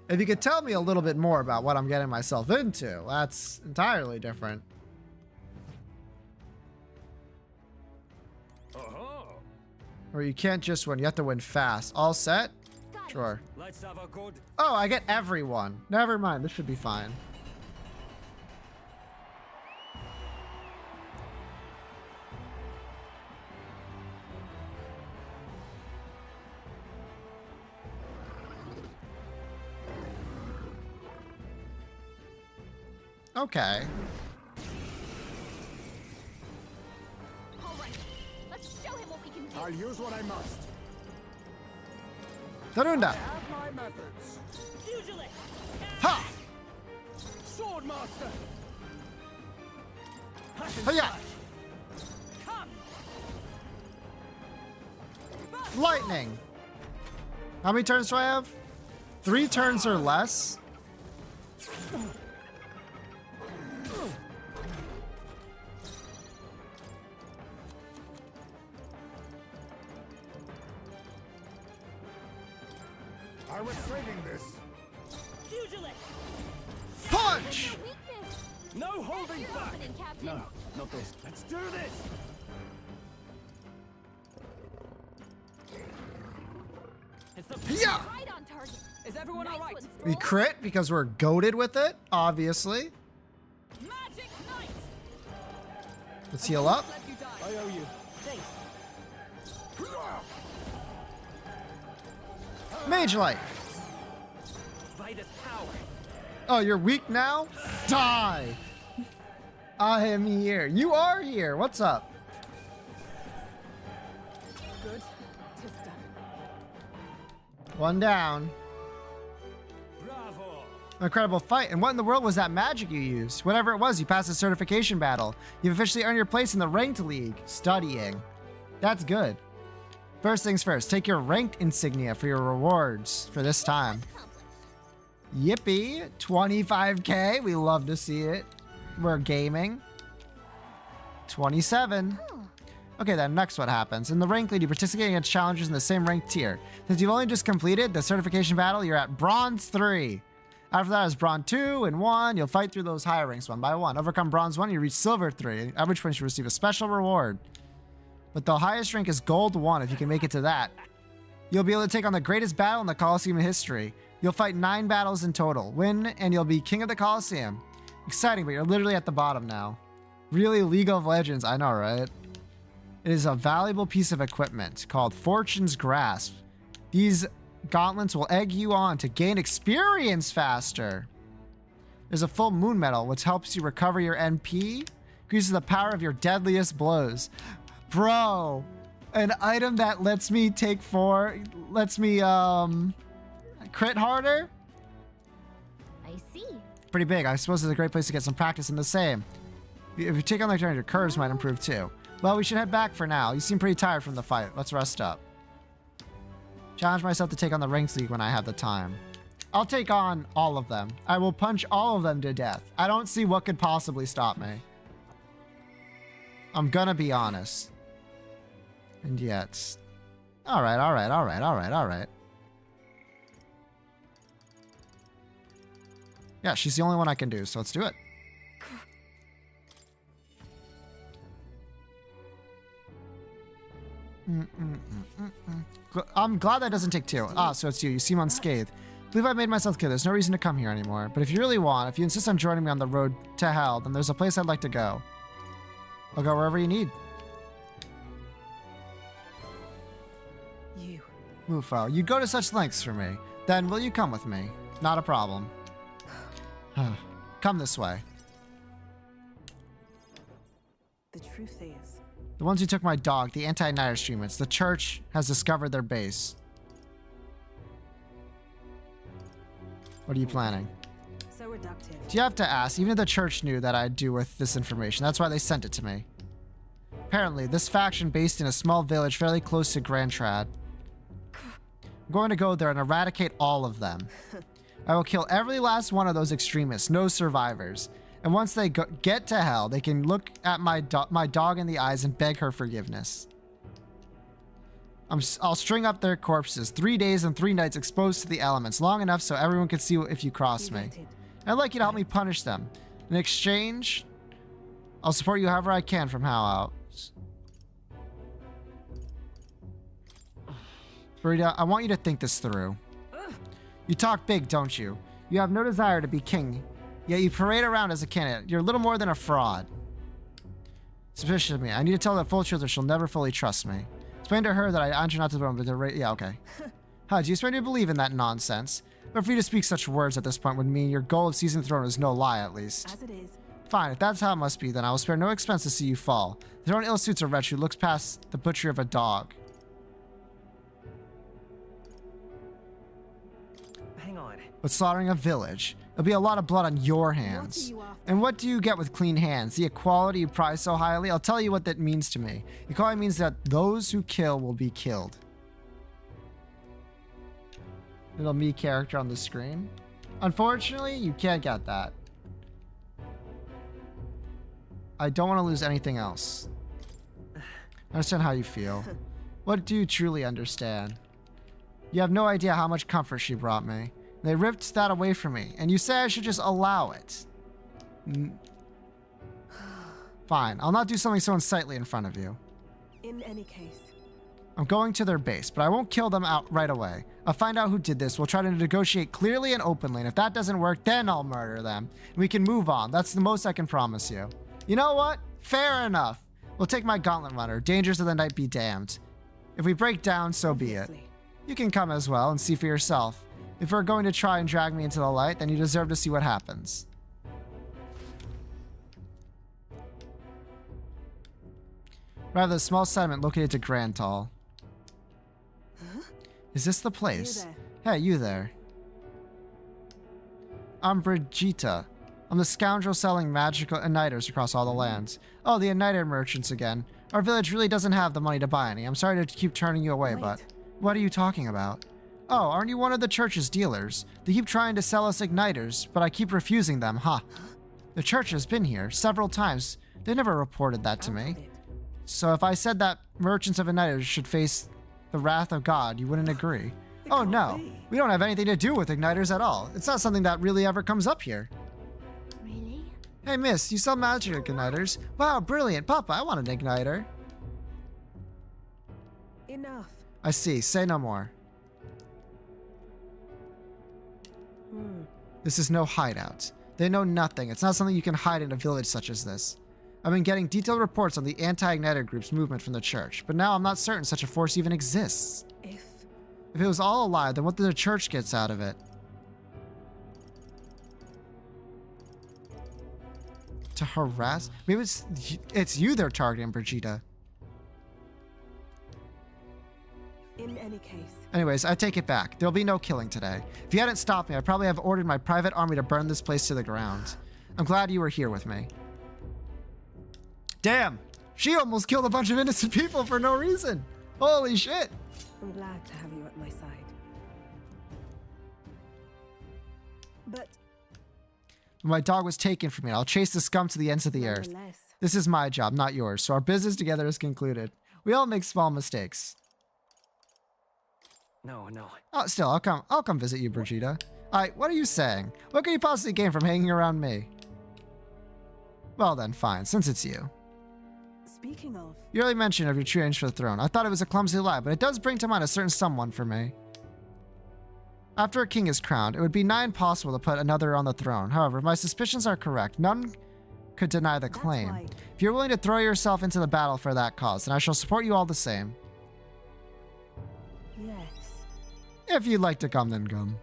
if you could tell me a little bit more about what I'm getting myself into, that's entirely different. Or you can't just win, you have to win fast. All set? Sure. Let's have a good. Oh, I get everyone. Never mind, this should be fine. Okay. All right. Let's show him what we can do. I'll use what I must. Darunda. I have my methods. Pugilist. Ha! Swordmaster. Hiya! Lightning. How many turns do I have? 3 turns or less? I was saving this. Pugilist. Punch! No holding You're back. opening, Captain. No, not this. Let's do this. Yeah! Right on target. Is everyone all right? We crit because we're goated with it, obviously. Magic Knight. Let's heal up. I owe you. Thanks. Mage Light. By this power. Oh, you're weak now? Die! I am here. You are here. What's up? Good. Tis done. One down. Bravo. Incredible fight. And what in the world was that magic you used? Whatever it was, you passed the certification battle. You've officially earned your place in the ranked league. Studying. That's good. First things first, take your ranked insignia for your rewards for this time. Yippee. 25k. We love to see it. We're gaming. 27. Okay, then next what happens? In the rank league, you participate against challengers in the same rank tier. Since you've only just completed the certification battle, you're at Bronze 3. After that is Bronze 2 and 1. You'll fight through those higher ranks one by one. Overcome Bronze 1, you reach Silver 3, at which point you receive a special reward. But the highest rank is Gold 1 if you can make it to that. You'll be able to take on the greatest battle in the Colosseum in history. You'll fight 9 battles in total. Win, and you'll be King of the Colosseum. Exciting, but you're literally at the bottom now. Really, League of Legends, I know, right? It is a valuable piece of equipment called Fortune's Grasp. These gauntlets will egg you on to gain experience faster. There's a full moon medal, which helps you recover your NP, increases the power of your deadliest blows. Bro, an item that lets me crit harder? I see. Pretty big. I suppose it's a great place to get some practice in the same. If you take on the journey, your curves might improve too. Well, we should head back for now. You seem pretty tired from the fight. Let's rest up. Challenge myself to take on the Ranks League when I have the time. I'll take on all of them. I will punch all of them to death. I don't see what could possibly stop me. I'm gonna be honest. And yet... Alright, alright, alright, alright, alright. Yeah, she's the only one I can do, so let's do it. I'm glad that doesn't take 2. Ah, so it's you. You seem unscathed. I believe I made myself clear. There's no reason to come here anymore. But if you really want, if you insist on joining me on the road to hell, then there's a place I'd like to go. I'll go wherever you need. You. Mufo, you'd go to such lengths for me. Then will you come with me? Not a problem. Come this way. The truth is... The ones who took my dog, the anti-Nighter streamers, the church has discovered their base. What are you planning? So reductive. Do you have to ask? Even if the church knew that I'd do with this information. That's why they sent it to me. Apparently, this faction based in a small village fairly close to Grand Trad. I'm going to go there and eradicate all of them. I will kill every last one of those extremists, no survivors. And once they get to hell, they can look at my dog in the eyes and beg her forgiveness. I'll string up their corpses, 3 days and 3 nights exposed to the elements, long enough so everyone can see if you cross me. I'd like you to help me punish them. In exchange, I'll support you however I can from how out. Burrito, I want you to think this through. You talk big, don't you? You have no desire to be king, yet you parade around as a candidate. You're little more than a fraud. Suspicious of me. I need to tell her the full truth or she'll never fully trust me. Explain to her that I enter not to the throne, but to yeah, okay. How do you expect me to believe in that nonsense? But for you to speak such words at this point would mean your goal of seizing the throne is no lie, at least. As it is. Fine, if that's how it must be, then I will spare no expense to see you fall. The throne ill suits a wretch who looks past the butchery of a dog. Hang on. But slaughtering a village, there'll be a lot of blood on your hands. And what do you get with clean hands? The equality you prize so highly? I'll tell you what that means to me. Equality means that those who kill will be killed. Little me character on the screen. Unfortunately, you can't get that. I don't want to lose anything else. I understand how you feel. What do you truly understand? You have no idea how much comfort she brought me. They ripped that away from me, and you say I should just allow it. Fine, I'll not do something so unsightly in front of you. In any case. I'm going to their base, but I won't kill them out right away. I'll find out who did this. We'll try to negotiate clearly and openly, and if that doesn't work, then I'll murder them. We can move on. That's the most I can promise you. You know what? Fair enough. We'll take my gauntlet runner. Dangers of the night be damned. If we break down, so be it. You can come as well and see for yourself. If you're going to try and drag me into the light, then you deserve to see what happens. Rather, a small settlement located to Grantal. Huh? Is this the place? You there. Hey, you there. I'm Brigitte. I'm the scoundrel selling magical igniters across all the lands. Oh, the igniter merchants again. Our village really doesn't have the money to buy any. I'm sorry to keep turning you away, but... What are you talking about? Oh, aren't you one of the church's dealers? They keep trying to sell us igniters, but I keep refusing them, huh? The church has been here several times. They never reported that to me. So if I said that merchants of igniters should face the wrath of God, you wouldn't agree. Oh no, we don't have anything to do with igniters at all. It's not something that really ever comes up here. Really? Hey miss, you sell magic igniters? Wow, brilliant. Papa, I want an igniter. Enough. I see, say no more. This is no hideout. They know nothing. It's not something you can hide in a village such as this. I've been getting detailed reports on the anti-igniter group's movement from the church, but now I'm not certain such a force even exists. If it was all a lie, then what did the church get out of it? To harass? Maybe it's you they're targeting, Brigitte. In any case. Anyways, I take it back. There'll be no killing today. If you hadn't stopped me, I'd probably have ordered my private army to burn this place to the ground. I'm glad you were here with me. Damn, she almost killed a bunch of innocent people for no reason. Holy shit. I'm glad to have you at my side. But My dog was taken from me. I'll chase the scum to the ends of the earth. nonetheless, This is my job, not yours. So our business together is concluded. We all make small mistakes. No. Oh, still, I'll come visit you, Brigitte. Alright, what are you saying? What can you possibly gain from hanging around me? Well then, fine, since it's you. speaking of, You early mention of your true aims for the throne. I thought it was a clumsy lie, but it does bring to mind a certain someone for me. After a king is crowned, it would be nigh impossible to put another on the throne. However, if my suspicions are correct, none could deny the claim. why- If you're willing to throw yourself into the battle for that cause, then I shall support you all the same. yes. If you'd like to come, then come.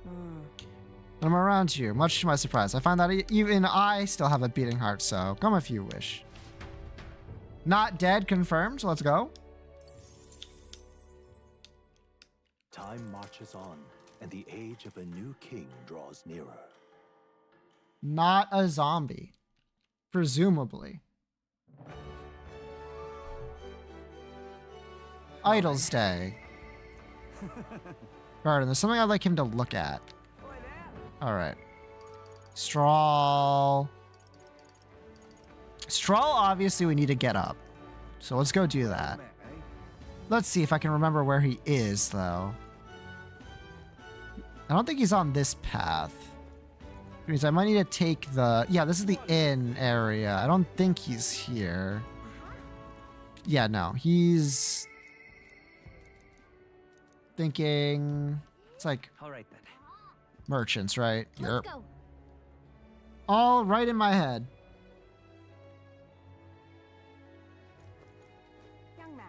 When I'm around you, much to my surprise, I find that even I still have a beating heart, so come if you wish. Not dead, confirmed. Let's go. Time marches on, and the age of a new king draws nearer. Not a zombie. Presumably. Idol's Day. Garden, there's something I'd like him to look at. Alright. Straw. Straw, obviously, we need to get up. So let's go do that. Let's see if I can remember where he is, though. I don't think he's on this path. Which means I might need to take the... Yeah, this is the inn area. I don't think he's here. Yeah, no. He's... thinking... It's like... All right then. Merchants, right? Let's go. All right in my head. Young man.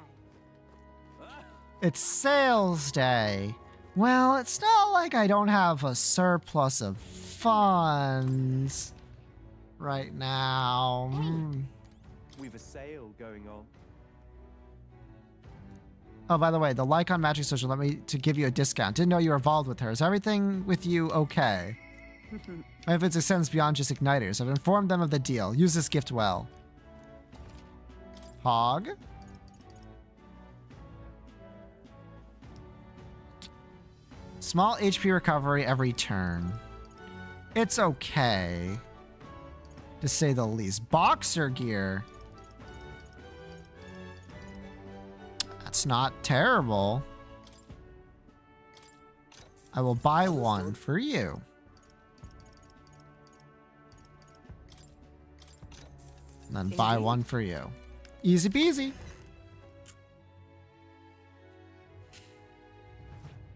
It's sales day. Well, it's not like I don't have a surplus of funds right now. We've a sale going on. Oh, by the way, the Lycon Magic Social let me to give you a discount. Didn't know you were involved with her. Is everything with you okay? My influence extends beyond just igniters. I've informed them of the deal. Use this gift well. Hog? Small HP recovery every turn. It's okay, to say the least. Boxer gear. That's not terrible. I will buy one for you. And then buy one for you. Easy peasy.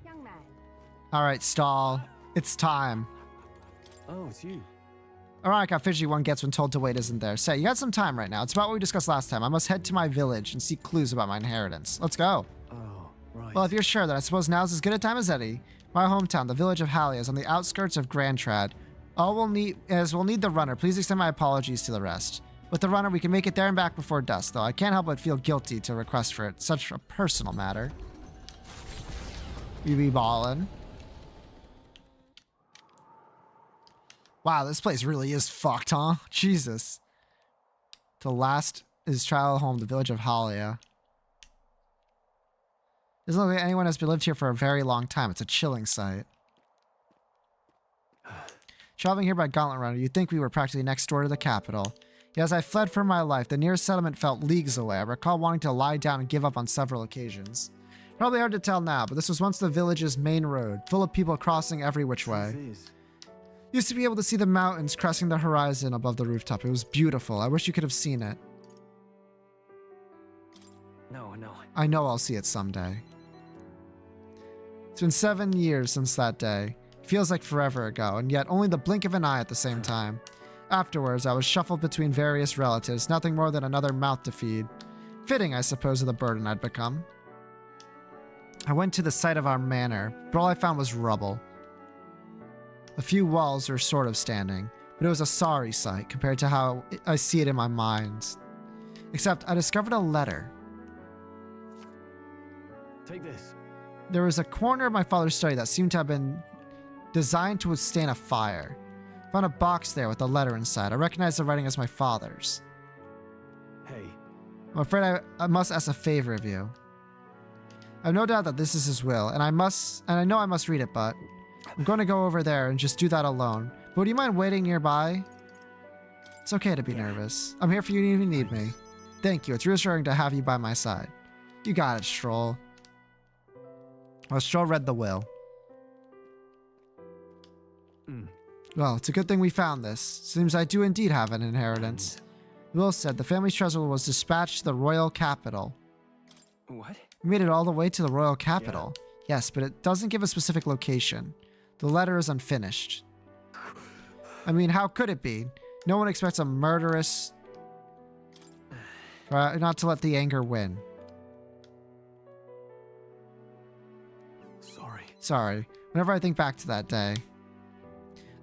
Young man. All right, stall. It's time. Oh, it's you. All right, how fidgety one gets when told to wait isn't there. Say, you got some time right now. It's about what we discussed last time. I must head to my village and seek clues about my inheritance. Let's go. Oh, right. Well, if you're sure, then I suppose now's as good a time as any. My hometown, the village of Hallia, is on the outskirts of Grand Trad. All we'll need the runner. Please extend my apologies to the rest. With the runner, we can make it there and back before dusk, though I can't help but feel guilty to request for it. Such a personal matter. You be ballin'. Wow, this place really is fucked, huh? Jesus. The last is trial home, the village of Hallia. Doesn't look like anyone has been lived here for a very long time. It's a chilling sight. Traveling here by Gauntlet Runner, you'd think we were practically next door to the capital. Yet as I fled for my life, the nearest settlement felt leagues away. I recall wanting to lie down and give up on several occasions. Probably hard to tell now, but this was once the village's main road, full of people crossing every which way. Used to be able to see the mountains crossing the horizon above the rooftop. It was beautiful. I wish you could have seen it. No. I know I'll see it someday. It's been 7 years since that day. It feels like forever ago, and yet only the blink of an eye at the same time. Afterwards, I was shuffled between various relatives, nothing more than another mouth to feed. Fitting, I suppose, of the burden I'd become. I went to the site of our manor, but all I found was rubble. A few walls were sort of standing, but it was a sorry sight compared to how I see it in my mind. Except I discovered a letter. Take this. There was a corner of my father's study that seemed to have been designed to withstand a fire. Found a box there with a letter inside. I recognize the writing as my father's. Hey. I'm afraid I must ask a favor of you. I have no doubt that this is his will, and I know I must read it, but I'm going to go over there and just do that alone. But would you mind waiting nearby? It's okay to be nervous. I'm here for you if you need me. Thank you. It's reassuring to have you by my side. You got it, Stroll. Well, Stroll read the will. Well, it's a good thing we found this. Seems I do indeed have an inheritance. The will said the family's treasure was dispatched to the royal capital. What? We made it all the way to the royal capital. Yeah. Yes, but it doesn't give a specific location. The letter is unfinished. I mean, how could it be? No one expects a murderous... not to let the anger win. Sorry. Whenever I think back to that day.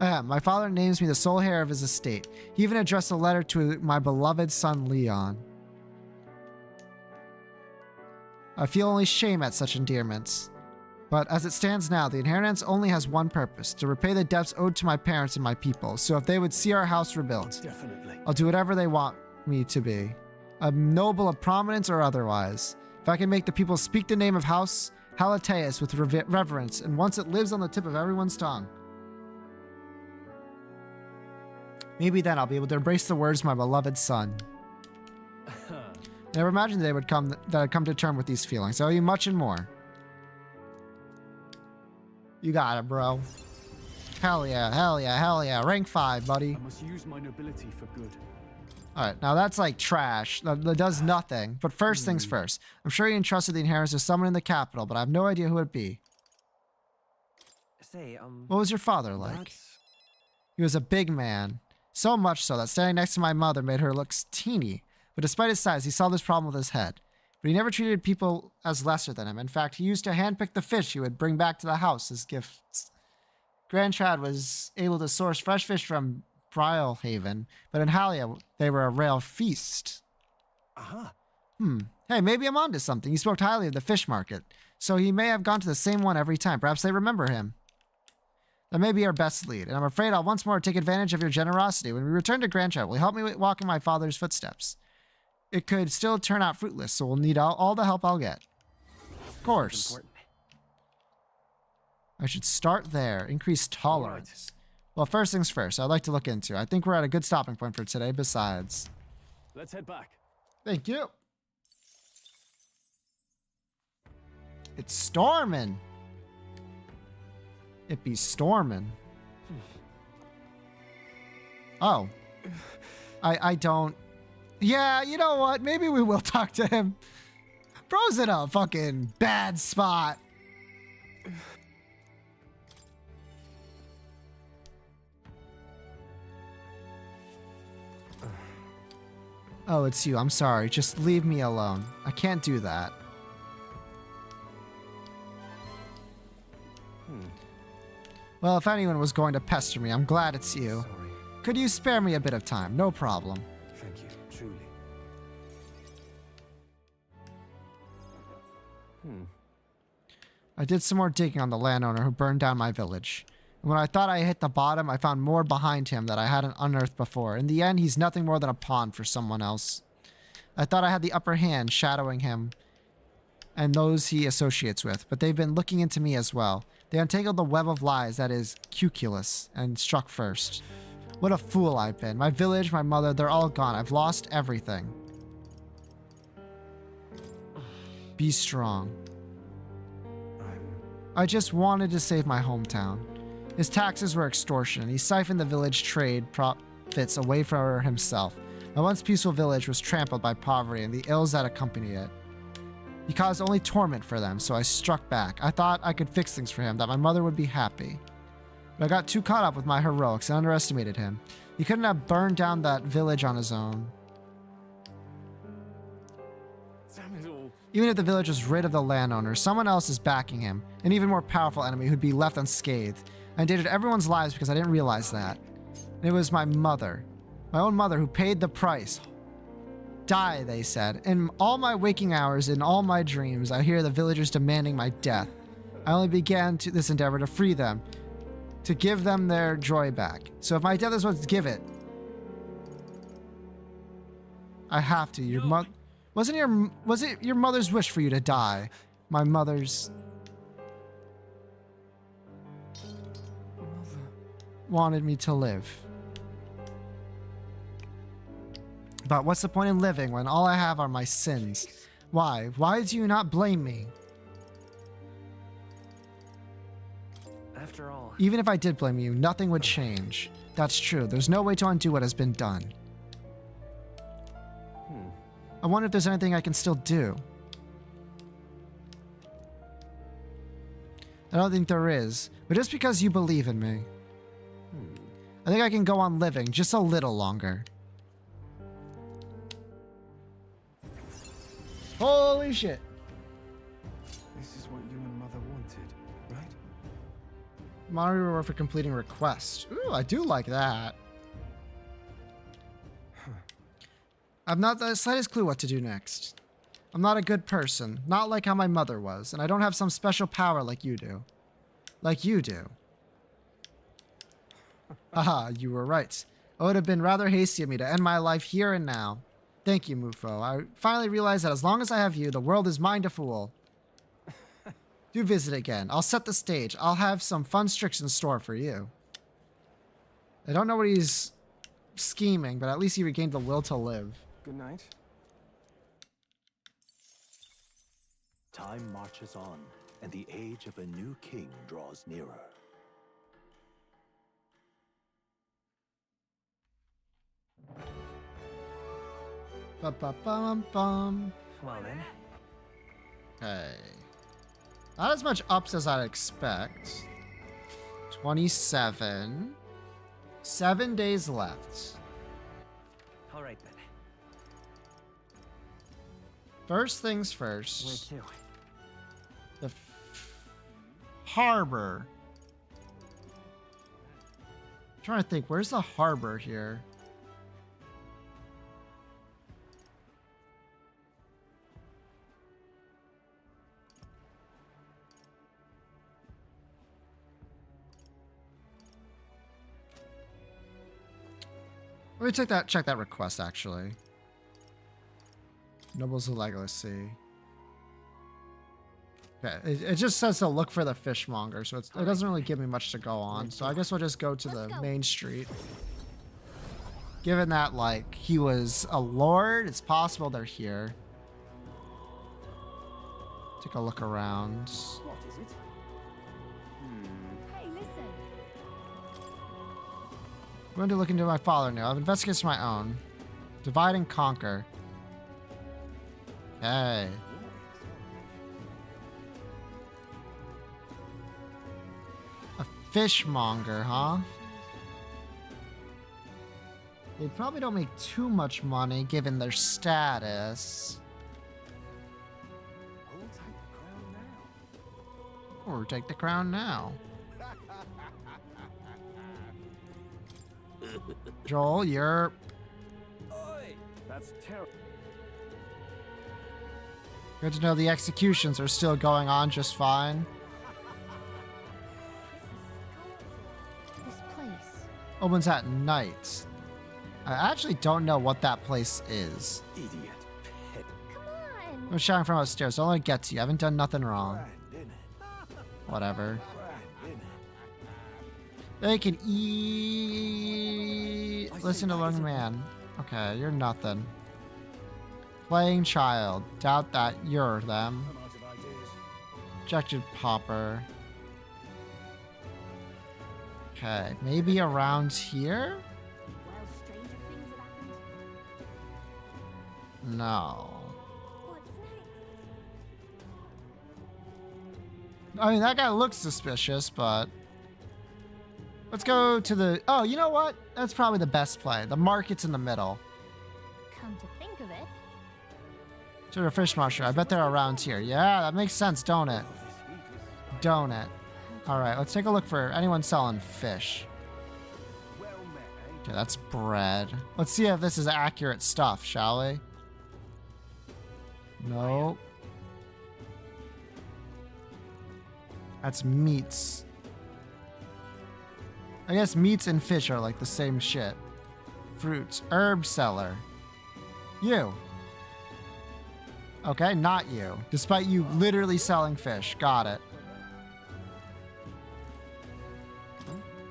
My father names me the sole heir of his estate. He even addressed a letter to my beloved son Leon. I feel only shame at such endearments. But as it stands now, the inheritance only has one purpose, to repay the debts owed to my parents and my people. So if they would see our house rebuilt, I'll do whatever they want me to be. A noble of prominence or otherwise. If I can make the people speak the name of House Halateus with reverence, and once it lives on the tip of everyone's tongue, maybe then I'll be able to embrace the words my beloved son. Never imagined that I'd come to terms with these feelings. I owe you much and more. You got it, bro. Hell yeah, hell yeah, hell yeah. Rank 5, buddy. I must use my nobility for good. Alright, now that's like trash. That does nothing. But first things first. I'm sure you entrusted the inheritance to someone in the capital, but I have no idea who it'd be. Say, what was your father like? He was a big man. So much so that standing next to my mother made her look teeny. But despite his size, he solved this problem with his head. But he never treated people as lesser than him. In fact, he used to handpick the fish he would bring back to the house as gifts. Grandchad was able to source fresh fish from Brylehaven, but in Halia, they were a rare feast. Hey, maybe I'm onto something. He spoke highly of the fish market, so he may have gone to the same one every time. Perhaps they remember him. That may be our best lead, and I'm afraid I'll once more take advantage of your generosity. When we return to Grandchild, will you help me walk in my father's footsteps? It could still turn out fruitless, so we'll need all the help I'll get. Of course. I should start there. Increase tolerance. Well, first things first, I'd like to look into. I think we're at a good stopping point for today, besides. Let's head back. Thank you. It's storming. It be storming. Oh. I don't... Yeah, you know what? Maybe we will talk to him. Bro's in a fucking bad spot. Oh, it's you. I'm sorry. Just leave me alone. I can't do that. Well, if anyone was going to pester me, I'm glad it's you. Sorry. Could you spare me a bit of time? No problem. Thank you, truly. I did some more digging on the landowner who burned down my village. And when I thought I hit the bottom, I found more behind him that I hadn't unearthed before. In the end, he's nothing more than a pawn for someone else. I thought I had the upper hand, shadowing him and those he associates with, but they've been looking into me as well. They untangled the web of lies that is Cuculus and struck first. What a fool I've been. My village, my mother, they're all gone. I've lost everything. Be strong. I just wanted to save my hometown. His taxes were extortion, and he siphoned the village trade profits away from himself. My once peaceful village was trampled by poverty and the ills that accompanied it. He caused only torment for them, so I struck back. I thought I could fix things for him, that my mother would be happy. But I got too caught up with my heroics and underestimated him. He couldn't have burned down that village on his own. Even if the village was rid of the landowner, someone else is backing him, an even more powerful enemy who'd be left unscathed. I endangered everyone's lives because I didn't realize that. And it was my mother, my own mother, who paid the price. Die, they said. In all my waking hours, in all my dreams, I hear the villagers demanding my death. I only began this endeavor to free them. to give them their joy back. So if my death is what's give it, I have to. Your was it your mother's wish for you to die? My mother's wanted me to live. But what's the point in living when all I have are my sins? Why? Why do you not blame me? After all, Even if I did blame you, nothing would change. That's true. There's no way to undo what has been done. I wonder if there's anything I can still do. I don't think there is, but just because you believe in me. I think I can go on living just a little longer. Holy shit. This is what you and Mother wanted, right? Monetary reward for completing request. Ooh, I do like that. I've not the slightest clue what to do next. I'm not a good person, not like how my mother was, and I don't have some special power like you do. Like you do. Haha, you were right. It would have been rather hasty of me to end my life here and now. Thank you, Mufo. I finally realized that as long as I have you, the world is mine to fool. Do visit again. I'll set the stage. I'll have some fun tricks in store for you. I don't know what he's scheming, but at least he regained the will to live. Good night. Time marches on, and the age of a new king draws nearer. Ba-ba-bum-bum. Well then. Okay. Not as much ups as I'd expect. 27. 7 days left. All right then. First things first. Where to? The harbor. I'm trying to think, where's the harbor here? Let me check that request actually. Nobles of Legacy. Okay, it just says to look for the fishmonger, so it doesn't really give me much to go on. So I guess we'll just go to the main street. Given that, like, he was a lord, it's possible they're here. Take a look around. What is it? Hey, listen. I'm going to look into my father now. I've investigated my own. Divide and conquer. Okay. A fishmonger, huh? They probably don't make too much money given their status. Or take the crown now. Joel, you're... That's terrible. Good to know the executions are still going on just fine. This place. Opens at night. I actually don't know what that place is. Idiot. Come I'm shouting from upstairs. Don't let it get to you. I haven't done nothing wrong. Whatever. They can eat. Listen to young man. Okay, you're nothing. Playing child. Doubt that you're them. Rejected pauper. Okay, maybe around here? Well, stranger things have happened. No. What's next? I mean, that guy looks suspicious, but... Let's go to the... Oh, you know what? That's probably the best play. The market's in the middle. Come to think of it. To the fish marshal. I bet they're around here. Yeah, that makes sense, don't it? Don't it? Alright, let's take a look for anyone selling fish. Okay, that's bread. Let's see if this is accurate stuff, shall we? Nope. That's meats. I guess meats and fish are like the same shit. Fruits. Herb seller. You. Okay, not you. Despite you literally selling fish. Got it.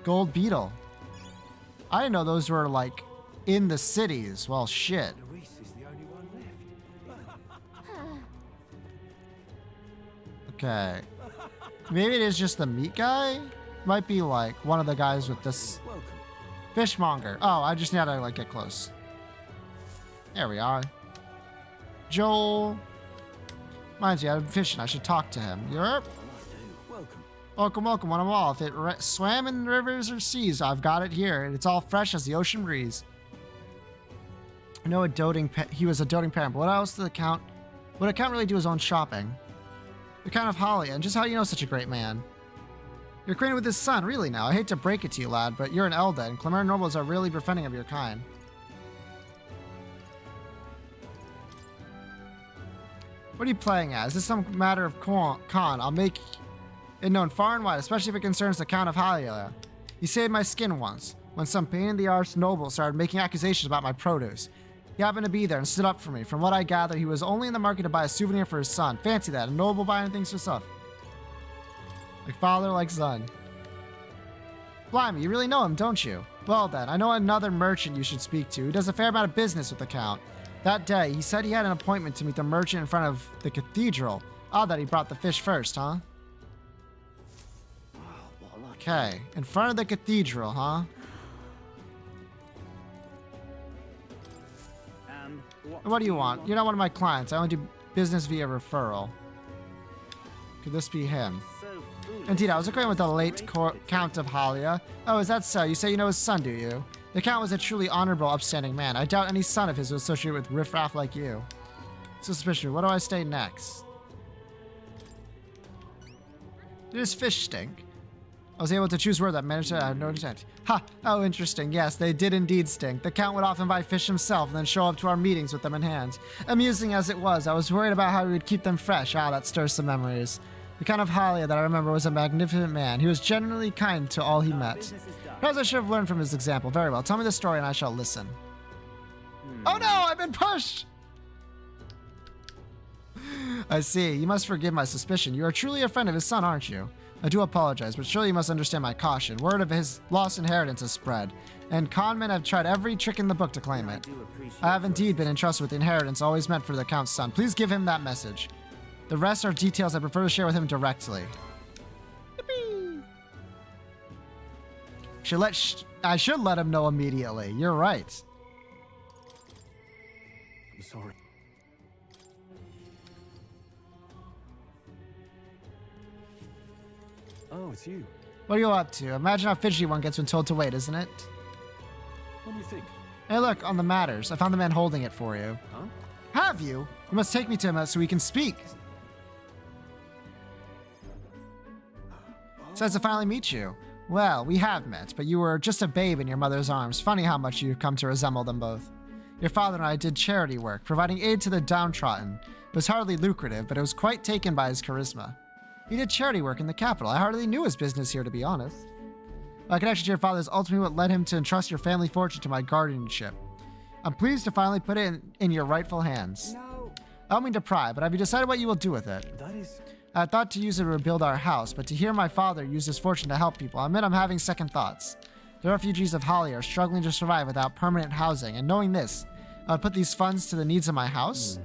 Gold beetle. I didn't know those were like in the cities. Well, shit. Luis is the only one left. Okay. Maybe it is just the meat guy? Might be like one of the guys with this Welcome. fishmonger. Oh, I just need to like get close. There we are. Joel. Reminds me, I'm fishing. I should talk to him. Yerp. Welcome. Welcome, welcome, one and all. If it swam in rivers or seas, I've got it here, and it's all fresh as the ocean breeze. I know he was a doting parent, but what else did the Count? Would a Count really do his own shopping? The Count of Halia, and just how do you know such a great man? You're acquainted with his son, really now. I hate to break it to you, lad, but you're an Elda, and Clemere nobles are really befriending of your kind. What are you playing at? Is this some matter of con? I'll make it known far and wide, especially if it concerns the Count of Halia. He saved my skin once, when some pain-in-the-arse noble started making accusations about my produce. He happened to be there and stood up for me. From what I gather, he was only in the market to buy a souvenir for his son. Fancy that, a noble buying things for himself. Like father, like son. Blimey, you really know him, don't you? Well then, I know another merchant you should speak to who does a fair amount of business with the Count. That day, he said he had an appointment to meet the merchant in front of the cathedral. Odd that he brought the fish first, huh? Okay, in front of the cathedral, huh? What do you want? You're not one of my clients. I only do business via referral. Could this be him? Indeed, I was acquainted with the late Count of Halia. Oh, is that so? You say you know his son, do you? The Count was a truly honorable, upstanding man. I doubt any son of his was associated with riffraff like you. Suspicious. What do I say next? Did his fish stink? I was able to choose word that managed to have no intent. Ha! Oh, interesting. Yes, they did indeed stink. The Count would often buy fish himself and then show up to our meetings with them in hand. Amusing as it was, I was worried about how we would keep them fresh. Ah, that stirs some memories. The Count of Halia that I remember was a magnificent man. He was generally kind to all he met. Perhaps I should have learned from his example. Very well. Tell me the story and I shall listen. Oh no! I've been pushed! I see. You must forgive my suspicion. You are truly a friend of his son, aren't you? I do apologize, but surely you must understand my caution. Word of his lost inheritance has spread, and conmen have tried every trick in the book to claim it. I have indeed been entrusted with the inheritance always meant for the Count's son. Please give him that message. The rest are details I prefer to share with him directly. Yippee! I should let him know immediately. You're right. I'm sorry. Oh, it's you. What are you up to? Imagine how fidgety one gets when told to wait, isn't it? What do you think? Hey, look, on the matters. I found the man holding it for you. Huh? Have you? You must take me to him so we can speak. Says to finally meet you. Well, we have met, but you were just a babe in your mother's arms. Funny how much you've come to resemble them both. Your father and I did charity work, providing aid to the downtrodden. It was hardly lucrative, but it was quite taken by his charisma. He did charity work in the capital. I hardly knew his business here, to be honest. My connection to your father is ultimately what led him to entrust your family fortune to my guardianship. I'm pleased to finally put it in your rightful hands. No. I don't mean to pry, but have you decided what you will do with it? That is... I thought to use it to rebuild our house, but to hear my father use his fortune to help people, I admit I'm having second thoughts. The refugees of Halia are struggling to survive without permanent housing, and knowing this, I would put these funds to the needs of my house.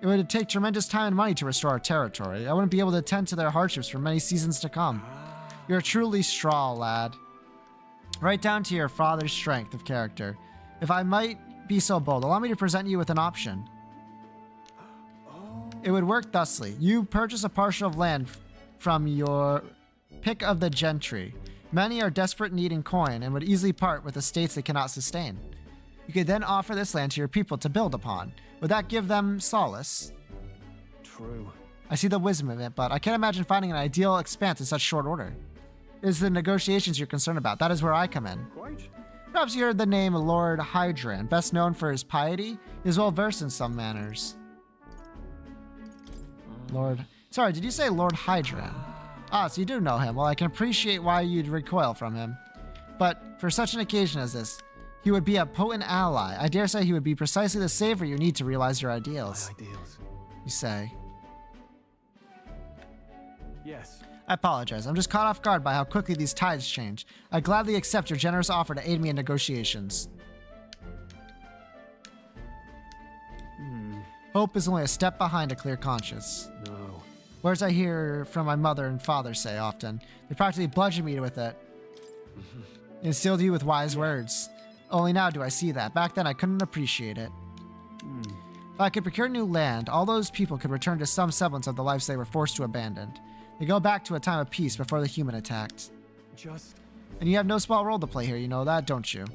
It would take tremendous time and money to restore our territory. I wouldn't be able to attend to their hardships for many seasons to come. You're truly straw, lad. Right down to your father's strength of character. If I might be so bold, allow me to present you with an option. It would work thusly. You purchase a parcel of land from your pick of the gentry. Many are desperate needing coin and would easily part with estates they cannot sustain. You could then offer this land to your people to build upon. Would that give them solace? True. I see the wisdom of it, but I can't imagine finding an ideal expanse in such short order. It is the negotiations you're concerned about. That is where I come in. Quite. Perhaps you heard the name Lord Hydran, best known for his piety. He is well versed in some manners. Sorry, did you say Lord Hydran? Ah, so you do know him. Well, I can appreciate why you'd recoil from him. But for such an occasion as this, he would be a potent ally. I dare say he would be precisely the savior you need to realize your ideals. My ideals. You say. Yes. I apologize. I'm just caught off guard by how quickly these tides change. I gladly accept your generous offer to aid me in negotiations. Hope is only a step behind a clear conscience. No. Whereas I hear from my mother and father say often, they practically bludgeon me with it. Instilled you with wise words. Only now do I see that. Back then I couldn't appreciate it. If I could procure new land, all those people could return to some semblance of the lives they were forced to abandon. They go back to a time of peace before the human attacked. And you have no small role to play here, you know that, don't you?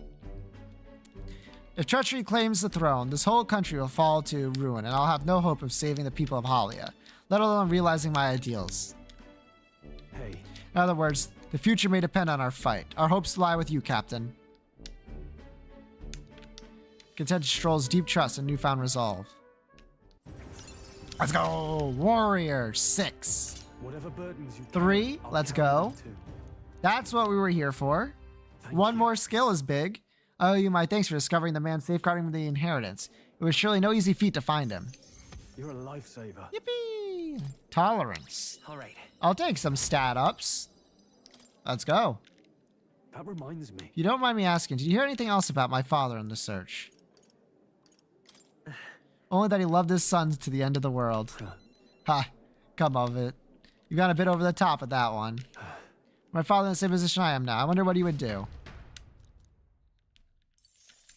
If treachery claims the throne, this whole country will fall to ruin, and I'll have no hope of saving the people of Halia, let alone realizing my ideals. Hey. In other words, the future may depend on our fight. Our hopes lie with you, Captain. Content strolls deep trust and newfound resolve. Let's go! Warrior 6. Whatever burdens you 3. Let's go. That's what we were here for. One more skill is big. I owe you my thanks for discovering the man safeguarding the inheritance. It was surely no easy feat to find him. You're a lifesaver. Yippee! Tolerance. All right. I'll take some stat ups. Let's go. That reminds me. You don't mind me asking, did you hear anything else about my father in the search? Only that he loved his sons to the end of the world. Ha, come of it. You got a bit over the top with that one. My father in the same position I am now. I wonder what he would do.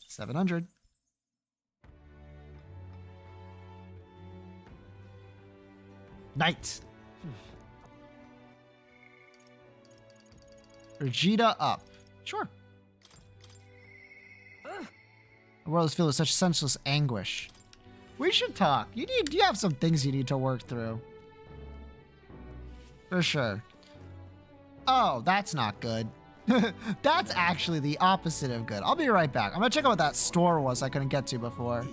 700. Knight. Vegeta up. Sure. The world is filled with such senseless anguish. We should talk. You have some things you need to work through. For sure. Oh, that's not good. That's actually the opposite of good. I'll be right back. I'm gonna check out what that store was I couldn't get to before.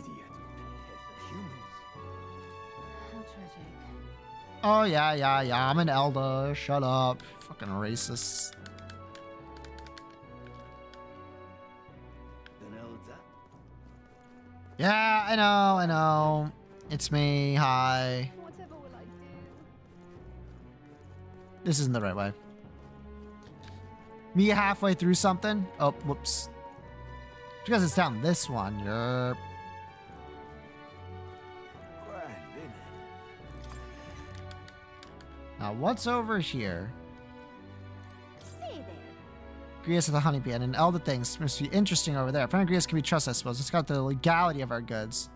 Oh, yeah. I'm an elder. Shut up. Fucking racist. Yeah, I know. It's me. Hi. Whatever will I do? This isn't the right way. Me halfway through something? Oh, whoops. Because it's down this one. Yerp. Now, what's over here? Grias of the Honeybee and an elder things must be interesting over there. Friend Grias can be trusted, I suppose. It's got the legality of our goods.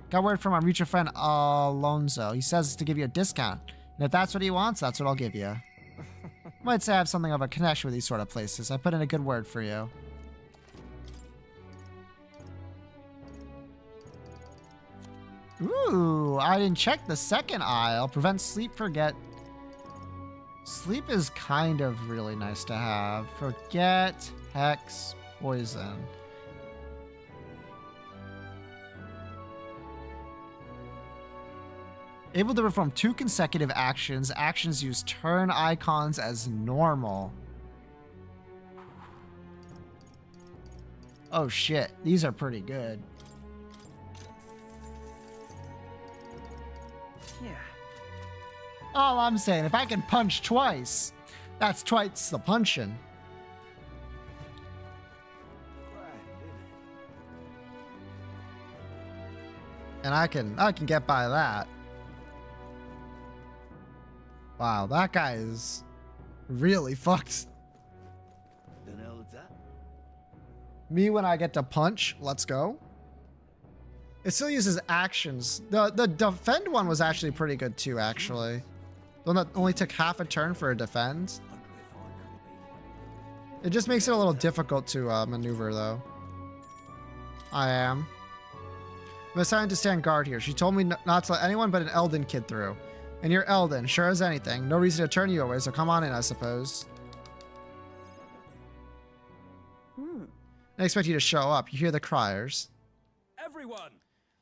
Got word from our mutual friend Alonso. He says to give you a discount. And if that's what he wants, that's what I'll give you. Might say I have something of a connection with these sort of places. I put in a good word for you. Ooh, I didn't check the second aisle. Prevent sleep, forget. Sleep is kind of really nice to have. Forget, hex, poison. Able to perform 2 consecutive actions. Actions use turn icons as normal. Oh shit, these are pretty good. Yeah. All I'm saying, if I can punch twice, that's twice the punching. And I can get by that. Wow, that guy is really fucked. Me when I get to punch, let's go. It still uses actions. The defend one was actually pretty good too, actually. The one that only took half a turn for a defend. It just makes it a little difficult to maneuver though. I am. I'm assigned to stand guard here. She told me not to let anyone but an Elden kid through. And you're Elden, sure as anything. No reason to turn you away, so come on in, I suppose. I expect you to show up. You hear the criers. Everyone!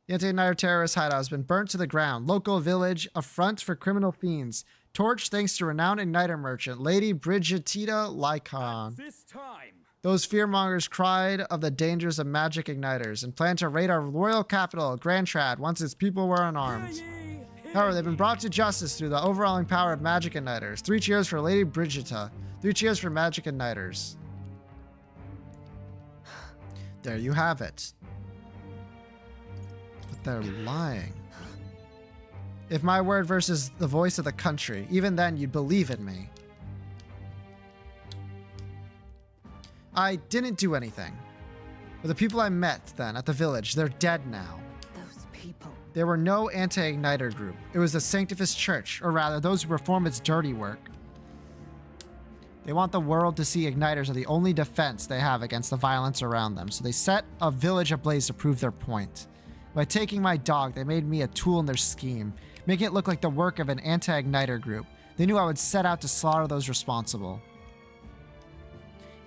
The anti-Nighter terrorist hideout has been burnt to the ground. Local village, a front for criminal fiends. Torch thanks to renowned igniter merchant, Lady Brigitida Lycon. This time, Those fearmongers cried of the dangers of magic igniters and planned to raid our royal capital, Grand Trad, once its people were unarmed. However, they've been brought to justice through the overwhelming power of magic igniters. 3 cheers for Lady Brigida. 3 cheers for magic igniters. There you have it. But they're lying. If my word versus the voice of the country, even then you'd believe in me. I didn't do anything. But the people I met then at the village, they're dead now. Those people. There were no anti-igniter group. It was the Sanctifist Church, or rather, those who perform its dirty work. They want the world to see igniters are the only defense they have against the violence around them, so they set a village ablaze to prove their point. By taking my dog, they made me a tool in their scheme, making it look like the work of an anti-igniter group. They knew I would set out to slaughter those responsible.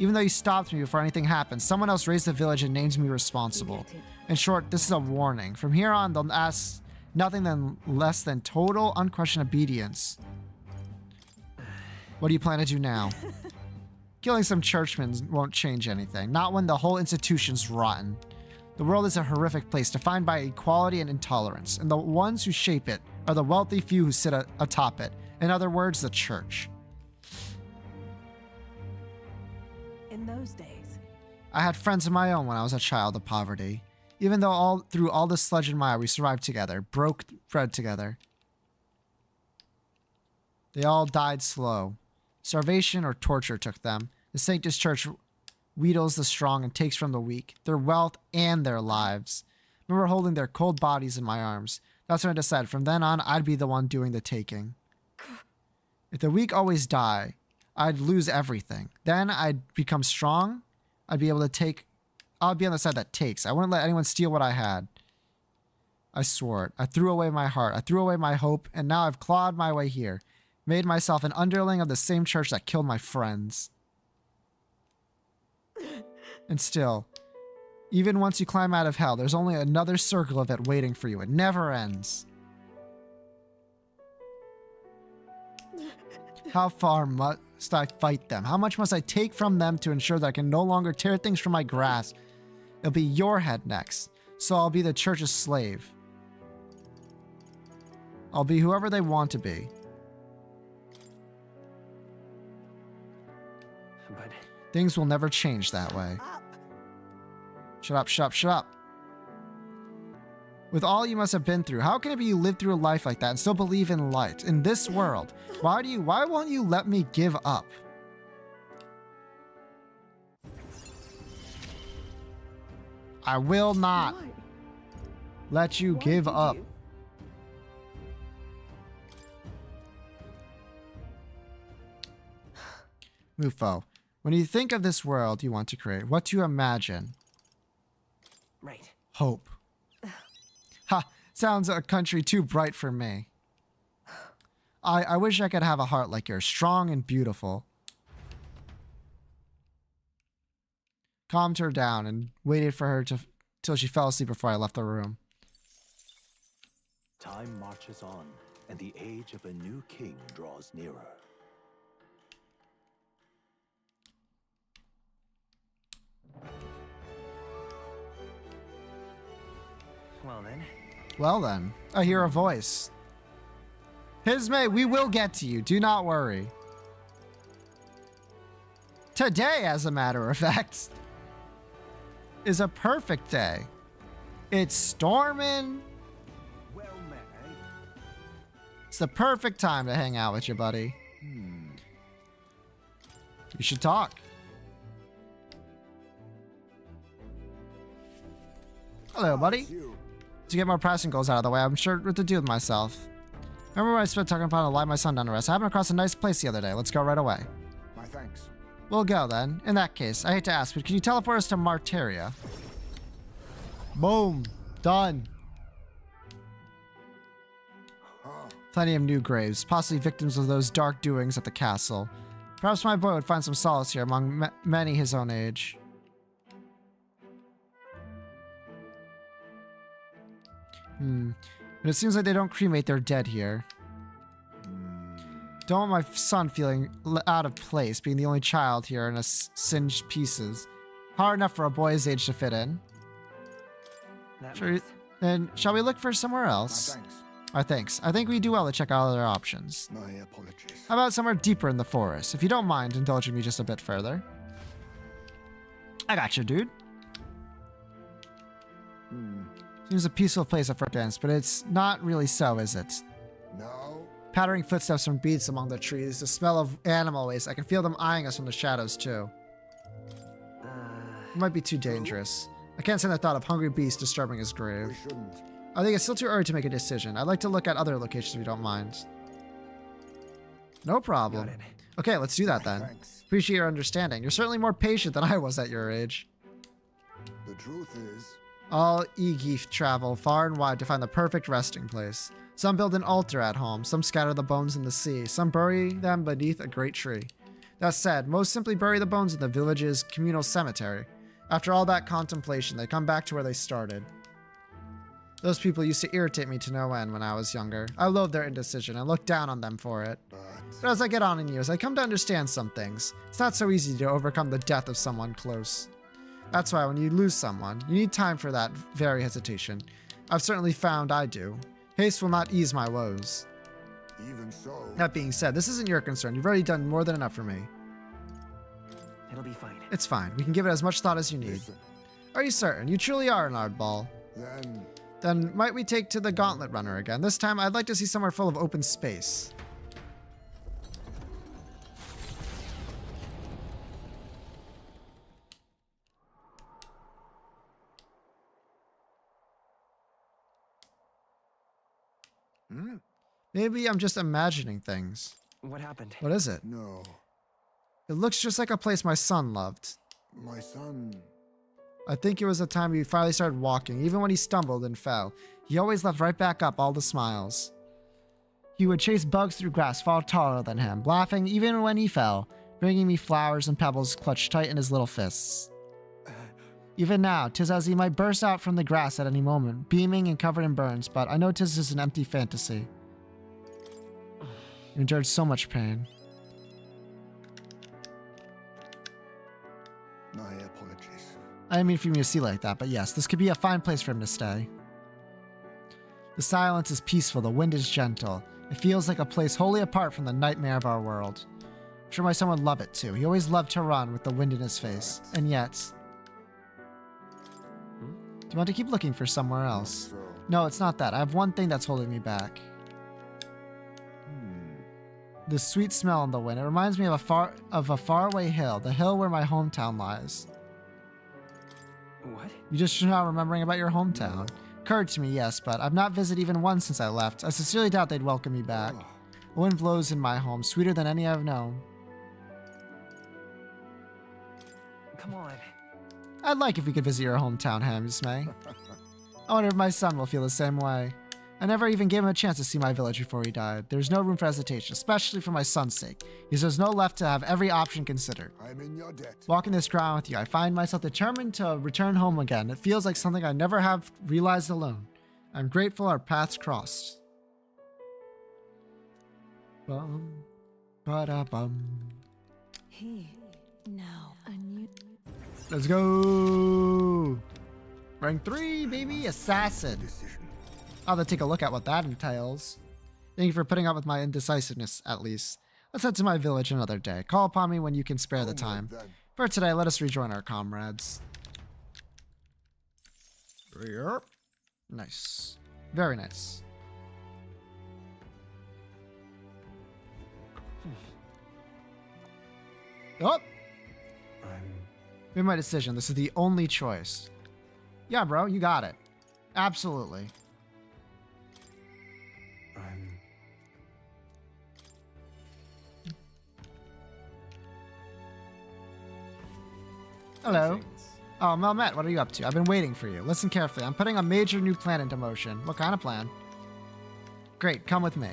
Even though you stopped me before anything happened, someone else raised the village and named me responsible. In short, this is a warning. From here on, they'll ask nothing less than total, unquestioned obedience. What do you plan to do now? Killing some churchmen won't change anything. Not when the whole institution's rotten. The world is a horrific place defined by equality and intolerance, and the ones who shape it are the wealthy few who sit atop it. In other words, the church. In those days, I had friends of my own when I was a child of poverty. Even though through all the sludge and mire we survived together, broke bread together. They all died slow. Starvation or torture took them. The Sanctus Church wheedles the strong and takes from the weak, their wealth and their lives. I remember holding their cold bodies in my arms. That's when I decided from then on I'd be the one doing the taking. If the weak always die, I'd lose everything. Then I'd become strong. I'd be able to take... I'll be on the side that takes. I wouldn't let anyone steal what I had. I swore it. I threw away my heart. I threw away my hope, and now I've clawed my way here. Made myself an underling of the same church that killed my friends. And still, even once you climb out of hell, there's only another circle of it waiting for you. It never ends. How far must I fight them? How much must I take from them to ensure that I can no longer tear things from my grasp? It'll be your head next, so I'll be the church's slave. I'll be whoever they want to be. But things will never change that way. Shut up, shut up, shut up. With all you must have been through, how can it be you live through a life like that and still believe in light? In this world, why won't you let me give up? I will not let you give up. Mufo, when you think of this world you want to create, what do you imagine? right. Hope. Ha! Sounds a country too bright for me. I wish I could have a heart like yours, strong and beautiful. Calmed her down and waited for her till she fell asleep before I left the room. Time marches on, and the age of a new king draws nearer. Well then, I hear a voice. Hizme, we will get to you. Do not worry. Today, as a matter of fact, is a perfect day. It's storming. Well met, eh? It's the perfect time to hang out with you, buddy. We should talk. Hello, buddy. To get more pressing goals out of the way, I'm sure what to do with myself. Remember when I spent talking about to lie my son down to rest? I happened across a nice place the other day. Let's go right away. My thanks. We'll go then. In that case, I hate to ask, but can you teleport us to Marteria? Boom. Done. Plenty of new graves, possibly victims of those dark doings at the castle. Perhaps my boy would find some solace here among many his own age. But it seems like they don't cremate their dead here. Don't want my son feeling out of place, being the only child here in a singed pieces. Hard enough for a boy his age to fit in. Sure. Then, shall we look for somewhere else? Thanks. I think we do well to check out other options. My apologies. How about somewhere deeper in the forest? If you don't mind indulging me just a bit further. I got you, dude. Seems a peaceful place at first glance, but it's not really so, is it? No. Pattering footsteps from beats among the trees, the smell of animal waste. I can feel them eyeing us from the shadows, too. It might be too dangerous. I can't stand the thought of hungry beasts disturbing his grave. We shouldn't. I think it's still too early to make a decision. I'd like to look at other locations if you don't mind. No problem. Okay, let's do that then. Thanks. Appreciate your understanding. You're certainly more patient than I was at your age. The truth is, All Egeeth travel far and wide to find the perfect resting place. Some build an altar at home, some scatter the bones in the sea, some bury them beneath a great tree. That said, most simply bury the bones in the village's communal cemetery. After all that contemplation, they come back to where they started. Those people used to irritate me to no end when I was younger. I loathed their indecision and looked down on them for it. But as I get on in years, I come to understand some things. It's not so easy to overcome the death of someone close. That's why when you lose someone, you need time for that very hesitation. I've certainly found I do. Haste will not ease my woes. even so. That being said, this isn't your concern. You've already done more than enough for me. It'll be fine. It's fine. We can give it as much thought as you need. Listen. Are you certain? You truly are an oddball. Then might we take to the Gauntlet Runner again? This time, I'd like to see somewhere full of open space. Maybe I'm just imagining things. What happened? What is it? No. It looks just like a place my son loved. My son. I think it was the time he finally started walking. Even when he stumbled and fell, he always left right back up all the smiles. He would chase bugs through grass far taller than him, laughing even when he fell, bringing me flowers and pebbles clutched tight in his little fists. Even now, 'tis as he might burst out from the grass at any moment, beaming and covered in burns, but I know 'tis just an empty fantasy. He endured so much pain. My apologies. I didn't mean for me to see like that, but yes, this could be a fine place for him to stay. The silence is peaceful, the wind is gentle. It feels like a place wholly apart from the nightmare of our world. I'm sure my son would love it too. He always loved to run with the wind in his face. And yet... Do you want to keep looking for somewhere else? No, it's not that. I have one thing that's holding me back. The sweet smell in the wind. It reminds me of a faraway hill, the hill where my hometown lies. What? You just now remembering about your hometown. Occurred to me, yes, but I've not visited even once since I left. I sincerely doubt they'd welcome me back. The wind blows in my home, sweeter than any I've known. Come on. I'd like if we could visit your hometown, Hamsmay. I wonder if my son will feel the same way. I never even gave him a chance to see my village before he died. There's no room for hesitation, especially for my son's sake. There's no left to have every option considered. I'm in your debt. Walking this ground with you, I find myself determined to return home again. It feels like something I never have realized alone. I'm grateful our paths crossed. Bum, ba-da-bum. Here, now, a new... Let's go! Rank 3, baby! Assassin! I'll have to take a look at what that entails. Thank you for putting up with my indecisiveness, at least. Let's head to my village another day. Call upon me when you can spare the time. For today, let us rejoin our comrades. Yep. Nice. Very nice. Oh! Made my decision. This is the only choice. Yeah, bro, you got it. Absolutely. Hello. Oh, Melmet, what are you up to? I've been waiting for you. Listen carefully. I'm putting a major new plan into motion. What kind of plan? Great, come with me.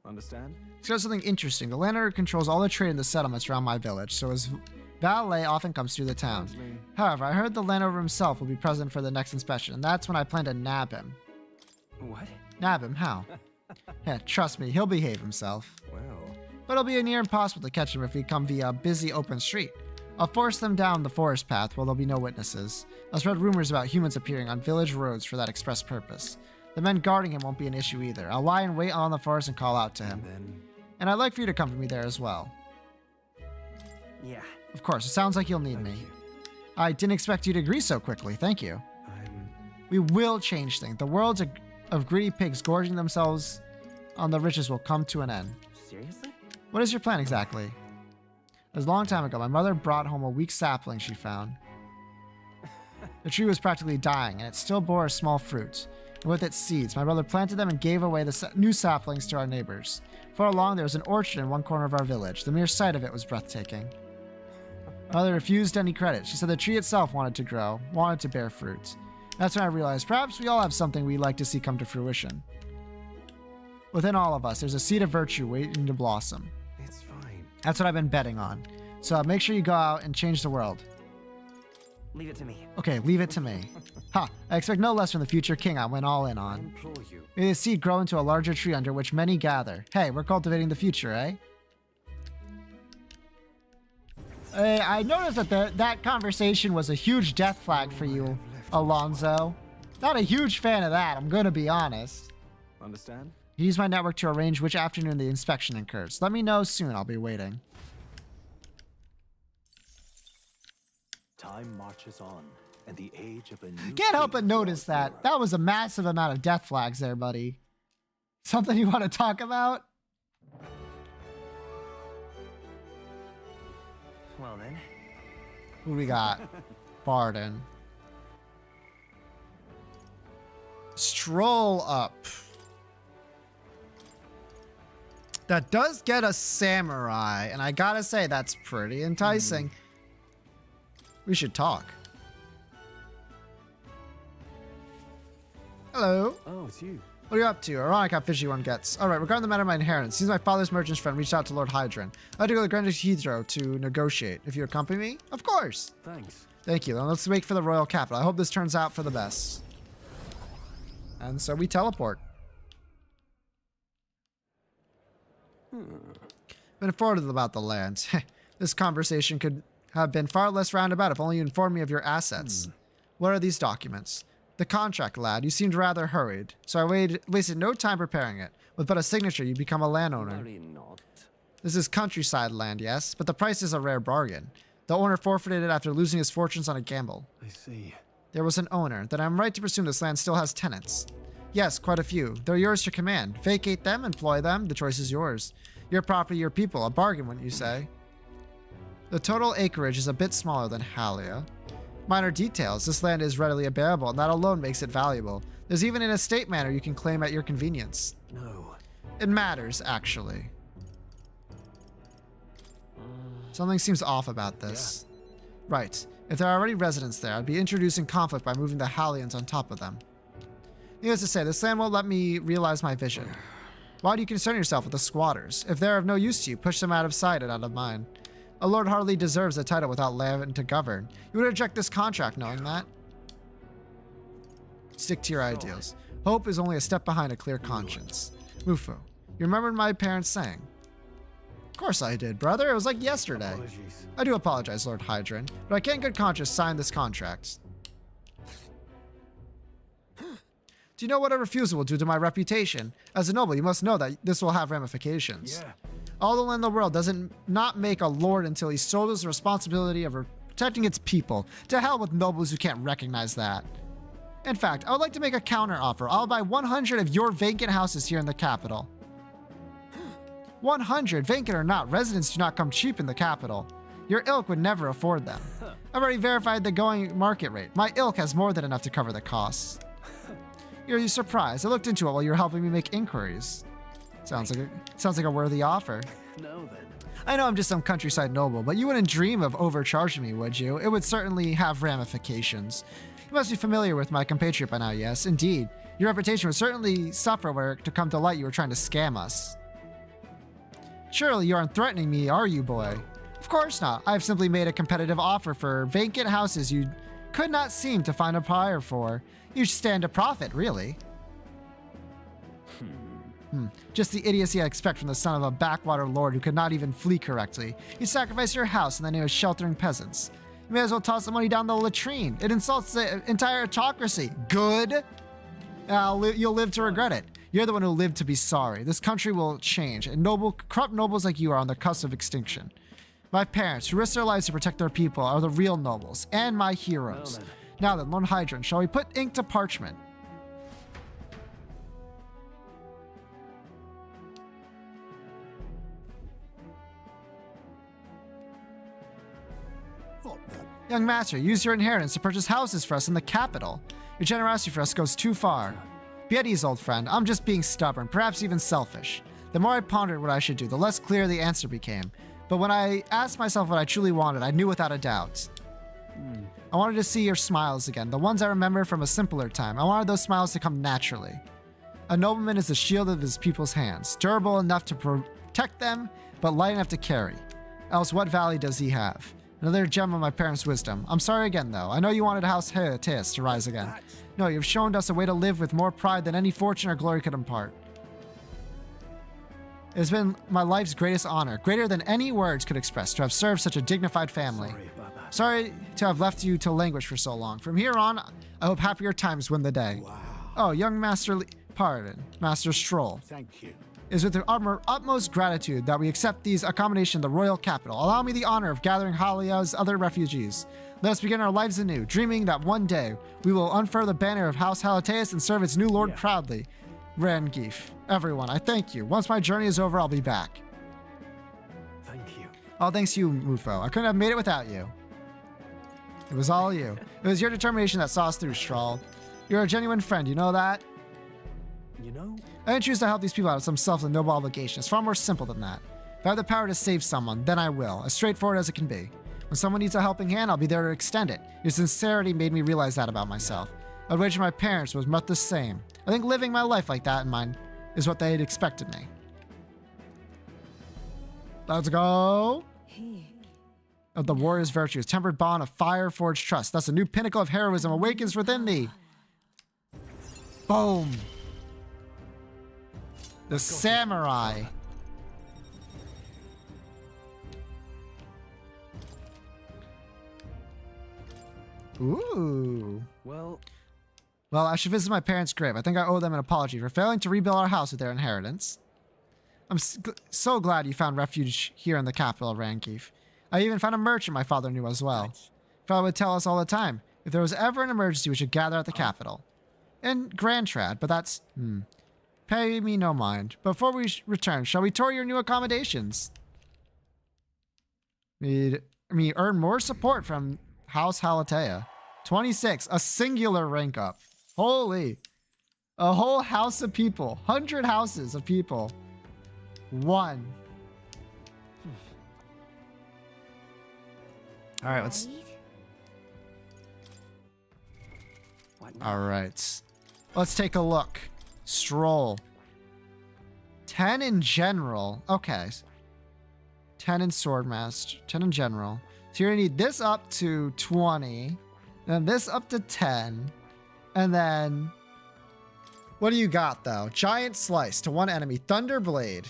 Understand? It's got something interesting. The landowner controls all the trade in the settlements around my village, so his valet often comes through the town. However, I heard the landowner himself will be present for the next inspection, and that's when I plan to nab him. What? Nab him? How? Yeah, trust me, he'll behave himself. Well. But it'll be near impossible to catch him if we come via a busy open street. I'll force them down the forest path where there'll be no witnesses. I'll spread rumors about humans appearing on village roads for that express purpose. The men guarding him won't be an issue either. I'll lie in wait on the forest and call out to him. And I'd like for you to accompany me there as well. Yeah. Of course, it sounds like you'll need me. I didn't expect you to agree so quickly. Thank you. We will change things. The worlds of greedy pigs gorging themselves on the riches will come to an end. Seriously? What is your plan exactly? It was a long time ago. My mother brought home a weak sapling she found. The tree was practically dying, and it still bore a small fruit. And with its seeds, my brother planted them and gave away the new saplings to our neighbors. Before long, there was an orchard in one corner of our village. The mere sight of it was breathtaking. Mother refused any credit. She said the tree itself wanted to grow, wanted to bear fruit. That's when I realized perhaps we all have something we'd like to see come to fruition. Within all of us, there's a seed of virtue waiting to blossom. It's fine. That's what I've been betting on. So make sure you go out and change the world. Leave it to me. Okay, leave it to me. Ha! I expect no less from the future king I went all in on. I implore you. May the seed grow into a larger tree under which many gather. Hey, we're cultivating the future, eh? I noticed that that conversation was a huge death flag for you, Alonzo. Not a huge fan of that, I'm gonna be honest. Understand? Use my network to arrange which afternoon the inspection occurs. Let me know soon, I'll be waiting. Time marches on, and the age of a new Can't help but notice that. That was a massive amount of death flags there, buddy. Something you want to talk about? Well then. Who we got? Barden. Stroll up. That does get a samurai, and I gotta say, that's pretty enticing. We should talk. Hello. Oh, it's you. What are you up to? Ironic how fishy one gets. Alright, regarding the matter of my inheritance, seems my father's merchant's friend reached out to Lord Hydron. I had to go to Grand Hydro to negotiate. If you accompany me? Of course. Thanks. Thank you. Then let's wait for the royal capital. I hope this turns out for the best. And so we teleport. Been informed about the land. This conversation could have been far less roundabout if only you informed me of your assets. What are these documents? The contract, lad. You seemed rather hurried, so I wasted no time preparing it. With but a signature, you become a landowner. Worry not. This is countryside land, yes, but the price is a rare bargain. The owner forfeited it after losing his fortunes on a gamble. I see. There was an owner. Then I'm right to presume this land still has tenants. Yes, quite a few. They're yours to command. Vacate them, employ them. The choice is yours. Your property, your people. A bargain, wouldn't you say? The total acreage is a bit smaller than Halia. Minor details. This land is readily available, and that alone makes it valuable. There's even an estate manor you can claim at your convenience. No. It matters, actually. Something seems off about this. Yeah. Right. If there are already residents there, I'd be introducing conflict by moving the Hallians on top of them. Needless to say, this land won't let me realize my vision. Why do you concern yourself with the squatters? If they're of no use to you, push them out of sight and out of mind. A lord hardly deserves a title without land to govern. You would reject this contract knowing that? Stick to your ideals. Hope is only a step behind a clear conscience. Mufu, you remembered my parents saying? Of course I did, brother. It was like yesterday. Apologies. I do apologize, Lord Hydron, but I can't in good conscience sign this contract. Do you know what a refusal will do to my reputation? As a noble, you must know that this will have ramifications. Yeah. All the land in the world doesn't not make a lord until he shoulders the responsibility of protecting its people. To hell with nobles who can't recognize that. In fact, I would like to make a counter offer. I'll buy 100 of your vacant houses here in the capital. 100, vacant or not, residents do not come cheap in the capital. Your ilk would never afford them. I've already verified the going market rate. My ilk has more than enough to cover the costs. You're surprised. I looked into it while you were helping me make inquiries. Sounds like a worthy offer. No then. I know I'm just some countryside noble, but you wouldn't dream of overcharging me, would you? It would certainly have ramifications. You must be familiar with my compatriot by now, yes, indeed. Your reputation would certainly suffer were it to come to light you were trying to scam us. Surely you aren't threatening me, are you, boy? Of course not. I've simply made a competitive offer for vacant houses you could not seem to find a buyer for. You stand to profit, really. Just the idiocy I expect from the son of a backwater lord who could not even flee correctly. You sacrifice your house in the name of sheltering peasants. You may as well toss the money down the latrine. It insults the entire autocracy. Good. You'll live to regret it. You're the one who lived to be sorry. This country will change, and corrupt nobles like you are on the cusp of extinction. My parents, who risked their lives to protect their people, are the real nobles, and my heroes. Now then, Lord Hydrant, shall we put ink to parchment? Young master, use your inheritance to purchase houses for us in the capital. Your generosity for us goes too far. Be at ease, old friend. I'm just being stubborn, perhaps even selfish. The more I pondered what I should do, the less clear the answer became. But when I asked myself what I truly wanted, I knew without a doubt. I wanted to see your smiles again, the ones I remember from a simpler time. I wanted those smiles to come naturally. A nobleman is the shield of his people's hands, durable enough to protect them, but light enough to carry. Else what value does he have? Another gem of my parents' wisdom. I'm sorry again, though. I know you wanted House Heatis to rise again. No, you've shown us a way to live with more pride than any fortune or glory could impart. It has been my life's greatest honor, greater than any words could express, to have served such a dignified family. Sorry to have left you to languish for so long. From here on, I hope happier times win the day. Oh, young Master Master Stroll. Thank you. It is with the utmost gratitude that we accept these accommodations in the royal capital. Allow me the honor of gathering Halia's other refugees. Let us begin our lives anew, dreaming that one day we will unfurl the banner of House Haliaeus and serve its new lord proudly. Rangif. Everyone, I thank you. Once my journey is over, I'll be back. Thank you. All thanks to you, Mufo. I couldn't have made it without you. It was all you. It was your determination that saw us through, Strahl. You're a genuine friend, you know that? You know? I didn't choose to help these people out of some self and noble obligation. It's far more simple than that. If I have the power to save someone, then I will, as straightforward as it can be. When someone needs a helping hand, I'll be there to extend it. Your sincerity made me realize that about myself. I'd wager my parents was much the same. I think living my life like that in mind is what they had expected me. Let's go. Of the warrior's virtues, tempered bond of fire forged trust. Thus a new pinnacle of heroism awakens within thee. Boom. The samurai. Ooh. Well, I should visit my parents' grave. I think I owe them an apology for failing to rebuild our house with their inheritance. I'm so glad you found refuge here in the capital of Rangif. I even found a merchant my father knew as well. Father would tell us all the time, if there was ever an emergency, we should gather at the capital. And Grand Trad, but that's... Pay me no mind. Before we return, shall we tour your new accommodations? Earn more support from House Haliaeus. 26, a singular rank up. Holy. A whole house of people. 100 houses of people. 1. All right, let's... All right. Let's take a look. Stroll. 10 in general. Okay. 10 in Swordmaster. 10 in general. So you're going to need this up to 20. Then this up to 10. And then... What do you got, though? Giant Slice to one enemy. Thunder Blade.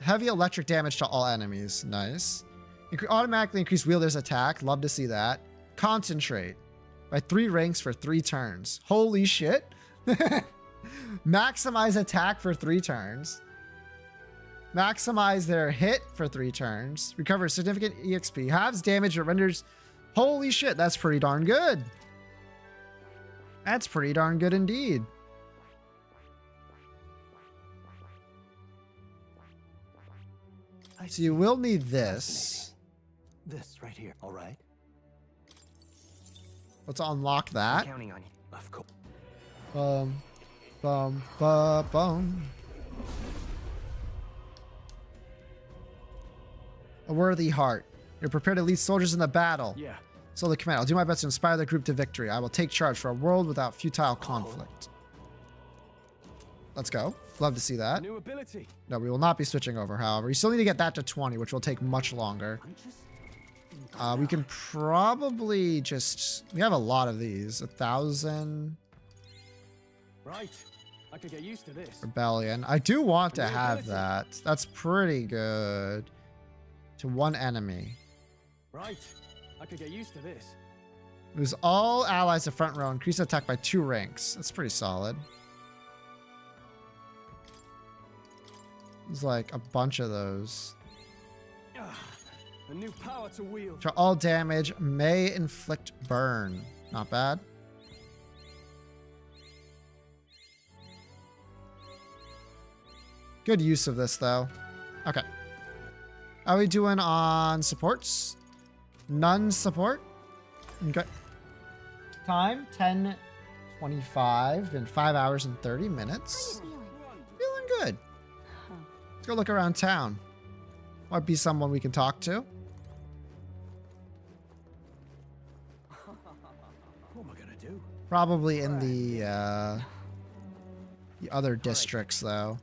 Heavy electric damage to all enemies. Nice. Automatically increase wielder's attack. Love to see that. Concentrate. By 3 ranks for 3 turns. Holy shit. Maximize attack for 3 turns. Maximize their hit for 3 turns. Recover significant EXP. Halves damage that renders... Holy shit, that's pretty darn good. That's pretty darn good indeed. So you will need this. This right here, all right? Let's unlock that. I'm counting on you. Of course. Bum. A worthy heart. You're prepared to lead soldiers in the battle. Yeah. So the command. I'll do my best to inspire the group to victory. I will take charge for a world without futile conflict. Let's go. Love to see that. New ability. No, we will not be switching over, however. You still need to get that to 20, which will take much longer. We can probably just... We have a lot of these. 1,000. Right. I could get used to this. Rebellion. I do want to have that. That's pretty good. To one enemy. Right. I could get used to this. Lose all allies to front row. Increase attack by 2 ranks. That's pretty solid. There's like a bunch of those. A new power to wield. To all damage may inflict burn. Not bad. Good use of this though. Okay. How are we doing on supports? None support. Okay. Time 10:25 in 5 hours and 30 minutes. Feeling good. Let's go look around town. Might be someone we can talk to. What am I gonna do? Probably in the other districts though.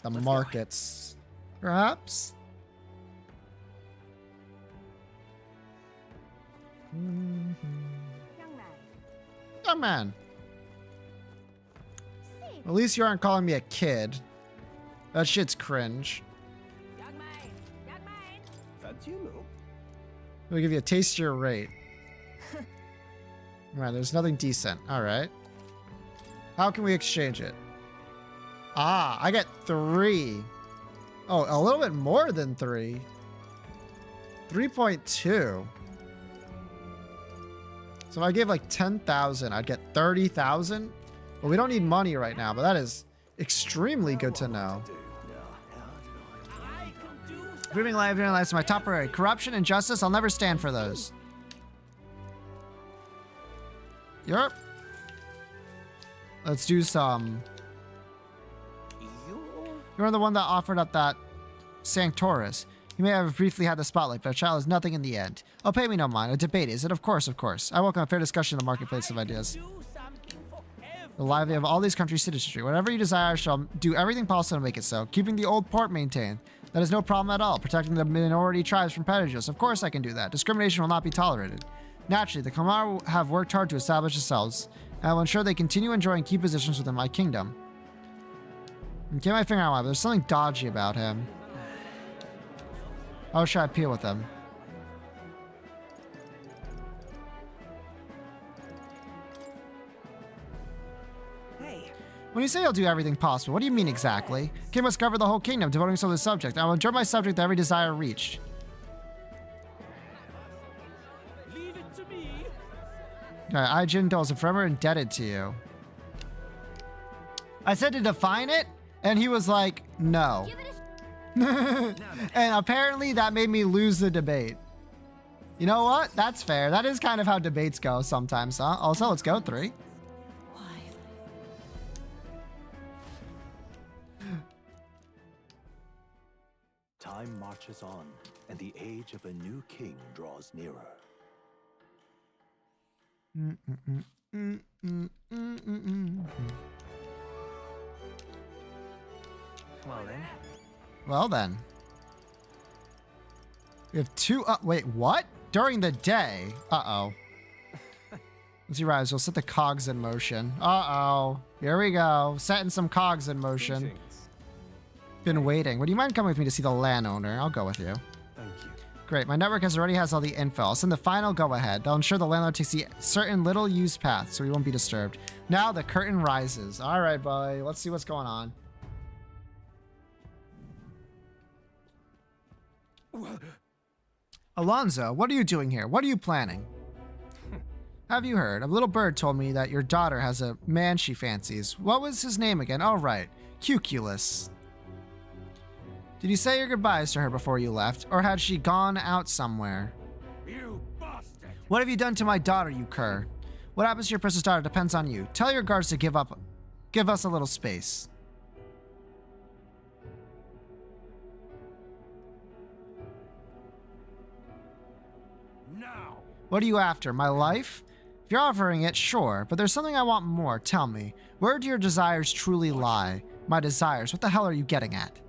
The markets. Perhaps? Young man. At least you aren't calling me a kid. That shit's cringe. Fancy a look? We'll give you a tastier rate. Right, there's nothing decent. Alright. How can we exchange it? Ah, I get 3. Oh, a little bit more than 3. 3.2. So if I gave like 10,000, I'd get 30,000. Well, we don't need money right now, but that is extremely good to know. Improving life is my top priority. Corruption and justice, I'll never stand for those. Yep. Let's do some. You're the one that offered up that Sanctoris. You may have briefly had the spotlight, but a child is nothing in the end. Oh, pay me no mind. A debate, is it? Of course, of course. I welcome a fair discussion in the marketplace of ideas. The lively of all these countries' citizenry. Whatever you desire, I shall do everything possible to make it so. Keeping the old port maintained. That is no problem at all. Protecting the minority tribes from prejudice. Of course I can do that. Discrimination will not be tolerated. Naturally, the Kamar have worked hard to establish themselves, and I will ensure they continue enjoying key positions within my kingdom. Get my finger on why, but there's something dodgy about him. How should I appeal with him? Hey. When you say you'll do everything possible, what do you mean exactly? King must cover the whole kingdom, devoting himself to the subject. I will enjoy my subject to every desire reached. Leave it to me. I, Jindal, is forever indebted to you. I said to define it, and he was like, no. And apparently that made me lose the debate. You know what? That's fair. That is kind of how debates go sometimes, huh? Also, let's go 3. Time marches on, and the age of a new king draws nearer. Well then. Well then. We have 2 wait, what? During the day? Uh-oh. Let's see, rise. We'll set the cogs in motion. Uh-oh. Here we go. Setting some cogs in motion. Been waiting. Would you mind coming with me to see the landowner? I'll go with you. Thank you. Great. My network already has all the info. I'll send the final go-ahead. They'll ensure the landlord takes the certain little used path, so he won't be disturbed. Now the curtain rises. All right, buddy. Let's see what's going on. Alonzo, what are you doing here? What are you planning? Have you heard? A little bird told me that your daughter has a man she fancies. What was his name again? Oh, right. Cuculus. Did you say your goodbyes to her before you left, or had she gone out somewhere? You bastard! What have you done to my daughter, you cur? What happens to your precious daughter depends on you. Tell your guards to give us a little space. Now! What are you after? My life? If you're offering it, sure, but there's something I want more. Tell me, where do your desires truly lie? My desires, what the hell are you getting at?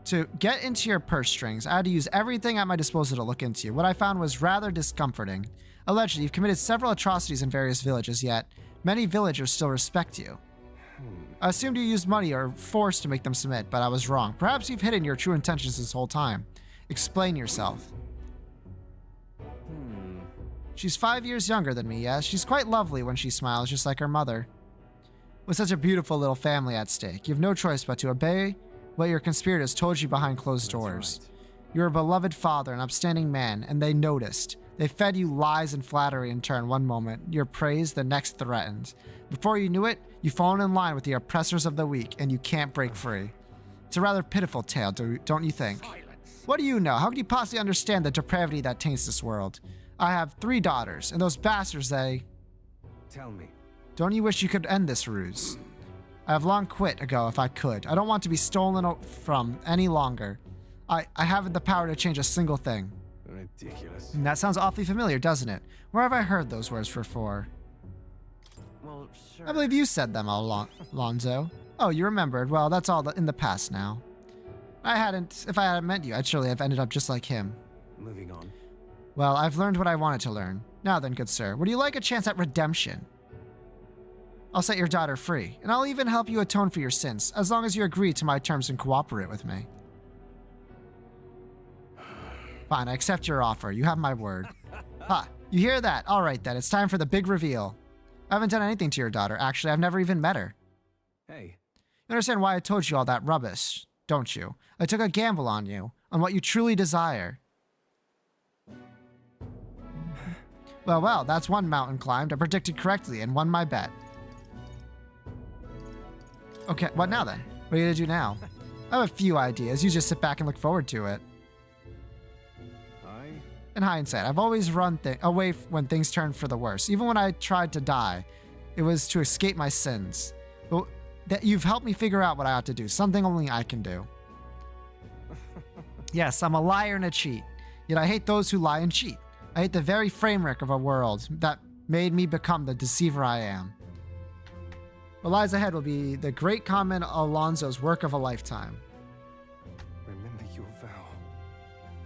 To get into your purse strings, I had to use everything at my disposal to look into you. What I found was rather discomforting. Allegedly, you've committed several atrocities in various villages, yet Many villagers still respect you. I assumed you used money or force to make them submit, but I was wrong. Perhaps you've hidden your true intentions this whole time. Explain yourself. She's 5 years younger than me, yes. She's quite lovely when she smiles, just like her mother. With such a beautiful little family at stake, you have no choice but to obey what your conspirators told you behind closed doors. Right. You're a beloved father, an upstanding man, and they noticed. They fed you lies and flattery in turn one moment, you're praised, the next threatened. Before you knew it, you've fallen in line with the oppressors of the weak, and you can't break free. It's a rather pitiful tale, don't you think? What do you know? How can you possibly understand the depravity that taints this world? I have 3 daughters, and those bastards, they... Tell me. Don't you wish you could end this ruse? I have long quit ago if I could. I don't want to be stolen from any longer. I haven't the power to change a single thing. Ridiculous. And that sounds awfully familiar, doesn't it? Where have I heard those words before? Well, sure. I believe you said them, Alonzo. Oh, you remembered. Well, that's all in the past now. If I hadn't met you, I'd surely have ended up just like him. Moving on. Well, I've learned what I wanted to learn. Now then, good sir, would you like a chance at redemption? I'll set your daughter free, and I'll even help you atone for your sins, as long as you agree to my terms and cooperate with me. Fine, I accept your offer. You have my word. Ha, you hear that? All right then, it's time for the big reveal. I haven't done anything to your daughter. Actually, I've never even met her. Hey. You understand why I told you all that rubbish, don't you? I took a gamble on you, on what you truly desire. Well, that's one mountain climbed. I predicted correctly and won my bet. Okay, what now then? What are you gonna do now? I have a few ideas. You just sit back and look forward to it. In hindsight, I've always run away when things turned for the worse. Even when I tried to die, it was to escape my sins. But you've helped me figure out what I ought to do. Something only I can do. Yes, I'm a liar and a cheat. Yet I hate those who lie and cheat. I hate the very framework of a world that made me become the deceiver I am. What lies ahead will be the great comment Alonzo's work of a lifetime. Remember your vow.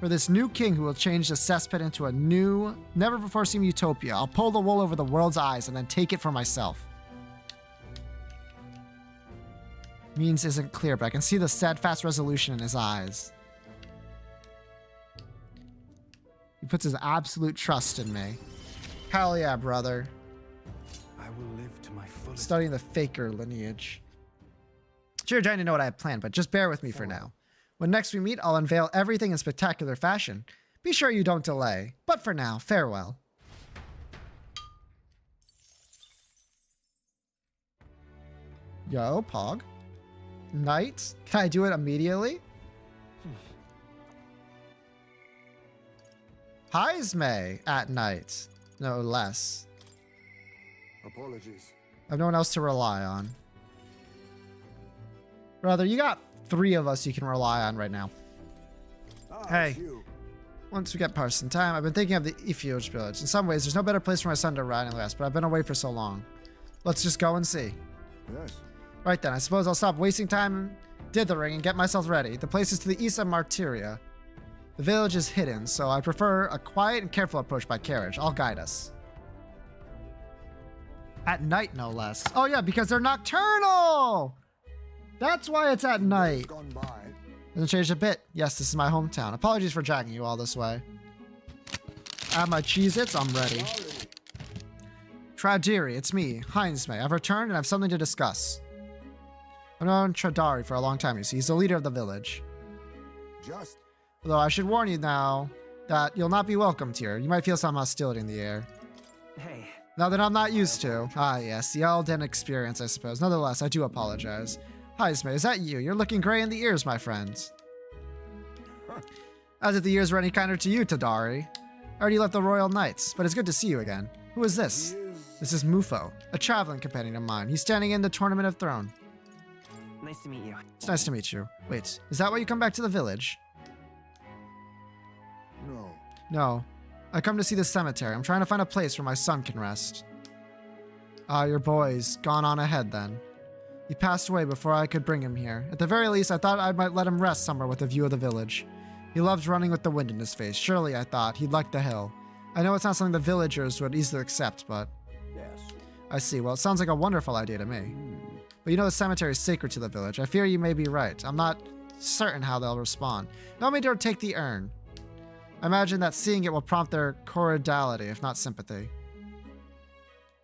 For this new king who will change the cesspit into a new, never-before-seen utopia, I'll pull the wool over the world's eyes and then take it for myself. Means isn't clear, but I can see the steadfast resolution in his eyes. He puts his absolute trust in me. Hell yeah, brother. I will live to my fullest. Studying the Faker lineage. Sure, trying to know what I have planned, but just bear with me for now. When next we meet, I'll unveil everything in spectacular fashion. Be sure you don't delay. But for now, farewell. Yo, Pog. Knight? Can I do it immediately? Heisme at night. No less. Apologies. I have no one else to rely on. Brother, you got 3 of us you can rely on right now. Hey. Once we get past some time, I've been thinking of the Ifioj village. In some ways, there's no better place for my son to ride and rest, but I've been away for so long. Let's just go and see. Yes. Right then, I suppose I'll stop wasting time dithering and get myself ready. The place is to the east of Martyria. The village is hidden, so I prefer a quiet and careful approach by carriage. I'll guide us. At night, no less. Oh yeah, because they're nocturnal! That's why it's at night. Gone by. Doesn't change a bit. Yes, this is my hometown. Apologies for dragging you all this way. I have my Cheez-Its. I'm ready. Tradiri, it's me, Heisme. I've returned and I have something to discuss. I've known Tradari for a long time, you see. He's the leader of the village. Just. Although I should warn you now that you'll not be welcomed here. You might feel some hostility in the air. Hey. Now that I'm not used to. Ah, yes, the Elden experience, I suppose. Nonetheless, I do apologize. Heisme, is that you? You're looking gray in the ears, my friends. As if the ears were any kinder to you, Tadari. I already left the Royal Knights, but it's good to see you again. Who is this? This is Mufo, a traveling companion of mine. He's standing in the Tournament of Throne. Nice to meet you. It's nice to meet you. Wait, is that why you come back to the village? No. No. I come to see the cemetery. I'm trying to find a place where my son can rest. Ah, your boy's gone on ahead then. He passed away before I could bring him here. At the very least, I thought I might let him rest somewhere with a view of the village. He loved running with the wind in his face. Surely, I thought, he'd like the hill. I know it's not something the villagers would easily accept, but... Yes. I see. Well, it sounds like a wonderful idea to me. But you know the cemetery is sacred to the village. I fear you may be right. I'm not certain how they'll respond. No me to take the urn. I imagine that seeing it will prompt their cordiality, if not sympathy.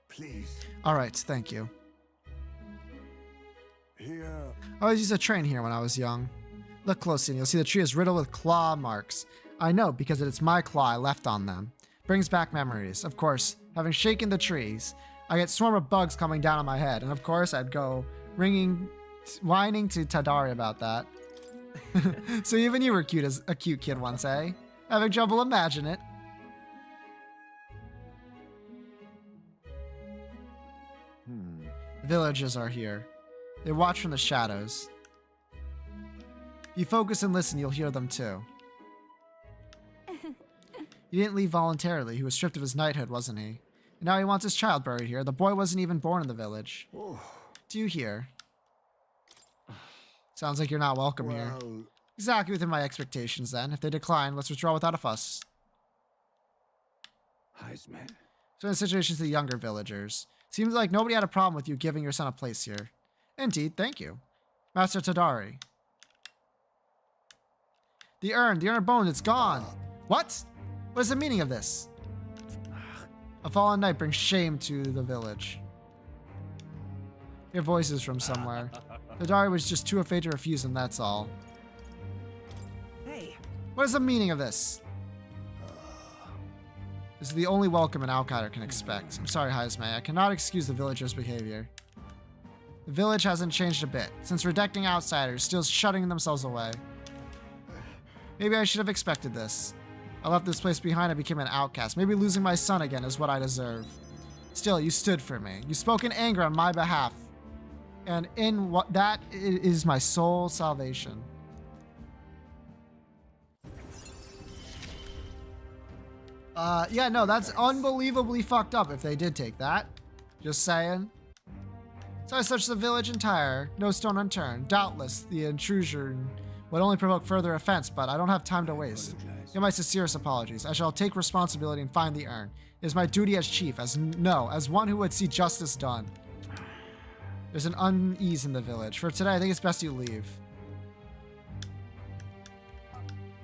Please. All right, thank you. Here. I always used a train here when I was young. Look closely and you'll see the tree is riddled with claw marks. I know because it's my claw I left on them. Brings back memories. Of course, having shaken the trees, I get swarm of bugs coming down on my head. And of course, I'd go whining to Tadari about that. So even you were cute as a cute kid once, eh? Having trouble imagine it. Villagers are here. They watch from the shadows. If you focus and listen, you'll hear them too. He didn't leave voluntarily. He was stripped of his knighthood, wasn't he? And now he wants his child buried here. The boy wasn't even born in the village. Do you hear? Sounds like you're not welcome here. Exactly within my expectations then. If they decline, let's withdraw without a fuss. Heisman. So in situations to the younger villagers. Seems like nobody had a problem with you giving your son a place here. Indeed, thank you. Master Tadari. The urn of bone, it's gone. What? What is the meaning of this? A fallen knight brings shame to the village. Hear voices from somewhere. Tadari was just too afraid to refuse him, that's all. Hey. What is the meaning of this? This is the only welcome an outsider can expect. I'm sorry, Heismay. I cannot excuse the villagers' behavior. The village hasn't changed a bit, since rejecting outsiders, still shutting themselves away. Maybe I should have expected this. I left this place behind and became an outcast. Maybe losing my son again is what I deserve. Still, you stood for me. You spoke in anger on my behalf. And in what that is my sole salvation. Yeah, no, that's unbelievably fucked up if they did take that. Just saying. So I searched the village entire, no stone unturned. Doubtless, the intrusion would only provoke further offense, but I don't have time to waste. Give my sincerest apologies. I shall take responsibility and find the urn. It is my duty as chief, as one who would see justice done. There's an unease in the village. For today, I think it's best you leave.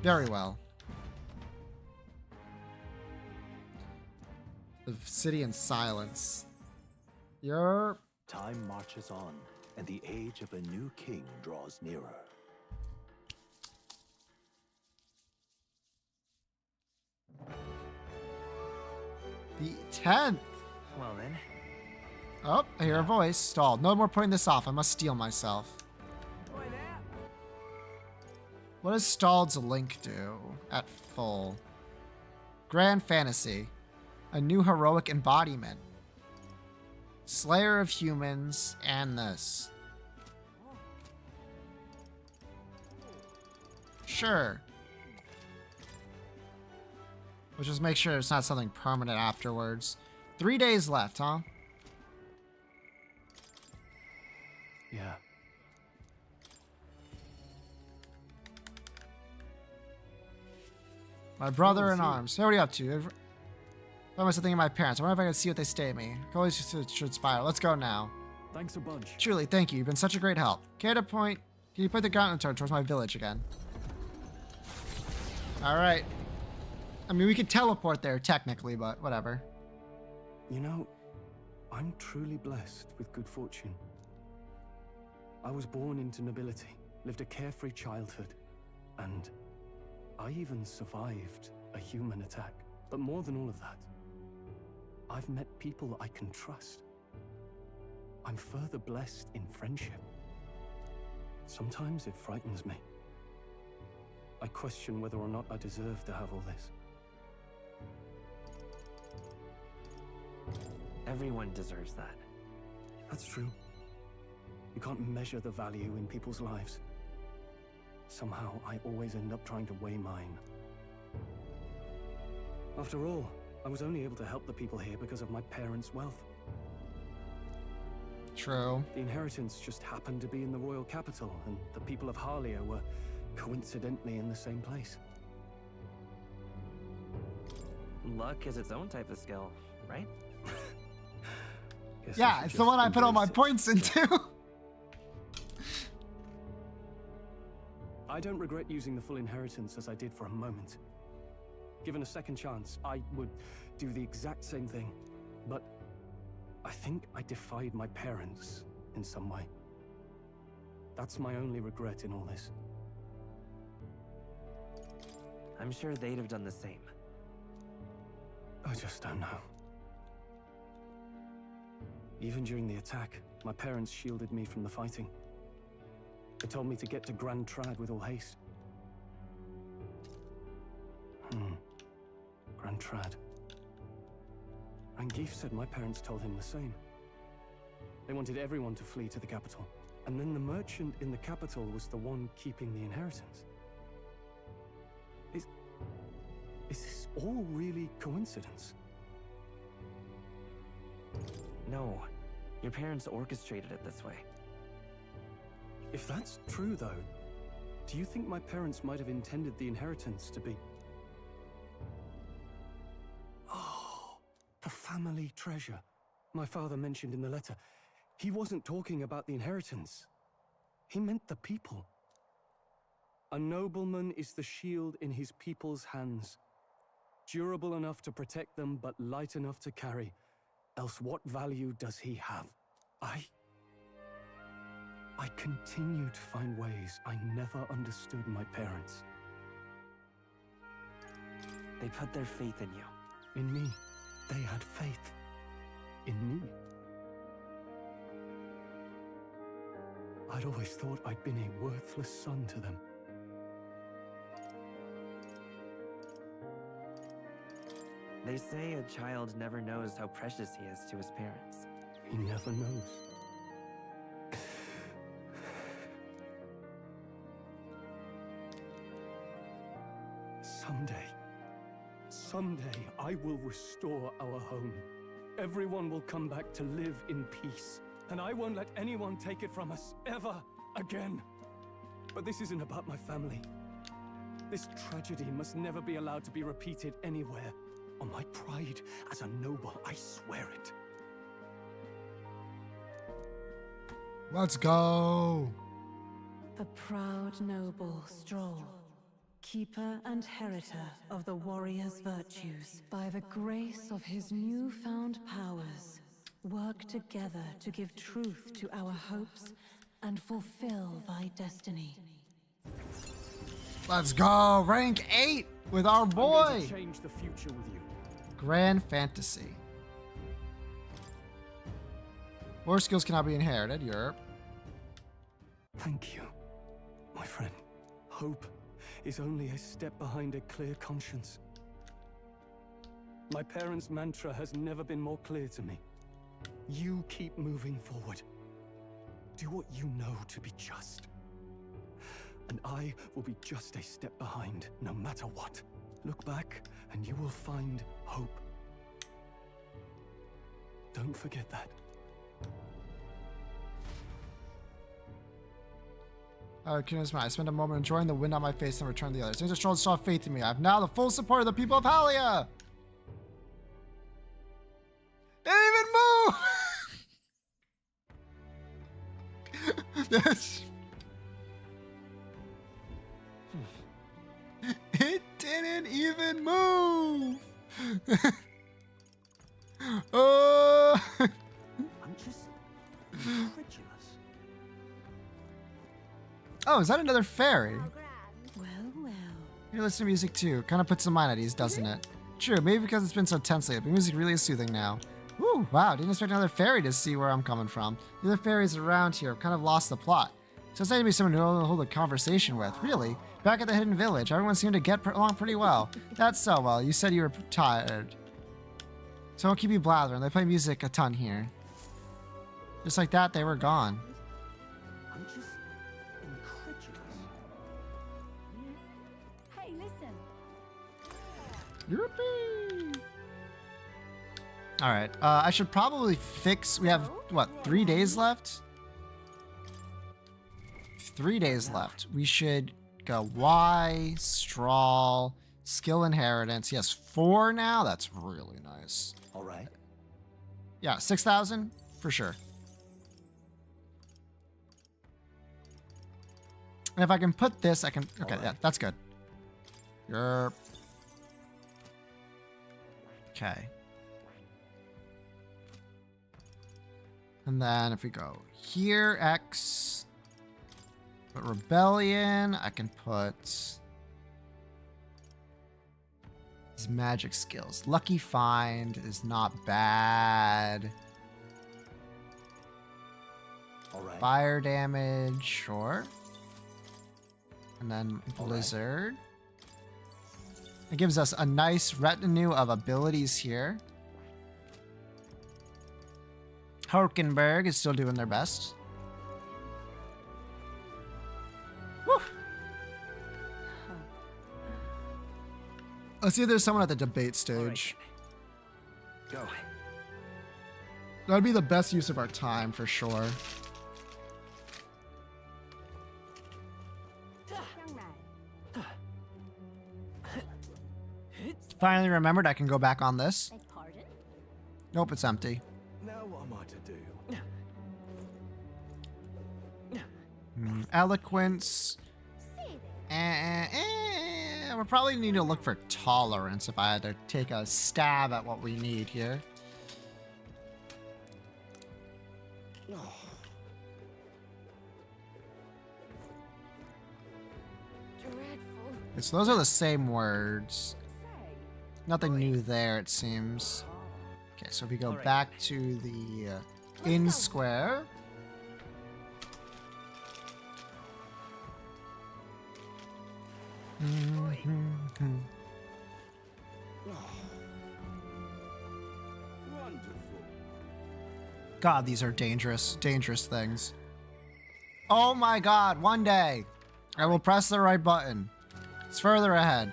Very well. The city in silence. Yerp. Time marches on, and the age of a new king draws nearer. The 10th. Well then. Oh, I hear a voice. Stalled. No more putting this off. I must steel myself. What does Stalled's link do at full? Grand Fantasy. A new heroic embodiment. Slayer of humans and this. Sure. We'll just make sure it's not something permanent afterwards. 3 days left, huh? Yeah. My brother in arms. Hey, what are you up to? I found something in my parents. I wonder if I can see what they stay at me. Always should spiral. Let's go now. Thanks a bunch. Truly, thank you. You've been such a great help. Can you point the gauntlet towards my village again? Alright. I mean, we could teleport there technically, but whatever. You know, I'm truly blessed with good fortune. I was born into nobility, lived a carefree childhood, and I even survived a human attack. But more than all of that, I've met people I can trust. I'm further blessed in friendship. Sometimes it frightens me. I question whether or not I deserve to have all this. Everyone deserves that. That's true. You can't measure the value in people's lives. Somehow, I always end up trying to weigh mine. After all, I was only able to help the people here because of my parents' wealth. True. The inheritance just happened to be in the royal capital, and the people of Harlia were coincidentally in the same place. Luck is its own type of skill, right? Guess Yeah, should it's the just one I put all my embrace it. points into. I don't regret using the full inheritance as I did for a moment. Given a second chance, I would do the exact same thing. But I think I defied my parents in some way. That's my only regret in all this. I'm sure they'd have done the same. I just don't know. Even during the attack, my parents shielded me from the fighting. They told me to get to Grand Trad with all haste. Grand Trad. Rangeef said my parents told him the same. They wanted everyone to flee to the capital. And then the merchant in the capital was the one keeping the inheritance. Is this all really coincidence? No, your parents orchestrated it this way. If that's true, though, do you think my parents might have intended the inheritance to be... Oh, the family treasure my father mentioned in the letter. He wasn't talking about the inheritance. He meant the people. A nobleman is the shield in his people's hands, durable enough to protect them, but light enough to carry. Else what value does he have? I continue to find ways I never understood my parents. They put their faith in you. In me. They had faith. In me. I'd always thought I'd been a worthless son to them. They say a child never knows how precious he is to his parents. He never knows. Someday, I will restore our home. Everyone will come back to live in peace. And I won't let anyone take it from us, ever again. But this isn't about my family. This tragedy must never be allowed to be repeated anywhere. On my pride as a noble, I swear it. Let's go. The proud noble Stroll, keeper and heritor of the warrior's virtues, by the grace of his newfound powers, work together to give truth to our hopes and fulfill thy destiny. Let's go. Rank 8 with our boy. I'm going to change the future with you. Grand Fantasy. War skills cannot be inherited. Europe. Thank you, my friend. Hope is only a step behind a clear conscience. My parents' mantra has never been more clear to me. You keep moving forward. Do what you know to be just. And I will be just a step behind, no matter what. Look back, and you will find hope. Don't forget that. I spent a moment enjoying the wind on my face and returned the others. Ninja Stroll saw faith in me. I have now the full support of the people of Halia. They didn't even move. It didn't even move. I'm just incredulous. Oh, is that another fairy? Well, well. You listen to music too. Kind of puts the mind at ease, doesn't it? True, maybe because it's been so tense lately, but music really is soothing now. Woo, wow, didn't expect another fairy to see where I'm coming from. The other fairies around here have kind of lost the plot. So it's nice to be someone to hold a conversation with. Really? Back at the hidden village, everyone seemed to get along pretty well. That's so well. You said you were tired. So I'll keep you blathering. They play music a ton here. Just like that, they were gone. I'm just incredulous. Hey, listen. Yippee! Alright, I should probably fix... We have, what, 3 days left? 3 days left. We should go Y, Strawl, Skill Inheritance. Yes, 4 now? That's really nice. All right. Yeah, 6,000? for sure. And if I can put this, I can... Okay, yeah, that's good. Yerp. Okay. And then if we go here, X, put rebellion, I can put his magic skills. Lucky find is not bad. All right. Fire damage, sure. And then blizzard. It gives us a nice retinue of abilities here. Hulkenberg is still doing their best. Woo. Let's see if there's someone at the debate stage. Go. That'd be the best use of our time for sure. Finally remembered I can go back on this. Nope, it's empty. Now what am I to do? Eloquence. We'll probably need to look for tolerance if I had to take a stab at what we need here. So those are the same words. Nothing new there, it seems. Okay, so if we go back to the inn square. God, these are dangerous, dangerous things. Oh my God, one day I will press the right button. It's further ahead.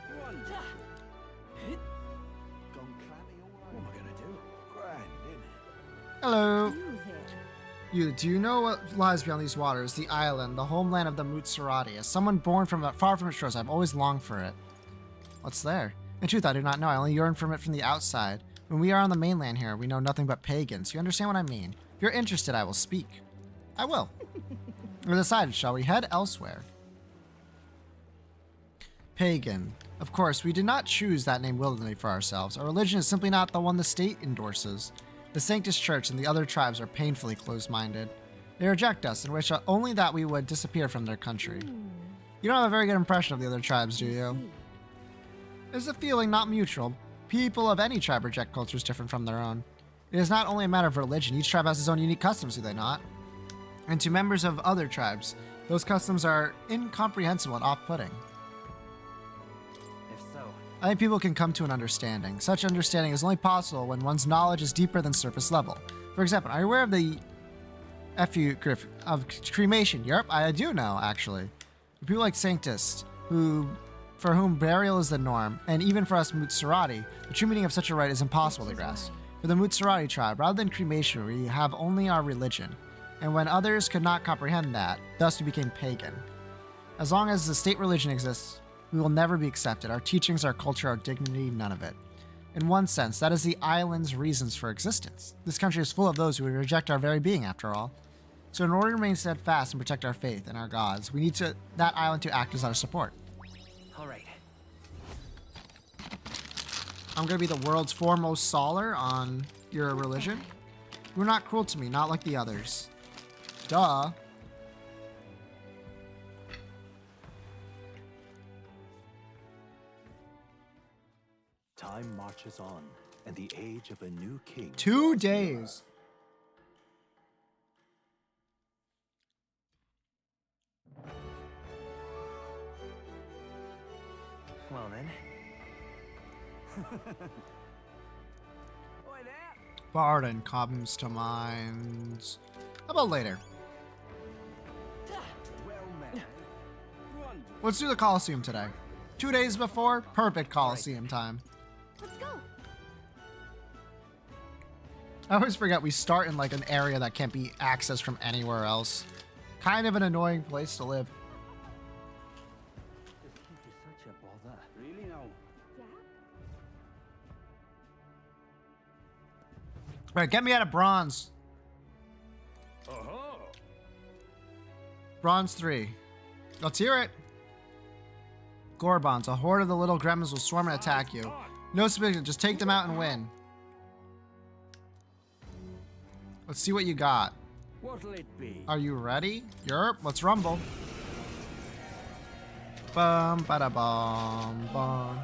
Hello. Do you know what lies beyond these waters? The island, the homeland of the Mutsurati. As someone born from far from its shores, I've always longed for it. What's there? In truth, I do not know. I only yearn from it from the outside. When we are on the mainland here, we know nothing but pagans. You understand what I mean? If you're interested, I will speak. I will. We're decided, shall we head elsewhere? Pagan. Of course, we did not choose that name willingly for ourselves. Our religion is simply not the one the state endorses. The Sanctus Church and the other tribes are painfully closed-minded. They reject us and wish only that we would disappear from their country. You don't have a very good impression of the other tribes, do you? There's a feeling not mutual. People of any tribe reject cultures different from their own. It is not only a matter of religion. Each tribe has its own unique customs, do they not? And to members of other tribes, those customs are incomprehensible and off-putting. I think people can come to an understanding. Such understanding is only possible when one's knowledge is deeper than surface level. For example, are you aware of the of cremation? Europe? I do know, actually. For people like Sanctus, for whom burial is the norm, and even for us Mutsurati, the true meaning of such a rite is impossible to grasp. For the Mutsurati tribe, rather than cremation, we have only our religion. And when others could not comprehend that, thus we became pagan. As long as the state religion exists, we will never be accepted. Our teachings, our culture, our dignity, none of it. In one sense, that is the island's reasons for existence. This country is full of those who would reject our very being, after all. So in order to remain steadfast and protect our faith and our gods, we need that island to act as our support. All right. I'm going to be the world's foremost scholar on your religion. You are not cruel to me, not like the others. Duh. Time marches on, and the age of a new king. 2 days. Well then. Barden comes to mind. How about later? Let's do the Colosseum today. 2 days before, perfect Colosseum time. Let's go. I always forget we start in like an area that can't be accessed from anywhere else. Kind of an annoying place to live. Such a bother. Really now? Right, get me out of bronze. Bronze 3. Let's hear it. Gorbons, a horde of the little gremlins will swarm and attack you. No specific, just take them out and win. Let's see what you got. What'll it be? Are you ready? Yerp, let's rumble. Bum, bada bum, bum.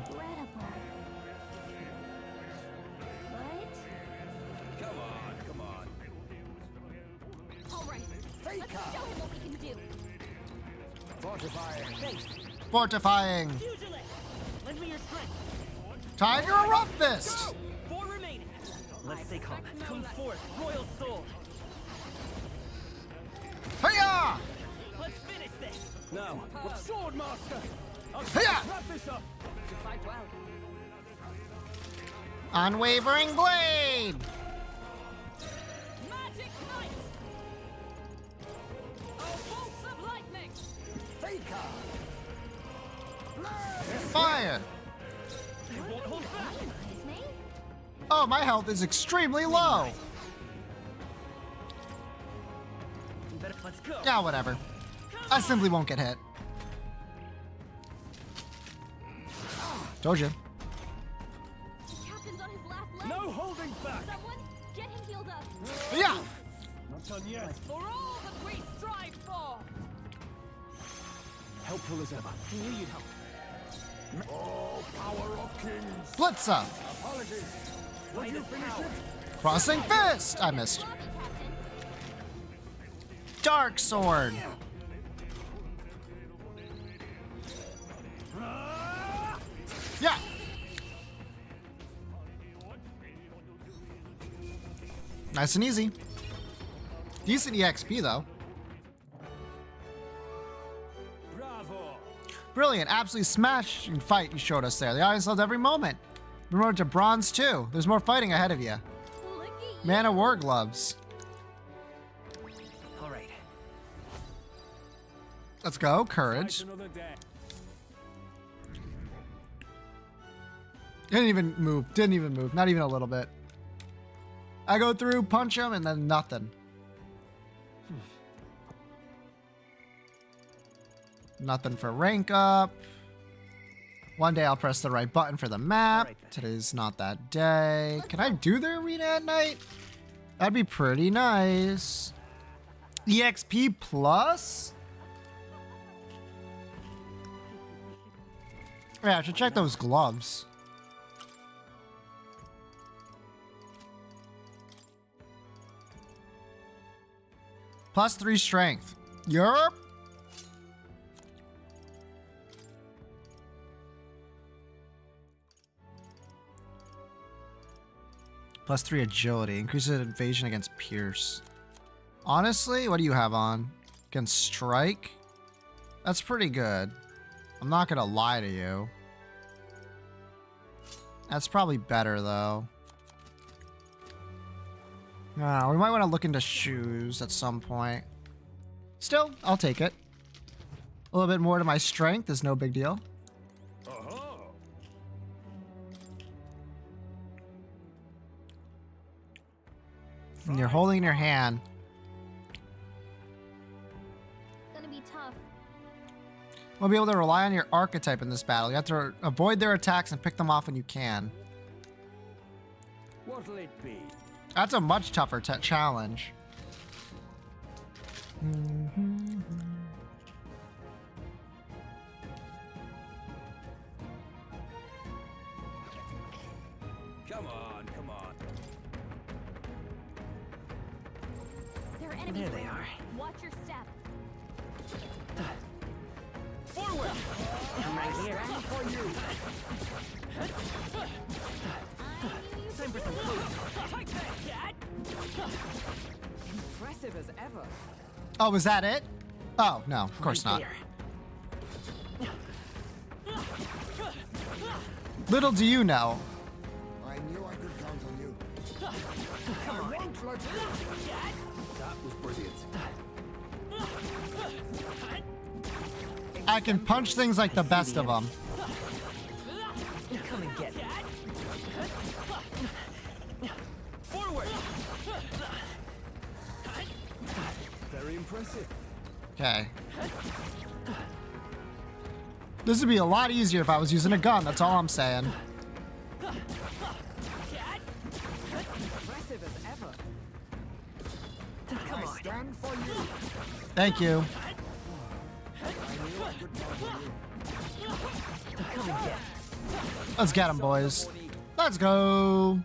Come on. All right, let's show him what we can do. Fortifying. Fortifying. Lend me your strength. Tiger Rough Fist. Four remaining. Let's stay calm. Come forth, Royal Soul. Hiya! Let's finish this. Now, Sword Master. Hiya! Wrap this up. You fight well. Unwavering Blade. Magic Knight! Oh, bolts of lightning! Faker. Fire. You won't hold back. Oh, my health is extremely low. Let's go. Yeah, whatever. I simply won't get hit. Told you. Captain's on his last leg. No holding back. Someone get him healed up. Yeah. Not done yet. For all that we strive for. Helpful as ever. I knew you'd help. Oh, power of kings. Blitzer. Apologies. Would you finish it? Crossing Fist. I missed. Dark Sword. Yeah. Nice and easy. Decent EXP though. Bravo. Brilliant. Absolutely smashing fight you showed us there. The audience loved every moment. Promoted to Bronze 2. There's more fighting ahead of you. Man of War Gloves. All right. Let's go. Courage. Another day. Didn't even move. Didn't even move. Not even a little bit. I go through, punch him, and then nothing. Nothing for rank up. One day I'll press the right button for the map. Today's not that day. Can I do the arena at night? That'd be pretty nice. EXP plus? Yeah, I should check those gloves. Plus 3 strength. Yerp. Plus 3 agility. Increases evasion against Pierce. Honestly, what do you have on? Against Strike? That's pretty good. I'm not gonna lie to you. That's probably better though. We might want to look into shoes at some point. Still, I'll take it. A little bit more to my strength is no big deal. And you're holding in your hand. It's gonna be tough. We'll be able to rely on your archetype in this battle. You have to avoid their attacks and pick them off when you can. What'll it be? That's a much tougher challenge. Come on, come on. There are enemies. There they are. Watch your step. Forward! I'm right here. For you. Time for some food. Take that, Dad. Impressive as ever. Oh, was that it? Oh, no, of course not. Little do you know. I knew I could count on you. Come on. That was brilliant. I can punch things like the best of them. Come and get it. Forward! Very impressive. Okay. This would be a lot easier if I was using a gun, that's all I'm saying. Impressive as ever. I stand for you. Thank you. Let's get him, boys. Let's go.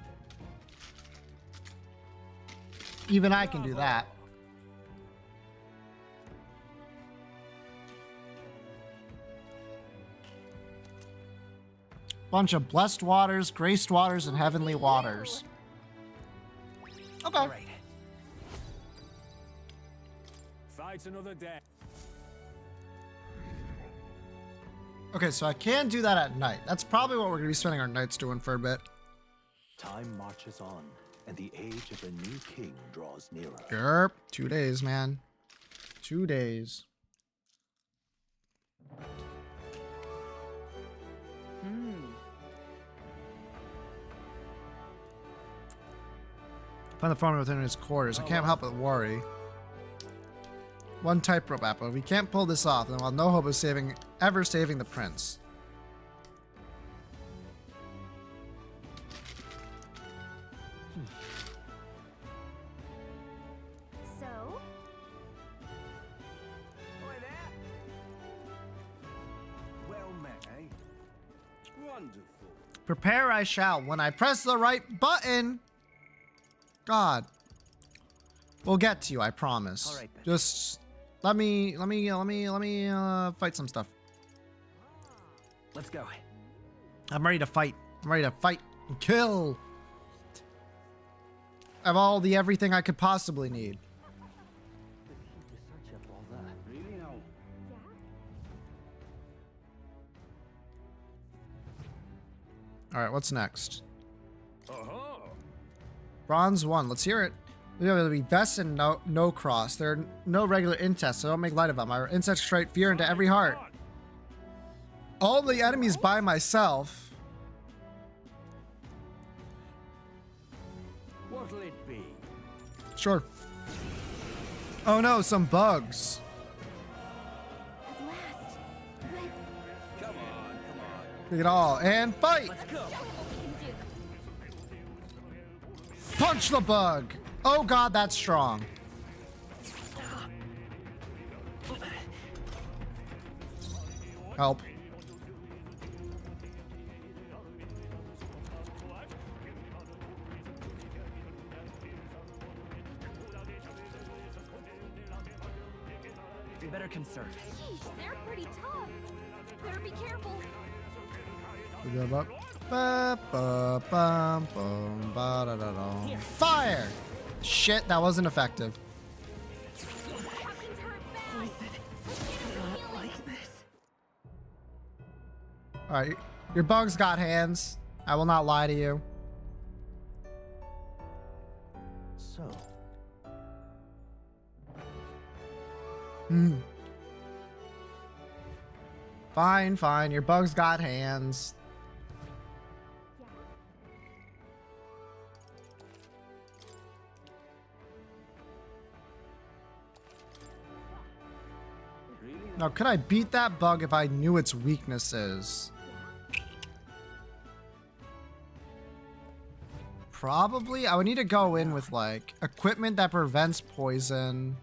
Even I can do that. Bunch of blessed waters, graced waters, and heavenly waters. Okay. All right. Fight another day. Okay, so I can do that at night. That's probably what we're gonna be spending our nights doing for a bit. Time marches on, and the age of a new king draws nearer. Yerp. 2 days, man. 2 days. Find the phone within his quarters. I can't help but worry. One tightrope apple. If we can't pull this off, then we'll have no hope of ever saving the prince. So? Well met, eh? Wonderful. Prepare I shall when I press the right button. God. We'll get to you, I promise. All right, then. Just let me fight some stuff. Let's go. I'm ready to fight. I'm ready to fight and kill. I have all the everything I could possibly need. Really now? All right, what's next? Uh-huh. Bronze 1. Let's hear it. There'll be vests and no cross. There are no regular intests, so don't make light of them. My insects strike fear into every heart. All the enemies by myself. What'll it be? Sure. Oh no, some bugs. At last. Red. Come on. Take it all and fight. Let's go. Punch the bug. Oh god, that's strong. Help. We better conserve. Yeesh, they're pretty tough. Better be careful. Fire! Shit, that wasn't effective. Alright, your bugs got hands. I will not lie to you. So, Fine, fine. Your bugs got hands. Now, could I beat that bug if I knew its weaknesses? Probably. I would need to go in with, like, equipment that prevents poison.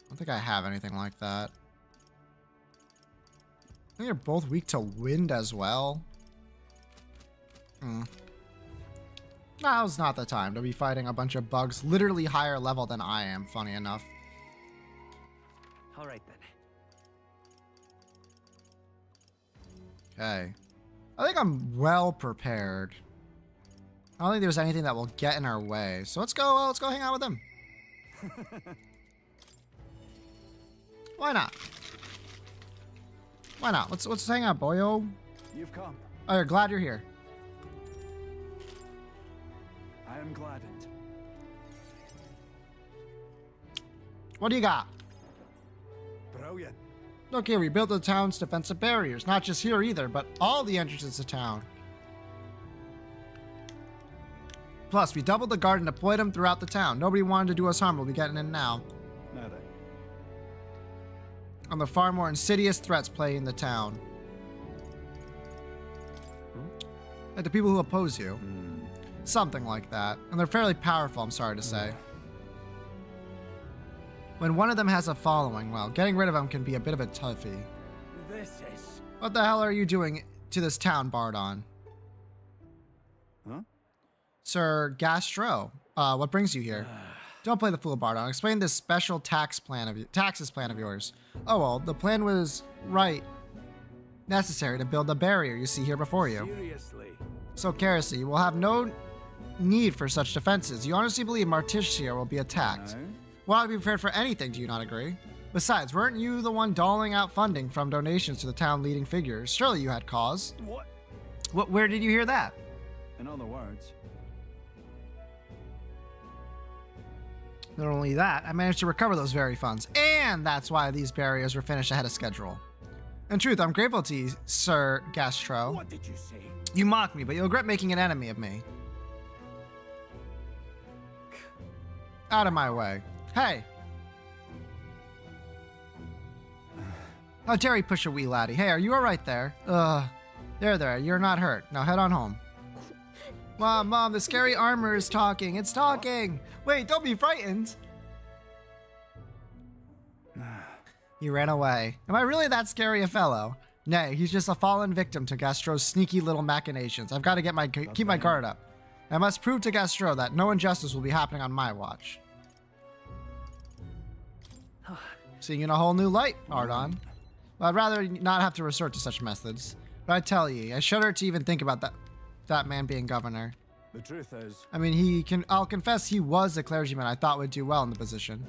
I don't think I have anything like that. I think they're both weak to wind as well. Now's not the time to be fighting a bunch of bugs literally higher level than I am, funny enough. All right then. Okay. I think I'm well prepared. I don't think there's anything that will get in our way. So let's go hang out with them. Why not? Why not? Let's hang out, boyo. You've come. Oh, you're glad you're here. I am gladdened. What do you got? Brilliant. Look here, we built the town's defensive barriers. Not just here either, but all the entrances to town. Plus, we doubled the guard and deployed them throughout the town. Nobody wanted to do us harm. We'll be getting in now. Now then. On the far more insidious threats plaguing the town. Like the people who oppose you. Something like that. And they're fairly powerful, I'm sorry to say. When one of them has a following, well, getting rid of them can be a bit of a toughie. This is... What the hell are you doing to this town, Bardon? Huh? Sir Gastro, what brings you here? Don't play the fool, Bardon. Explain this special taxes plan of yours. Oh well, the plan was necessary to build the barrier you see here before you. Seriously? So, Kerosene, you will have no need for such defenses. You honestly believe Marticia will be attacked? No. Well, I'd be prepared for anything, do you not agree? Besides, weren't you the one doling out funding from donations to the town leading figures? Surely you had cause. What? Where did you hear that? In other words... Not only that, I managed to recover those very funds, and that's why these barriers were finished ahead of schedule. In truth, I'm grateful to you, Sir Gastro. What did you say? You mock me, but you'll regret making an enemy of me. Out of my way. Hey! How dare you push a wee laddie? Hey, are you alright there? There, you're not hurt. Now head on home. Mom, the scary armor is talking. It's talking! Wait, don't be frightened! He ran away. Am I really that scary a fellow? Nay, he's just a fallen victim to Gastro's sneaky little machinations. I've got to keep my guard up. I must prove to Gastro that no injustice will be happening on my watch. Seeing in a whole new light, Ardon. Well, I'd rather not have to resort to such methods. But I tell ye, I shudder to even think about that man being governor. The truth is... I mean, I'll confess he was a clergyman I thought would do well in the position.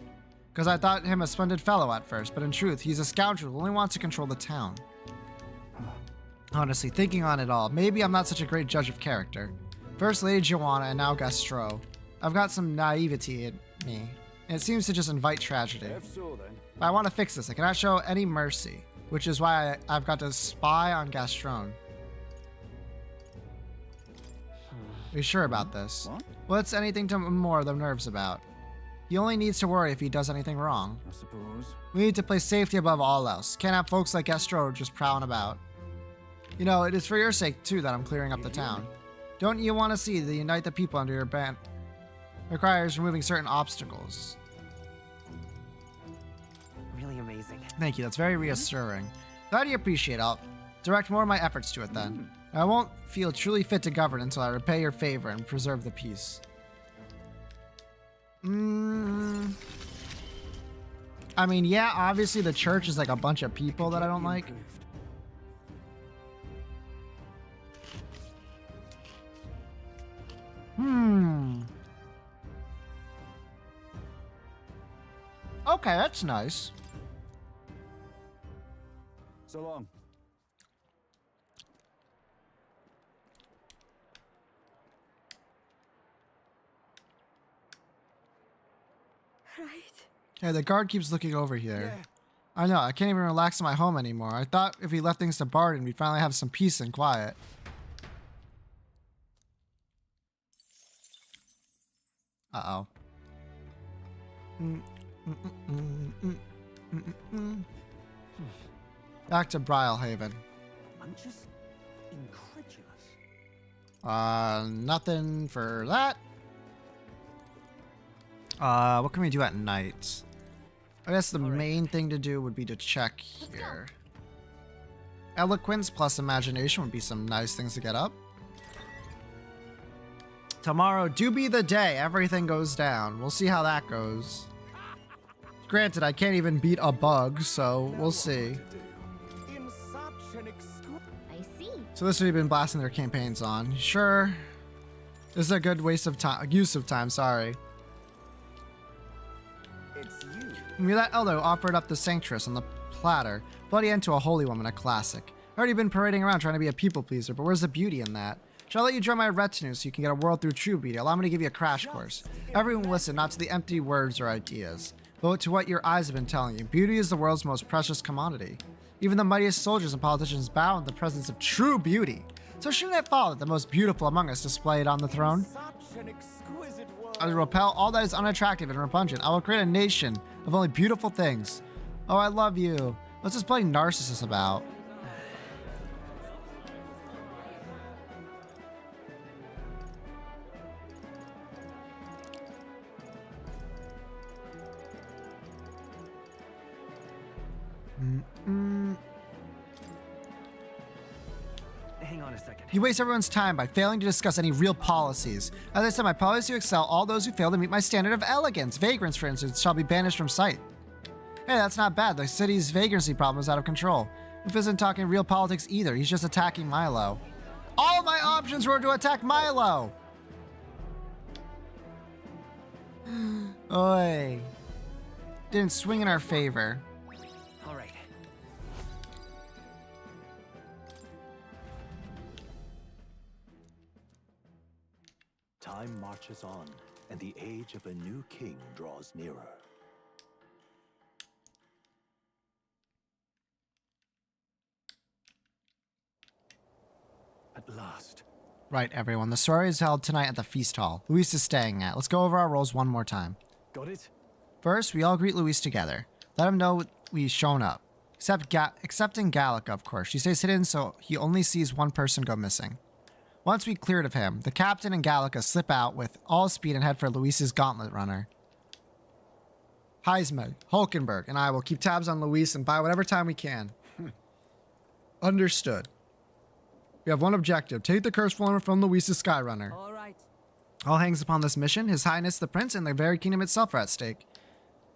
Because I thought him a splendid fellow at first, but in truth, he's a scoundrel who only wants to control the town. Honestly, thinking on it all, maybe I'm not such a great judge of character. First Lady Joanna and now Gastro. I've got some naivety in me, and it seems to just invite tragedy. If so, then. But I want to fix this. I cannot show any mercy, which is why I've got to spy on Gastron. Are you sure about this? What? What's anything to more the nerves about? He only needs to worry if he does anything wrong. I suppose. We need to place safety above all else. Can't have folks like Gastro just prowling about. You know, it is for your sake, too, that I'm clearing up the town. Don't you want to see the unite the people under your ban? Requires removing certain obstacles. Really amazing. Thank you, that's very reassuring. Glad you appreciate it. I'll direct more of my efforts to it then. I won't feel truly fit to govern until I repay your favor and preserve the peace. I mean, yeah, obviously the church is like a bunch of people that I don't like. Okay, that's nice. So long. Right. Hey, the guard keeps looking over here. Yeah. I know, I can't even relax in my home anymore. I thought if we left things to Barden, we'd finally have some peace and quiet. Uh-oh. Back to Brilehaven. I'm just incredulous. Nothing for that. What can we do at night? I guess the main thing to do would be to check here. Eloquence plus imagination would be some nice things to get up. Tomorrow do be the day everything goes down. We'll see how that goes. Granted, I can't even beat a bug, so we'll see. I see. So this we've been blasting their campaigns on. Sure. This is a good waste of time, use of time, sorry. It's you. We let Eldo offered up the Sanctress on the platter. Bloody end to a holy woman, a classic. Already been parading around trying to be a people pleaser, but where's the beauty in that? Shall I let you join my retinue so you can get a world through true beauty? Allow me to give you a crash course. Everyone listen, not to the empty words or ideas, but to what your eyes have been telling you. Beauty is the world's most precious commodity. Even the mightiest soldiers and politicians bow in the presence of true beauty. So shouldn't it follow that the most beautiful among us displayed on the throne? Such an exquisite world. I will repel all that is unattractive and repugnant. I will create a nation of only beautiful things. Oh, I love you. What's this bloody narcissist about? Hang on a second. You waste everyone's time by failing to discuss any real policies. As I said, my policy is to excel all those who fail to meet my standard of elegance. Vagrants, for instance, shall be banished from sight. Hey, that's not bad. The city's vagrancy problem is out of control. Oof isn't talking real politics either. He's just attacking Milo. All my options were to attack Milo! Oi. Didn't swing in our favor. All right. Time marches on, and the age of a new king draws nearer. At last. Right, everyone. The soiree is held tonight at the feast hall. Luis is staying at. Let's go over our roles one more time. Got it? First, we all greet Luis together. Let him know we've shown up. Excepting Gallica, of course. She stays hidden, so he only sees one person go missing. Once we cleared of him, the captain and Gallica slip out with all speed and head for Luis's gauntlet runner. Heisma, Hulkenberg, and I will keep tabs on Luis and buy whatever time we can. Understood. We have one objective. Take the curse former from Luis's Skyrunner. All right. All hangs upon this mission. His Highness the Prince and the very kingdom itself are at stake.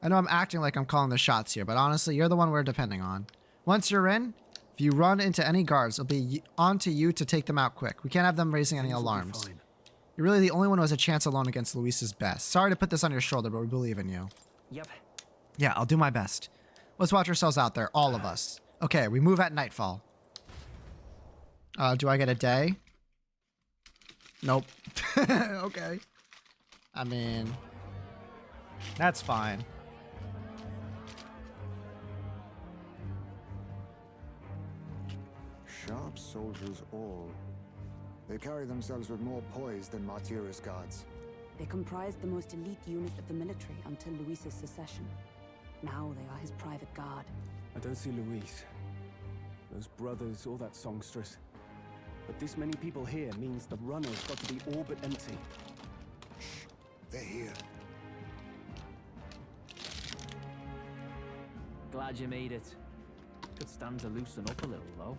I know I'm acting like I'm calling the shots here, but honestly, you're the one we're depending on. Once you're in, if you run into any guards, it'll be on to you to take them out quick. We can't have them raising any alarms. You're really the only one who has a chance alone against Luis's best. Sorry to put this on your shoulder, but we believe in you. Yep. Yeah, I'll do my best. Let's watch ourselves out there, all of us. Okay, we move at nightfall. Do I get a day? Nope. Okay. I mean, that's fine. Sharp soldiers all. They carry themselves with more poise than Martira's guards. They comprised the most elite unit of the military until Luis's secession. Now they are his private guard. I don't see Luis, those brothers, or that songstress. But this many people here means the runner's got to be all but empty. Shh, they're here. Glad you made it. Could stand to loosen up a little, though.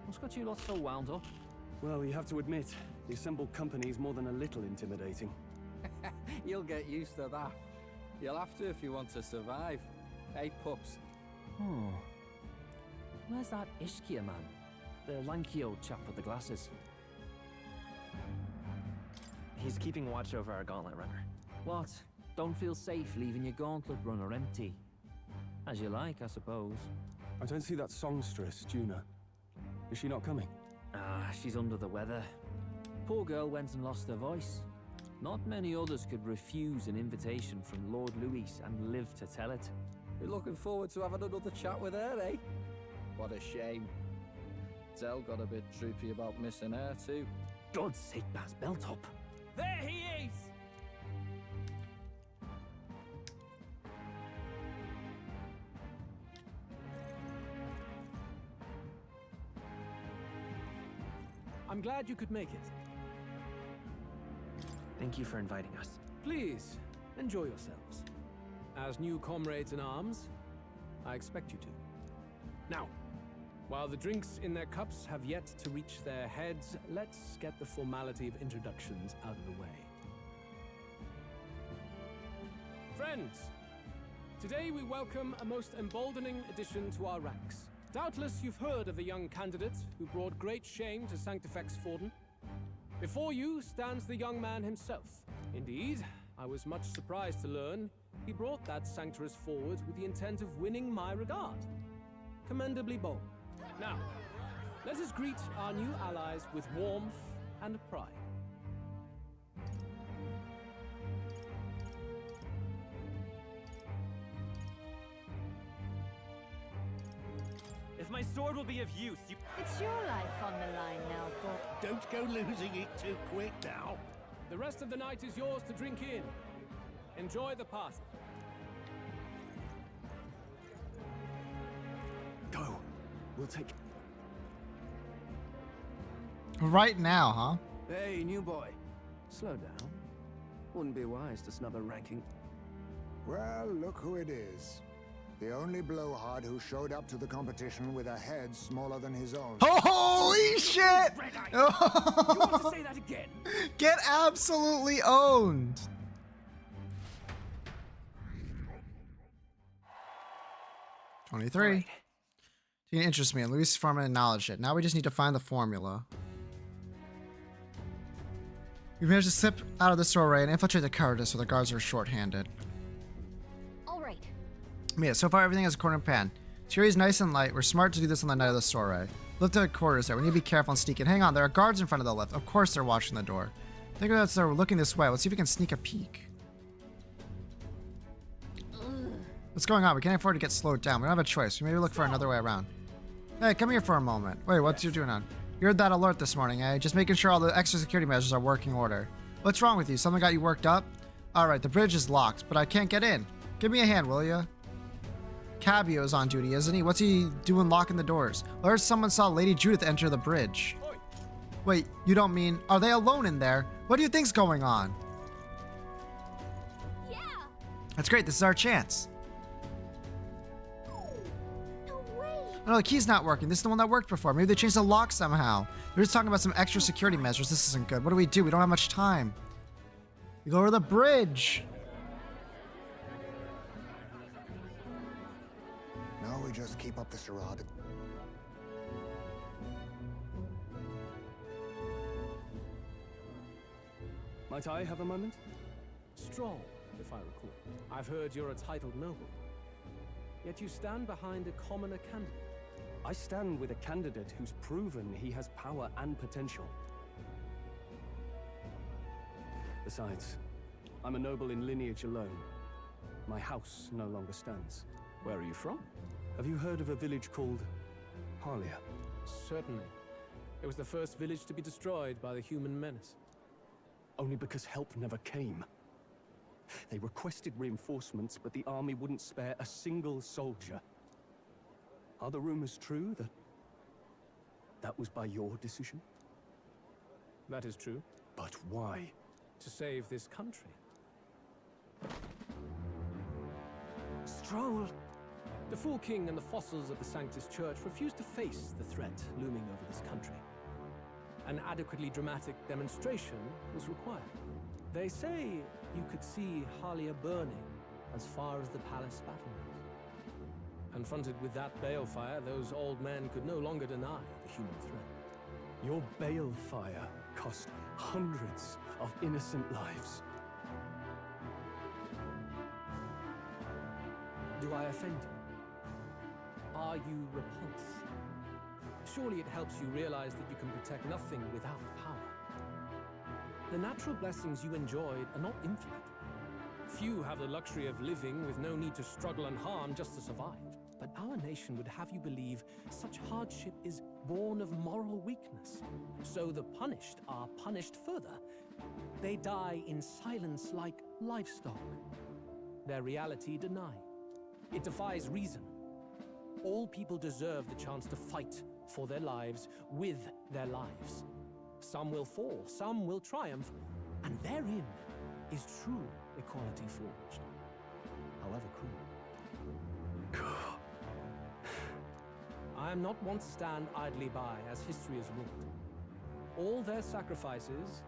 What's got you lot so wound up? Well, you have to admit, the assembled company's more than a little intimidating. You'll get used to that. You'll have to if you want to survive. Hey, pups. Hmm. Where's that Ishkia man? The lanky old chap with the glasses. He's keeping watch over our gauntlet runner. What? Don't feel safe leaving your gauntlet runner empty? As you like, I suppose. I don't see that songstress, Juna. Is she not coming? Ah, she's under the weather. Poor girl went and lost her voice. Not many others could refuse an invitation from Lord Luis and live to tell it. You're looking forward to having another chat with her, eh? What a shame. Zell got a bit droopy about missing her, too. God's sake, Baz, belt up. There he is! I'm glad you could make it. Thank you for inviting us. Please, enjoy yourselves. As new comrades in arms, I expect you to. Now, while the drinks in their cups have yet to reach their heads, let's get the formality of introductions out of the way. Friends, today we welcome a most emboldening addition to our ranks. Doubtless you've heard of the young candidate who brought great shame to Sanctifex Forden. Before you stands the young man himself. Indeed, I was much surprised to learn he brought that sanctuary forward with the intent of winning my regard. Commendably bold. Now, let us greet our new allies with warmth and pride. If my sword will be of use, you... It's your life on the line now, boy. Don't go losing it too quick now. The rest of the night is yours to drink in. Enjoy the party. Go. We'll take... Right now, huh? Hey, new boy. Slow down. Wouldn't be wise to snub a ranking. Well, look who it is. The only blowhard who showed up to the competition with a head smaller than his own. Holy shit! You want to say that again? Get absolutely owned. $23. Right. It interests me, and Luis Farman acknowledged it. Now we just need to find the formula. We managed to slip out of the doorway and infiltrate the cowardice so the guards are short-handed. All right. Yeah, so far everything is according to plan. Security's nice and light. We're smart to do this on the night of the soiree. Lift to the quarters there. We need to be careful and sneak in. Hang on, there are guards in front of the lift. Of course they're watching the door. I think that's they're looking this way. Let's see if we can sneak a peek. What's going on? We can't afford to get slowed down. We don't have a choice. We maybe look for another way around. Hey, come here for a moment. Wait, what's you doing on? You heard that alert this morning, eh? Just making sure all the extra security measures are working order. What's wrong with you? Something got you worked up? Alright, the bridge is locked, but I can't get in. Give me a hand, will ya? Cabio's on duty, isn't he? What's he doing locking the doors? I heard someone saw Lady Judith enter the bridge. Wait, you don't mean... Are they alone in there? What do you think's going on? Yeah. That's great. This is our chance. No way. No, the key's not working. This is the one that worked before. Maybe they changed the lock somehow. They're just talking about some extra security measures. This isn't good. What do? We don't have much time. We go over the bridge. Now we just keep up the charade. Might I have a moment? Stroll, if I recall. I've heard you're a titled noble. Yet you stand behind a commoner candidate. I stand with a candidate who's proven he has power and potential. Besides, I'm a noble in lineage alone. My house no longer stands. Where are you from? Have you heard of a village called Harlia? Certainly. It was the first village to be destroyed by the human menace. Only because help never came. They requested reinforcements, but the army wouldn't spare a single soldier. Are the rumors true that was by your decision? That is true. But why? To save this country. Stroll! The Fool King and the fossils of the Sanctus Church refused to face the threat looming over this country. An adequately dramatic demonstration was required. They say you could see Harlia burning as far as the palace battlements. Confronted with that balefire, those old men could no longer deny the human threat. Your balefire cost hundreds of innocent lives. Do I offend you? Are you repulsed? Surely it helps you realize that you can protect nothing without power. The natural blessings you enjoyed are not infinite. Few have the luxury of living with no need to struggle and harm just to survive. But our nation would have you believe such hardship is born of moral weakness. So the punished are punished further. They die in silence like livestock. Their reality denied. It defies reason. All people deserve the chance to fight for their lives with their lives. Some will fall, some will triumph, and therein is true equality forged, however cruel. I am not one to stand idly by as history is wrought. All their sacrifices,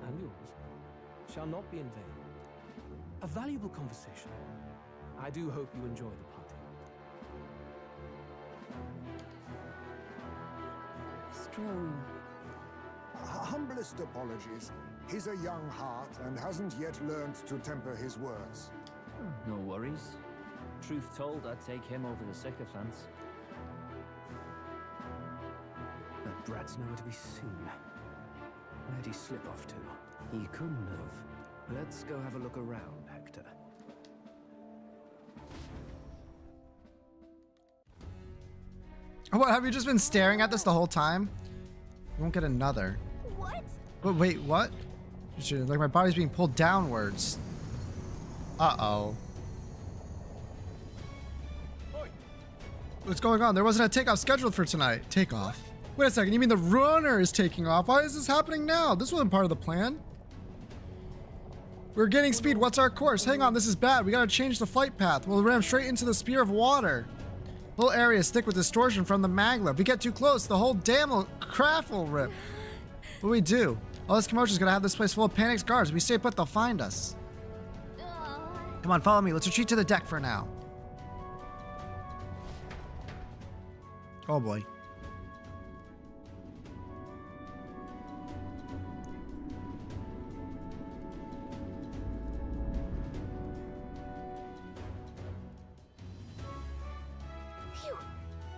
and yours, shall not be in vain. A valuable conversation. I do hope you enjoy the party. Stroll. Humblest apologies. He's a young heart and hasn't yet learned to temper his words. No worries. Truth told, I'd take him over the sycophants. That brat's nowhere to be seen. Where'd he slip off to? He couldn't have. Let's go have a look around, Hector. What, have you just been staring at this the whole time? You won't get another. What? But wait, what? Like my body's being pulled downwards. Uh-oh. What's going on? There wasn't a takeoff scheduled for tonight. Takeoff? Wait a second, you mean the runner is taking off? Why is this happening now? This wasn't part of the plan. We're gaining speed. What's our course? Hang on, this is bad. We gotta change the flight path. We'll ram straight into the spear of water. Whole area is thick with distortion from the magma. If we get too close, the whole craft will rip. What do we do? All this commotion is gonna have this place full of panicked guards. If we stay put, they'll find us. Come on, follow me. Let's retreat to the deck for now. Oh boy.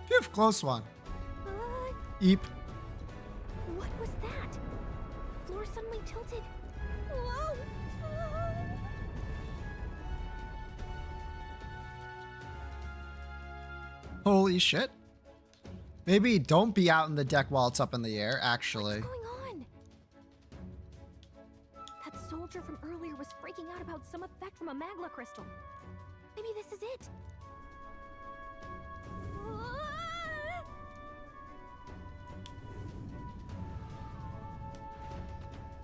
Phew, close one. Eep. What was that? Floor suddenly tilted. Whoa! Holy shit. Maybe don't be out in the deck while it's up in the air, actually. What's going on? That soldier from earlier was freaking out about some effect from a magma crystal. Maybe this is it.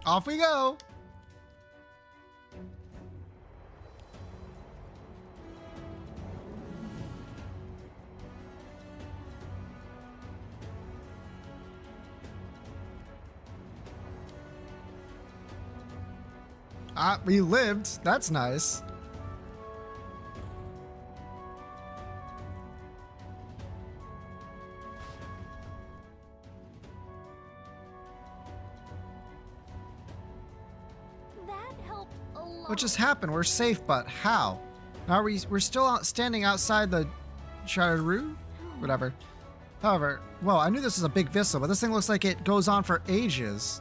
Off we go. We lived. That's nice. What just happened? We're safe, but how? Now we're still standing outside the Charru? Whatever. However, well, I knew this was a big vessel, but this thing looks like it goes on for ages.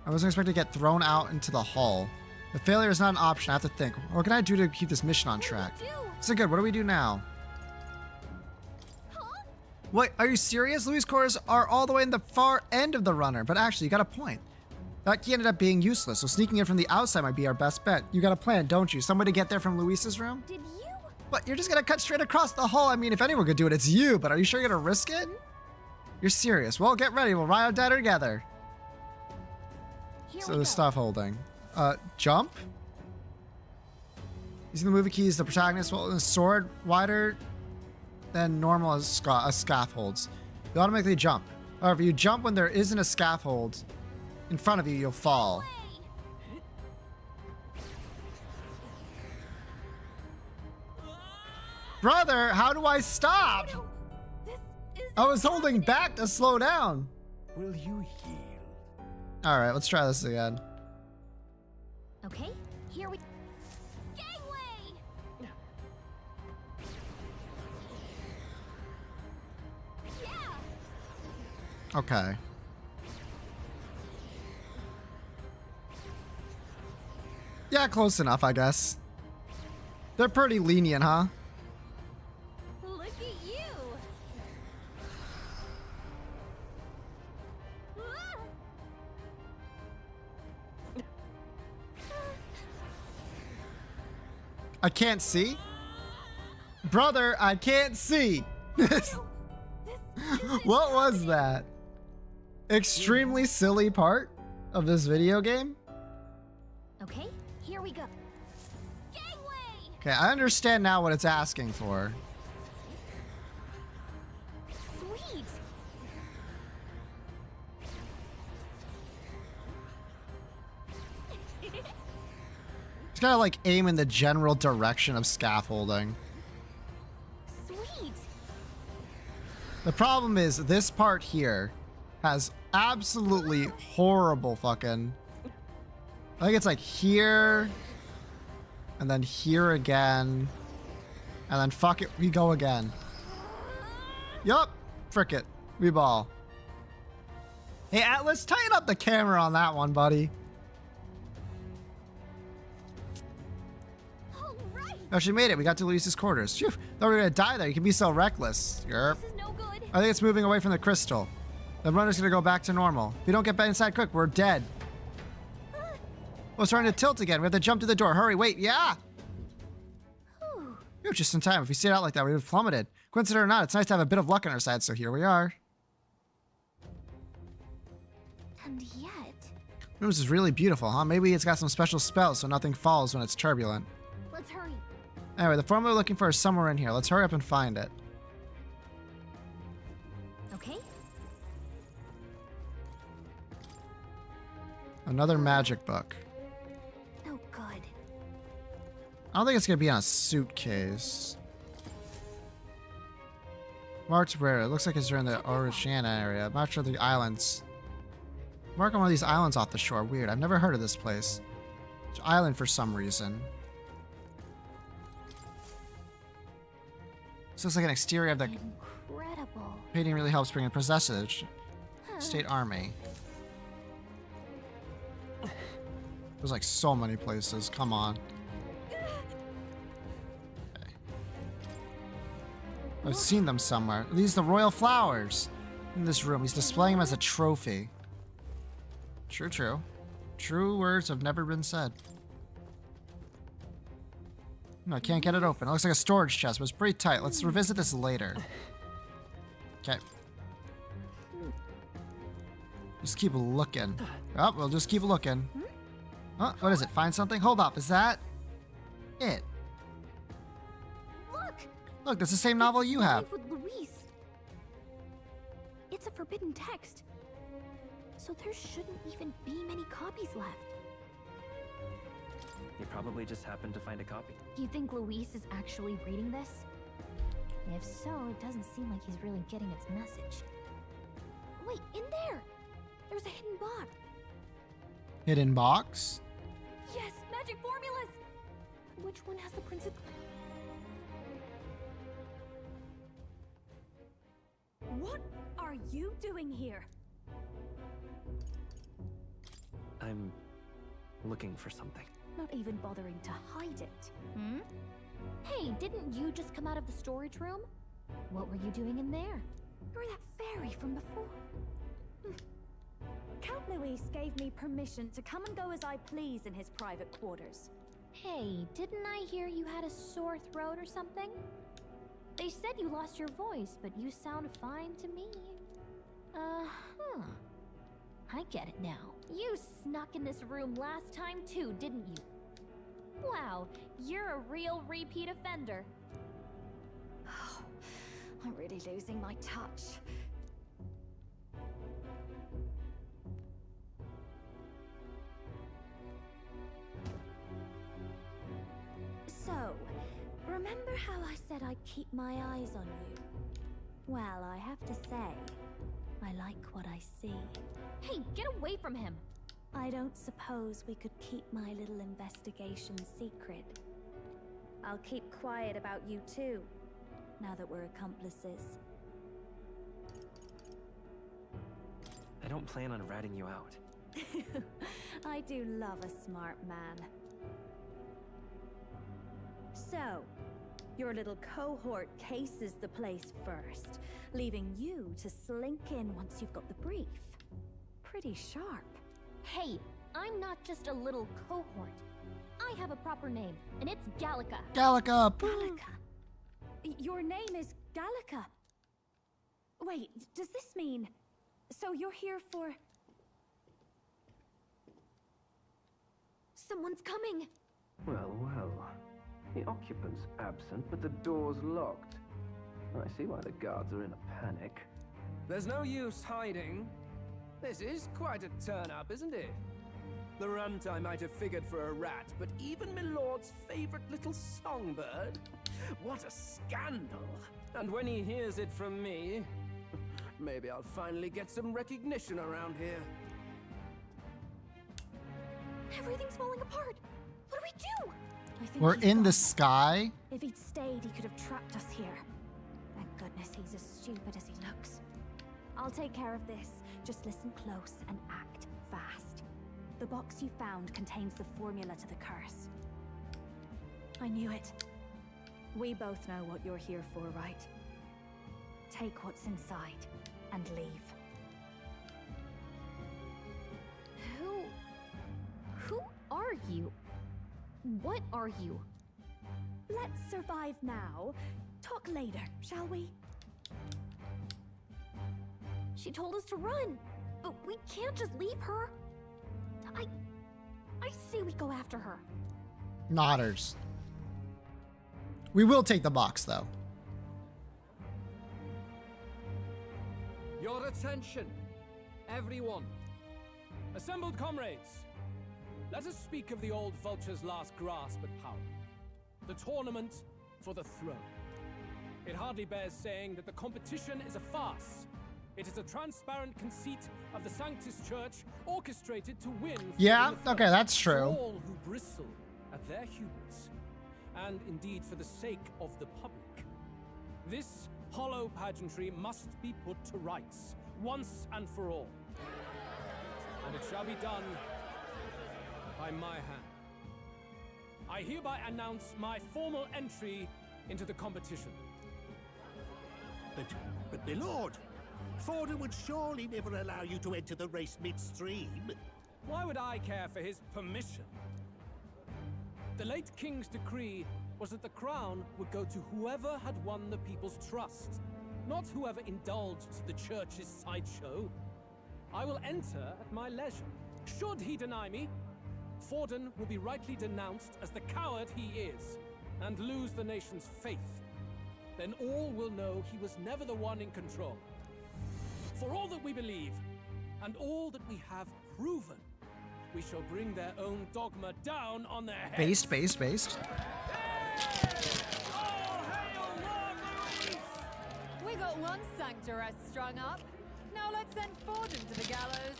I wasn't expecting to get thrown out into the hull. If failure is not an option, I have to think. What can I do to keep this mission on track? So good, what do we do now? Wait, are you serious? Louis' quarters are all the way in the far end of the runner, but actually, you got a point. That key ended up being useless, so sneaking in from the outside might be our best bet. You got a plan, don't you? Some way to get there from Luis's room? Did you? What, you're just gonna cut straight across the hull? I mean, if anyone could do it, it's you, but are you sure you're gonna risk it? You're serious. Well, get ready. We'll ride or die together. So the stuff holding. Jump? Using the movie keys, the protagonist will the sword wider than normal as scaffolds. You automatically jump. However, you jump when there isn't a scaffold in front of you, you'll fall. Brother, how do I stop? I was holding back to slow down. Will you yield? All right, let's try this again. Okay, here we... Gangway! Yeah! Okay. Yeah, close enough, I guess. They're pretty lenient, huh? Look at you! I can't see? Brother, I can't see! What was that? Extremely silly part of this video game? Okay, here we go. Gangway! Okay, I understand now what it's asking for. Sweet! Just gotta like aim in the general direction of scaffolding. Sweet! The problem is this part here has absolutely horrible fucking... I think it's like here, and then here again, and then fuck it, we go again. Yup, frick it, we ball. Hey Atlas, tighten up the camera on that one, buddy. All right. Oh, she made it. We got to Luis's quarters. Phew, thought we were gonna die there. You can be so reckless. Yerp. This is no good. I think it's moving away from the crystal. The runner's gonna go back to normal. If we don't get back inside quick, we're dead. Oh, it's starting to tilt again. We have to jump to the door. Hurry, wait, yeah! We were just in time. If we stayed out like that, we would have plummeted. Coincident or not, it's nice to have a bit of luck on our side, so here we are. And yet... This is really beautiful, huh? Maybe it's got some special spells so nothing falls when it's turbulent. Let's hurry. Anyway, the formula we're looking for is somewhere in here. Let's hurry up and find it. Okay. Another magic book. Oh, good. I don't think it's gonna be on a suitcase. Marked where? It looks like it's in the Oceania area. I'm not sure the islands. Mark on one of these islands off the shore. Weird. I've never heard of this place. It's an island for some reason. This looks like an exterior of the Incredible. painting. Really helps bring in possessage. State army. There's like so many places. Come on. Okay. I've seen them somewhere. These are the royal flowers in this room. He's displaying them as a trophy. True, true. True words have never been said. No, I can't get it open. It looks like a storage chest, but it's pretty tight. Let's revisit this later. Okay. Just keep looking. Oh, we'll just keep looking. Oh, what is it? Find something? Hold up. Is that it? Look, that's the same novel you have. With Luis. It's a forbidden text. So there shouldn't even be many copies left. You probably just happened to find a copy. Do you think Luis is actually reading this? If so, it doesn't seem like he's really getting its message. Wait, in there! There's a hidden box. Hidden box? Yes, magic formulas! Which one has the princess? What are you doing here? I'm looking for something. Not even bothering to hide it. Hmm? Hey, didn't you just come out of the storage room? What were you doing in there? You're that fairy from before. Count Luis gave me permission to come and go as I please in his private quarters. Hey, didn't I hear you had a sore throat or something? They said you lost your voice, but you sound fine to me. Uh-huh. I get it now. You snuck in this room last time too, didn't you? Wow, you're a real repeat offender. I'm really losing my touch. So, remember how I said I'd keep my eyes on you? Well, I have to say, I like what I see. Hey, get away from him! I don't suppose we could keep my little investigation secret. I'll keep quiet about you too, now that we're accomplices. I don't plan on ratting you out. I do love a smart man. So, your little cohort cases the place first, leaving you to slink in once you've got the brief. Pretty sharp. Hey, I'm not just a little cohort. I have a proper name, and it's Gallica. Gallica! Gallica. Your name is Gallica. Wait, does this mean... So you're here for... Someone's coming! Well, well. The occupant's absent, but the door's locked. I see why the guards are in a panic. There's no use hiding. This is quite a turn-up, isn't it? The runt I might have figured for a rat, but even Milord's favorite little songbird? What a scandal! And when he hears it from me, maybe I'll finally get some recognition around here. Everything's falling apart! What do we do? I think We're he's in gone. the sky? If he'd stayed, he could have trapped us here. Thank goodness he's as stupid as he looks. I'll take care of this. Just listen close and act fast. The box you found contains the formula to the curse. I knew it. We both know what you're here for, right? take what's inside and leave. Who are you? What are you? Let's survive now. Talk later, shall we? She told us to run, but we can't just leave her. I say we go after her. Nodders. We will take the box, though. Your attention, everyone. Assembled comrades, let us speak of the old vulture's last grasp at power. The tournament for the throne. It hardly bears saying that the competition is a farce. It is a transparent conceit of the Sanctus Church orchestrated to win. Yeah, okay, that's true. For all who bristle at their hubris, and indeed for the sake of the public. This hollow pageantry must be put to rights, once and for all. And it shall be done by my hand. I hereby announce my formal entry into the competition. But my lord, Forder would surely never allow you to enter the race midstream. Why would I care for his permission? The late king's decree was that the crown would go to whoever had won the people's trust, not whoever indulged the church's sideshow. I will enter at my leisure. Should he deny me, Forden will be rightly denounced as the coward he is, and lose the nation's faith. Then all will know he was never the one in control. For all that we believe, and all that we have proven, we shall bring their own dogma down on their heads. Based. We got one sanctoress strung up. Now let's send Forden to the gallows.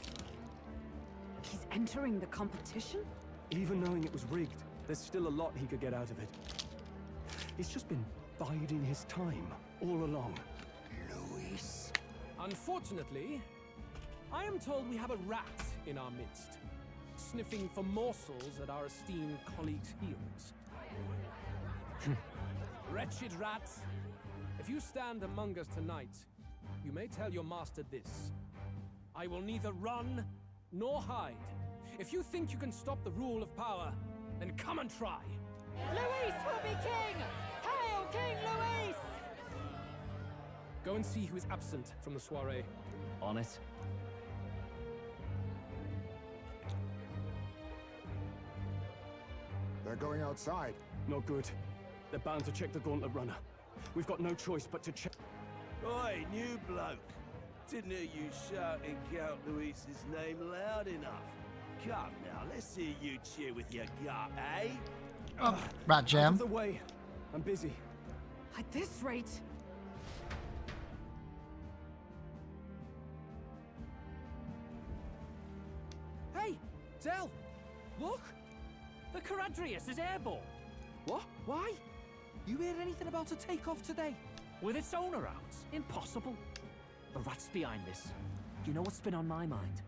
He's entering the competition? Even knowing it was rigged, there's still a lot he could get out of it. He's just been biding his time all along. Luis. Unfortunately, I am told we have a rat in our midst, sniffing for morsels at our esteemed colleagues' heels. Wretched rat, if you stand among us tonight, you may tell your master this. I will neither run nor hide. If you think you can stop the rule of power, then come and try. Luis will be king! Hail King Luis! Go and see who is absent from the soiree. On it. They're going outside. Not good. They're bound to check the gauntlet runner. We've got no choice but to check. Oi, new bloke. Didn't hear you shouting Count Luis's name loud enough. Come now, let's hear you cheer with your gut, eh? Rat Out jam. of the way. I'm busy. At this rate... Hey, Del! Look! The Caradrius is airborne! What? Why? You hear anything about a takeoff today? With its owner out? Impossible. The rat's behind this. Do you know what's been on my mind?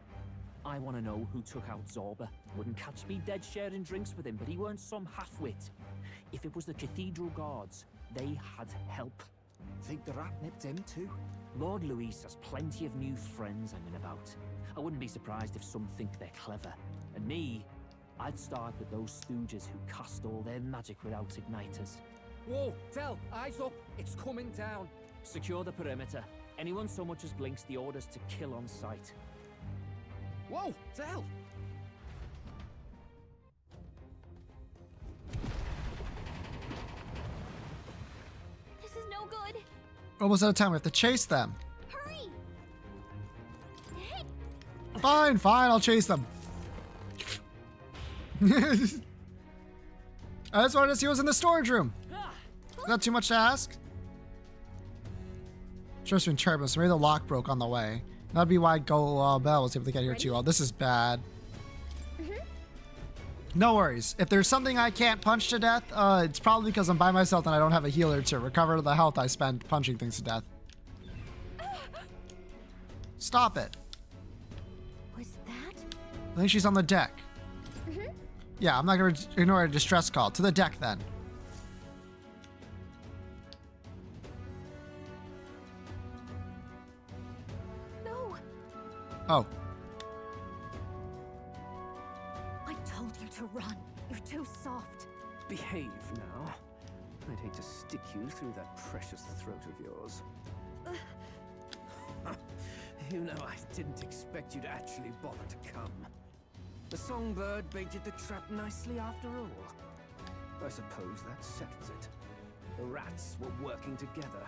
I want to know who took out Zorba. Wouldn't catch me dead sharing drinks with him, but he weren't some half-wit. If it was the Cathedral Guards, they had help. Think the rat nipped him too? Lord Luis has plenty of new friends hanging about. I wouldn't be surprised if some think they're clever. And me, I'd start with those stooges who cast all their magic without igniters. Whoa, Del, eyes up. It's coming down. Secure the perimeter. Anyone so much as blinks, the orders to kill on sight. Whoa, Del! This is no good. Almost out of time. We have to chase them. Hurry! Hey! Fine, I'll chase them. I just wanted to see what was in the storage room. Is that too much to ask? Just been turbulence. Maybe the lock broke on the way. That'd be why Bell was able to get here too. Oh, this is bad. No worries. If there's something I can't punch to death, it's probably because I'm by myself and I don't have a healer to recover the health I spend punching things to death. Stop it. Was that? I think she's on the deck. Yeah, I'm not going to ignore a distress call. To the deck, then. Oh. I told you to run. You're too soft. Behave now. I'd hate to stick you through that precious throat of yours. You know, I didn't expect you to actually bother to come. The songbird baited the trap nicely after all. I suppose that settles it. The rats were working together.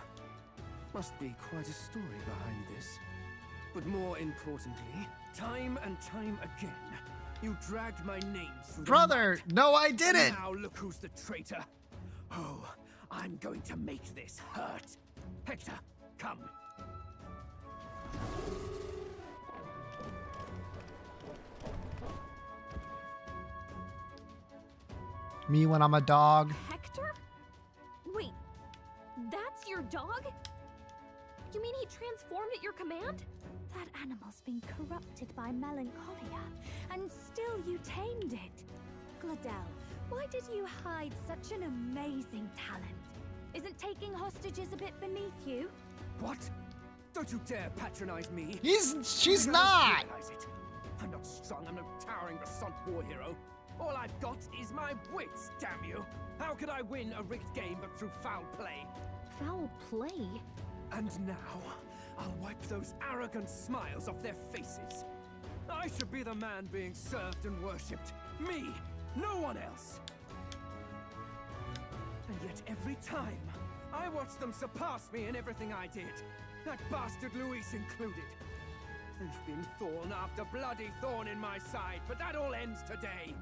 Must be quite a story behind this. But more importantly, time and time again, you dragged my name through Brother, the mud. no, I didn't. And now look who's the traitor. Oh, I'm going to make this hurt. Hector, come. Me when I'm a dog. Hector? Wait, that's your dog? You mean he transformed at your command? That animal's been corrupted by melancholia, and still you tamed it. Gladel, why did you hide such an amazing talent? Isn't taking hostages a bit beneath you? What? Don't you dare patronize me. She's You not. don't realize it. I'm not strong. I'm no towering Rassant war hero. All I've got is my wits, damn you. How could I win a rigged game but through foul play? Foul play? And now, I'll wipe those arrogant smiles off their faces. I should be the man being served and worshipped. Me, no one else. And yet every time, I watch them surpass me in everything I did. That bastard Luis included. There's been thorn after bloody thorn in my side, but that all ends today.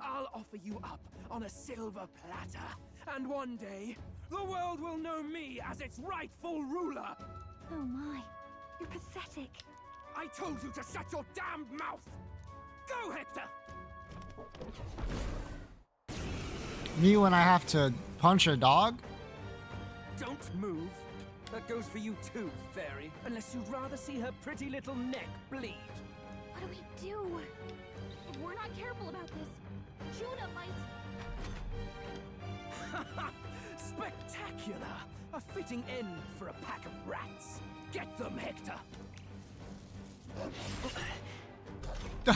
I'll offer you up on a silver platter, and one day, the world will know me as its rightful ruler. Oh my, you're pathetic. I told you to shut your damned mouth! Go, Hector! Me when I have to punch a dog? Don't move. That goes for you too, fairy. Unless you'd rather see her pretty little neck bleed. What do we do? If we're not careful about this, Juna might... Spectacular! A fitting end for a pack of rats. Get them, Hector!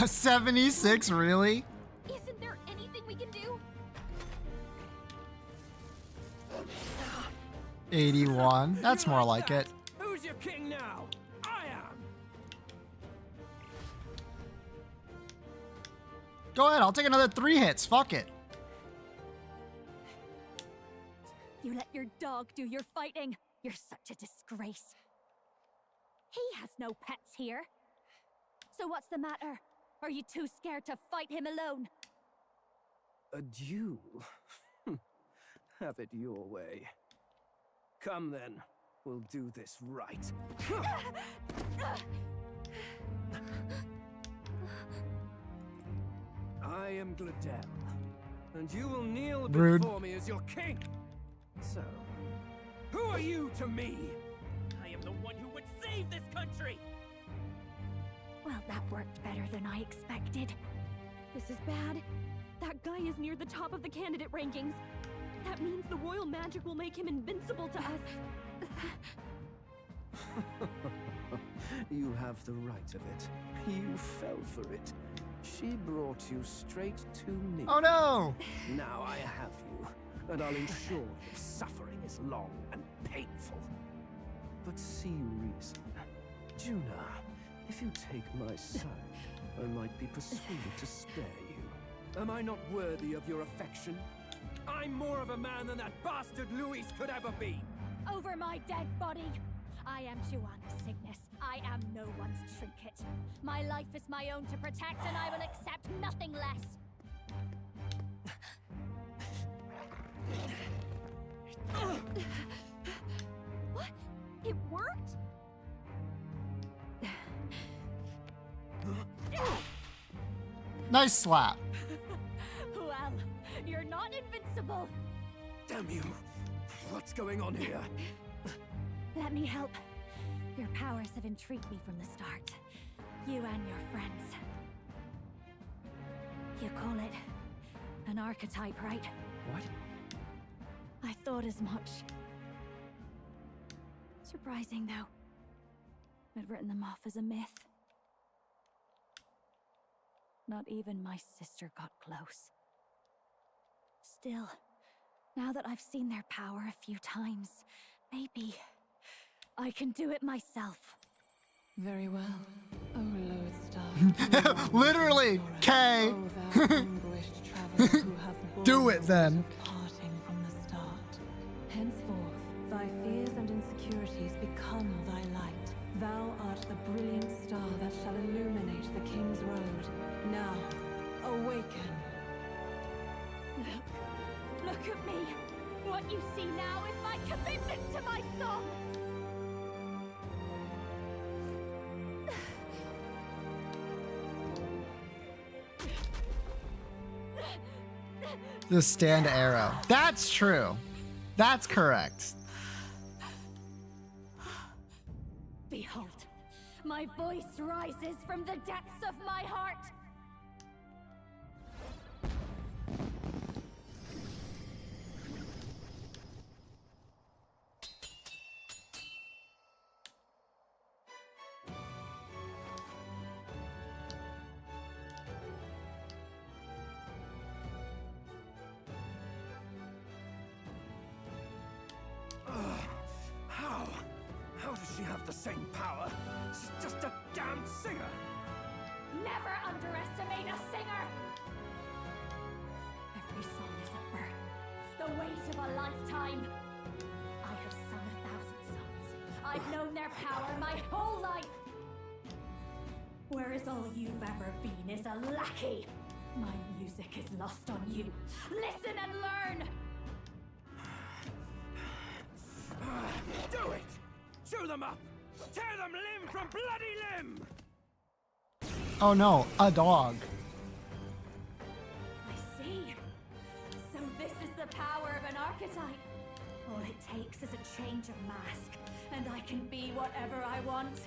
76, really? Isn't there anything we can do? 81. That's more like it. Who's your king now? I am! Go ahead, I'll take another 3 hits. Fuck it. You let your dog do your fighting. You're such a disgrace. He has no pets here. So what's the matter? Are you too scared to fight him alone? A duel? Have it your way. Come then, we'll do this right. I am Gladel, and you will kneel Rude. before me as your king. So, who are you to me? I am the one who would save this country! Well, that worked better than I expected. This is bad. That guy is near the top of the candidate rankings. That means the royal magic will make him invincible to us. You have the right of it. You fell for it. She brought you straight to me. Oh no! Now I have you, and I'll ensure your suffering is long and painful. But see reason. Juna, if you take my side, I might be persuaded to spare you. Am I not worthy of your affection? I'm more of a man than that bastard Luis could ever be! Over my dead body! I am Juana Cygnus. I am no one's trinket. My life is my own to protect, and I will accept nothing less. What? It worked? Nice slap. Well, you're not invincible. Damn you! What's going on here? Let me help. Your powers have intrigued me from the start. You and your friends. You call it an archetype, right? What? I thought as much. Surprising, though. I'd written them off as a myth. Not even my sister got close. Still, now that I've seen their power a few times, maybe I can do it myself. Very well. Oh, Lodestar. Literally, Kay. Oh, thou anguished traveler who hath Do it then. parting from the start. Henceforth, thy fears and insecurities become thy light. Thou art the brilliant star that shall illuminate the King's Road. Now, awaken. Look at me. What you see now is my commitment to my song. The stand arrow. That's true. That's correct. Behold, my voice rises from the depths of my heart. How does she have the same power? She's just a damn singer! Never underestimate a singer! Every song is a burden, the weight of a lifetime. I have sung 1,000 songs. I've known their power my whole life. Whereas all you've ever been is a lackey. My music is lost on you. Listen and learn! Do it! Chew them up! Tear them limb from bloody limb! Oh no, a dog. I see. So this is the power of an archetype. All it takes is a change of mask, and I can be whatever I want.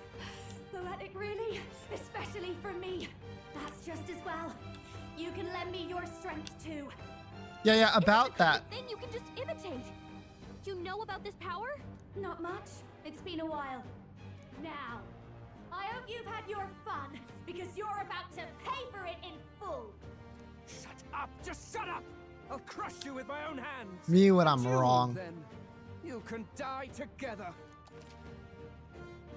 Poetic, really? Especially for me. That's just as well. You can lend me your strength too. Yeah, about that. Thing you can just imitate. You know about this power? Not much. It's been a while. Now, I hope you've had your fun, because you're about to pay for it in full. Shut up! Just shut up! I'll crush you with my own hands! Me when I'm Duel, wrong. Then. You can die together!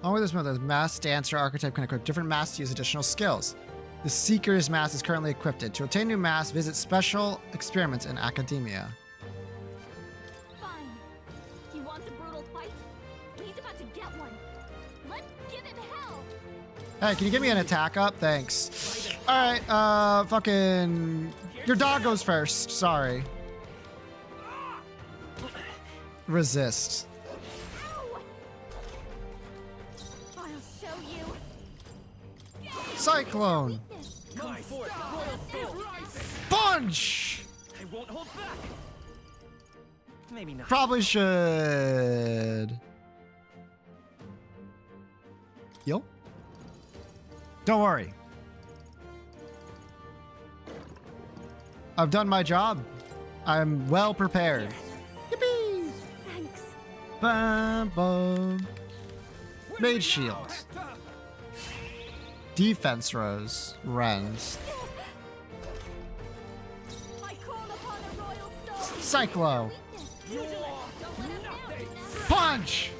Along with this mode, the masked dancer archetype can equip different masks to use additional skills. The Seeker's mask is currently equipped. To obtain new masks, visit special experiments in academia. Fine. He wants a brutal fight? He's about to get one. Let's give him hell! Hey, can you give me an attack up? Thanks. Alright, fucking... Your dog goes first. Sorry. Resist. I'll show you. Cyclone. My force, royal soul! Punch! I won't hold back! Maybe not. Probably should. Yo. Don't worry. I've done my job. I'm well prepared. Yippee! Thanks. Bam, bam. Mage shield. Defense rose. Rends. I call upon a royal soul. Cyclo. Punch!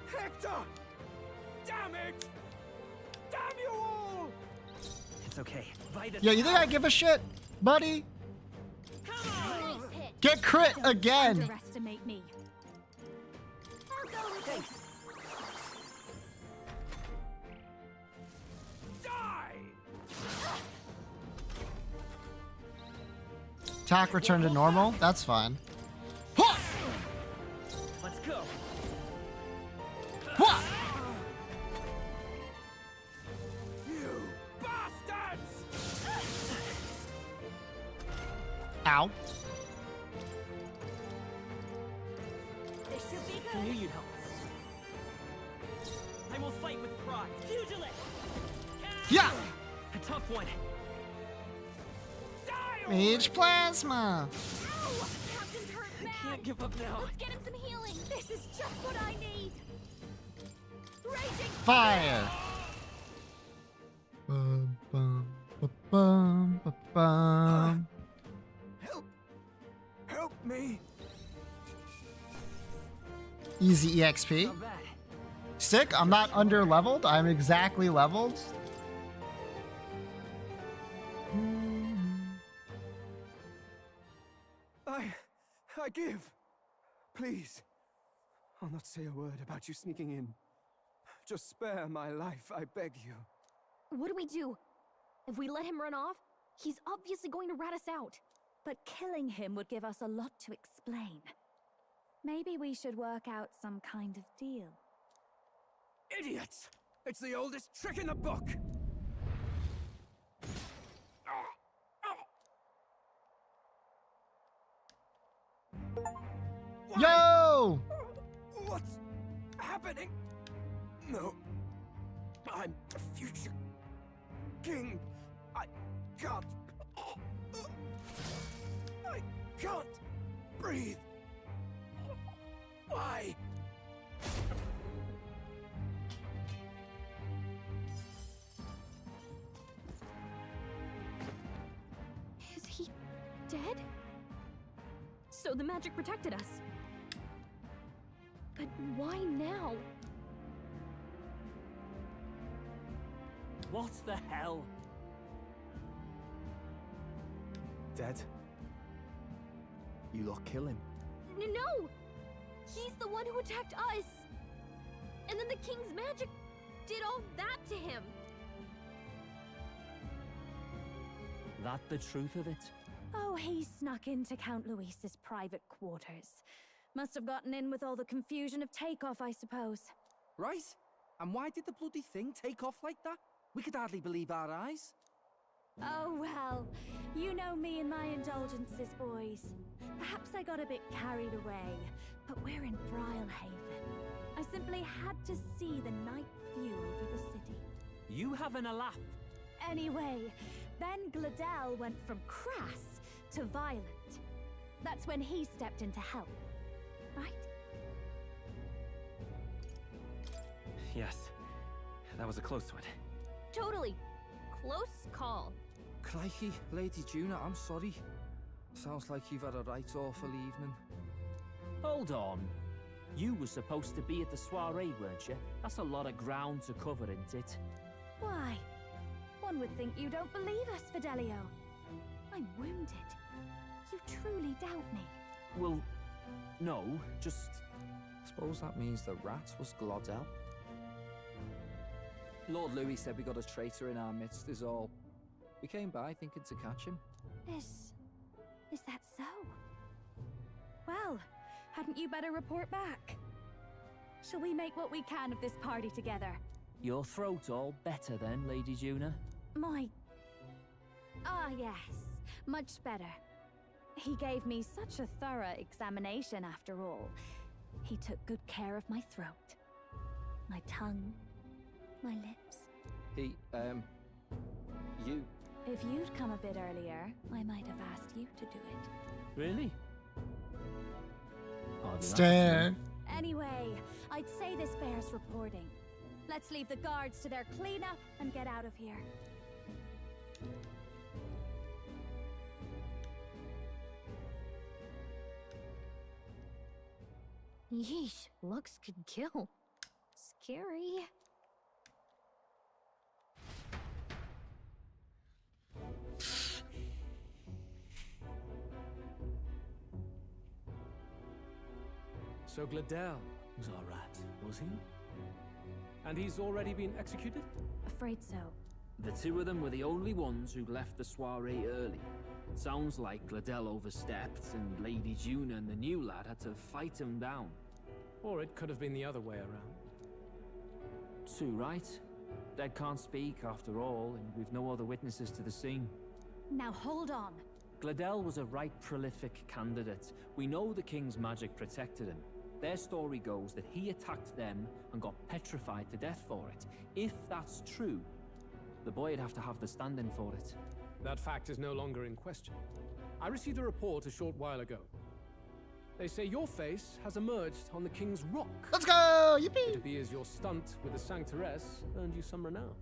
Hector! Damn it! Damn you all! It's okay. Bite us Yeah, you think I give a shit, buddy? Nice hit. Get crit Don't again. underestimate me. I'll go with this. Die! Attack return to normal. That's fine. Huh! Let's go. Huh! You bastards! Ow. This should be I knew good. you'd help. I will fight with pride. Pugilist! Yeah. A tough one. Mage plasma. Ow! Captain's hurt bad. I can't give up now. Let's get him some healing. This is just what I need. Raging Fire. Bum, bum. Ba-bum, ba-bum. Help me! Easy EXP. Sick. I'm not under leveled. I'm exactly leveled. I give. Please. I'll not say a word about you sneaking in. Just spare my life, I beg you. What do we do? If we let him run off, he's obviously going to rat us out. But killing him would give us a lot to explain. Maybe we should work out some kind of deal. Idiots! It's the oldest trick in the book! Yo! What's happening? No. I'm the future king. I can't breathe. Why? Is he dead? So the magic protected us. But why now? What the hell? Dead? You lot kill him. No! He's the one who attacked us! And then the king's magic did all that to him! That the truth of it? Oh, he snuck into Count Luis's private quarters. Must have gotten in with all the confusion of takeoff, I suppose. Right? And why did the bloody thing take off like that? We could hardly believe our eyes. Oh, well, you know me and my indulgences, boys. Perhaps I got a bit carried away, but we're in Brilehaven. I simply had to see the night view over the city. You having a laugh? Anyway, then Gladel went from crass to violent. That's when he stepped in to help, right? Yes, that was a close one. Totally. Close call. Crikey, Lady Juna, I'm sorry. Sounds like you've had a right awful evening. Hold on. You were supposed to be at the soiree, weren't you? That's a lot of ground to cover, isn't it? Why? One would think you don't believe us, Fidelio. I'm wounded. You truly doubt me. Well, no, just... Suppose that means the rat was Glodell. Lord Louis said we got a traitor in our midst is all. We came by thinking to catch him. Is that so? Well, hadn't you better report back? Shall we make what we can of this party together? Your throat all better then, Lady Juna? Yes, much better. He gave me such a thorough examination after all. He took good care of my throat, my tongue, my lips. You... If you'd come a bit earlier, I might have asked you to do it. Really? Stan. Anyway, I'd say this bears reporting. Let's leave the guards to their cleanup and get out of here. Yeesh, looks could kill. Scary. So Gladel was our rat, was he? And he's already been executed? Afraid so. The two of them were the only ones who left the soiree early. Sounds like Gladel overstepped, and Lady Juna and the new lad had to fight him down. Or it could have been the other way around. Too right. Dead can't speak after all, and we've no other witnesses to the scene. Now hold on. Gladel was a right prolific candidate. We know the king's magic protected him. Their story goes that he attacked them and got petrified to death for it. If that's true, the boy'd have to have the stand-in for it. That fact is no longer in question. I received a report a short while ago. They say your face has emerged on the King's Rock. Let's go! Yippee! It appears your stunt with the Sanctoress earned you some renown.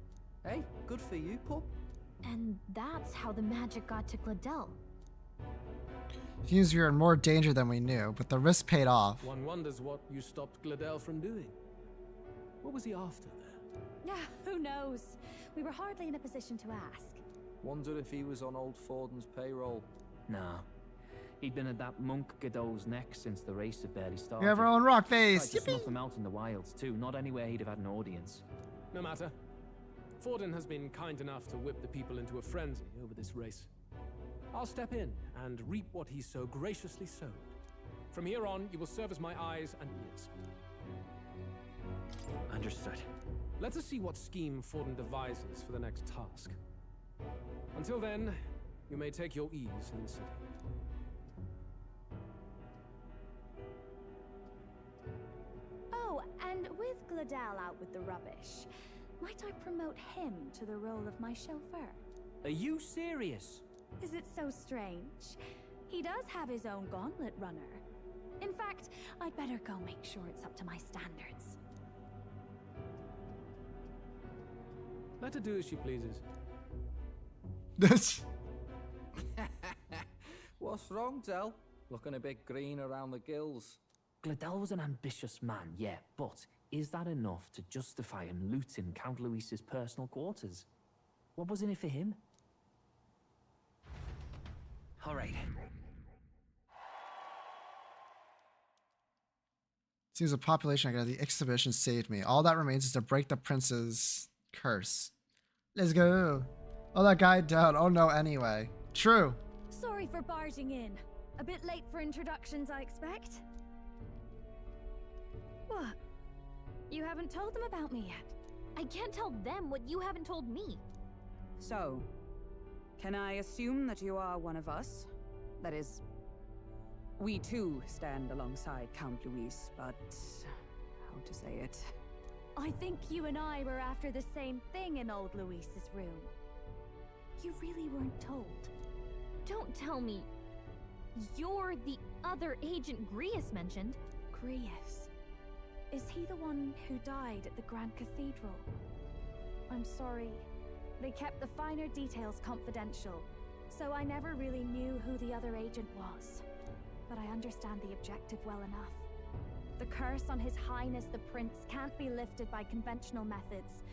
Hey, good for you, pup. And that's how the magic got to Gladel. Seems we were in more danger than we knew, but the risk paid off. One wonders what you stopped Gladel from doing. What was he after there? Yeah, who knows? We were hardly in a position to ask. Wonder if he was on old Forden's payroll. Nah. He'd been at that monk Godot's neck since the race had barely started. We have our own rock face. Tried to snuff him out in the wilds too, not anywhere he'd have had an audience. No matter. Forden has been kind enough to whip the people into a frenzy over this race. I'll step in and reap what he so graciously sowed. From here on, you will serve as my eyes and ears. Understood. Let us see what scheme Forden devises for the next task. Until then, you may take your ease in the city. Oh, and with Gladel out with the rubbish, might I promote him to the role of my chauffeur? Are you serious? Is it so strange? He does have his own gauntlet runner. In fact, I'd better go make sure it's up to my standards. Let her do as she pleases. What's wrong, Del? Looking a bit green around the gills. Gladel was an ambitious man, yeah, but is that enough to justify him looting Count Luis's personal quarters? What was in it for him? All right. Seems the population I got at the exhibition saved me. All that remains is to break the prince's curse. Let's go. Oh, that guy died. Oh no, anyway. True. Sorry for barging in. A bit late for introductions, I expect. What? You haven't told them about me yet? I can't tell them what you haven't told me. So, can I assume that you are one of us? That is, we too stand alongside Count Luis, but how to say it? I think you and I were after the same thing in old Luis's room. You really weren't told. Don't tell me you're the other agent Grius mentioned. Grius? Is he the one who died at the Grand Cathedral? I'm sorry. They kept the finer details confidential, so I never really knew who the other agent was. But I understand the objective well enough. The curse on His Highness the Prince can't be lifted by conventional methods,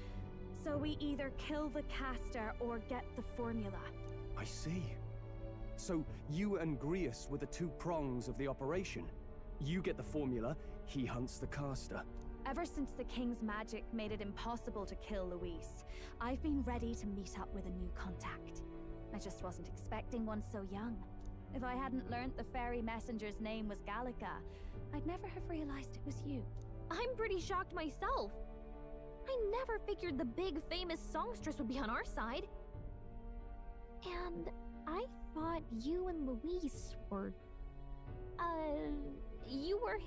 so we either kill the caster or get the formula. I see. So you and Grius were the two prongs of the operation. You get the formula, he hunts the caster. Ever since the King's magic made it impossible to kill Luis, I've been ready to meet up with a new contact. I just wasn't expecting one so young. If I hadn't learnt the fairy messenger's name was Gallica, I'd never have realized it was you. I'm pretty shocked myself. I never figured the big famous songstress would be on our side. And I thought you and Luis were... you were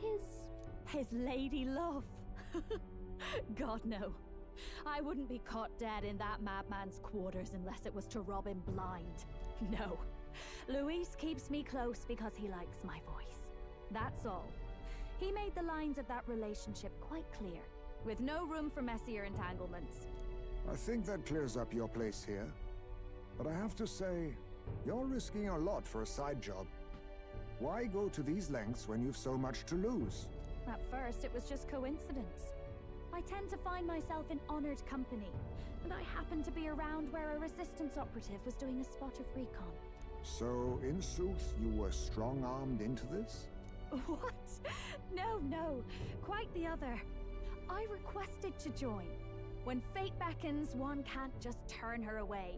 his lady love. God, no. I wouldn't be caught dead in that madman's quarters unless it was to rob him blind. No. Luis keeps me close because he likes my voice. That's all. He made the lines of that relationship quite clear, with no room for messier entanglements. I think that clears up your place here. But I have to say, you're risking a lot for a side job. Why go to these lengths when you've so much to lose? At first, it was just coincidence. I tend to find myself in honored company, and I happened to be around where a resistance operative was doing a spot of recon. So, in sooth, you were strong-armed into this? What? No. Quite the other. I requested to join. When fate beckons, one can't just turn her away.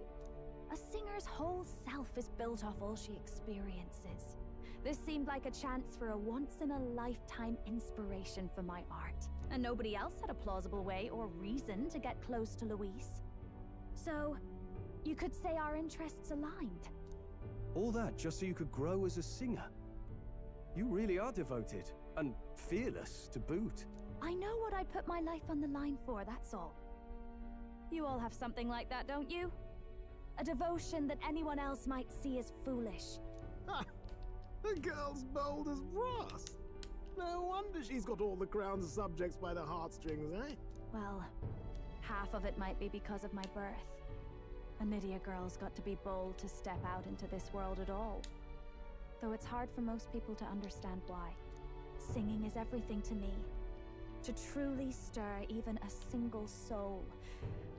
A singer's whole self is built off all she experiences. This seemed like a chance for a once-in-a-lifetime inspiration for my art, and nobody else had a plausible way or reason to get close to Luis. So, you could say our interests aligned. All that just so you could grow as a singer? You really are devoted, and fearless to boot. I know what I'd put my life on the line for, that's all. You all have something like that, don't you? A devotion that anyone else might see as foolish. Ha! The girl's bold as brass. No wonder she's got all the crown's subjects by the heartstrings, eh? Well, half of it might be because of my birth. A Nydia girl's got to be bold to step out into this world at all. Though it's hard for most people to understand why. Singing is everything to me. To truly stir even a single soul.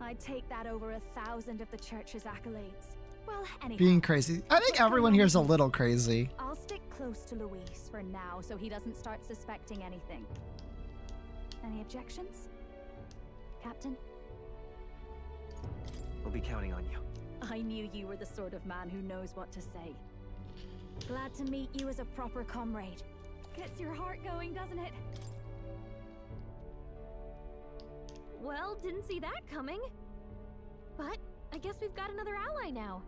I'd take that over 1,000 of the church's accolades. Well, anyhow. Being crazy. I think everyone here's a little crazy. I'll stick close to Luis for now so he doesn't start suspecting anything. Any objections? Captain? We'll be counting on you. I knew you were the sort of man who knows what to say. Glad to meet you as a proper comrade. Gets your heart going, doesn't it? Well, didn't see that coming. But I guess we've got another ally now.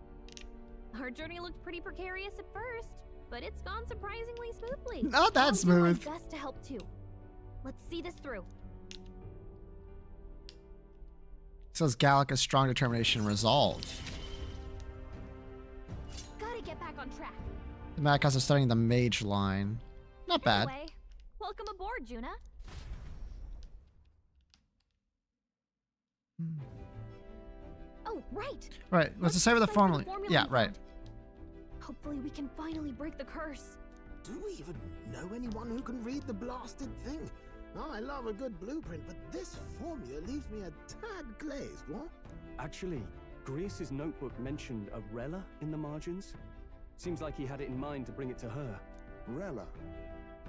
Our journey looked pretty precarious at first, but it's gone surprisingly smoothly. Not that smooth. I'll do my best to help too. Let's see this through. Says Gallica's strong determination and resolve. Gotta get back on track. The Madcasts are studying the mage line. Not bad. Anyway, welcome aboard, Juna. Oh, right. Right. Let's decipher the formula. Yeah, right. Hopefully we can finally break the curse. Do we even know anyone who can read the blasted thing? I love a good blueprint, but this formula leaves me a tad glazed, what? Actually, Grace's notebook mentioned a Rella in the margins. Seems like he had it in mind to bring it to her. Rella?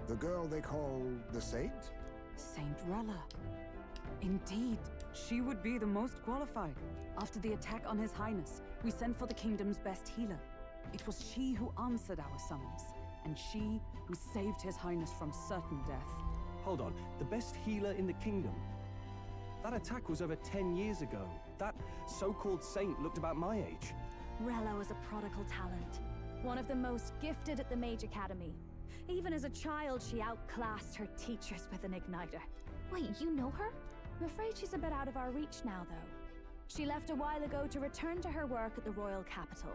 The girl they call the Saint? Saint Rella. Indeed, she would be the most qualified. After the attack on His Highness, we sent for the kingdom's best healer. It was she who answered our summons, and she who saved His Highness from certain death. Hold on, the best healer in the kingdom? That attack was over 10 years ago. That so-called saint looked about my age. Rella was a prodigal talent. One of the most gifted at the Mage Academy. Even as a child, she outclassed her teachers with an igniter. Wait, you know her? I'm afraid she's a bit out of our reach now, though. She left a while ago to return to her work at the royal capital.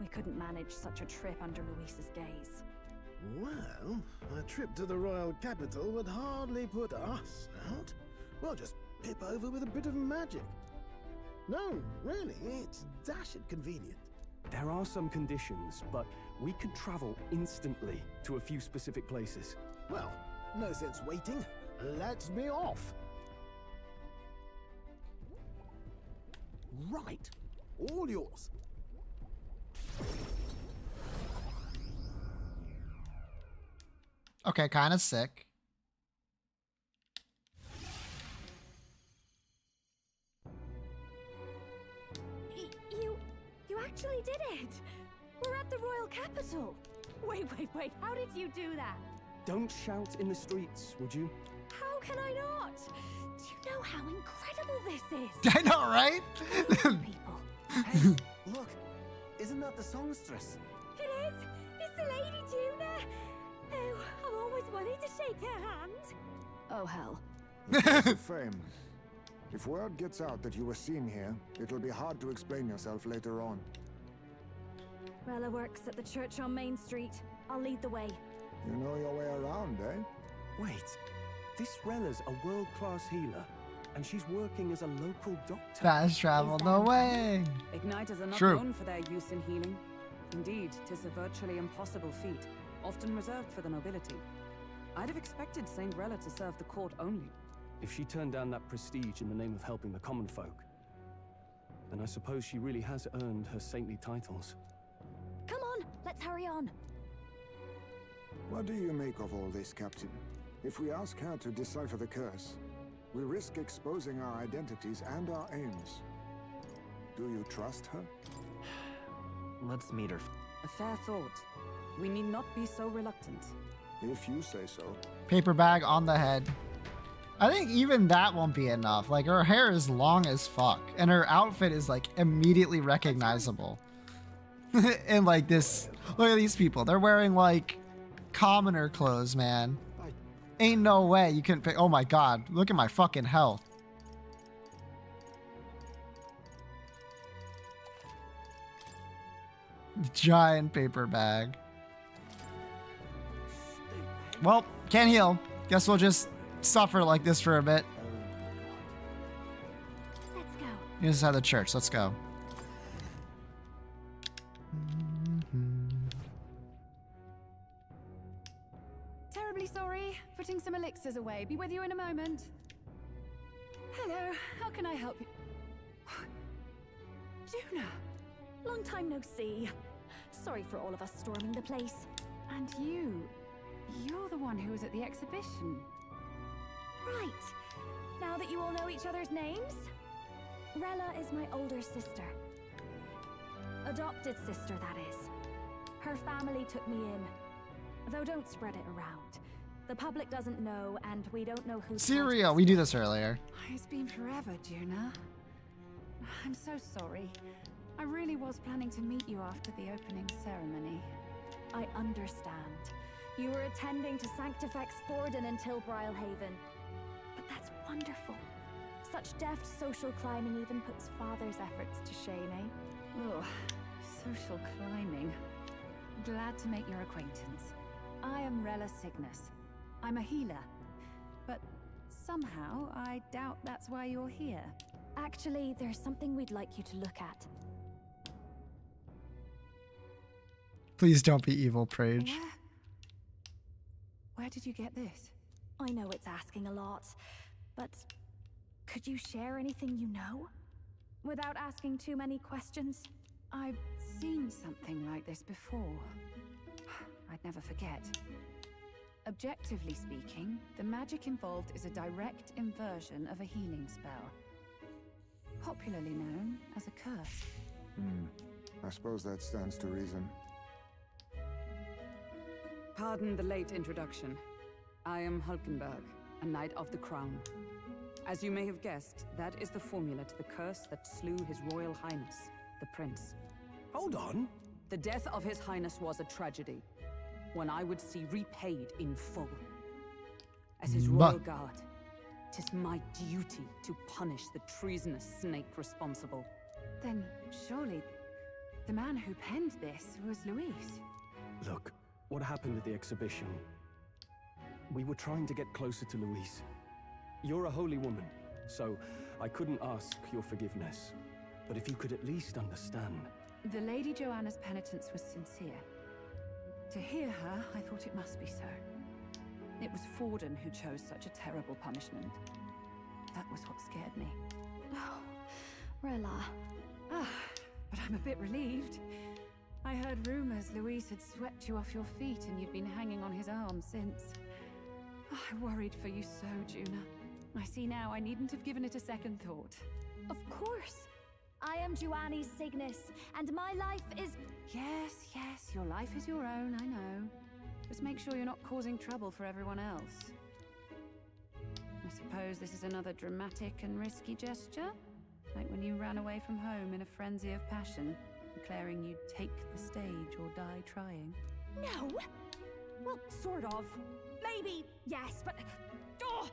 We couldn't manage such a trip under Luis's gaze. Well, a trip to the royal capital would hardly put us out. We'll just pip over with a bit of magic. No, really, it's dashed convenient. There are some conditions, but we could travel instantly to a few specific places. Well, no sense waiting. Let's be off. Right. All yours. Okay, kind of sick. You actually did it! We're at the royal capital! Wait, how did you do that? Don't shout in the streets, would you? How can I not? Do you know how incredible this is? I know, right? People. Hey, look! Isn't that the songstress? It is! It's the Lady Juna! Oh, I've always wanted to shake her hand. Oh, hell. It's a fame. If word gets out that you were seen here, it'll be hard to explain yourself later on. Rella works at the church on Main Street. I'll lead the way. You know your way around, eh? Wait, this Rella's a world-class healer, and she's working as a local doctor. Fast travel, no way. Igniters are not True. known for their use in healing. Indeed, 'tis a virtually impossible feat, often reserved for the nobility. I'd have expected Saint Rella to serve the court only. If she turned down that prestige in the name of helping the common folk, then I suppose she really has earned her saintly titles. Come on, let's hurry on. What do you make of all this, Captain? If we ask her to decipher the curse, we risk exposing our identities and our aims. Do you trust her? Let's meet her. A fair thought. We need not be so reluctant. If you say so. Paper bag on the head. I think even that won't be enough. Like, her hair is long as fuck, and her outfit is like immediately recognizable. And like this, look at these people. They're wearing like commoner clothes, man. Ain't no way you can pick. Oh my god, look at my fucking health. Giant paper bag. Well, can't heal. Guess we'll just suffer like this for a bit. Let's go. This is how the church. Let's go. Terribly sorry. Putting some elixirs away. Be with you in a moment. Hello, how can I help you? Juna! Long time no see. Sorry for all of us storming the place. And you're the one who was at the exhibition. Right. Now that you all know each other's names, Rella is my older sister. Adopted sister, that is. Her family took me in. Though don't spread it around. The public doesn't know, and we don't know who... Syria, we knew this earlier. It's been forever, Juna. I'm so sorry. I really was planning to meet you after the opening ceremony. I understand. You were attending to Sanctifex Forden until Brylehaven. But that's wonderful. Such deft social climbing even puts Father's efforts to shame, eh? Oh, social climbing. Glad to make your acquaintance. I am Rella Cygnus. I'm a healer. But somehow, I doubt that's why you're here. Actually, there's something we'd like you to look at. Please don't be evil, Prage. Where did you get this? I know it's asking a lot, but could you share anything you know? Without asking too many questions? I've seen something like this before. I'd never forget. Objectively speaking, the magic involved is a direct inversion of a healing spell. Popularly known as a curse. I suppose that stands to reason. Pardon the late introduction. I am Hulkenberg, a Knight of the Crown. As you may have guessed, that is the formula to the curse that slew His Royal Highness, the Prince. Hold on. The death of His Highness was a tragedy, one I would see repaid in full. As his royal guard, 'tis my duty to punish the treasonous snake responsible. Then, surely, the man who penned this was Luis. Look, what happened at the exhibition? We were trying to get closer to Louise. You're a holy woman, so I couldn't ask your forgiveness. But if you could at least understand... The Lady Joanna's penitence was sincere. To hear her, I thought it must be so. It was Forden who chose such a terrible punishment. That was what scared me. Oh, Rella. Ah, but I'm a bit relieved. I heard rumors Luis had swept you off your feet and you'd been hanging on his arm since. Oh, I worried for you so, Juna. I see now I needn't have given it a second thought. Of course. I am Juani's Cygnus, and my life is... Yes, your life is your own, I know. Just make sure you're not causing trouble for everyone else. I suppose this is another dramatic and risky gesture? Like when you ran away from home in a frenzy of passion, declaring you'd take the stage or die trying. No! Well, sort of. Maybe, yes, but... Oh,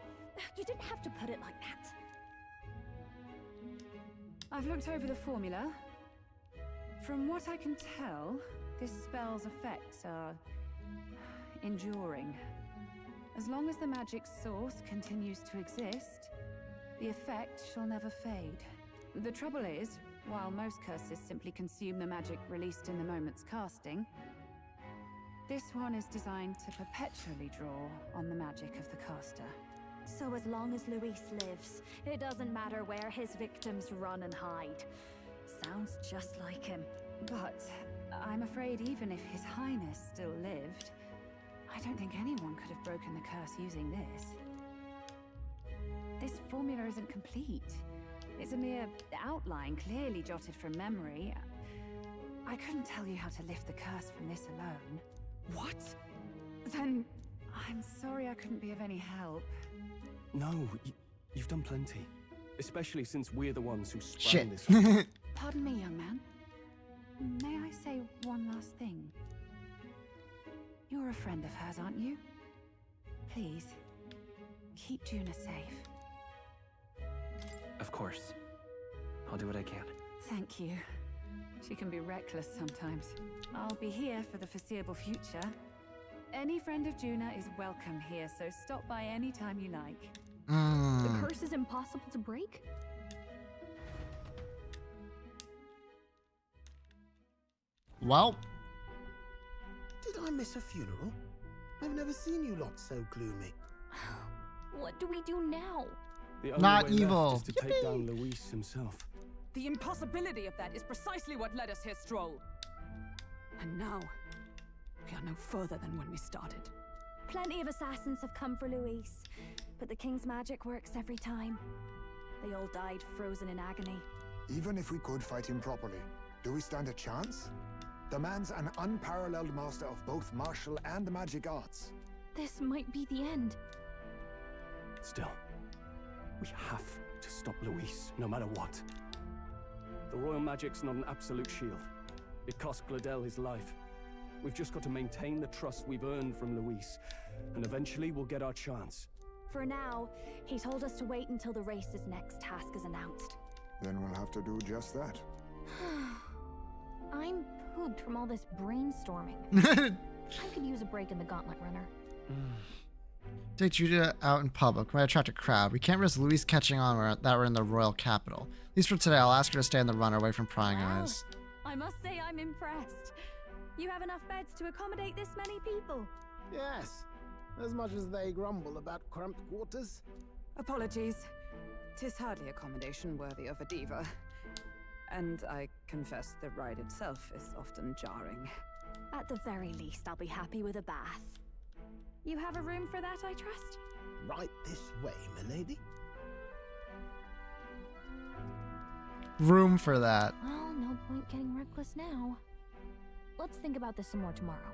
you didn't have to put it like that. I've looked over the formula. From what I can tell, this spell's effects are... enduring. As long as the magic source continues to exist, the effect shall never fade. The trouble is, while most curses simply consume the magic released in the moment's casting, this one is designed to perpetually draw on the magic of the caster. So as long as Luis lives, it doesn't matter where his victims run and hide. Sounds just like him. But I'm afraid even if His Highness still lived, I don't think anyone could have broken the curse using this. This formula isn't complete. It's a mere outline, clearly jotted from memory. I couldn't tell you how to lift the curse from this alone. What? Then I'm sorry I couldn't be of any help. No, you've done plenty. Especially since we're the ones who sprang this. Pardon me, young man. May I say one last thing? You're a friend of hers, aren't you? Please, keep Juna safe. Of course. I'll do what I can. Thank you. She can be reckless sometimes. I'll be here for the foreseeable future. Any friend of Juna is welcome here, so stop by any time you like. The curse is impossible to break? Well. Did I miss a funeral? I've never seen you lot so gloomy. What do we do now? The only Not way evil. left is to take down Luis himself. The impossibility of that is precisely what led us here, Stroll. And now, we are no further than when we started. Plenty of assassins have come for Luis, but the king's magic works every time. They all died frozen in agony. Even if we could fight him properly, do we stand a chance? The man's an unparalleled master of both martial and magic arts. This might be the end. Still, we have to stop Luis, no matter what. The royal magic's not an absolute shield. It cost Gladel his life. We've just got to maintain the trust we've earned from Luis, and eventually we'll get our chance. For now, he told us to wait until the race's next task is announced. Then we'll have to do just that. I'm pooped from all this brainstorming. I could use a break in the Gauntlet Runner. Take Judah out in public. We might attract a crowd. We can't risk Luis catching on that we're in the royal capital. At least for today, I'll ask her to stay in the runner away from prying eyes. I must say I'm impressed. You have enough beds to accommodate this many people? Yes, as much as they grumble about cramped quarters. Apologies. 'Tis hardly accommodation worthy of a diva. And I confess the ride itself is often jarring. At the very least, I'll be happy with a bath. You have a room for that, I trust? Right this way, milady. Room for that. Well, no point getting reckless now. Let's think about this some more tomorrow.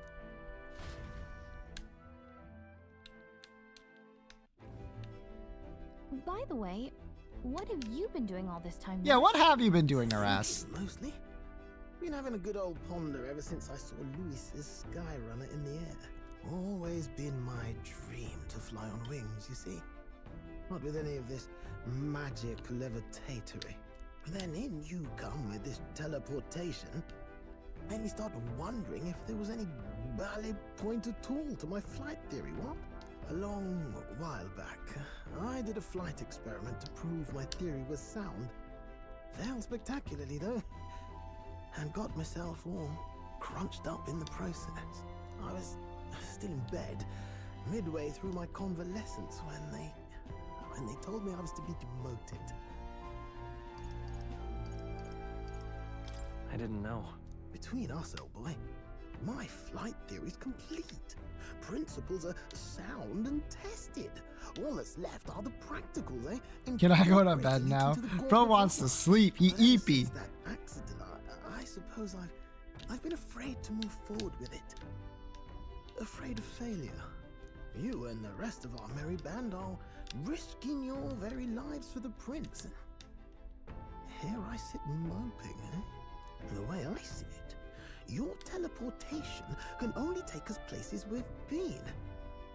By the way, what have you been doing all this time? Yeah, what have you been doing, Harass? Mostly. Been having a good old ponder ever since I saw Luis's Skyrunner in the air. Always been my dream to fly on wings, you see. Not with any of this magic levitatory. But then in you come with this teleportation. Made me start wondering if there was any valid point at all to my flight theory, what? A long while back, I did a flight experiment to prove my theory was sound. Failed spectacularly though, and got myself all crunched up in the process. I was still in bed, midway through my convalescence when they told me I was to be demoted. I didn't know. Between us, old boy, my flight theory's complete. Principles are sound and tested. All that's left are the practicals, eh? Can I go to bed now? Bro wants to sleep. He eepy. That accident, I suppose I've been afraid to move forward with it. Afraid of failure. You and the rest of our merry band are risking your very lives for the prince. Here I sit moping, eh? The way I see it, your teleportation can only take us places we've been.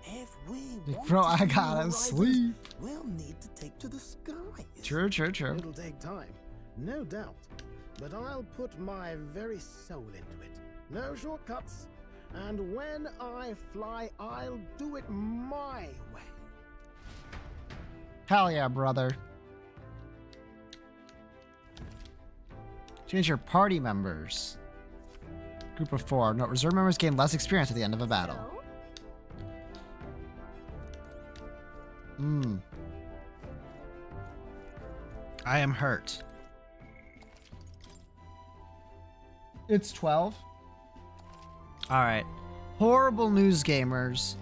If we want Bro, to I see gotta horizons, sleep. we'll need to take to the skies. True. It'll take time, no doubt. But I'll put my very soul into it. No shortcuts. And when I fly, I'll do it my way. Hell yeah, brother. Change your party members. Group of 4. Note, reserve members gain less experience at the end of a battle. I am hurt. It's 12. Alright. Horrible news, gamers.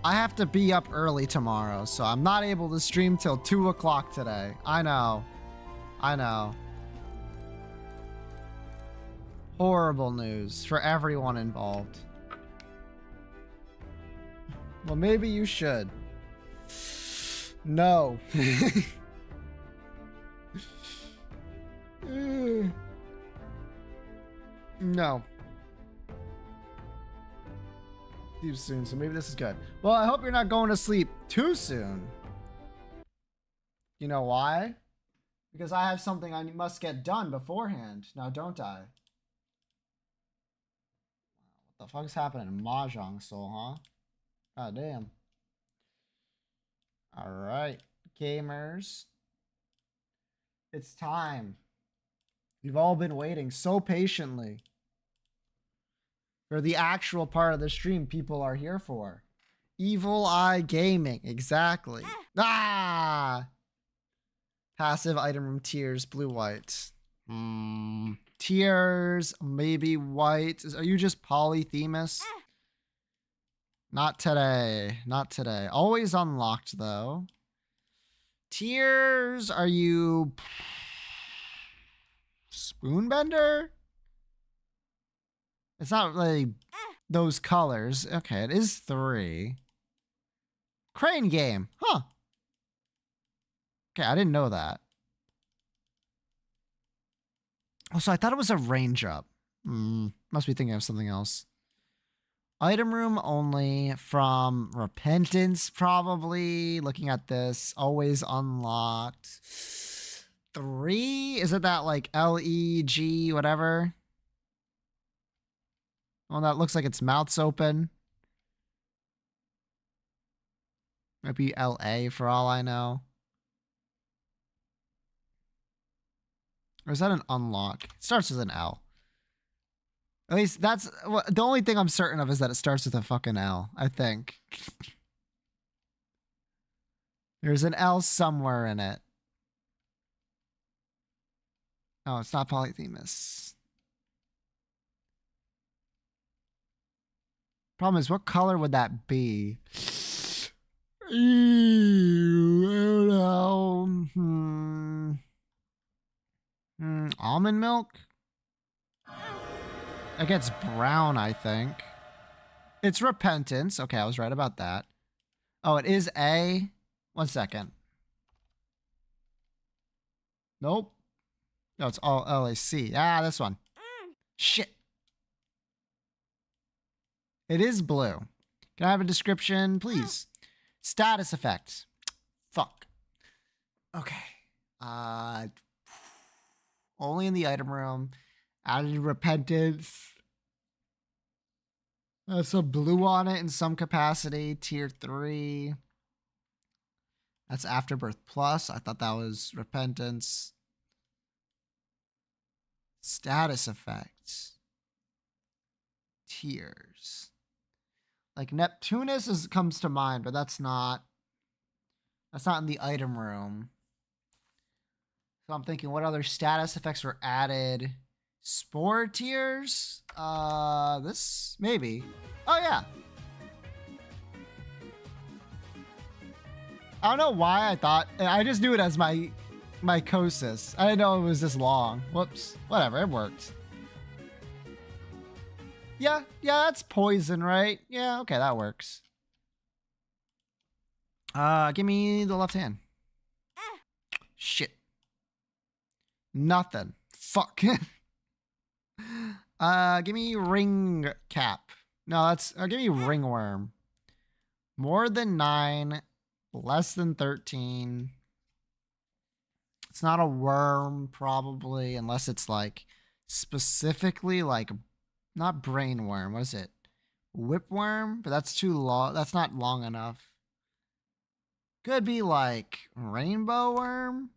I have to be up early tomorrow, so I'm not able to stream till 2 o'clock today. I know. Horrible news for everyone involved. Well, maybe you should. No. No. Too soon, so maybe this is good. Well, I hope you're not going to sleep too soon. You know why? Because I have something I must get done beforehand. Now, don't I? What the fuck's happening in Mahjong Soul, huh? God damn. Alright, gamers. It's time. You've all been waiting so patiently for the actual part of the stream people are here for. Evil Eye Gaming. Exactly. Ah! Passive item room tiers, blue, white. Tiers, maybe white. Are you just Polythemus? Not today. Not today. Always unlocked, though. Tiers, are you Spoonbender? It's not really those colors. Okay, it is 3. Crane game. Huh. Okay, I didn't know that. Oh, so I thought it was a range up. Must be thinking of something else. Item room only from Repentance, probably. Looking at this, always unlocked. 3? Is it that like LEG, whatever? Well, that looks like its mouth's open. Might be LA for all I know. Or is that an unlock? It starts with an L. At least that's the only thing I'm certain of is that it starts with a fucking L, I think. There's an L somewhere in it. Oh, it's not Polythemus. Problem is, what color would that be? Ew, I don't know. Almond milk? It gets brown, I think. It's Repentance. Okay, I was right about that. Oh, it is A. 1 second. Nope. No, it's all LAC. Ah, this one. Shit. It is blue. Can I have a description, please? Status effects. Fuck. Okay. Only in the item room. Added Repentance. Some blue on it in some capacity. Tier 3. That's Afterbirth Plus. I thought that was Repentance. Status effects. Tiers. Like Neptunus comes to mind, but that's not in the item room. So I'm thinking what other status effects were added? Spore tiers? This maybe. Oh yeah. I don't know why I just knew it as my mycosis. I didn't know it was this long. Whoops. Whatever, it worked. Yeah, that's poison, right? Yeah, okay, that works. Give me the left hand. Shit. Nothing. Fuck. Give me ring cap. No, that's give me ringworm. More than 9, less than 13. It's not a worm, probably, unless it's like specifically like not brainworm. What is it? Whipworm? But that's too long. That's not long enough. Could be like rainbow worm.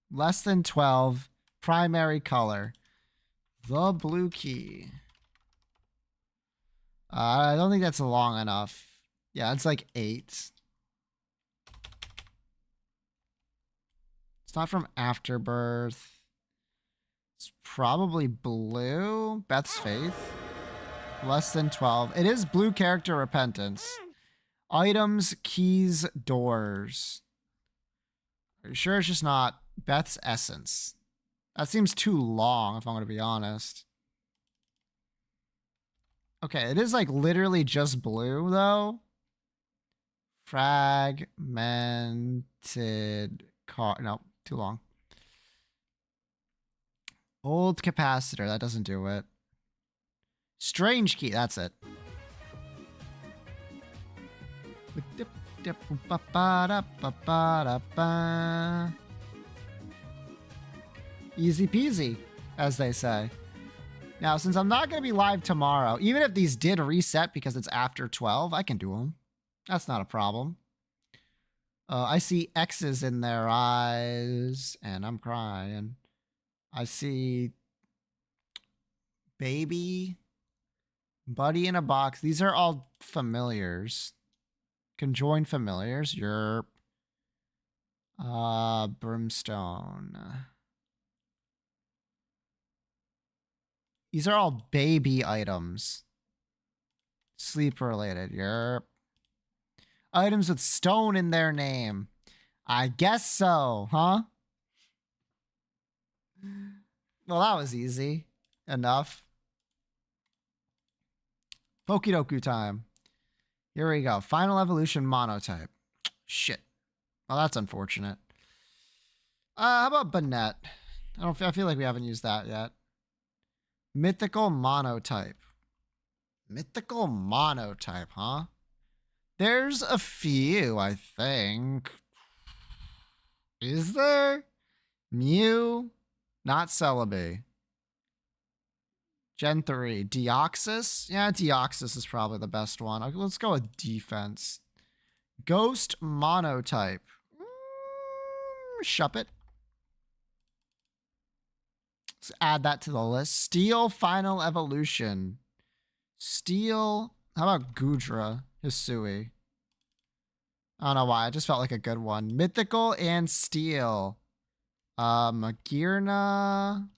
Less than 12. Primary color. The blue key. I don't think that's long enough. Yeah, it's like 8. It's not from Afterbirth. It's probably blue. Beth's Faith. Less than 12. It is blue character Repentance. Items, keys, doors. Are you sure it's just not Beth's Essence? That seems too long, if I'm going to be honest. Okay, it is like literally just blue, though. Fragmented car. No, too long. Old capacitor. That doesn't do it. Strange key. That's it. Easy peasy, as they say. Now, since I'm not going to be live tomorrow, even if these did reset because it's after 12, I can do them. That's not a problem. I see X's in their eyes, and I'm crying. I see baby, Buddy in a box. These are all familiars. Conjoined familiars. Yerp. Brimstone. These are all baby items. Sleep related. Yerp. Items with stone in their name. I guess so, huh? Well, that was easy enough. Pokidoku time. Here we go. Final evolution monotype. Shit. Well, that's unfortunate. How about Banette? I feel like we haven't used that yet. Mythical monotype. Mythical monotype, huh? There's a few, I think. Is there? Mew? Not Celebi. Gen 3. Deoxys? Yeah, Deoxys is probably the best one. Okay, let's go with defense. Ghost monotype. Shuppet. Let's add that to the list. Steel final evolution. Steel. How about Gudra? Hisui. I don't know why. I just felt like a good one. Mythical and Steel. Magirna.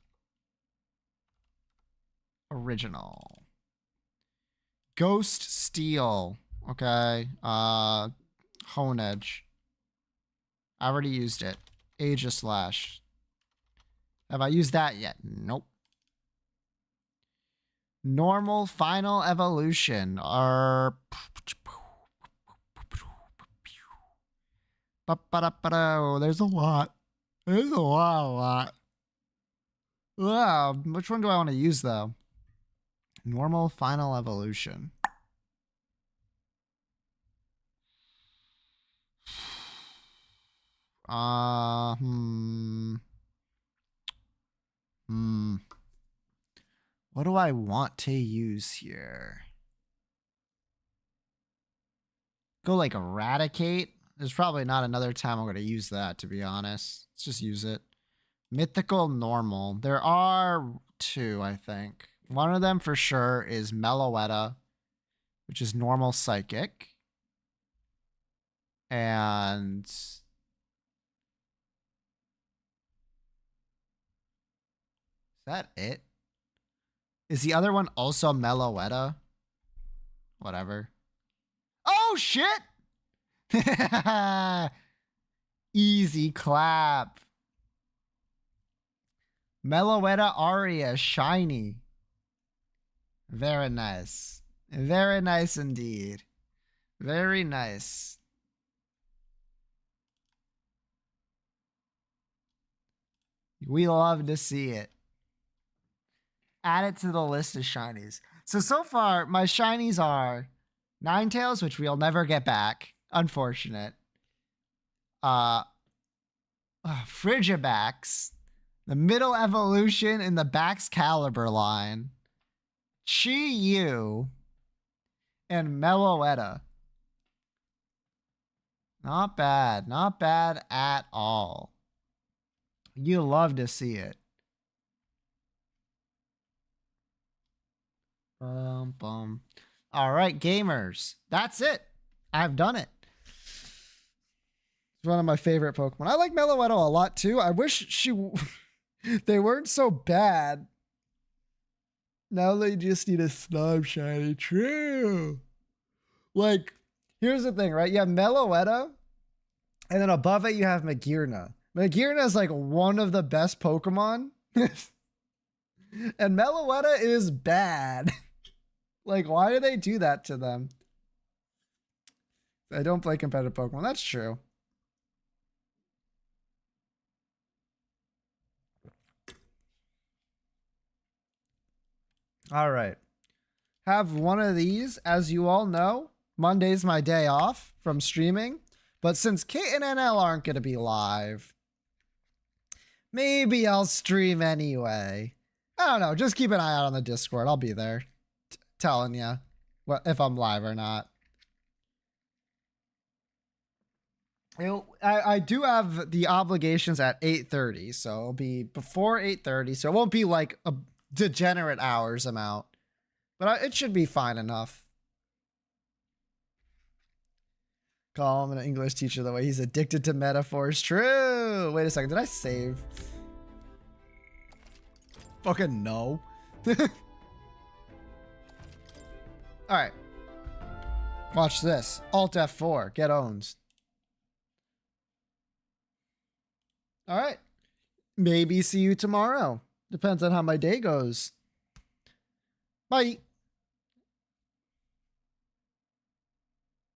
Original. Ghost Steel. Okay. Hone Edge. I already used it. Aegislash. Have I used that yet? Nope. Normal final evolution. There's a lot. There's a lot. Wow. Which one do I want to use though? Normal final evolution. What do I want to use here? Go like Eradicate. There's probably not another time I'm going to use that, to be honest. Let's just use it. Mythical Normal. There are two, I think. One of them for sure is Meloetta, which is Normal Psychic. And is that it? Is the other one also Meloetta? Whatever. Oh, shit! Easy clap. Meloetta Aria, shiny. Very nice. Very nice indeed. Very nice. We love to see it. Add it to the list of shinies. So far, my shinies are Ninetales, which we'll never get back. Unfortunate. Frigibax. The middle evolution in the Bax Caliber line. Chi-Yu. And Meloetta. Not bad. Not bad at all. You love to see it. All right, gamers. That's it. I've done it. It's one of my favorite Pokemon. I like Meloetta a lot too. I wish they weren't so bad. Now they just need a snob shiny. True. Like, here's the thing, right? You have Meloetta, and then above it you have Magirna. Magirna is like one of the best Pokemon. And Meloetta is bad. Like, why do they do that to them? I don't play competitive Pokemon. That's true. All right. Have one of these. As you all know, Monday's my day off from streaming. But since Kate and NL aren't going to be live, maybe I'll stream anyway. I don't know. Just keep an eye out on the Discord. I'll be there telling you if I'm live or not. I do have the obligations at 8:30, so it'll be before 8:30. So it won't be like a degenerate hours amount. But it should be fine enough. Call him an English teacher the way he's addicted to metaphors. True. Wait a second. Did I save? Fucking no. Alright. Watch this. Alt F4. Get owns. Alright. Maybe see you tomorrow. Depends on how my day goes. Bye.